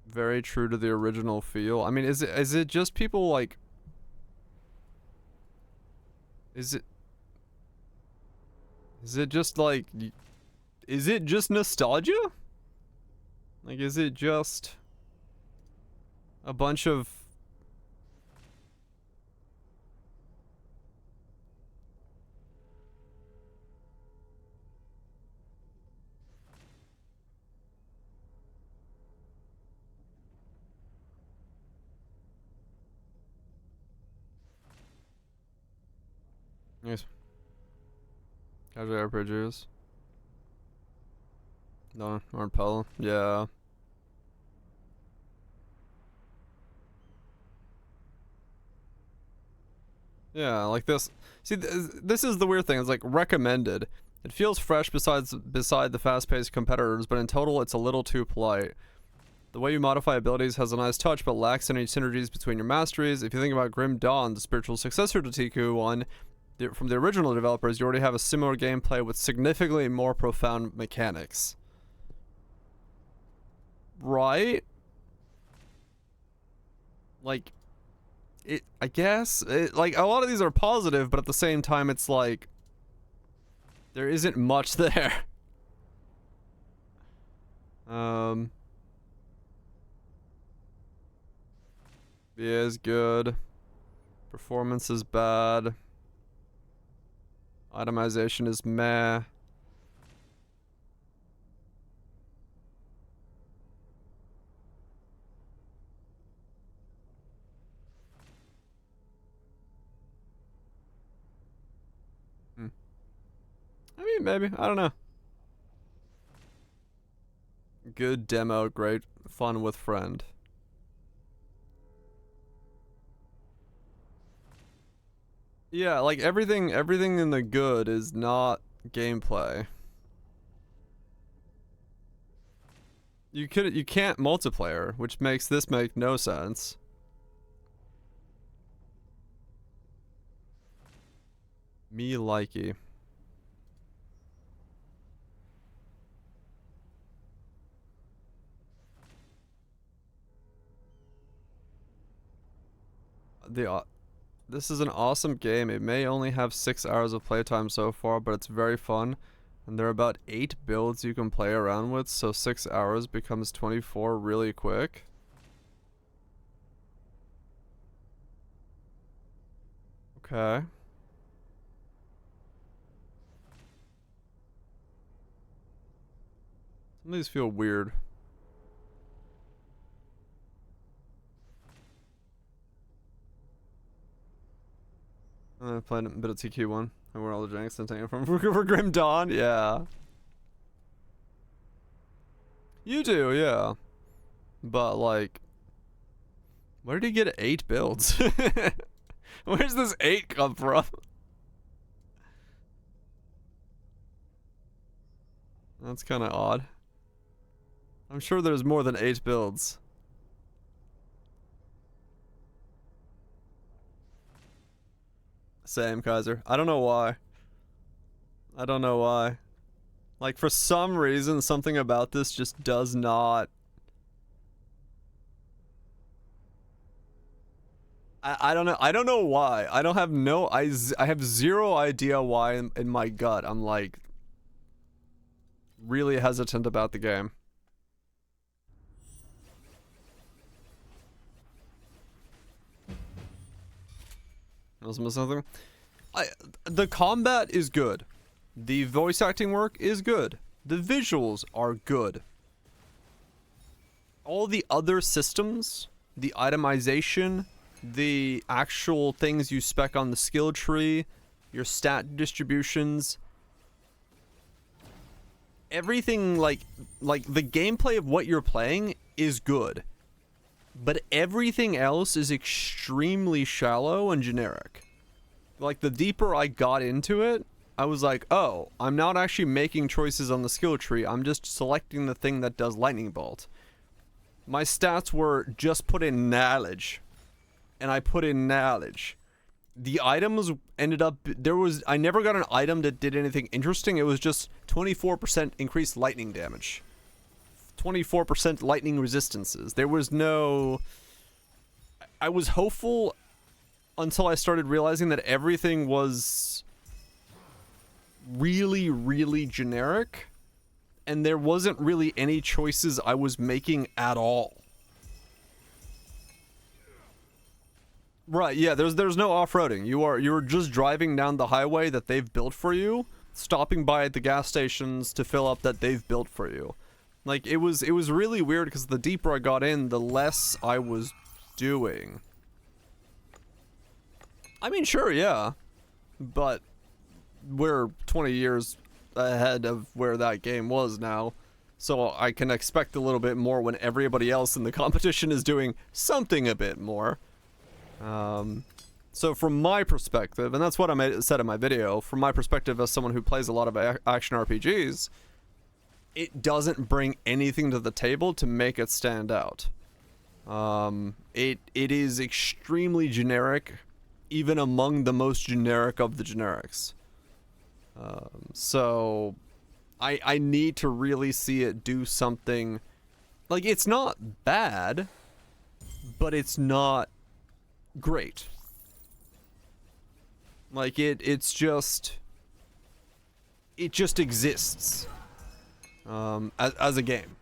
Very true to the original feel. I mean, is it just people like is it just like is it just nostalgia? Like is it just a bunch of yes. Casual RPGs. No, aren't Pella. Yeah. Yeah, like this. See, this is the weird thing. It's like recommended. It feels fresh beside the fast-paced competitors, but in total, it's a little too polite. The way you modify abilities has a nice touch, but lacks any synergies between your masteries. If you think about Grim Dawn, the spiritual successor to TQ1, from the original developers, you already have a similar gameplay with significantly more profound mechanics. Right? Like, I guess, like, a lot of these are positive, but at the same time, it's like, there isn't much there. Yeah, is good. Performance is bad. Itemization is meh. I mean, maybe. I don't know. Good demo, great fun with friend. Yeah, like everything in the good is not gameplay. You can't multiplayer, which makes this make no sense. Me likey. This is an awesome game. It may only have 6 hours of playtime so far, but it's very fun. And there are about 8 builds you can play around with, so 6 hours becomes 24 really quick. Okay. Some of these feel weird. I played a bit of TQ1. And where all the drinks and taking from for Grim Dawn? Yeah. You do, yeah. But, like... Where did he get 8 builds? Where's this 8 come from? That's kind of odd. I'm sure there's more than 8 builds. Same, Kaiser. I don't know why. I don't know why. Like, for some reason, something about this just does not... I don't know. I don't know why. I don't have no... I have zero idea why in my gut. I'm, like... really hesitant about the game. Was something? The combat is good. The voice acting work is good. The visuals are good. All the other systems, the itemization, the actual things you spec on the skill tree, your stat distributions, everything like the gameplay of what you're playing is good. But everything else is extremely shallow and generic. Like, the deeper I got into it, I was like, oh, I'm not actually making choices on the skill tree. I'm just selecting the thing that does lightning bolt. My stats were just put in knowledge. And I put in knowledge. The items ended up... I never got an item that did anything interesting. It was just 24% increased lightning damage. 24% lightning resistances. There was no... I was hopeful until I started realizing that everything was really, really generic, and there wasn't really any choices I was making at all. Right, yeah, there's no off-roading. You're just driving down the highway that they've built for you, stopping by at the gas stations to fill up that they've built for you. Like, it was really weird because the deeper I got in, the less I was doing. I mean, sure, yeah. But we're 20 years ahead of where that game was now. So I can expect a little bit more when everybody else in the competition is doing something a bit more. So from my perspective, and that's what I said in my video, from my perspective as someone who plays a lot of action RPGs, it doesn't bring anything to the table to make it stand out. It is extremely generic, even among the most generic of the generics. So I need to really see it do something. Like, it's not bad, but it's not great. Like, it just exists. As a game.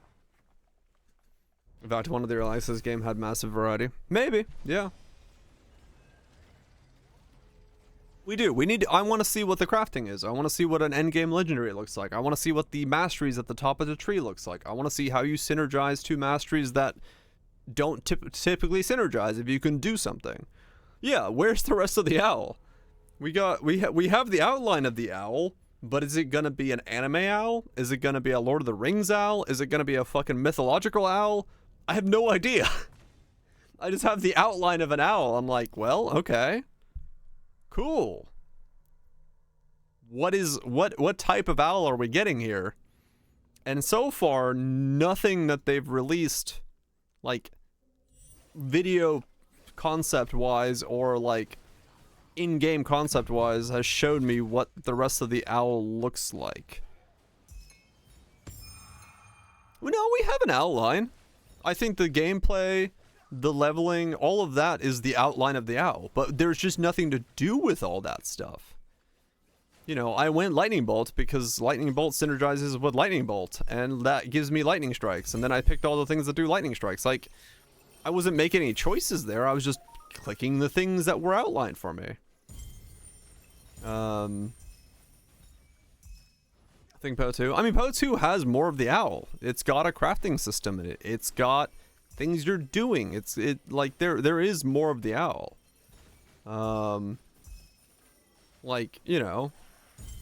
In fact, one of the releases game had massive variety. Maybe, yeah. We do. I want to see what the crafting is. I want to see what an endgame legendary looks like. I want to see what the masteries at the top of the tree looks like. I want to see how you synergize two masteries that don't typically synergize if you can do something. Yeah, where's the rest of the owl? We have the outline of the owl. But is it gonna be an anime owl? Is it gonna be a Lord of the Rings owl? Is it gonna be a fucking mythological owl? I have no idea. I just have the outline of an owl. I'm like, well, okay. Cool. What type of owl are we getting here? And so far, nothing that they've released, like, video concept-wise or, like, in-game concept-wise, has showed me what the rest of the owl looks like. No, we have an outline. I think the gameplay, the leveling, all of that is the outline of the owl, but there's just nothing to do with all that stuff. You know, I went Lightning Bolt because Lightning Bolt synergizes with Lightning Bolt, and that gives me Lightning Strikes, and then I picked all the things that do Lightning Strikes. Like, I wasn't making any choices there, I was just clicking the things that were outlined for me. think Poe 2. I mean, Poe 2 has more of the owl. It's got a crafting system in it. It's got things you're doing. Like there is more of the owl. Like, you know,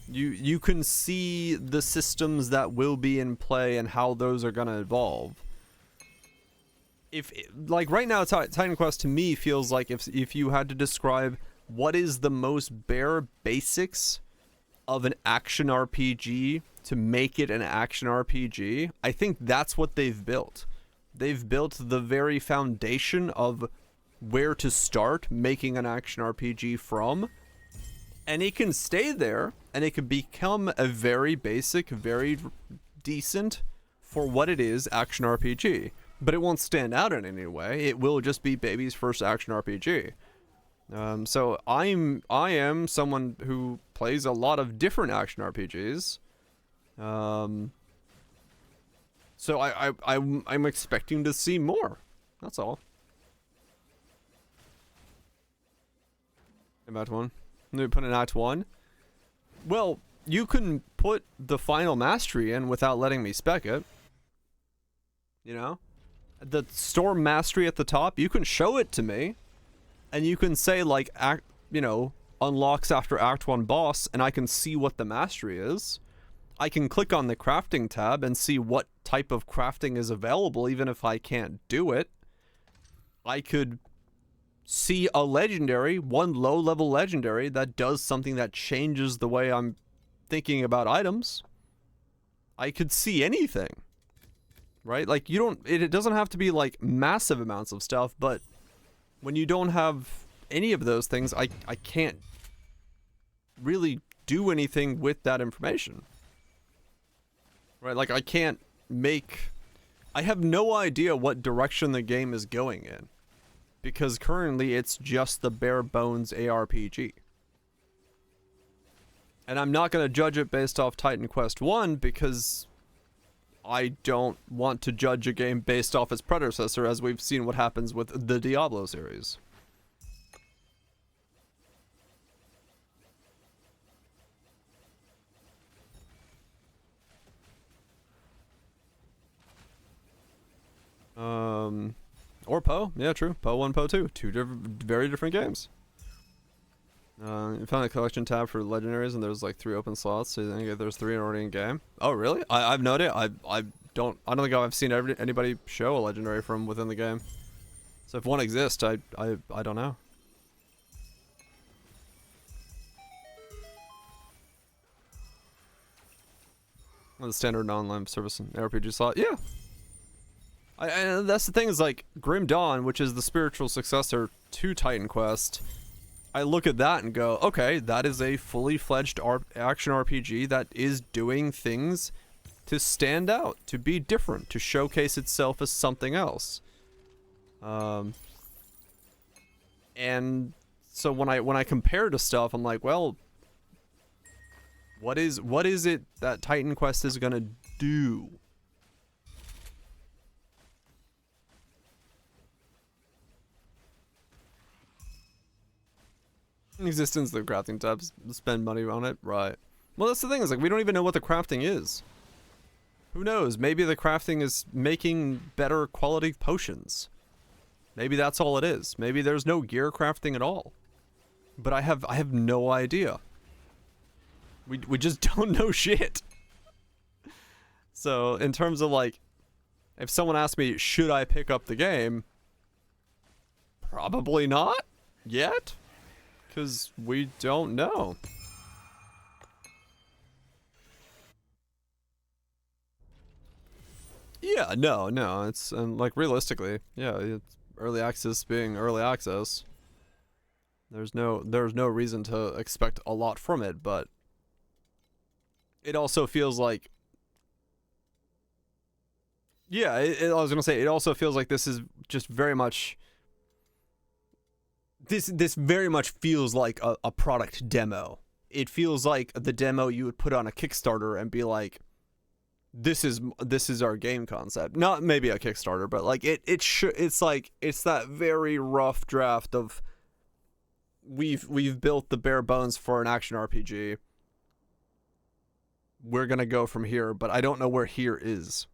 you can see the systems that will be in play and how those are gonna evolve. If like right now, Titan Quest to me feels like if you had to describe what is the most bare basics of an action RPG to make it an action RPG, I think that's what they've built. They've built the very foundation of where to start making an action RPG from, and it can stay there, and it can become a very basic, very decent, for what it is, action RPG. But it won't stand out in any way. It will just be baby's first action RPG. So I am someone who plays a lot of different action RPGs. So I'm expecting to see more. That's all. Act 1. Let me put in Act 1. Well, you can put the final mastery in without letting me spec it. You know? The Storm Mastery at the top, you can show it to me. And you can say, like, unlocks after Act 1 boss, and I can see what the mastery is. I can click on the crafting tab and see what type of crafting is available, even if I can't do it. I could see a legendary, one low-level legendary, that does something that changes the way I'm thinking about items. I could see anything. Right? Like, it doesn't have to be, like, massive amounts of stuff, but when you don't have any of those things, I can't really do anything with that information. Right? Like, I have no idea what direction the game is going in. Because currently it's just the bare bones ARPG. And I'm not going to judge it based off Titan Quest 1 because I don't want to judge a game based off its predecessor, as we've seen what happens with the Diablo series. Or Poe. Yeah, true. Poe 1, Poe 2. Two very different games. You found a collection tab for legendaries, and there's like 3 open slots, so you think there's 3 already in game. Oh, really? I've no idea. I don't think I've seen anybody show a legendary from within the game. So if one exists, I don't know. Well, the standard non-lamp service and RPG slot. Yeah. And that's the thing, is like Grim Dawn, which is the spiritual successor to Titan Quest. I look at that and go, okay, that is a fully fledged action RPG that is doing things to stand out, to be different, to showcase itself as something else. And so when I compare to stuff, I'm like, well, what is it that Titan Quest is gonna do? Existence of the crafting tabs, spend money on it, right? Well, that's the thing, is like we don't even know what the crafting is. Who knows? Maybe the crafting is making better quality potions. Maybe that's all it is. Maybe there's no gear crafting at all. But I have no idea. We just don't know shit. So in terms of like, if someone asked me, should I pick up the game? Probably not yet. Because we don't know. Yeah, no, it's, and like realistically, yeah, it's early access being early access. There's no reason to expect a lot from it, but it also feels like, yeah, I was gonna say, it also feels like this is just very much, this very much feels like a product demo. It feels like the demo you would put on a Kickstarter and be like, this is our game concept. Not maybe a Kickstarter, but like it's like, it's that very rough draft of, we've built the bare bones for an action RPG. we're gonna go from here, but I don't know where here is.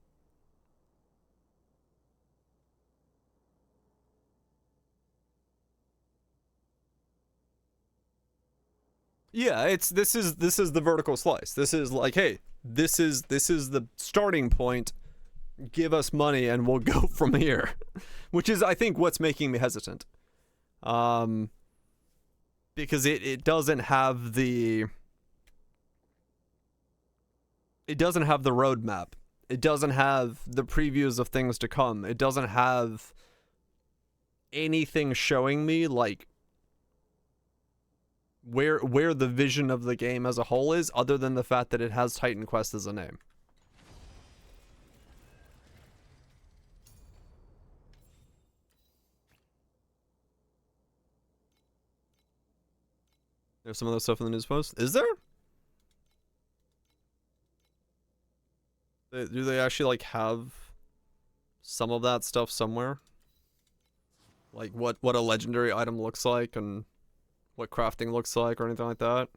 Yeah, this is the vertical slice. This is like, hey, this is the starting point. Give us money and we'll go from here. Which is, I think, what's making me hesitant. Because it doesn't have the roadmap. It doesn't have the previews of things to come. It doesn't have anything showing me like where the vision of the game as a whole is, other than the fact that it has Titan Quest as a name. There's some other stuff in the news post. Is there? Do they actually like have some of that stuff somewhere? Like what a legendary item looks like and what crafting looks like or anything like that?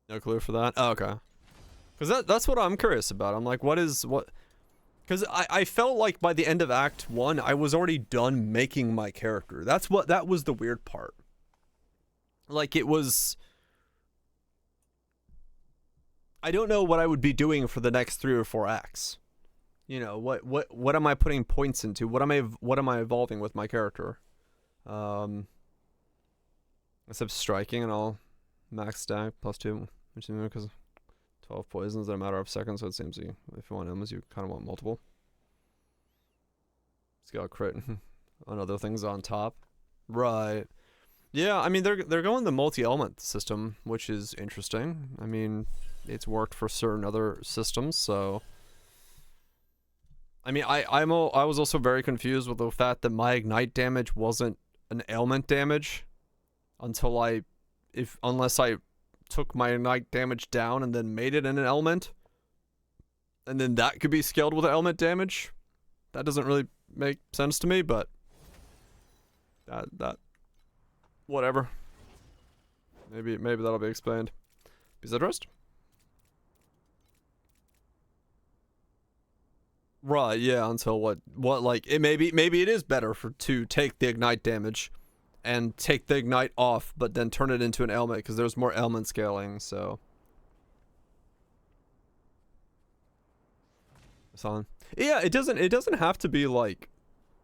No clue for that? Oh, okay. Because that's what I'm curious about. I'm like, what? Because I felt like by the end of Act 1, I was already done making my character. That was the weird part. Like, it was... I don't know what I would be doing for the next 3 or 4 acts. You know, what am I putting points into? What am I evolving with my character? Except striking and all max stack +2, which is because 12 poisons in a matter of seconds, so it seems if you want M's, you kind of want multiple. Scale crit on other things on top. Right. Yeah, I mean, they're going the multi-element system, which is interesting. I mean, it's worked for certain other systems, so... I mean, I was also very confused with the fact that my ignite damage wasn't an ailment damage unless I took my ignite damage down and then made it an element, and then that could be scaled with ailment damage. That doesn't really make sense to me, but that whatever. Maybe that'll be explained. Is that rest? Right, yeah, until what like it maybe it is better to take the ignite damage and take the ignite off, but then turn it into an ailment because there's more ailment scaling, so. It's on. Yeah, it doesn't have to be like,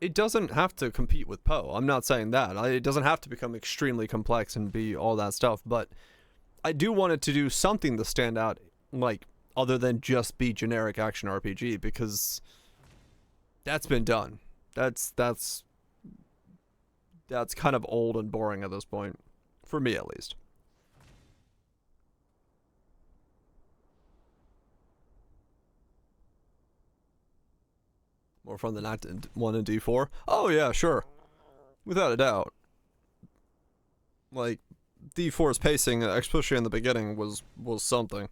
it doesn't have to compete with Poe. I'm not saying that. It doesn't have to become extremely complex and be all that stuff, but I do want it to do something to stand out, like, other than just be generic action RPG, because that's been done. That's kind of old and boring at this point, for me at least. More fun than Act 1 and D4? Oh yeah, sure. Without a doubt. Like, D4's pacing, especially in the beginning, was something.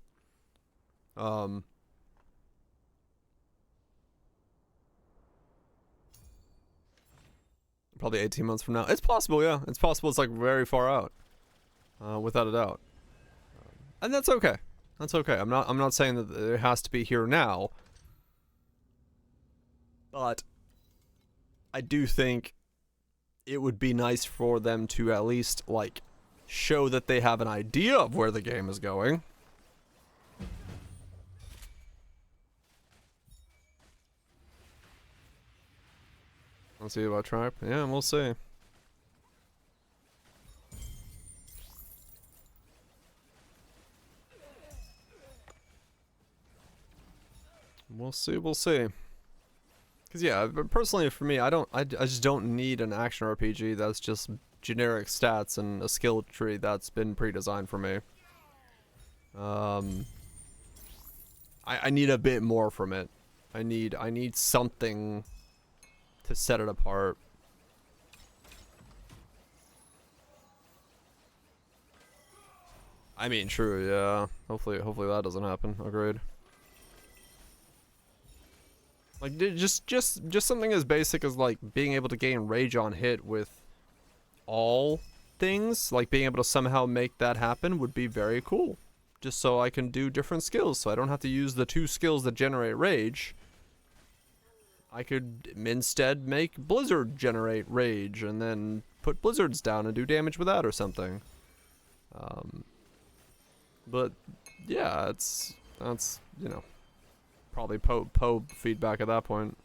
Probably 18 months from now. It's possible, yeah. It's possible it's like very far out. Without a doubt. And that's okay. That's okay. I'm not saying that it has to be here now. But I do think it would be nice for them to at least like show that they have an idea of where the game is going. Let's see about Tribe. Yeah, we'll see. We'll see. Cause yeah, personally for me, I just don't need an action RPG that's just generic stats and a skill tree that's been pre-designed for me. I need a bit more from it. I need something to set it apart. I mean, true, yeah. Hopefully that doesn't happen. Agreed. Like, just something as basic as like being able to gain rage on hit with all things, like being able to somehow make that happen would be very cool. Just so I can do different skills, so I don't have to use the 2 skills that generate rage. I could instead make Blizzard generate rage, and then put blizzards down and do damage with that or something. But yeah, that's, you know, probably po feedback at that point.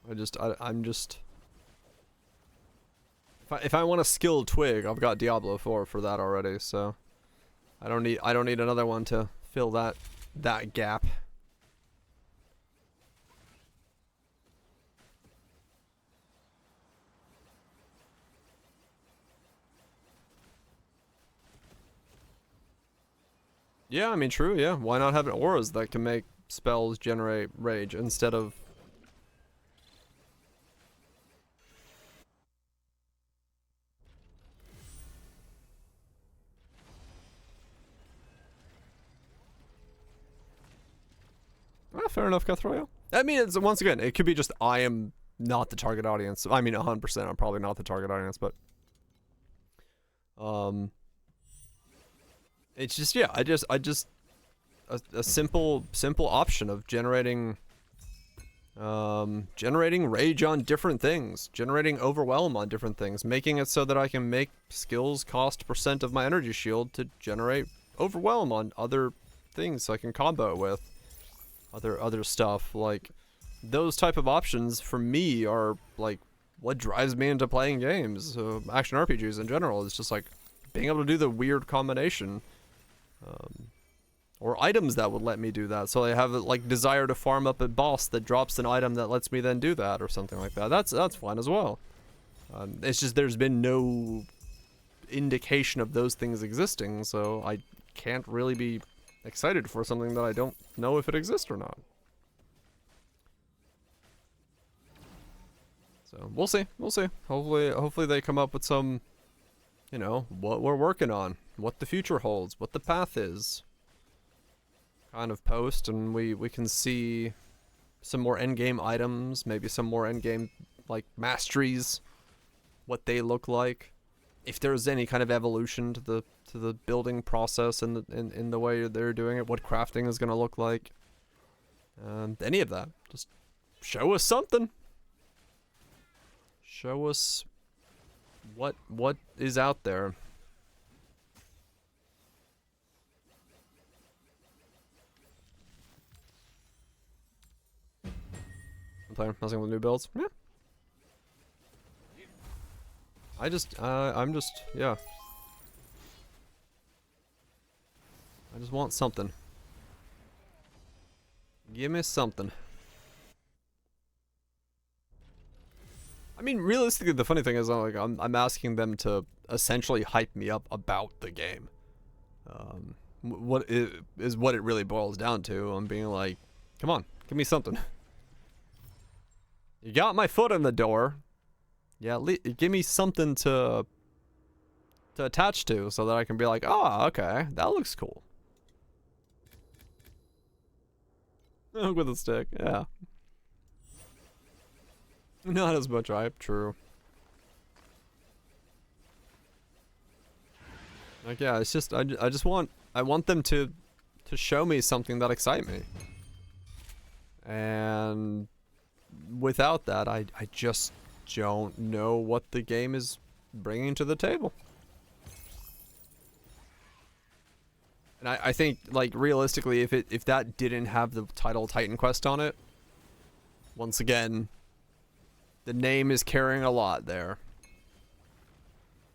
I'm just if I want a skill twig, I've got Diablo 4 for that already, so I don't need another one to fill that gap. Yeah, I mean, true, yeah. Why not have auras that can make spells generate rage instead of... fair enough, Cutthroat. I mean, it's, once again, it could be just I am not the target audience. I mean, 100%, I'm probably not the target audience, but... It's just, yeah, I just a simple option of generating rage on different things, generating overwhelm on different things, making it so that I can make skills cost % of my energy shield to generate overwhelm on other things so I can combo it with other stuff. Like, those type of options for me are like what drives me into playing games, action RPGs in general. It's just like being able to do the weird combination. Or items that would let me do that, so I have like desire to farm up a boss that drops an item that lets me then do that or something like that. That's fine as well. It's just there's been no indication of those things existing, so I can't really be excited for something that I don't know if it exists or not. So we'll see. Hopefully they come up with some, you know, what we're working on, what the future holds, what the path is, kind of post, and we can see some more endgame items, maybe some more endgame like masteries, what they look like, if there's any kind of evolution to the building process and in the way they're doing it, what crafting is going to look like, any of that. Just show us something. Show us what is out there. I'm playing nothing with new builds. Yeah. I'm just, yeah. I just want something. Give me something. I mean, realistically, the funny thing is, like, I'm asking them to essentially hype me up about the game. What is what it really boils down to. I'm being like, come on, give me something. You got my foot in the door. Yeah, give me something to attach to, so that I can be like, oh, okay, that looks cool. Hook with a stick, yeah. Not as much hype, true. Like, yeah, it's just I want them to show me something that excites me. And without that, I just don't know what the game is bringing to the table. And I think, like, realistically, if that didn't have the title Titan Quest on it, once again, the name is carrying a lot there.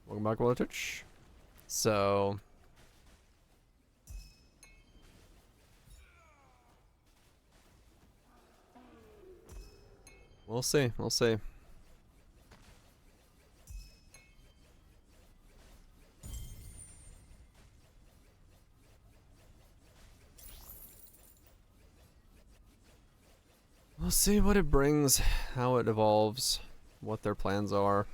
Welcome back, Willitich. So we'll see. We'll see. We'll see what it brings, how it evolves, what their plans are.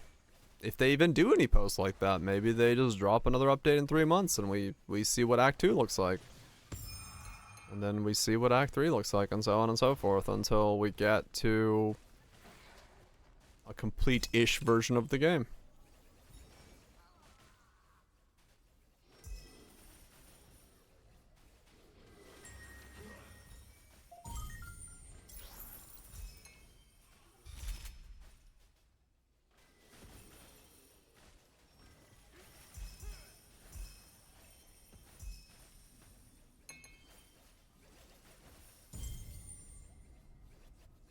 If they even do any posts like that, maybe they just drop another update in 3 months and we see what Act 2 looks like. And then we see what Act 3 looks like, and so on and so forth, until we get to a complete-ish version of the game.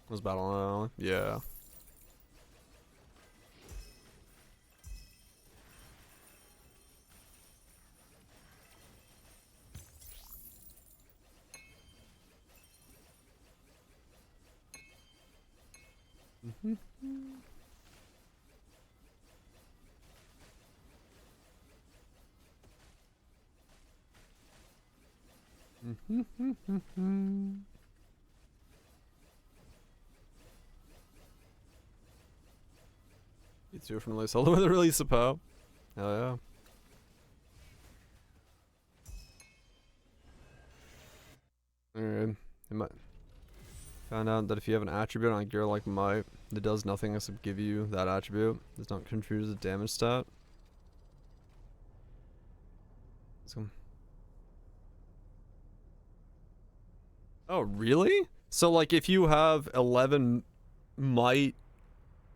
Was Battle Island? Yeah. It's your from the release. All the way to the release of Poe. Hell yeah. Alright. Found out that if you have an attribute on a gear like Might, it does nothing except give you that attribute. It does not contribute to the damage stat. Oh, really? So, like, if you have 11 Might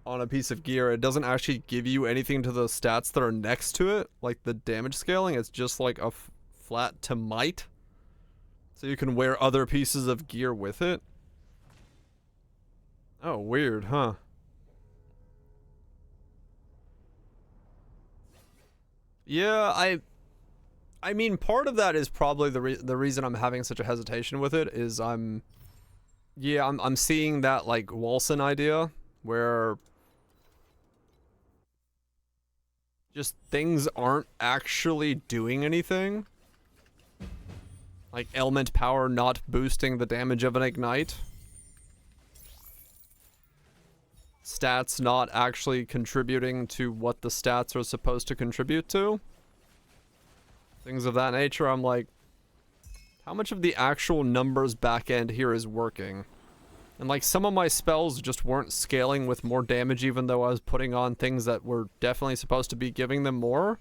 on a piece of gear, it doesn't actually give you anything to the stats that are next to it, like the damage scaling. It's just like a flat to Might. So you can wear other pieces of gear with it. Oh, weird, huh? Yeah, I mean, part of that is probably the reason I'm having such a hesitation with it is I'm seeing that like Walson idea where just things aren't actually doing anything. Like element power not boosting the damage of an ignite. Stats not actually contributing to what the stats are supposed to contribute to. Things of that nature. I'm like, how much of the actual numbers back end here is working? And like some of my spells just weren't scaling with more damage even though I was putting on things that were definitely supposed to be giving them more.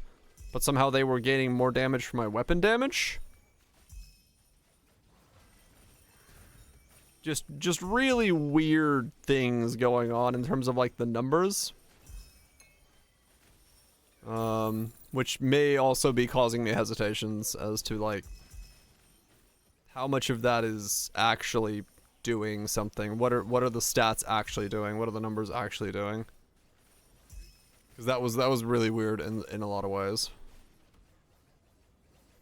But somehow they were gaining more damage from my weapon damage. Just really weird things going on in terms of like the numbers. Which may also be causing me hesitations as to like how much of that is actually doing something. What are the stats actually doing? What are the numbers actually doing? Because that was really weird in a lot of ways.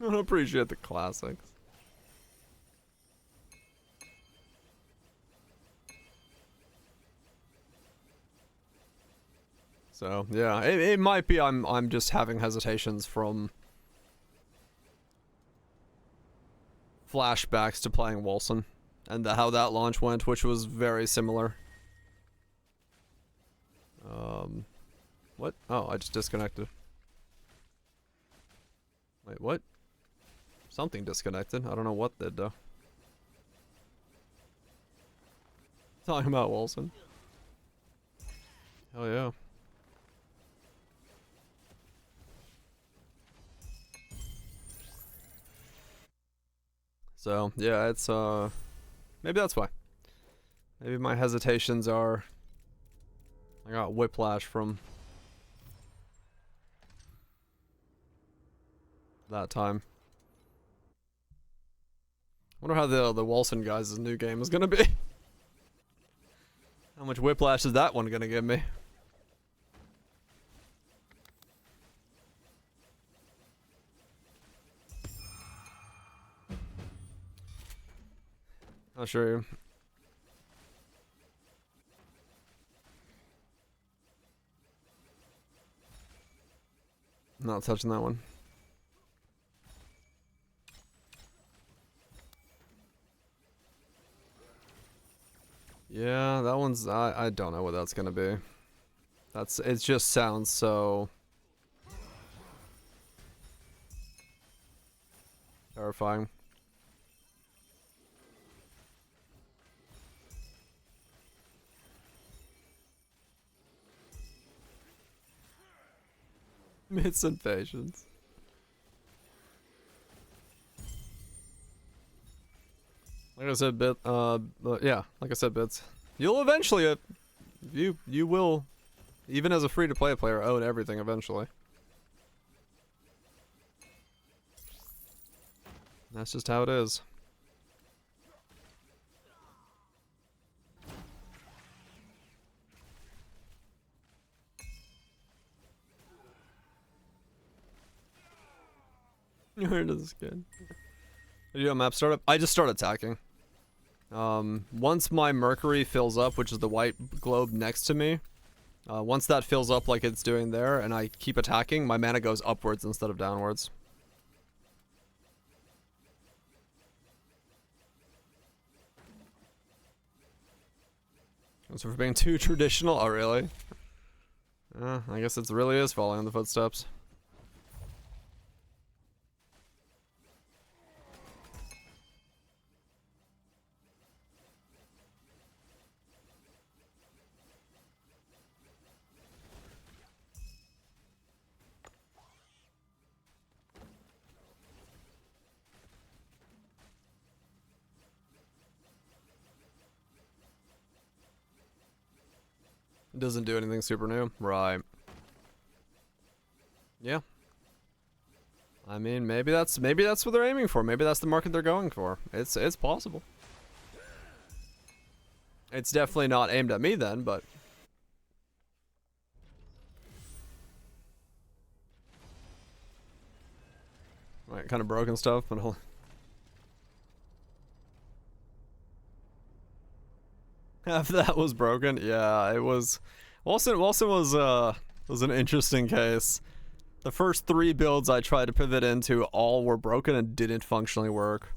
I don't appreciate the classics. So yeah, it might be I'm just having hesitations from flashbacks to playing Wilson and how that launch went, which was very similar. What? Oh, I just disconnected. Wait, what? Something disconnected. I don't know what did though. Talking about Wilson. Hell yeah. So, yeah, it's, maybe that's why. Maybe my hesitations are... I got whiplash from... that time. Wonder how the Wilson guys' new game is gonna be. How much whiplash is that one gonna give me? I'll show you. Not touching that one. Yeah, that one's I don't know what that's gonna be. It just sounds so terrifying. Myths and patience. Like I said, yeah, like I said, Bits. You'll eventually, you will, even as a free-to-play player, own everything eventually. That's just how it is. Where does this get? You do a map startup? I just start attacking. Once my Mercury fills up, which is the white globe next to me, once that fills up like it's doing there, and I keep attacking, my mana goes upwards instead of downwards. So for being too traditional, oh really? I guess it really is following in the footsteps. It doesn't do anything super new. Right. Yeah. I mean, maybe that's what they're aiming for. Maybe that's the market they're going for. It's possible. It's definitely not aimed at me then, but right, kind of broken stuff, but half that was broken. Yeah, it was. Wilson was an interesting case. The first 3 builds I tried to pivot into all were broken and didn't functionally work.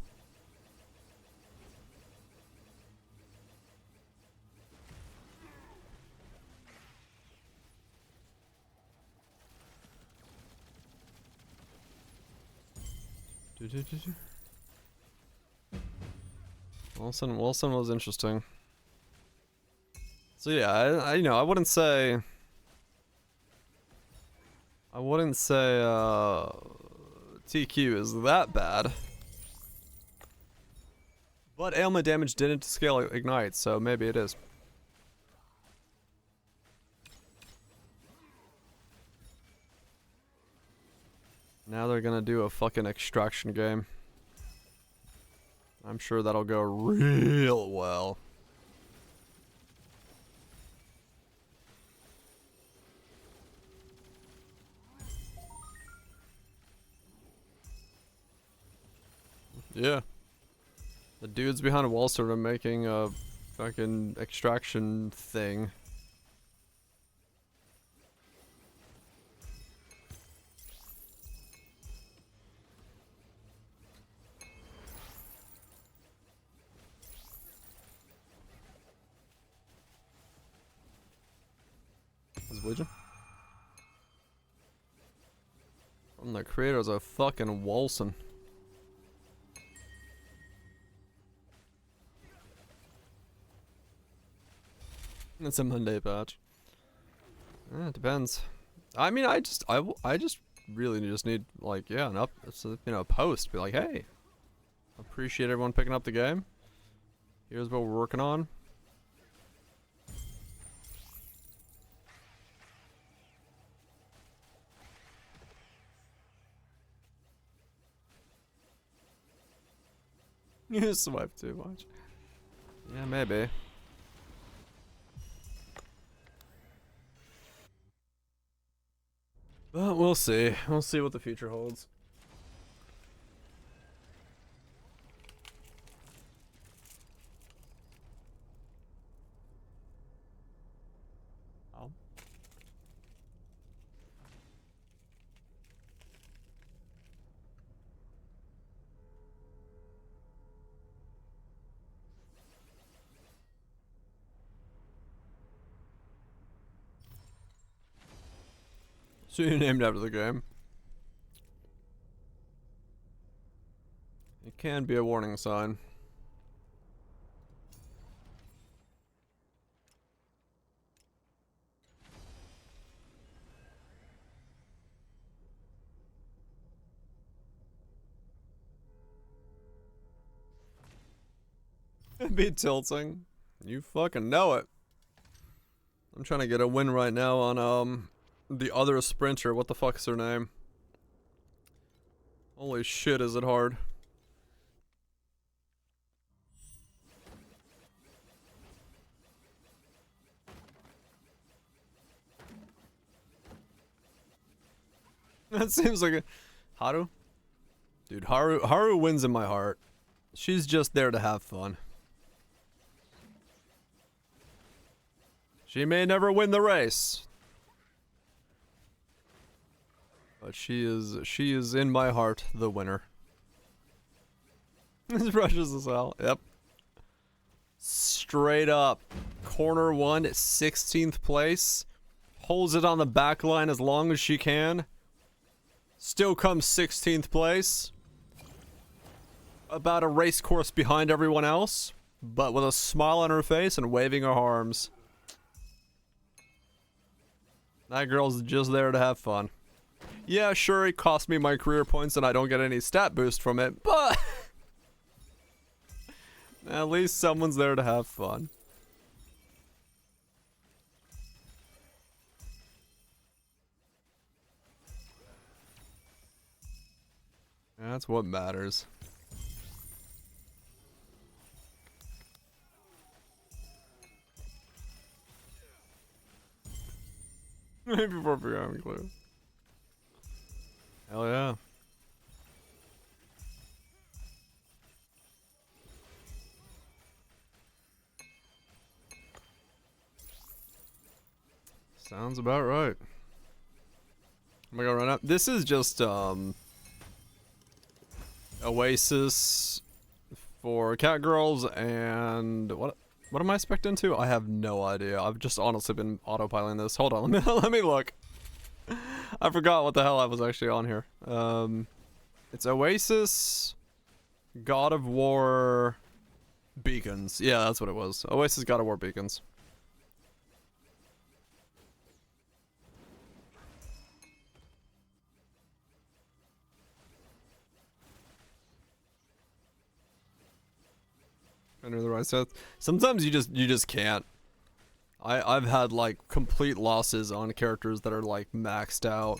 Wilson was interesting. So yeah, I you know, I wouldn't say TQ is that bad. But ailment damage didn't scale ignite, so maybe it is. Now they're gonna do a fucking extraction game. I'm sure that'll go real well. Yeah. The dudes behind Walser are making a fucking extraction thing. Is Legion? From the creators of fucking Walson. It's a Monday patch. It depends. I mean, I just really just need, like, yeah, a post. Be like, hey, appreciate everyone picking up the game. Here's what we're working on. You swipe too much. Yeah, maybe. But we'll see. We'll see what the future holds. Oh. So you're named after the game. It can be a warning sign. be tilting. You fucking know it. I'm trying to get a win right now on the other sprinter. What the fuck's her name? Holy shit, is it hard. That seems like a Haru? Dude, Haru wins in my heart. She's just there to have fun. She may never win the race. But she is in my heart the winner. This rushes as hell. Yep. Straight up. Corner 1 at 16th place. Holds it on the back line as long as she can. Still comes 16th place. About a race course behind everyone else. But with a smile on her face and waving her arms. That girl's just there to have fun. Yeah, sure, it cost me my career points and I don't get any stat boost from it, but at least someone's there to have fun. That's what matters. Before becoming clear. Hell yeah. Sounds about right. Am I gonna run up? This is just Oasis for cat girls and what am I spec'd into? I have no idea. I've just honestly been autopiloting this. Hold on, let me look. I forgot what the hell I was actually on here. It's Oasis, God of War, Beacons. Yeah, that's what it was. Oasis, God of War, Beacons. Under the right set. Sometimes you just can't. I've had like complete losses on characters that are like maxed out.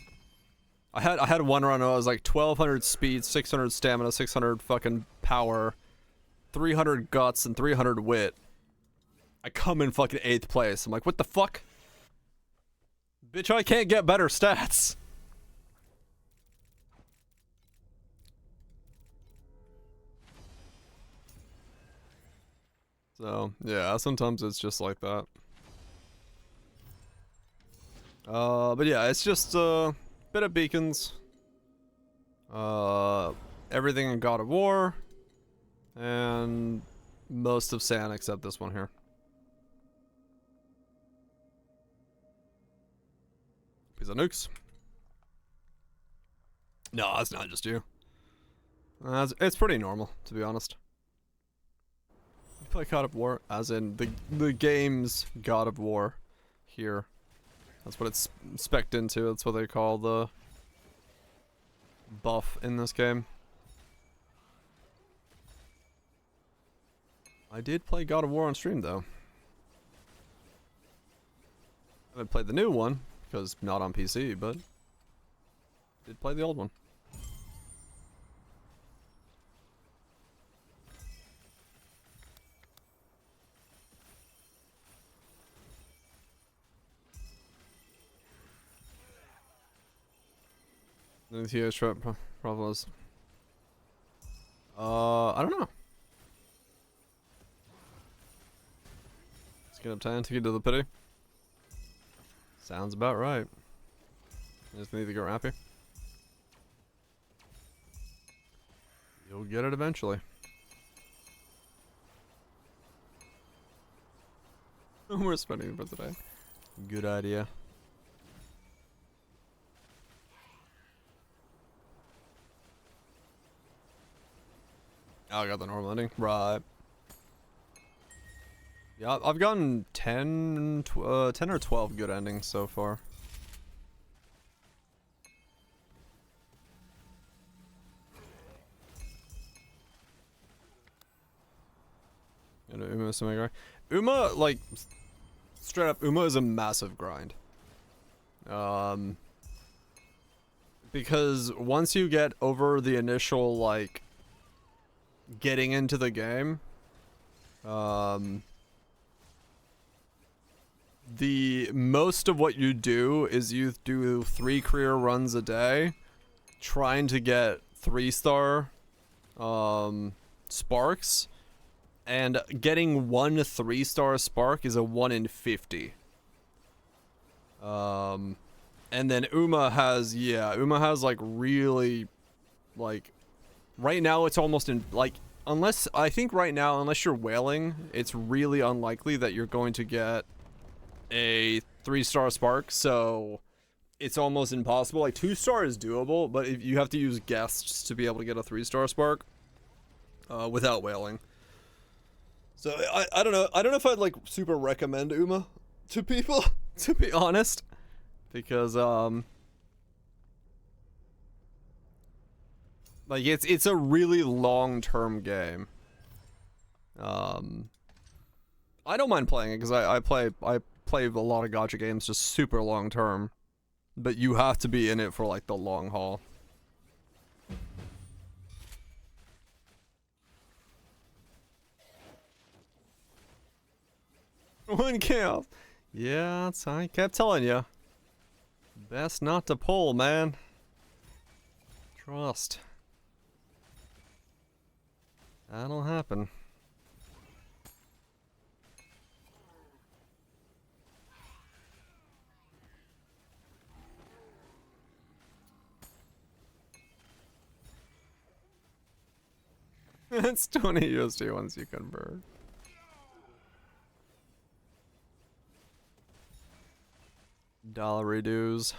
I had one run where I was like 1200 speed, 600 stamina, 600 fucking power, 300 guts, and 300 wit. I come in fucking 8th place. I'm like, what the fuck? Bitch, I can't get better stats. So, yeah, sometimes it's just like that. But yeah, it's just a bit of Beacons. Everything in God of War. And most of Sand except this one here. Piece of nukes. No, that's not just you. It's pretty normal, to be honest. You play God of War, as in the game's God of War here. That's what it's spec'd into. That's what they call the buff in this game. I did play God of War on stream, though. I haven't played the new one, because not on PC, but did play the old one. The TH trap problems. I don't know. Let's get up 10 to get to the pity. Sounds about right. I just need to get happy. You'll get it eventually. We're spending for today. Good idea. Oh, I got the normal ending. Right. Yeah, I've gotten 10 or 12 good endings so far. And Uma is semi grind. Uma, like, straight up, Uma is a massive grind. Because once you get over the initial, like, getting into the game, the most of what you do is you do 3 career runs a day, trying to get 3-star sparks, and getting 1 3-star spark is a 1 in 50. And then Uma has like really, like, right now it's almost in, like, unless you're whaling, it's really unlikely that you're going to get a 3-star spark, so it's almost impossible. Like, 2-star is doable, but if you have to use guests to be able to get a 3-star spark without whaling. So I don't know. I don't know if I'd like super recommend Uma to people, to be honest, because like it's a really long-term game. I don't mind playing it because I play a lot of gacha games just super long-term, but you have to be in it for like the long haul. One kill. Yeah, I kept telling you. Best not to pull, man. Trust. That'll happen. It's 20 USD once you convert. Dollar reduce.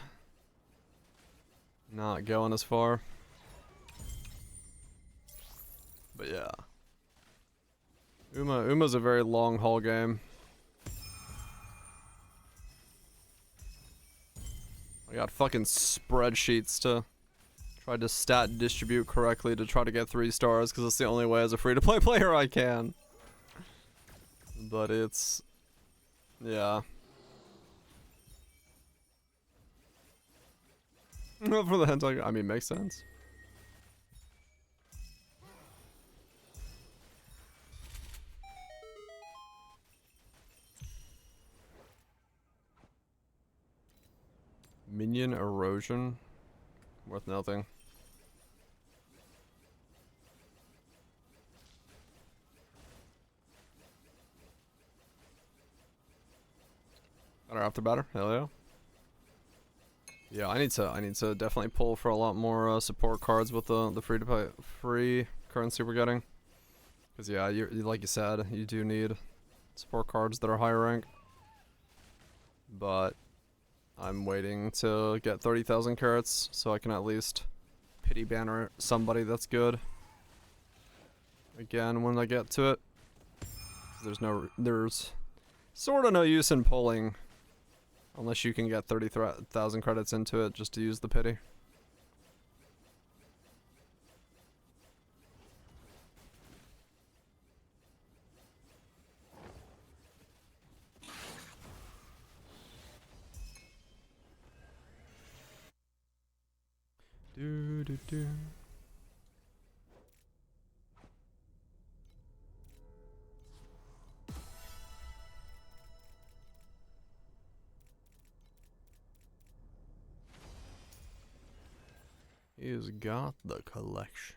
Not going as far. But yeah. Uma's a very long haul game. I got fucking spreadsheets to try to stat distribute correctly to try to get 3 stars because it's the only way as a free-to-play player I can. But it's... yeah. For the hentai, I mean, makes sense. Minion erosion, worth nothing. Better after batter, hell yeah. Yeah, I need to definitely pull for a lot more support cards with the free currency we're getting. Cause yeah, like you said, you do need support cards that are higher rank. But I'm waiting to get 30,000 carats so I can at least pity banner somebody that's good. Again, when I get to it, there's sort of no use in pulling. Unless you can get 30,000 credits into it just to use the pity. Do do do. He's got the collection.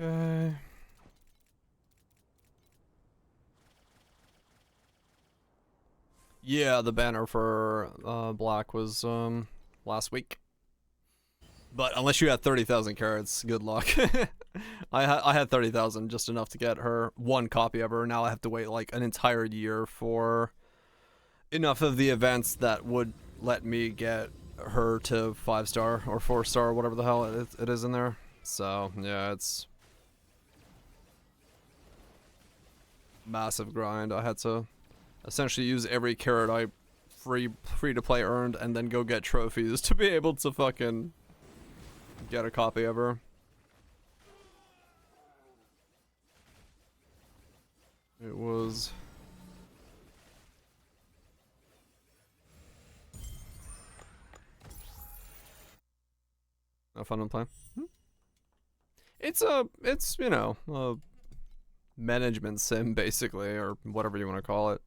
Okay. Yeah, the banner for Black was last week. But unless you had 30,000 carats, good luck. I had 30,000, just enough to get her one copy of her. Now I have to wait like an entire year for enough of the events that would let me get her to 5-star or 4-star, whatever the hell it is in there. So yeah, it's massive grind. I had to essentially use every carrot I free to play earned and then go get trophies to be able to fucking get a copy of her. It was a fun to play. It's you know, a management sim basically, or whatever you want to call it.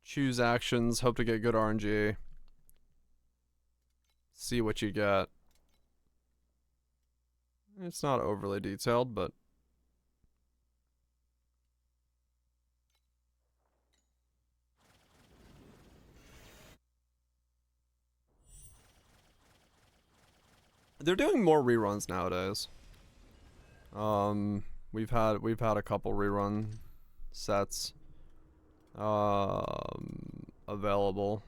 Choose actions, hope to get good RNG. See what you get. It's not overly detailed, but they're doing more reruns nowadays. We've had a couple rerun sets available.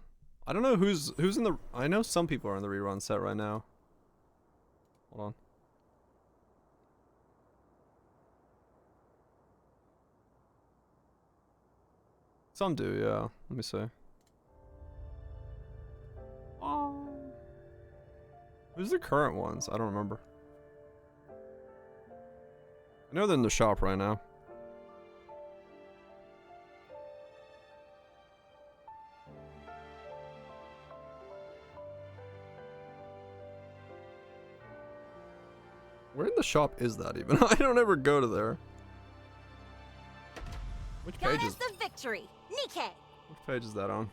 I don't know who's in the. I know some people are in the rerun set right now. Hold on. Some do, yeah. Let me see. Who's the current ones? I don't remember. I know they're in the shop right now. Where in the shop is that even? I don't ever go to there. Which page is? Goddess of Victory, Nikke. Which page is that on?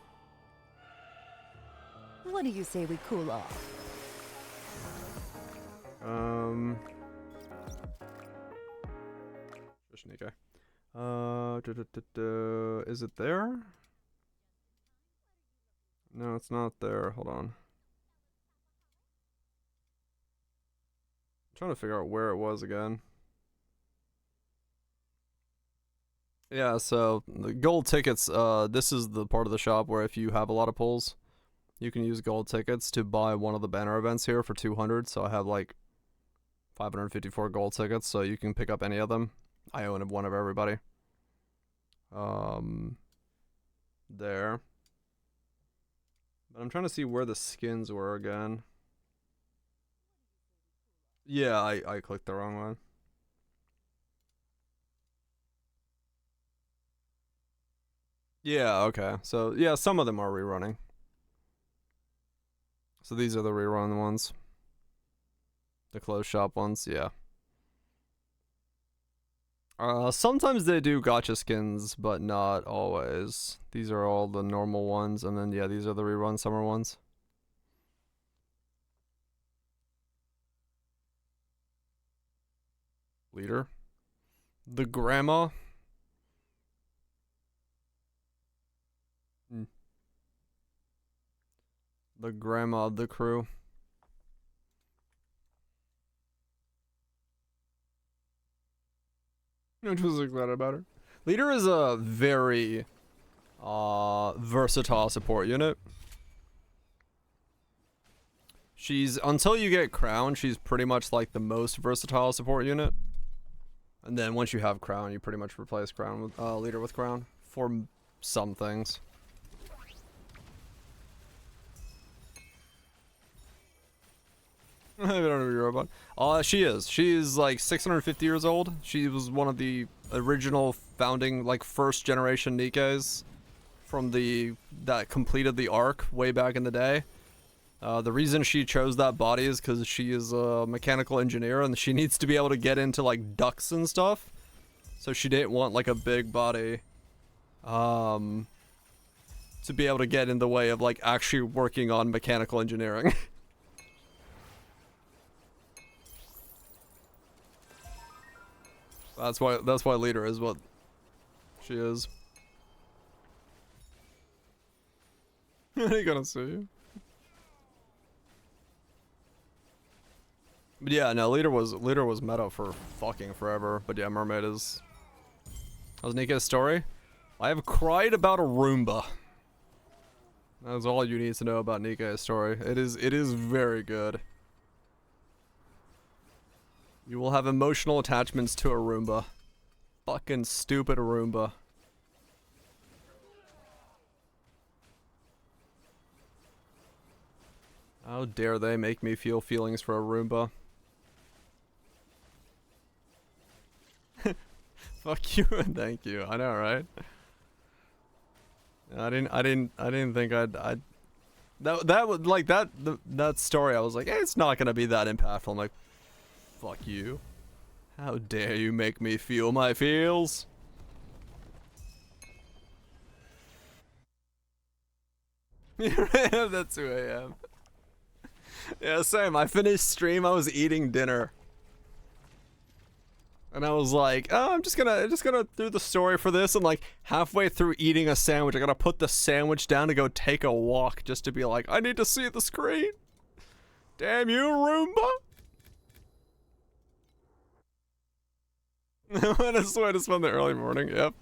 What do you say we cool off? Just Nikke. Is it there? No, it's not there. Hold on. I'm trying to figure out where it was again. Yeah, so the gold tickets, this is the part of the shop where if you have a lot of pulls, you can use gold tickets to buy one of the banner events here for 200. So I have like 554 gold tickets, so you can pick up any of them. I own one of everybody. There. But I'm trying to see where the skins were again. Yeah, I clicked the wrong one. Yeah, okay. So, yeah, some of them are rerunning. So these are the rerun ones. The closed shop ones, yeah. Sometimes they do gacha skins, but not always. These are all the normal ones, and then, yeah, these are the rerun summer ones. Leader. The grandma. The grandma of the crew. I'm just excited about her. Leader is a very versatile support unit. She's, until you get Crown, she's pretty much like the most versatile support unit. And then once you have Crown, you pretty much replace Crown with Leader with Crown for some things. I don't know what you're about. She is. She's like 650 years old. She was one of the original founding, like, first generation Nikkes from that completed the arc way back in the day. The reason she chose that body is because she is a mechanical engineer and she needs to be able to get into like ducts and stuff. So she didn't want like a big body to be able to get in the way of like actually working on mechanical engineering. That's why Leader is what she is. Are you gonna see? But yeah, no, leader was meta for fucking forever. But yeah, mermaid is. How's Nika's story? I have cried about a Roomba. That's all you need to know about Nika's story. It is very good. You will have emotional attachments to a Roomba. Fucking stupid Roomba. How dare they make me feel feelings for a Roomba? Fuck you and thank you. I know, right? I didn't think I'd that would like that story. I was like, it's not gonna be that impactful. I'm like, fuck you. How dare you make me feel my feels? That's 2 a.m. Yeah, same. I finished stream. I was eating dinner. And I was like, oh, I'm just gonna do the story for this, and like halfway through eating a sandwich, I gotta put the sandwich down to go take a walk just to be like, I need to see the screen. Damn you, Roomba! What a way to spend the early morning. Yep.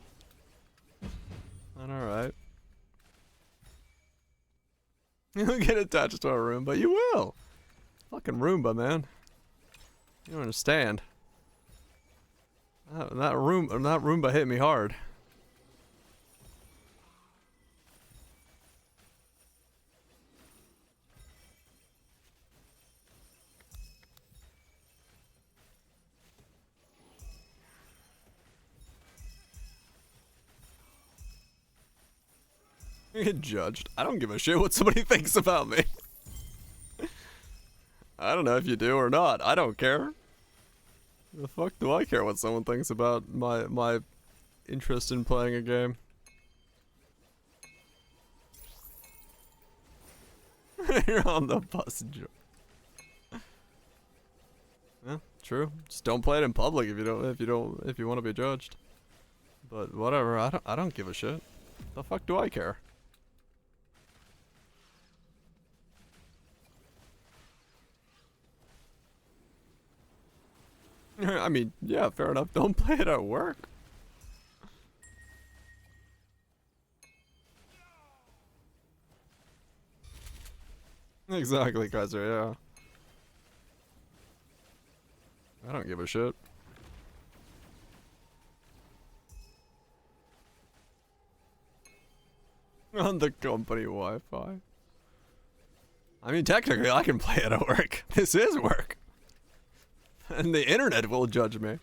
Alright. You'll get attached to a Roomba. You will. Fucking Roomba, man. You don't understand. That Roomba hit me hard. You get judged. I don't give a shit what somebody thinks about me. I don't know if you do or not. I don't care. The fuck do I care what someone thinks about my interest in playing a game? You're on the bus, Joe. Yeah, true. Just don't play it in public if you want to be judged. But whatever. I don't give a shit. The fuck do I care? I mean, yeah, fair enough. Don't play it at work. Exactly, Kaiser, yeah. I don't give a shit. On the company Wi-Fi. I mean, technically, I can play it at work. This is work. And the internet will judge me.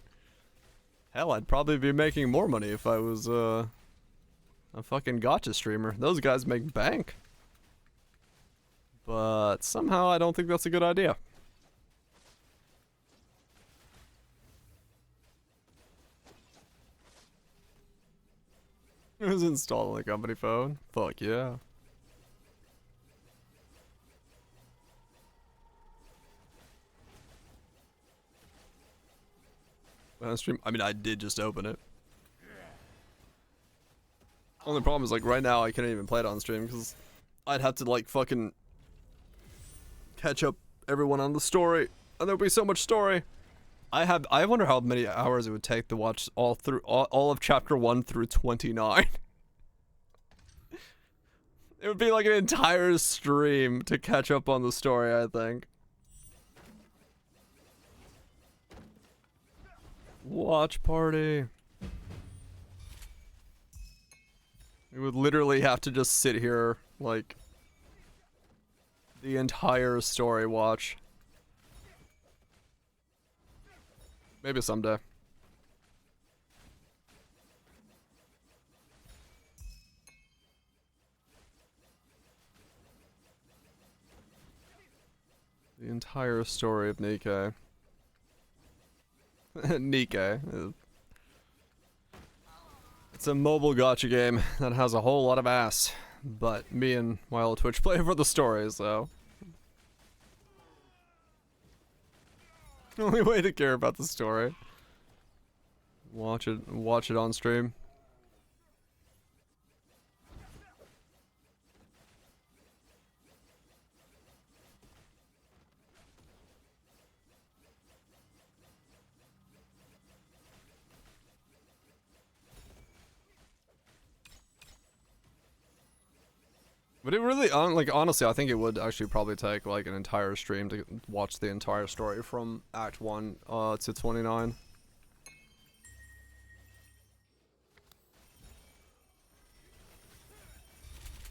Hell, I'd probably be making more money if I was, a fucking gacha streamer. Those guys make bank. But somehow I don't think that's a good idea. It was installed on the company phone. Fuck yeah. On stream, I mean, I did just open it. Only problem is, like, right now I can't even play it on stream because I'd have to, like, fucking catch up everyone on the story, and there'd be so much story. I wonder how many hours it would take to watch all of chapter 1 through 29. It would be like an entire stream to catch up on the story, I think. Watch party. We would literally have to just sit here, like, the entire story watch. Maybe someday. The entire story of Nikkei. Nikkei. It's a mobile gacha game that has a whole lot of ass. But me and Wild Twitch play for the story, so. Only way to care about the story. Watch it on stream. But it really, like, honestly, I think it would actually probably take, like, an entire stream to watch the entire story from Act 1 to 29.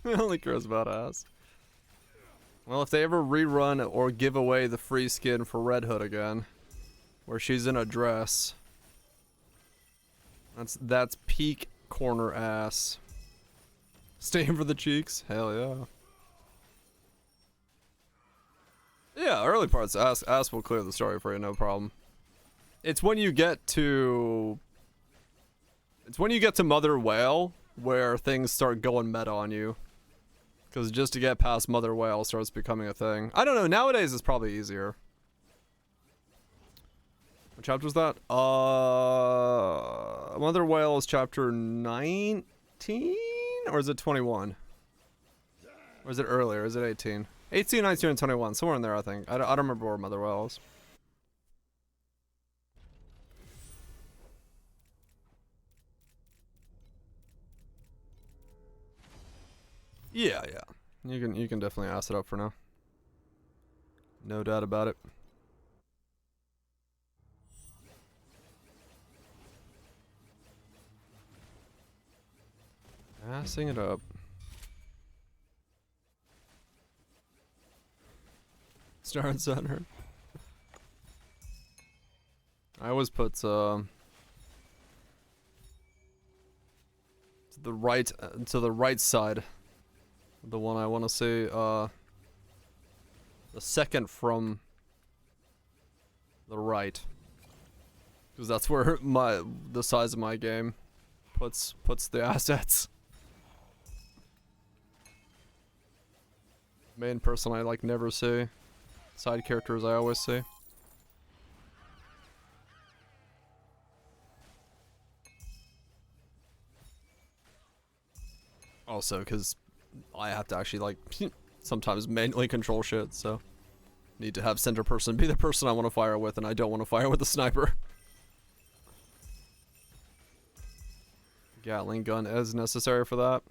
He only cares about ass. Well, if they ever rerun or give away the free skin for Red Hood again, where she's in a dress, that's peak corner ass. Staying for the cheeks? Hell yeah. Yeah, early parts, ass will clear the story for you, no problem. It's when you get to Mother Whale where things start going meta on you. Because just to get past Mother Whale starts becoming a thing. I don't know, nowadays it's probably easier. What chapter was that? Mother Whale is chapter 19? Or is it 21? Or is it earlier? Is it 18? 18, 19, and 21. Somewhere in there, I think. I don't remember where Mother Whale is. Yeah, yeah. You can definitely ass it up for now. No doubt about it. Assing it up. Star and Center. I always put to the right side. The one I want to see, the second from the right, because that's where the size of my game puts the assets. Main person I like never see. Side characters I always see. Also, because I have to actually, like, sometimes manually control shit, so need to have center person be the person I want to fire with, and I don't want to fire with a sniper. Gatling gun is necessary for that.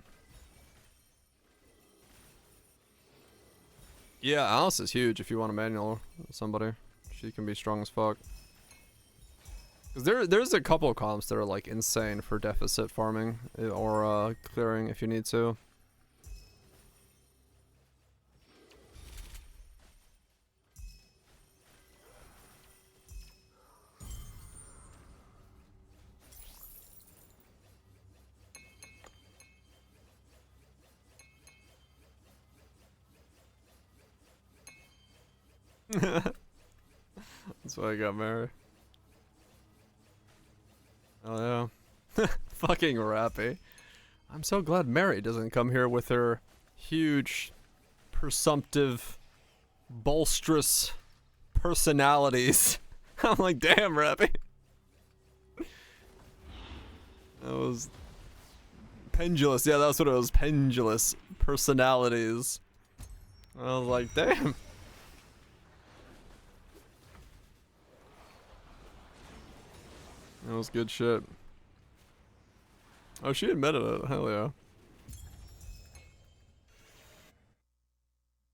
Yeah, Alice is huge if you want to manual somebody. She can be strong as fuck. Cause there's a couple of comps that are like insane for deficit farming or clearing if you need to. That's why I got married. Oh yeah. Fucking Rappy. I'm so glad Mary doesn't come here with her huge, presumptive, bolsterous personalities. I'm like, damn, Rappy. That was pendulous. Yeah, that's what it was. Pendulous personalities. I was like, damn. That was good shit. Oh, she admitted it. Hell yeah.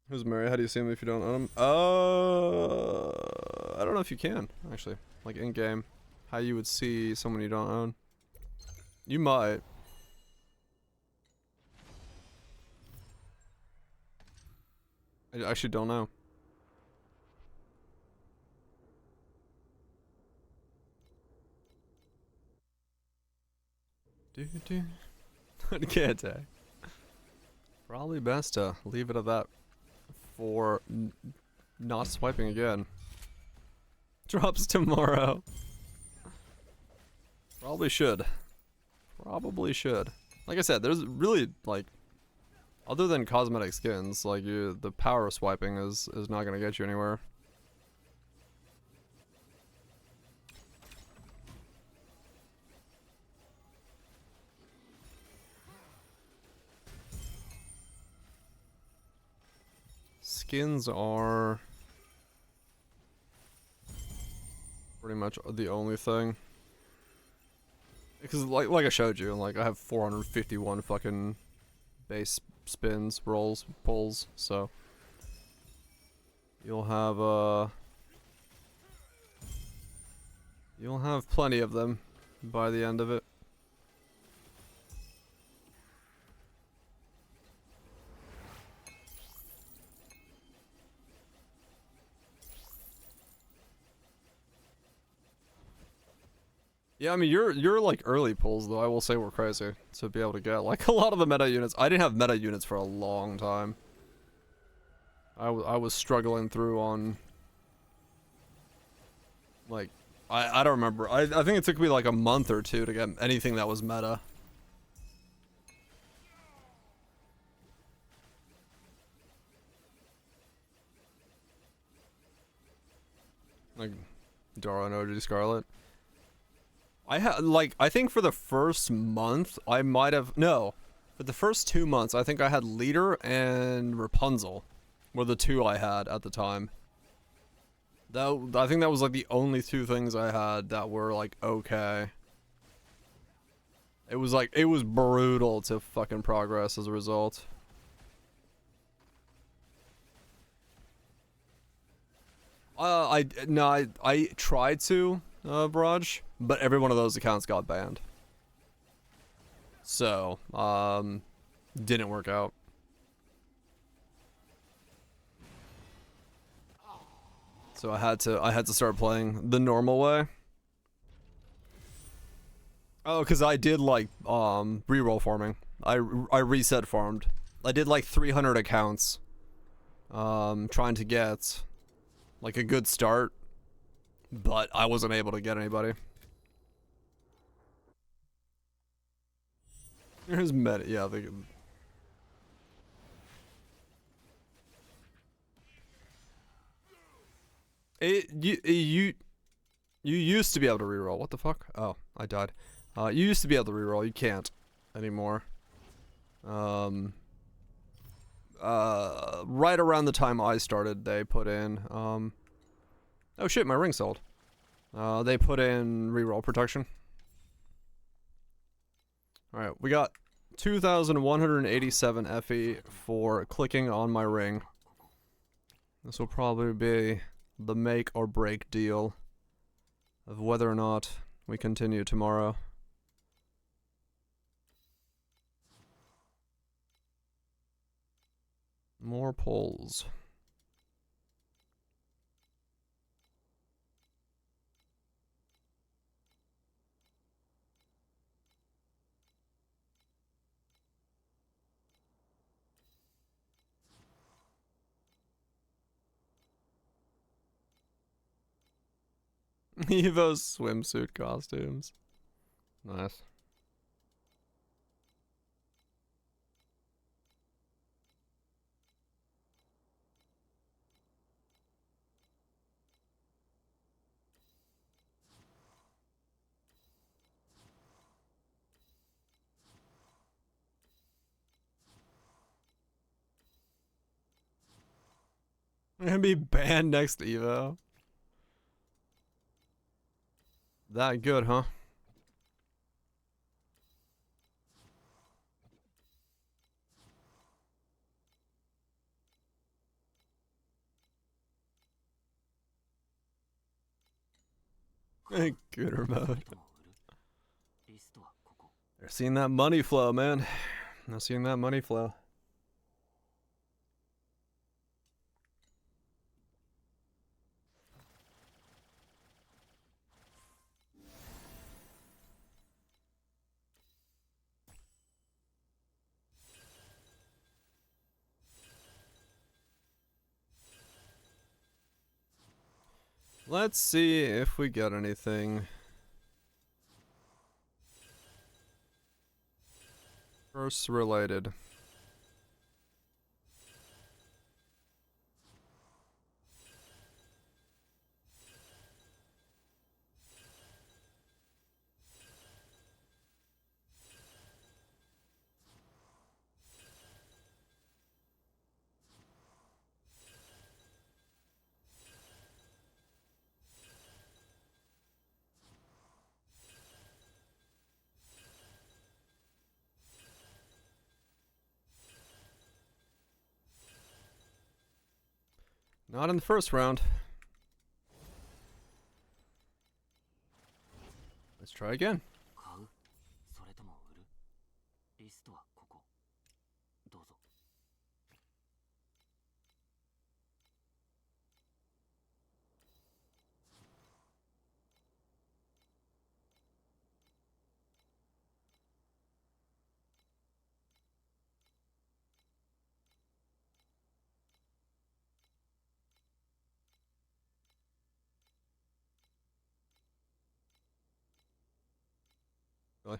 Who's Mary? How do you see him if you don't own him? I don't know if you can, actually. Like, in-game. How you would see someone you don't own. You might. I actually don't know. Can't tag. Probably best to leave it at that for not swiping again. Drops tomorrow. Probably should. Probably should. Like I said, there's really, like, other than cosmetic skins, like, the power swiping is not gonna get you anywhere. Skins are pretty much the only thing. Because like I showed you, like I have 451 fucking base spins, rolls, pulls, so you'll have plenty of them by the end of it. Yeah, I mean, your like early pulls though, I will say, were crazy to be able to get like a lot of the meta units. I didn't have meta units for a long time. I was struggling through on like I don't remember. I think it took me like a month or two to get anything that was meta. Like Dara and OG Scarlet. I think for the first month I might have for the first 2 months I think I had Leader and Rapunzel were the two I had at the time. I think that was like the only two things I had that were like okay. It was brutal to fucking progress as a result. I tried to, Barrage, but every one of those accounts got banned. So, didn't work out. So I had to start playing the normal way. Oh, cause I did like reroll farming. I reset farmed. I did like 300 accounts, trying to get like a good start, but I wasn't able to get anybody. There's meta, yeah. You used to be able to reroll. What the fuck? Oh, I died. You used to be able to reroll. You can't anymore. Right around the time I started, they put in oh shit, my ring sold. They put in reroll protection. All right, we got 2,187 FE for clicking on my ring. This will probably be the make or break deal of whether or not we continue tomorrow. More polls. Evo's swimsuit costumes. Nice. I'm gonna be banned next Evo. That good, huh? Gooder mode. They're seeing that money flow, man. They're seeing that money flow. Let's see if we get anything. Curse related. Not in the first round. Let's try again. 買うそれとも売るリストはここどうぞ Really?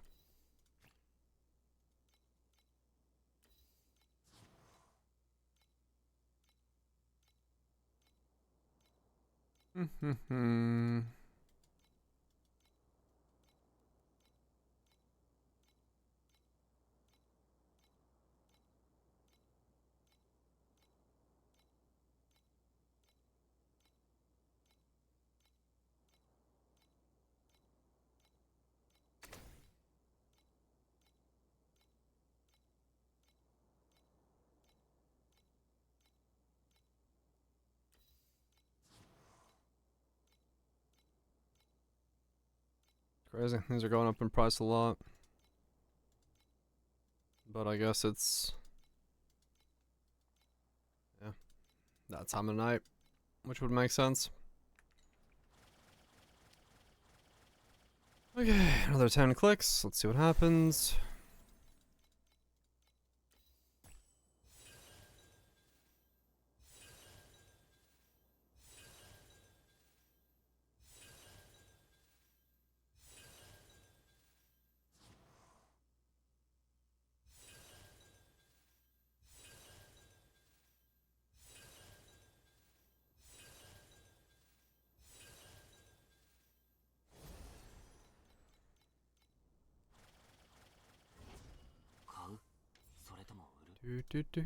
Crazy. These are going up in price a lot. But I guess it's... yeah. That time of night. Which would make sense. Okay, another 10 clicks. Let's see what happens. Do. Been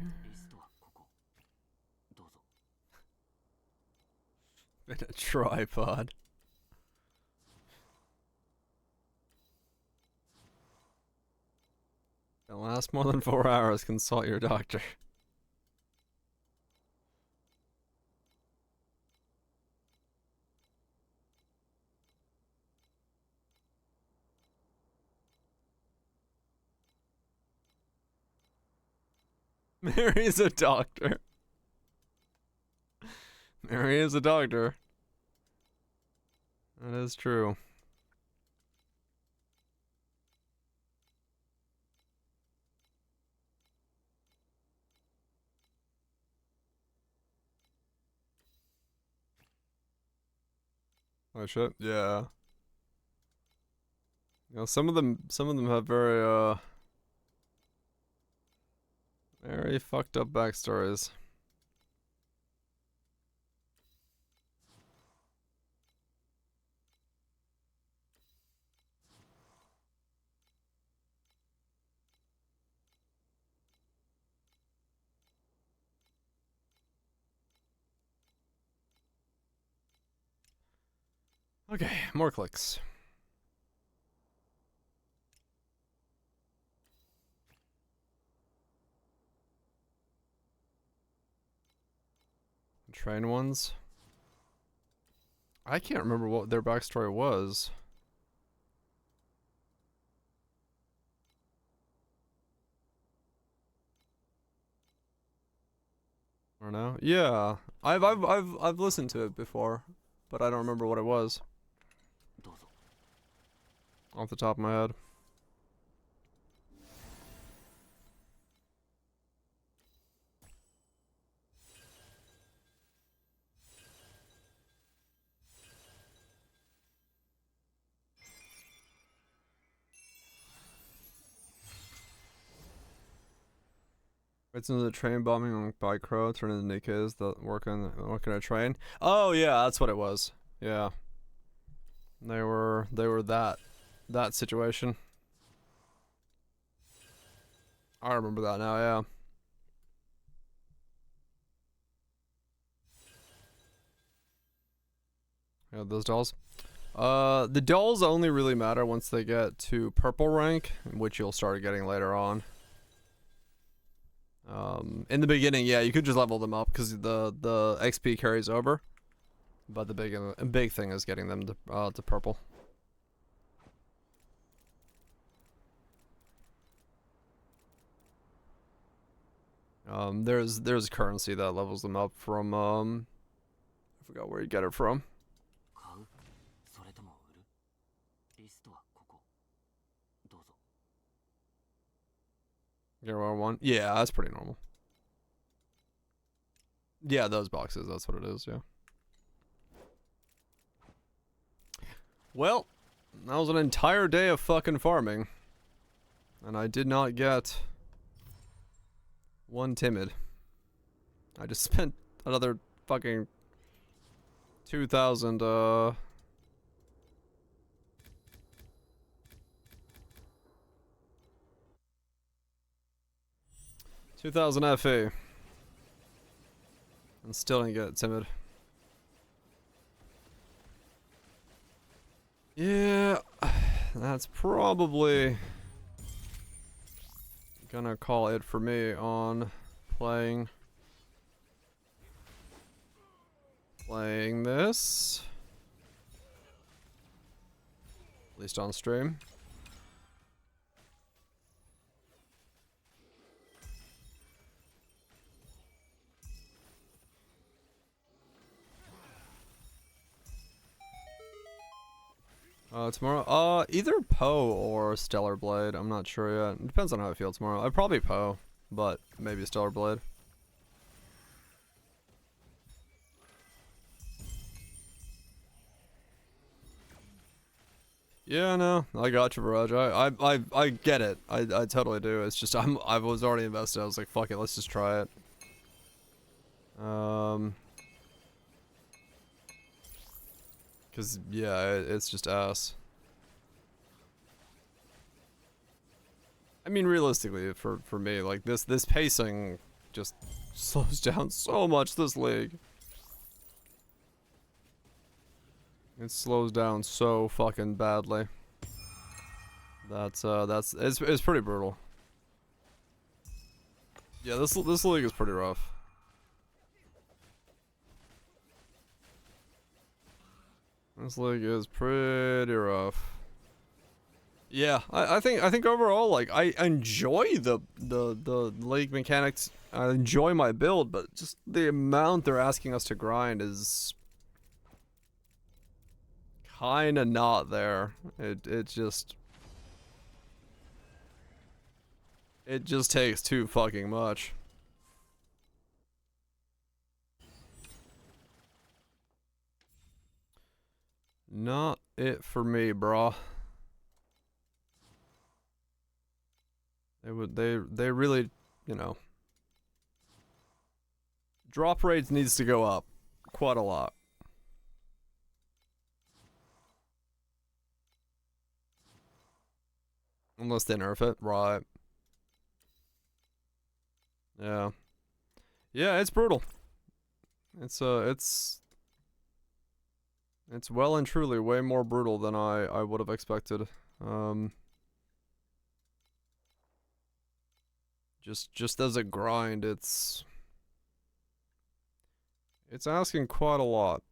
a tripod. Don't last more than 4 hours. Consult your doctor. Mary's a doctor. Mary is a doctor. That is true. Oh shit, yeah. You know, some of them have very fucked up backstories. Okay, more clicks. Train ones. I can't remember what their backstory was. I don't know. Yeah, I've listened to it before, but I don't remember what it was off the top of my head. It's into the train bombing by Crow, turn into Nikkei's that working a train. Oh yeah, that's what it was. Yeah. They were that situation. I remember that now, yeah. Yeah, those dolls. The dolls only really matter once they get to purple rank, which you'll start getting later on. In the beginning, yeah, you could just level them up because the XP carries over. But the big thing is getting them to purple. There's currency that levels them up from I forgot where you get it from. 買うそれとも売るリストはここどうぞ Get one. Yeah, that's pretty normal. Yeah, those boxes, that's what it is, yeah. Well, that was an entire day of fucking farming. And I did not get one timid. I just spent another fucking 2,000 2,000 FE. And still didn't get timid. Yeah, that's probably gonna call it for me on playing this, at least on stream. Tomorrow, either Poe or Stellar Blade. I'm not sure yet. It depends on how I feel tomorrow. I'd probably Poe, but maybe Stellar Blade. Yeah, no, I got you, Viraj. I get it. I totally do. It's just I was already invested. I was like, fuck it, let's just try it. Cause yeah, it's just ass. I mean, realistically, for me, like this pacing just slows down so much this league. It slows down so fucking badly. It's pretty brutal. Yeah, this league is pretty rough. This league is pretty rough. Yeah, I think overall, like, I enjoy the league mechanics. I enjoy my build, but just the amount they're asking us to grind is kinda not there. It just takes too fucking much. Not it for me, brah. They really, you know, drop rates needs to go up quite a lot. Unless they nerf it, right? Yeah. Yeah, it's brutal. It's well and truly way more brutal than I would have expected. Just as a grind, it's asking quite a lot.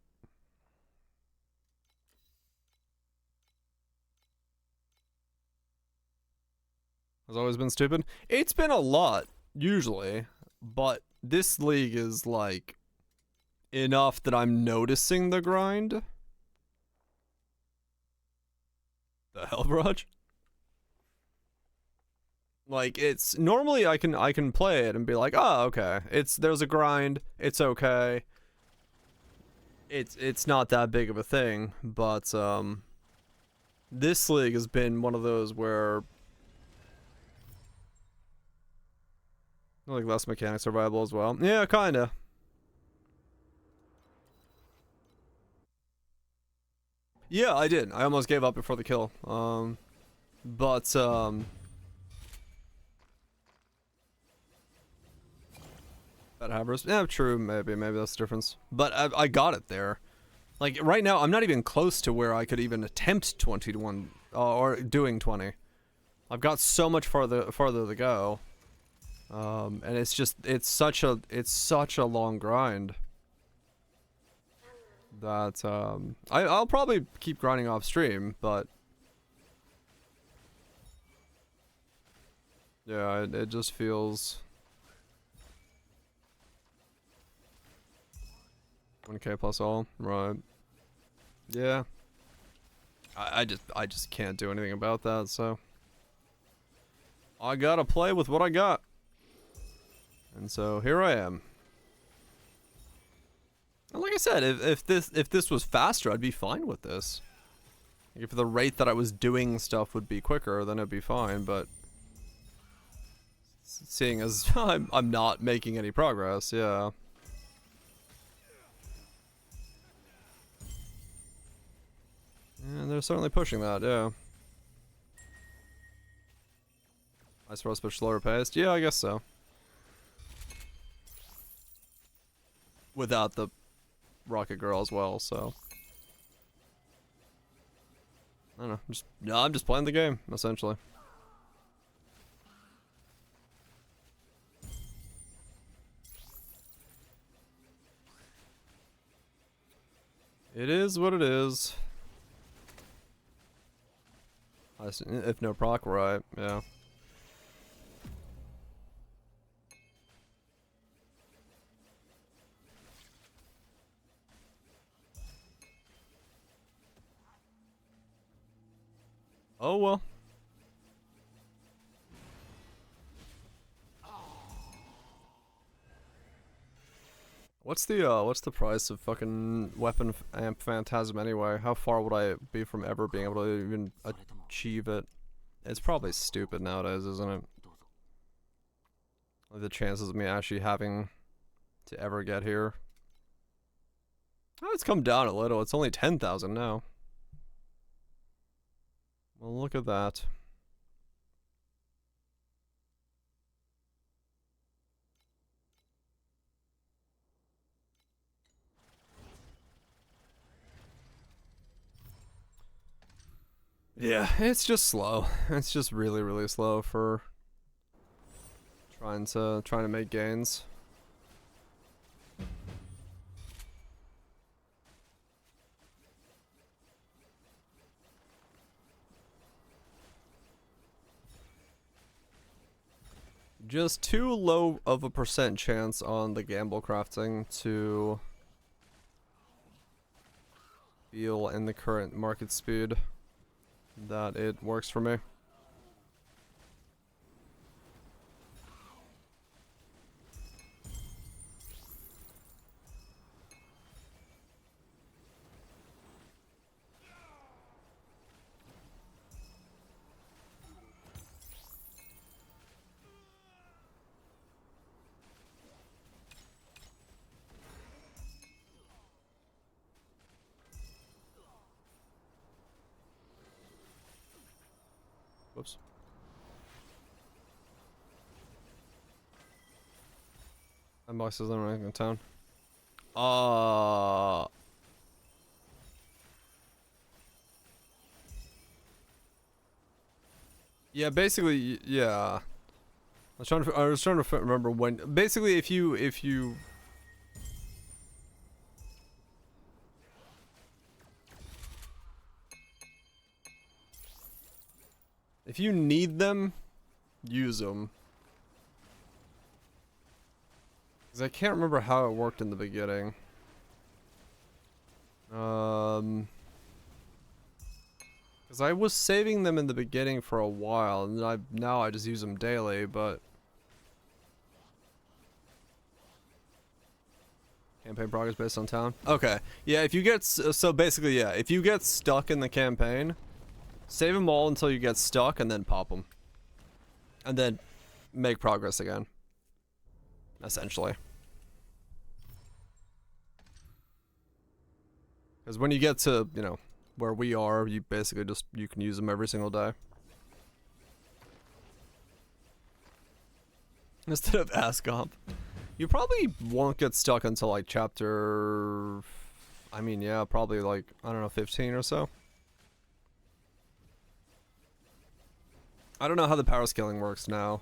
Has always been stupid. It's been a lot, usually, but this league is like enough that I'm noticing the grind. The hell, Raj? Like, it's normally I can play it and be like, oh, okay, there's a grind, it's okay. It's not that big of a thing, but this league has been one of those where like less mechanics are viable as well. Yeah, kinda. Yeah, I did. I almost gave up before the kill. But that Havers. Yeah, true. Maybe that's the difference. But I got it there. Like right now, I'm not even close to where I could even attempt 20 to 1 or doing 20. I've got so much farther to go. And it's such a long grind that I'll probably keep grinding off stream, but yeah, it just feels 1K plus all, right? Yeah. I just can't do anything about that, so I gotta play with what I got. And so here I am. And like I said, if this was faster, I'd be fine with this. If the rate that I was doing stuff would be quicker, then it'd be fine, but seeing as I'm not making any progress, yeah. And they're certainly pushing that, yeah. I suppose push slower paced? Yeah, I guess so. Without the Rocket Girl as well, so. I don't know, I'm just playing the game, essentially. It is what it is. If no proc, right, yeah. Oh well. What's the price of fucking weapon amp phantasm anyway? How far would I be from ever being able to even achieve it? It's probably stupid nowadays, isn't it? Like the chances of me actually having to ever get here. Oh, it's come down a little. It's only 10,000 now. Well, look at that. Yeah, it's just slow. It's just really, really slow for trying to make gains. Just too low of a percent chance on the gamble crafting to feel in the current market speed that it works for me. Whoops. That box isn't running in town. Yeah, basically, yeah. I was trying to remember when. Basically, if you need them, use them. Because I can't remember how it worked in the beginning. Because I was saving them in the beginning for a while, and now I just use them daily, but... Campaign progress based on town? Okay. Yeah, if you get... So basically, yeah, if you get stuck in the campaign, save them all until you get stuck, and then pop them. And then make progress again. Essentially. Because when you get to, you know, where we are, you basically just, you can use them every single day. Instead of ASCOMP. You probably won't get stuck until like chapter... I mean, yeah, probably like, I don't know, 15 or so. I don't know how the power scaling works now.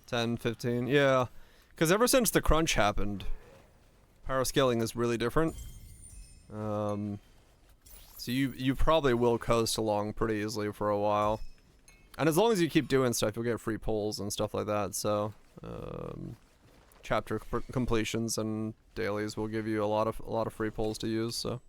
10, 15, yeah. Because ever since the crunch happened, power scaling is really different. So you probably will coast along pretty easily for a while. And as long as you keep doing stuff, you'll get free pulls and stuff like that, so... chapter completions and dailies will give you a lot of free pulls to use, so...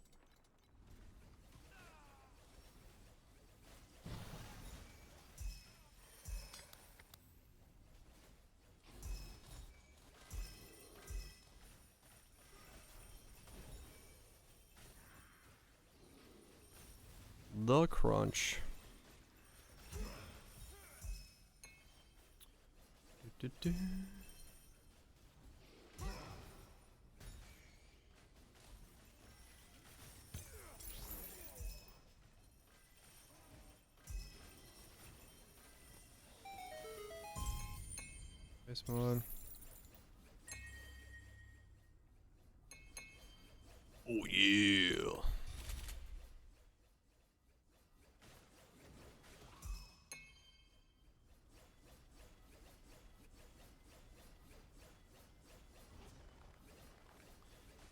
The crunch. Do-do-do. Nice one. Oh yeah.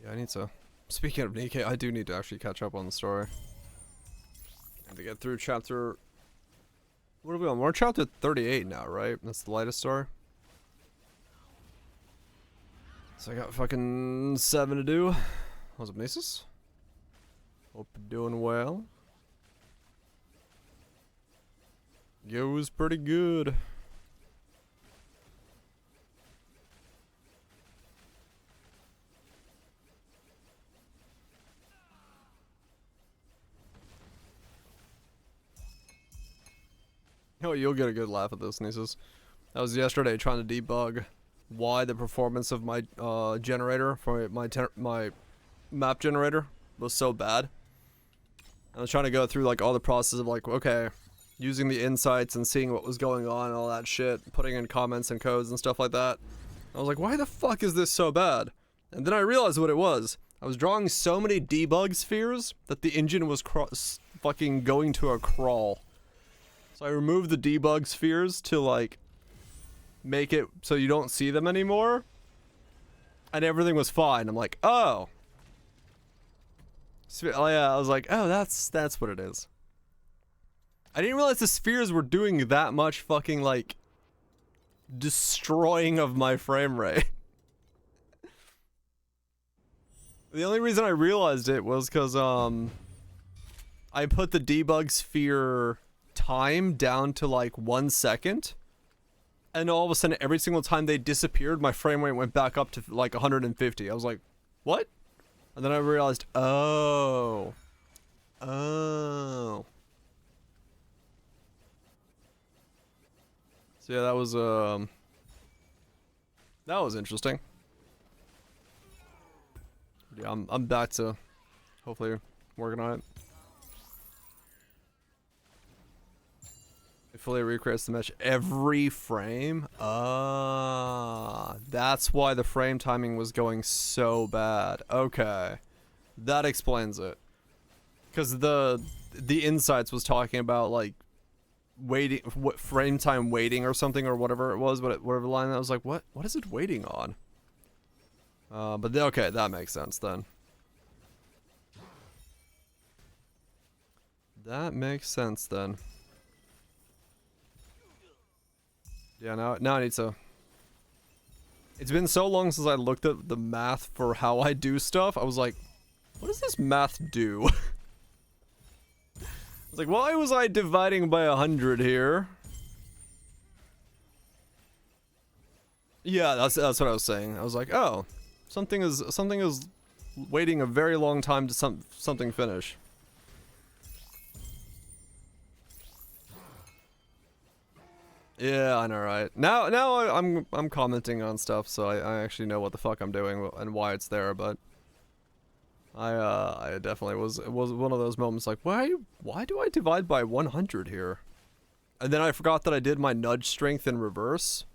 Yeah, I need to. Speaking of Nikkei, I do need to actually catch up on the story. And to get through chapter. What are we on? We're on chapter 38 now, right? That's the latest story. So I got fucking 7 to do. What's up, Nisus? Hope you're doing well. Goes pretty good. Oh, you'll get a good laugh at this, Nisus. I was yesterday trying to debug why the performance of my generator for my map generator was so bad. I was trying to go through like all the process of like, okay, using the insights and seeing what was going on and all that shit, putting in comments and codes and stuff like that. I was like, why the fuck is this so bad? And then I realized what it was. I was drawing so many debug spheres that the engine was fucking going to a crawl. So I removed the debug spheres to like make it so you don't see them anymore. And everything was fine. I'm like, oh. Oh yeah, I was like, oh, that's what it is. I didn't realize the spheres were doing that much fucking like destroying of my frame rate. The only reason I realized it was because I put the debug sphere time down to like 1 second, and all of a sudden every single time they disappeared my frame rate went back up to like 150. I was like, what? And then I realized, oh, so yeah, that was interesting. Yeah, I'm back to hopefully working on it. It fully recreates the mesh every frame. That's why the frame timing was going so bad. Okay, that explains it. Because the insights was talking about like waiting, what frame time waiting or something or whatever it was, whatever line that was like, what is it waiting on? But okay, that makes sense then. That makes sense then. Yeah, now I need to... It's been so long since I looked at the math for how I do stuff. I was like, what does this math do? I was like, why was I dividing by 100 here? Yeah, that's what I was saying. I was like, oh, something is waiting a very long time to something finish. Yeah, I know, right? Now I'm commenting on stuff, so I actually know what the fuck I'm doing and why it's there. But I definitely was one of those moments like, why do I divide by 100 here? And then I forgot that I did my nudge strength in reverse.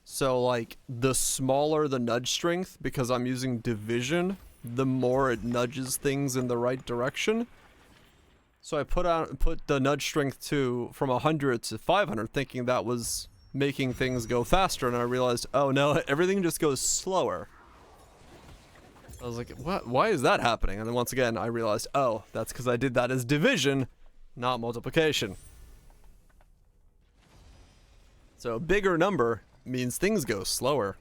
So like the smaller the nudge strength, because I'm using division, the more it nudges things in the right direction. So I put the nudge strength from 100 to 500, thinking that was making things go faster, and I realized, oh no, everything just goes slower. I was like, what? Why is that happening? And then once again, I realized, oh, that's because I did that as division, not multiplication. So a bigger number means things go slower.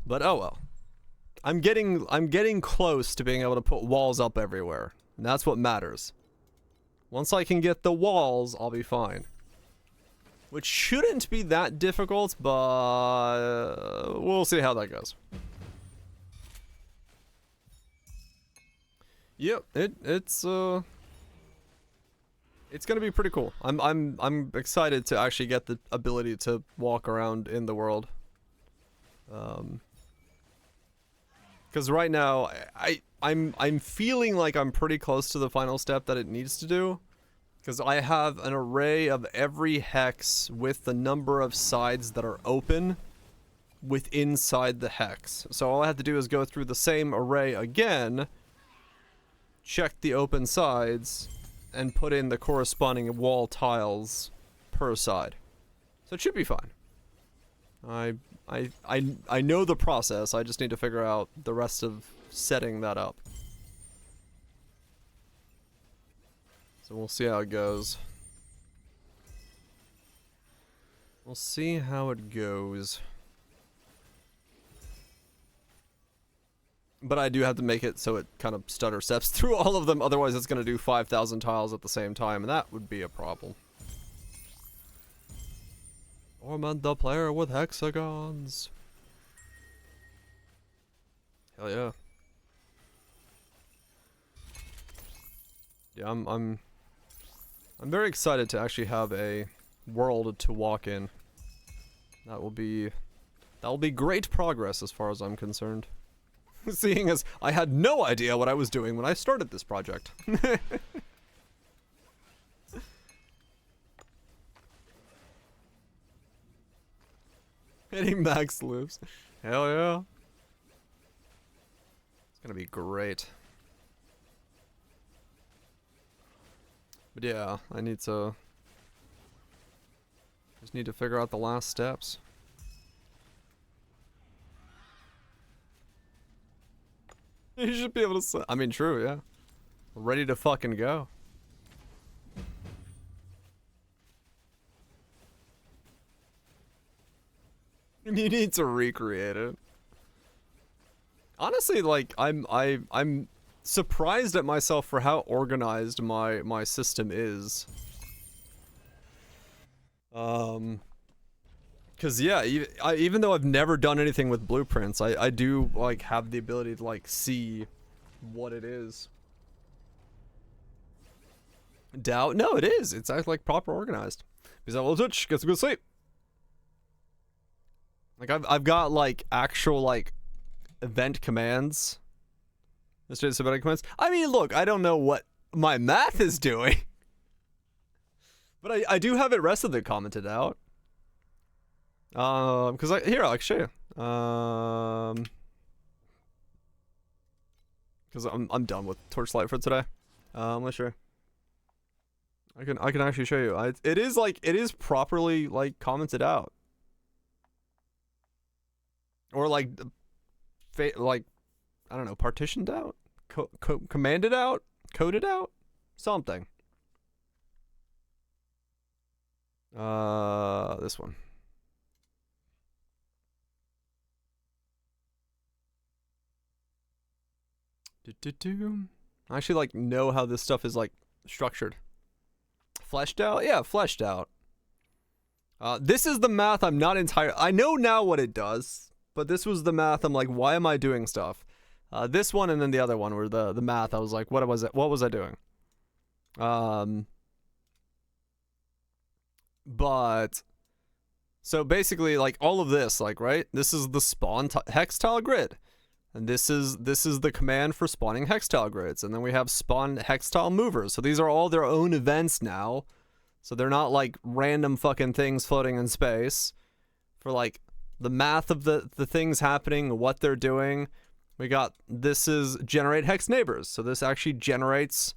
But oh well. I'm getting close to being able to put walls up everywhere. And that's what matters. Once I can get the walls, I'll be fine. Which shouldn't be that difficult, but we'll see how that goes. Yep, it's gonna be pretty cool. I'm excited to actually get the ability to walk around in the world. Because right now I'm feeling like I'm pretty close to the final step that it needs to do. Because I have an array of every hex with the number of sides that are open inside the hex. So all I have to do is go through the same array again, check the open sides, and put in the corresponding wall tiles per side. So it should be fine. I know the process, I just need to figure out the rest of setting that up. So we'll see how it goes. We'll see how it goes. But I do have to make it so it kind of stutter steps through all of them, otherwise it's going to do 5,000 tiles at the same time, and that would be a problem. Torment the player with hexagons. Hell yeah. Yeah, I'm very excited to actually have a world to walk in. That will be great progress as far as I'm concerned. Seeing as I had no idea what I was doing when I started this project. Hitting max loops. Hell yeah. It's gonna be great. But yeah, just need to figure out the last steps. You should be able to say, I mean, true, yeah. Ready to fucking go. You need to recreate it. Honestly, like, I'm surprised at myself for how organized my system is. Cause yeah, even though I've never done anything with blueprints, I do like have the ability to like see what it is. Doubt? No, it is. It's actually like proper organized. Because I will touch, get some good sleep. Like I've got like actual like event commands. Straight event commands. I mean, look, I don't know what my math is doing, but I do have it rest of it commented out. Because here I'll show you. Because I'm done with Torchlight for today. Let's show you. I can actually show you. It is properly like commented out. Or like I don't know, partitioned out, commanded out, coded out, something. This one. I actually like know how this stuff is like structured. Fleshed out? Yeah, fleshed out. This is the math I'm not entirely... I know now what it does, but this was the math I'm like, why am I doing stuff? This one and then the other one were the math. I was like, what was I doing? But... So basically, like, all of this, like, right? This is the spawn hex tile grid. And this is the command for spawning hex tile grids. And then we have spawn hex tile movers. So these are all their own events now. So they're not like random fucking things floating in space. For like the math of the things happening, what they're doing. We got, this is generate hex neighbors. So this actually generates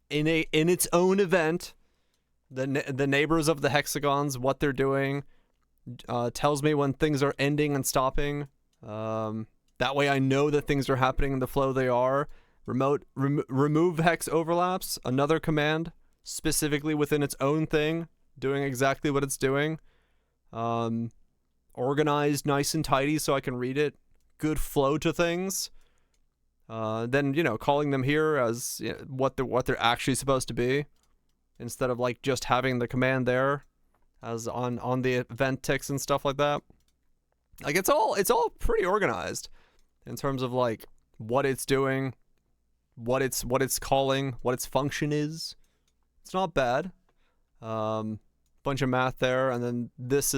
in its own event the neighbors of the hexagons, what they're doing, tells me when things are ending and stopping. That way I know that things are happening in the flow they are. Remove hex overlaps, another command specifically within its own thing, doing exactly what it's doing. Organized nice and tidy so I can read it. Good flow to things. Then, you know, calling them here as, you know, what they're actually supposed to be, instead of like just having the command there as on the event ticks and stuff like that. Like it's all pretty organized in terms of like what it's doing, what it's calling, what its function is. It's not bad. Bunch of math there, and then this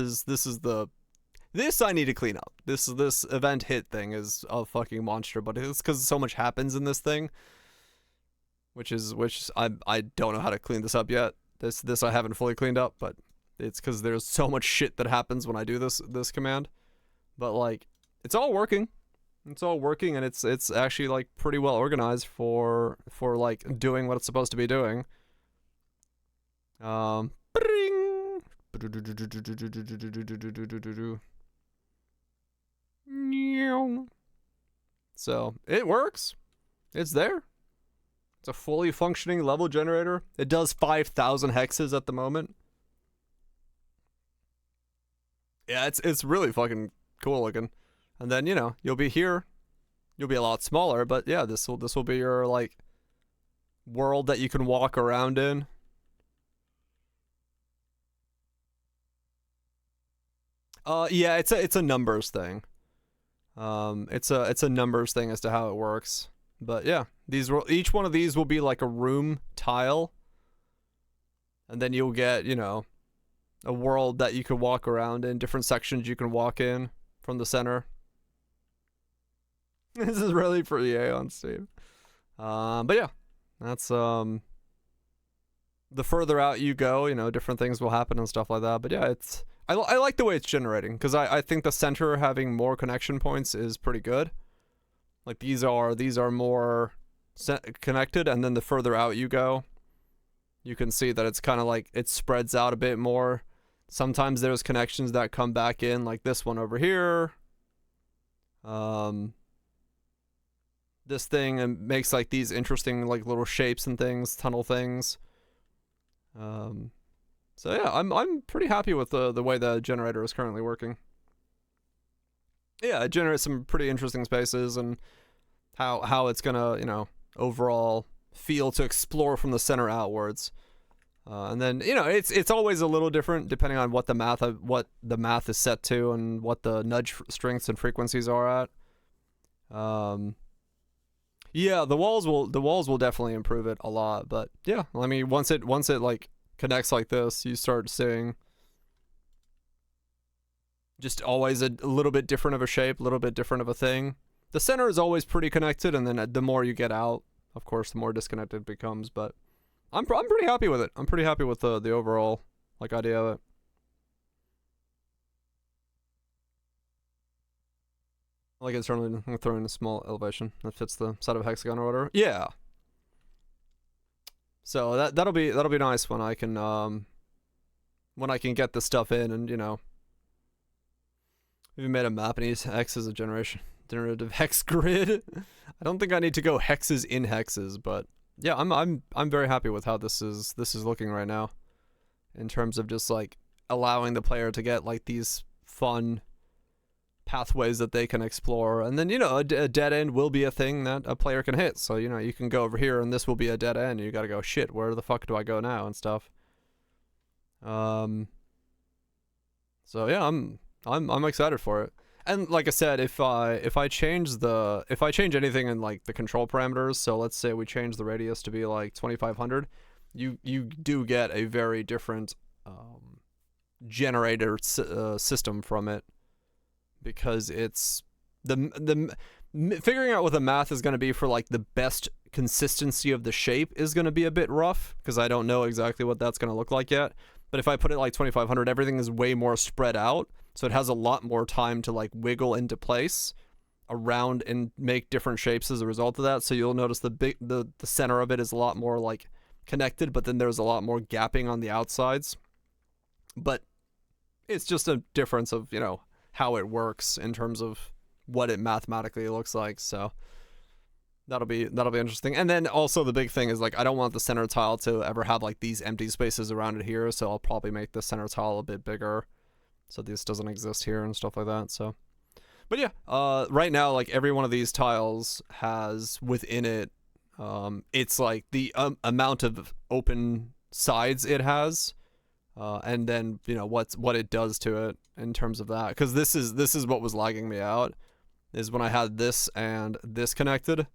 I need to clean up. This event hit thing is a fucking monster, but it's because so much happens in this thing, which I don't know how to clean this up yet. This I haven't fully cleaned up, but it's because there's so much shit that happens when I do this command. But like, it's all working. It's all working, and it's actually like pretty well organized for like doing what it's supposed to be doing. So it works. It's there. It's a fully functioning level generator. It does 5,000 hexes at the moment. Yeah, it's really fucking cool looking. And then, you know, you'll be here. You'll be a lot smaller, but yeah, this will be your like world that you can walk around in. Yeah, it's a numbers thing. It's a numbers thing as to how it works. But yeah, each one of these will be like a room tile, and then you'll get, you know, a world that you can walk around in, different sections you can walk in from the center. This is really for EA on Steam. But yeah, that's the further out you go, you know, different things will happen and stuff like that. But yeah, I like the way it's generating, because I think the center having more connection points is pretty good. Like these are more connected, and then the further out you go, you can see that it's kind of like it spreads out a bit more. Sometimes there's connections that come back in, like this one over here. This thing, and makes like these interesting like little shapes and things, tunnel things. So yeah, I'm pretty happy with the way the generator is currently working. Yeah, it generates some pretty interesting spaces, and how it's gonna, you know, overall feel to explore from the center outwards. And then, you know, it's always a little different depending on what the math is set to and what the nudge strengths and frequencies are at. Yeah, the walls will definitely improve it a lot, but yeah, I mean, once it like connects like this, you start seeing just always a little bit different of a shape, a little bit different of a thing. The center is always pretty connected, and then the more you get out, of course, the more disconnected it becomes. But I'm pretty happy with it. I'm pretty happy with the overall like idea of it. I like it's throwing a small elevation that fits the side of a hexagon or whatever. Yeah. So that'll be nice when I can get the stuff in, and you know, we made a map and use hex as a generative hex grid. I don't think I need to go hexes in hexes, but yeah, I'm very happy with how this is looking right now, in terms of just like allowing the player to get like these fun pathways that they can explore. And then, you know, a dead end will be a thing that a player can hit, so you know, you can go over here and this will be a dead end, and you gotta go, shit, where the fuck do I go now, and stuff. So yeah, I'm excited for it. And like I said, if I change anything in like the control parameters, so let's say we change the radius to be like 2500, you do get a very different generator system from it, because it's figuring out what the math is going to be for like the best consistency of the shape is going to be a bit rough, because I don't know exactly what that's going to look like yet. But if I put it like 2500, everything is way more spread out, so it has a lot more time to like wiggle into place around and make different shapes as a result of that. So you'll notice the center of it is a lot more like connected, but then there's a lot more gapping on the outsides. But it's just a difference of, how it works in terms of what it mathematically looks like. So that'll be interesting. And then also the big thing is like I don't want the center tile to ever have like these empty spaces around it here, so I'll probably make the center tile a bit bigger so this doesn't exist here and stuff like that. So but yeah, right now like every one of these tiles has within it it's like the amount of open sides it has, and then what it does to it in terms of that, because this is what was lagging me out, is when I had this and this connected.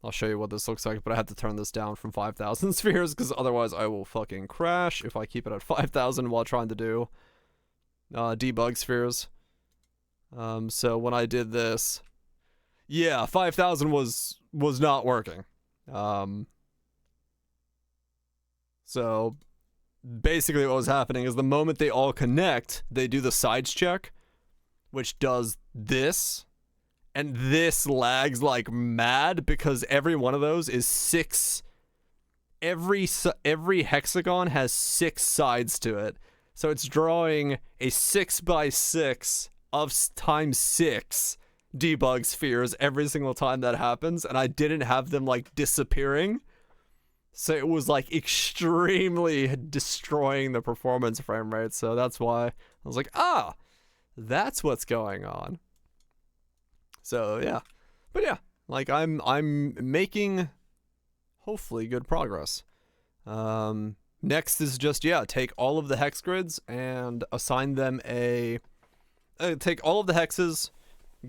I'll show you what this looks like, but I had to turn this down from 5,000 spheres because otherwise I will fucking crash if I keep it at 5,000 while trying to do debug spheres. So when I did this, yeah, 5,000 was not working. So basically what was happening is the moment they all connect, they do the sides check, which does this, and this lags like mad because every one of those is 6. Every hexagon has 6 sides to it. So it's drawing a 6x6 of times 6 debug spheres every single time that happens, and I didn't have them like disappearing. So it was like extremely destroying the performance frame rate. So that's why I was like, that's what's going on. So yeah, but yeah, like I'm making hopefully good progress. Next is just, take all of the hex grids and assign them take all of the hexes,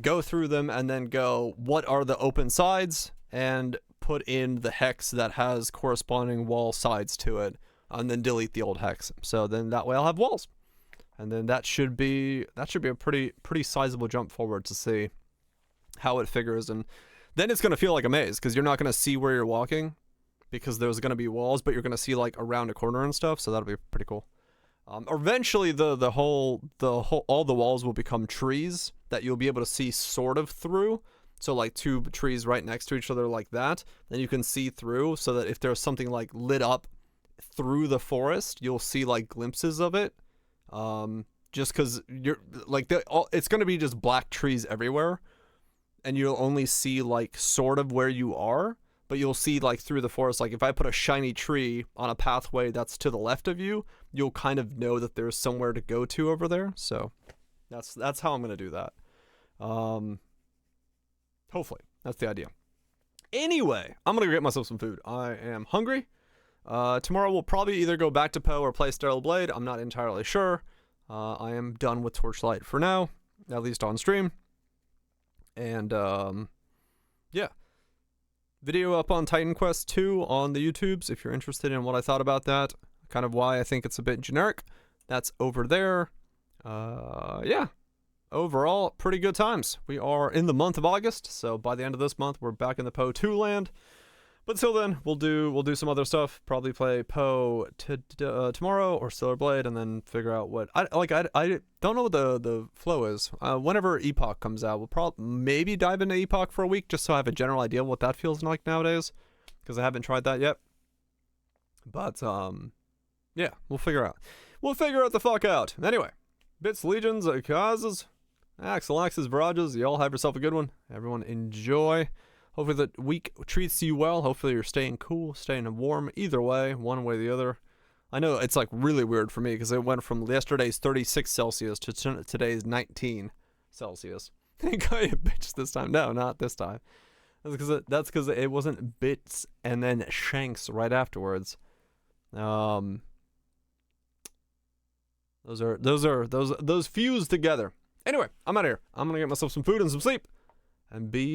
go through them, and then go, what are the open sides, and put in the hex that has corresponding wall sides to it, and then delete the old hex. So then that way I'll have walls. And then that should be a pretty sizable jump forward to see how it figures. And then it's going to feel like a maze because you're not going to see where you're walking because there's going to be walls, but you're going to see like around a corner and stuff. So that'll be pretty cool. Eventually all the walls will become trees that you'll be able to see sort of through. So like 2 trees right next to each other like that, then you can see through, so that if there's something like lit up through the forest, you'll see like glimpses of it. Just because you're like it's going to be just black trees everywhere, and you'll only see like sort of where you are, but you'll see like through the forest. Like if I put a shiny tree on a pathway that's to the left of you, you'll kind of know that there's somewhere to go to over there. So that's how I'm going to do that. Hopefully that's the idea. Anyway, I'm going to get myself some food. I am hungry. Tomorrow we'll probably either go back to Poe or play Sterile Blade. I'm not entirely sure. I am done with Torchlight for now, at least on stream. And yeah, video up on Titan Quest 2 on the YouTubes if you're interested in what I thought about that, kind of why I think it's a bit generic. That's over there. Yeah, overall pretty good times. We are in the month of August, so by the end of this month we're back in the Poe 2 land. But till then, we'll do some other stuff. Probably play Poe tomorrow or Stellar Blade, and then figure out what I don't know what the flow is. Whenever Epoch comes out, we'll probably maybe dive into Epoch for a week just so I have a general idea of what that feels like nowadays, because I haven't tried that yet. But yeah, we'll figure out. We'll figure it the fuck out. Anyway, bits, legions, causes, axes, virages. You all have yourself a good one. Everyone enjoy. Hopefully the week treats you well. Hopefully you're staying cool, staying warm. Either way, one way or the other. I know it's like really weird for me because it went from yesterday's 36 Celsius to today's 19 Celsius. Think I bitch this time? No, not this time. That's because it wasn't bits and then shanks right afterwards. Those fuse together. Anyway, I'm out of here. I'm gonna get myself some food and some sleep, and be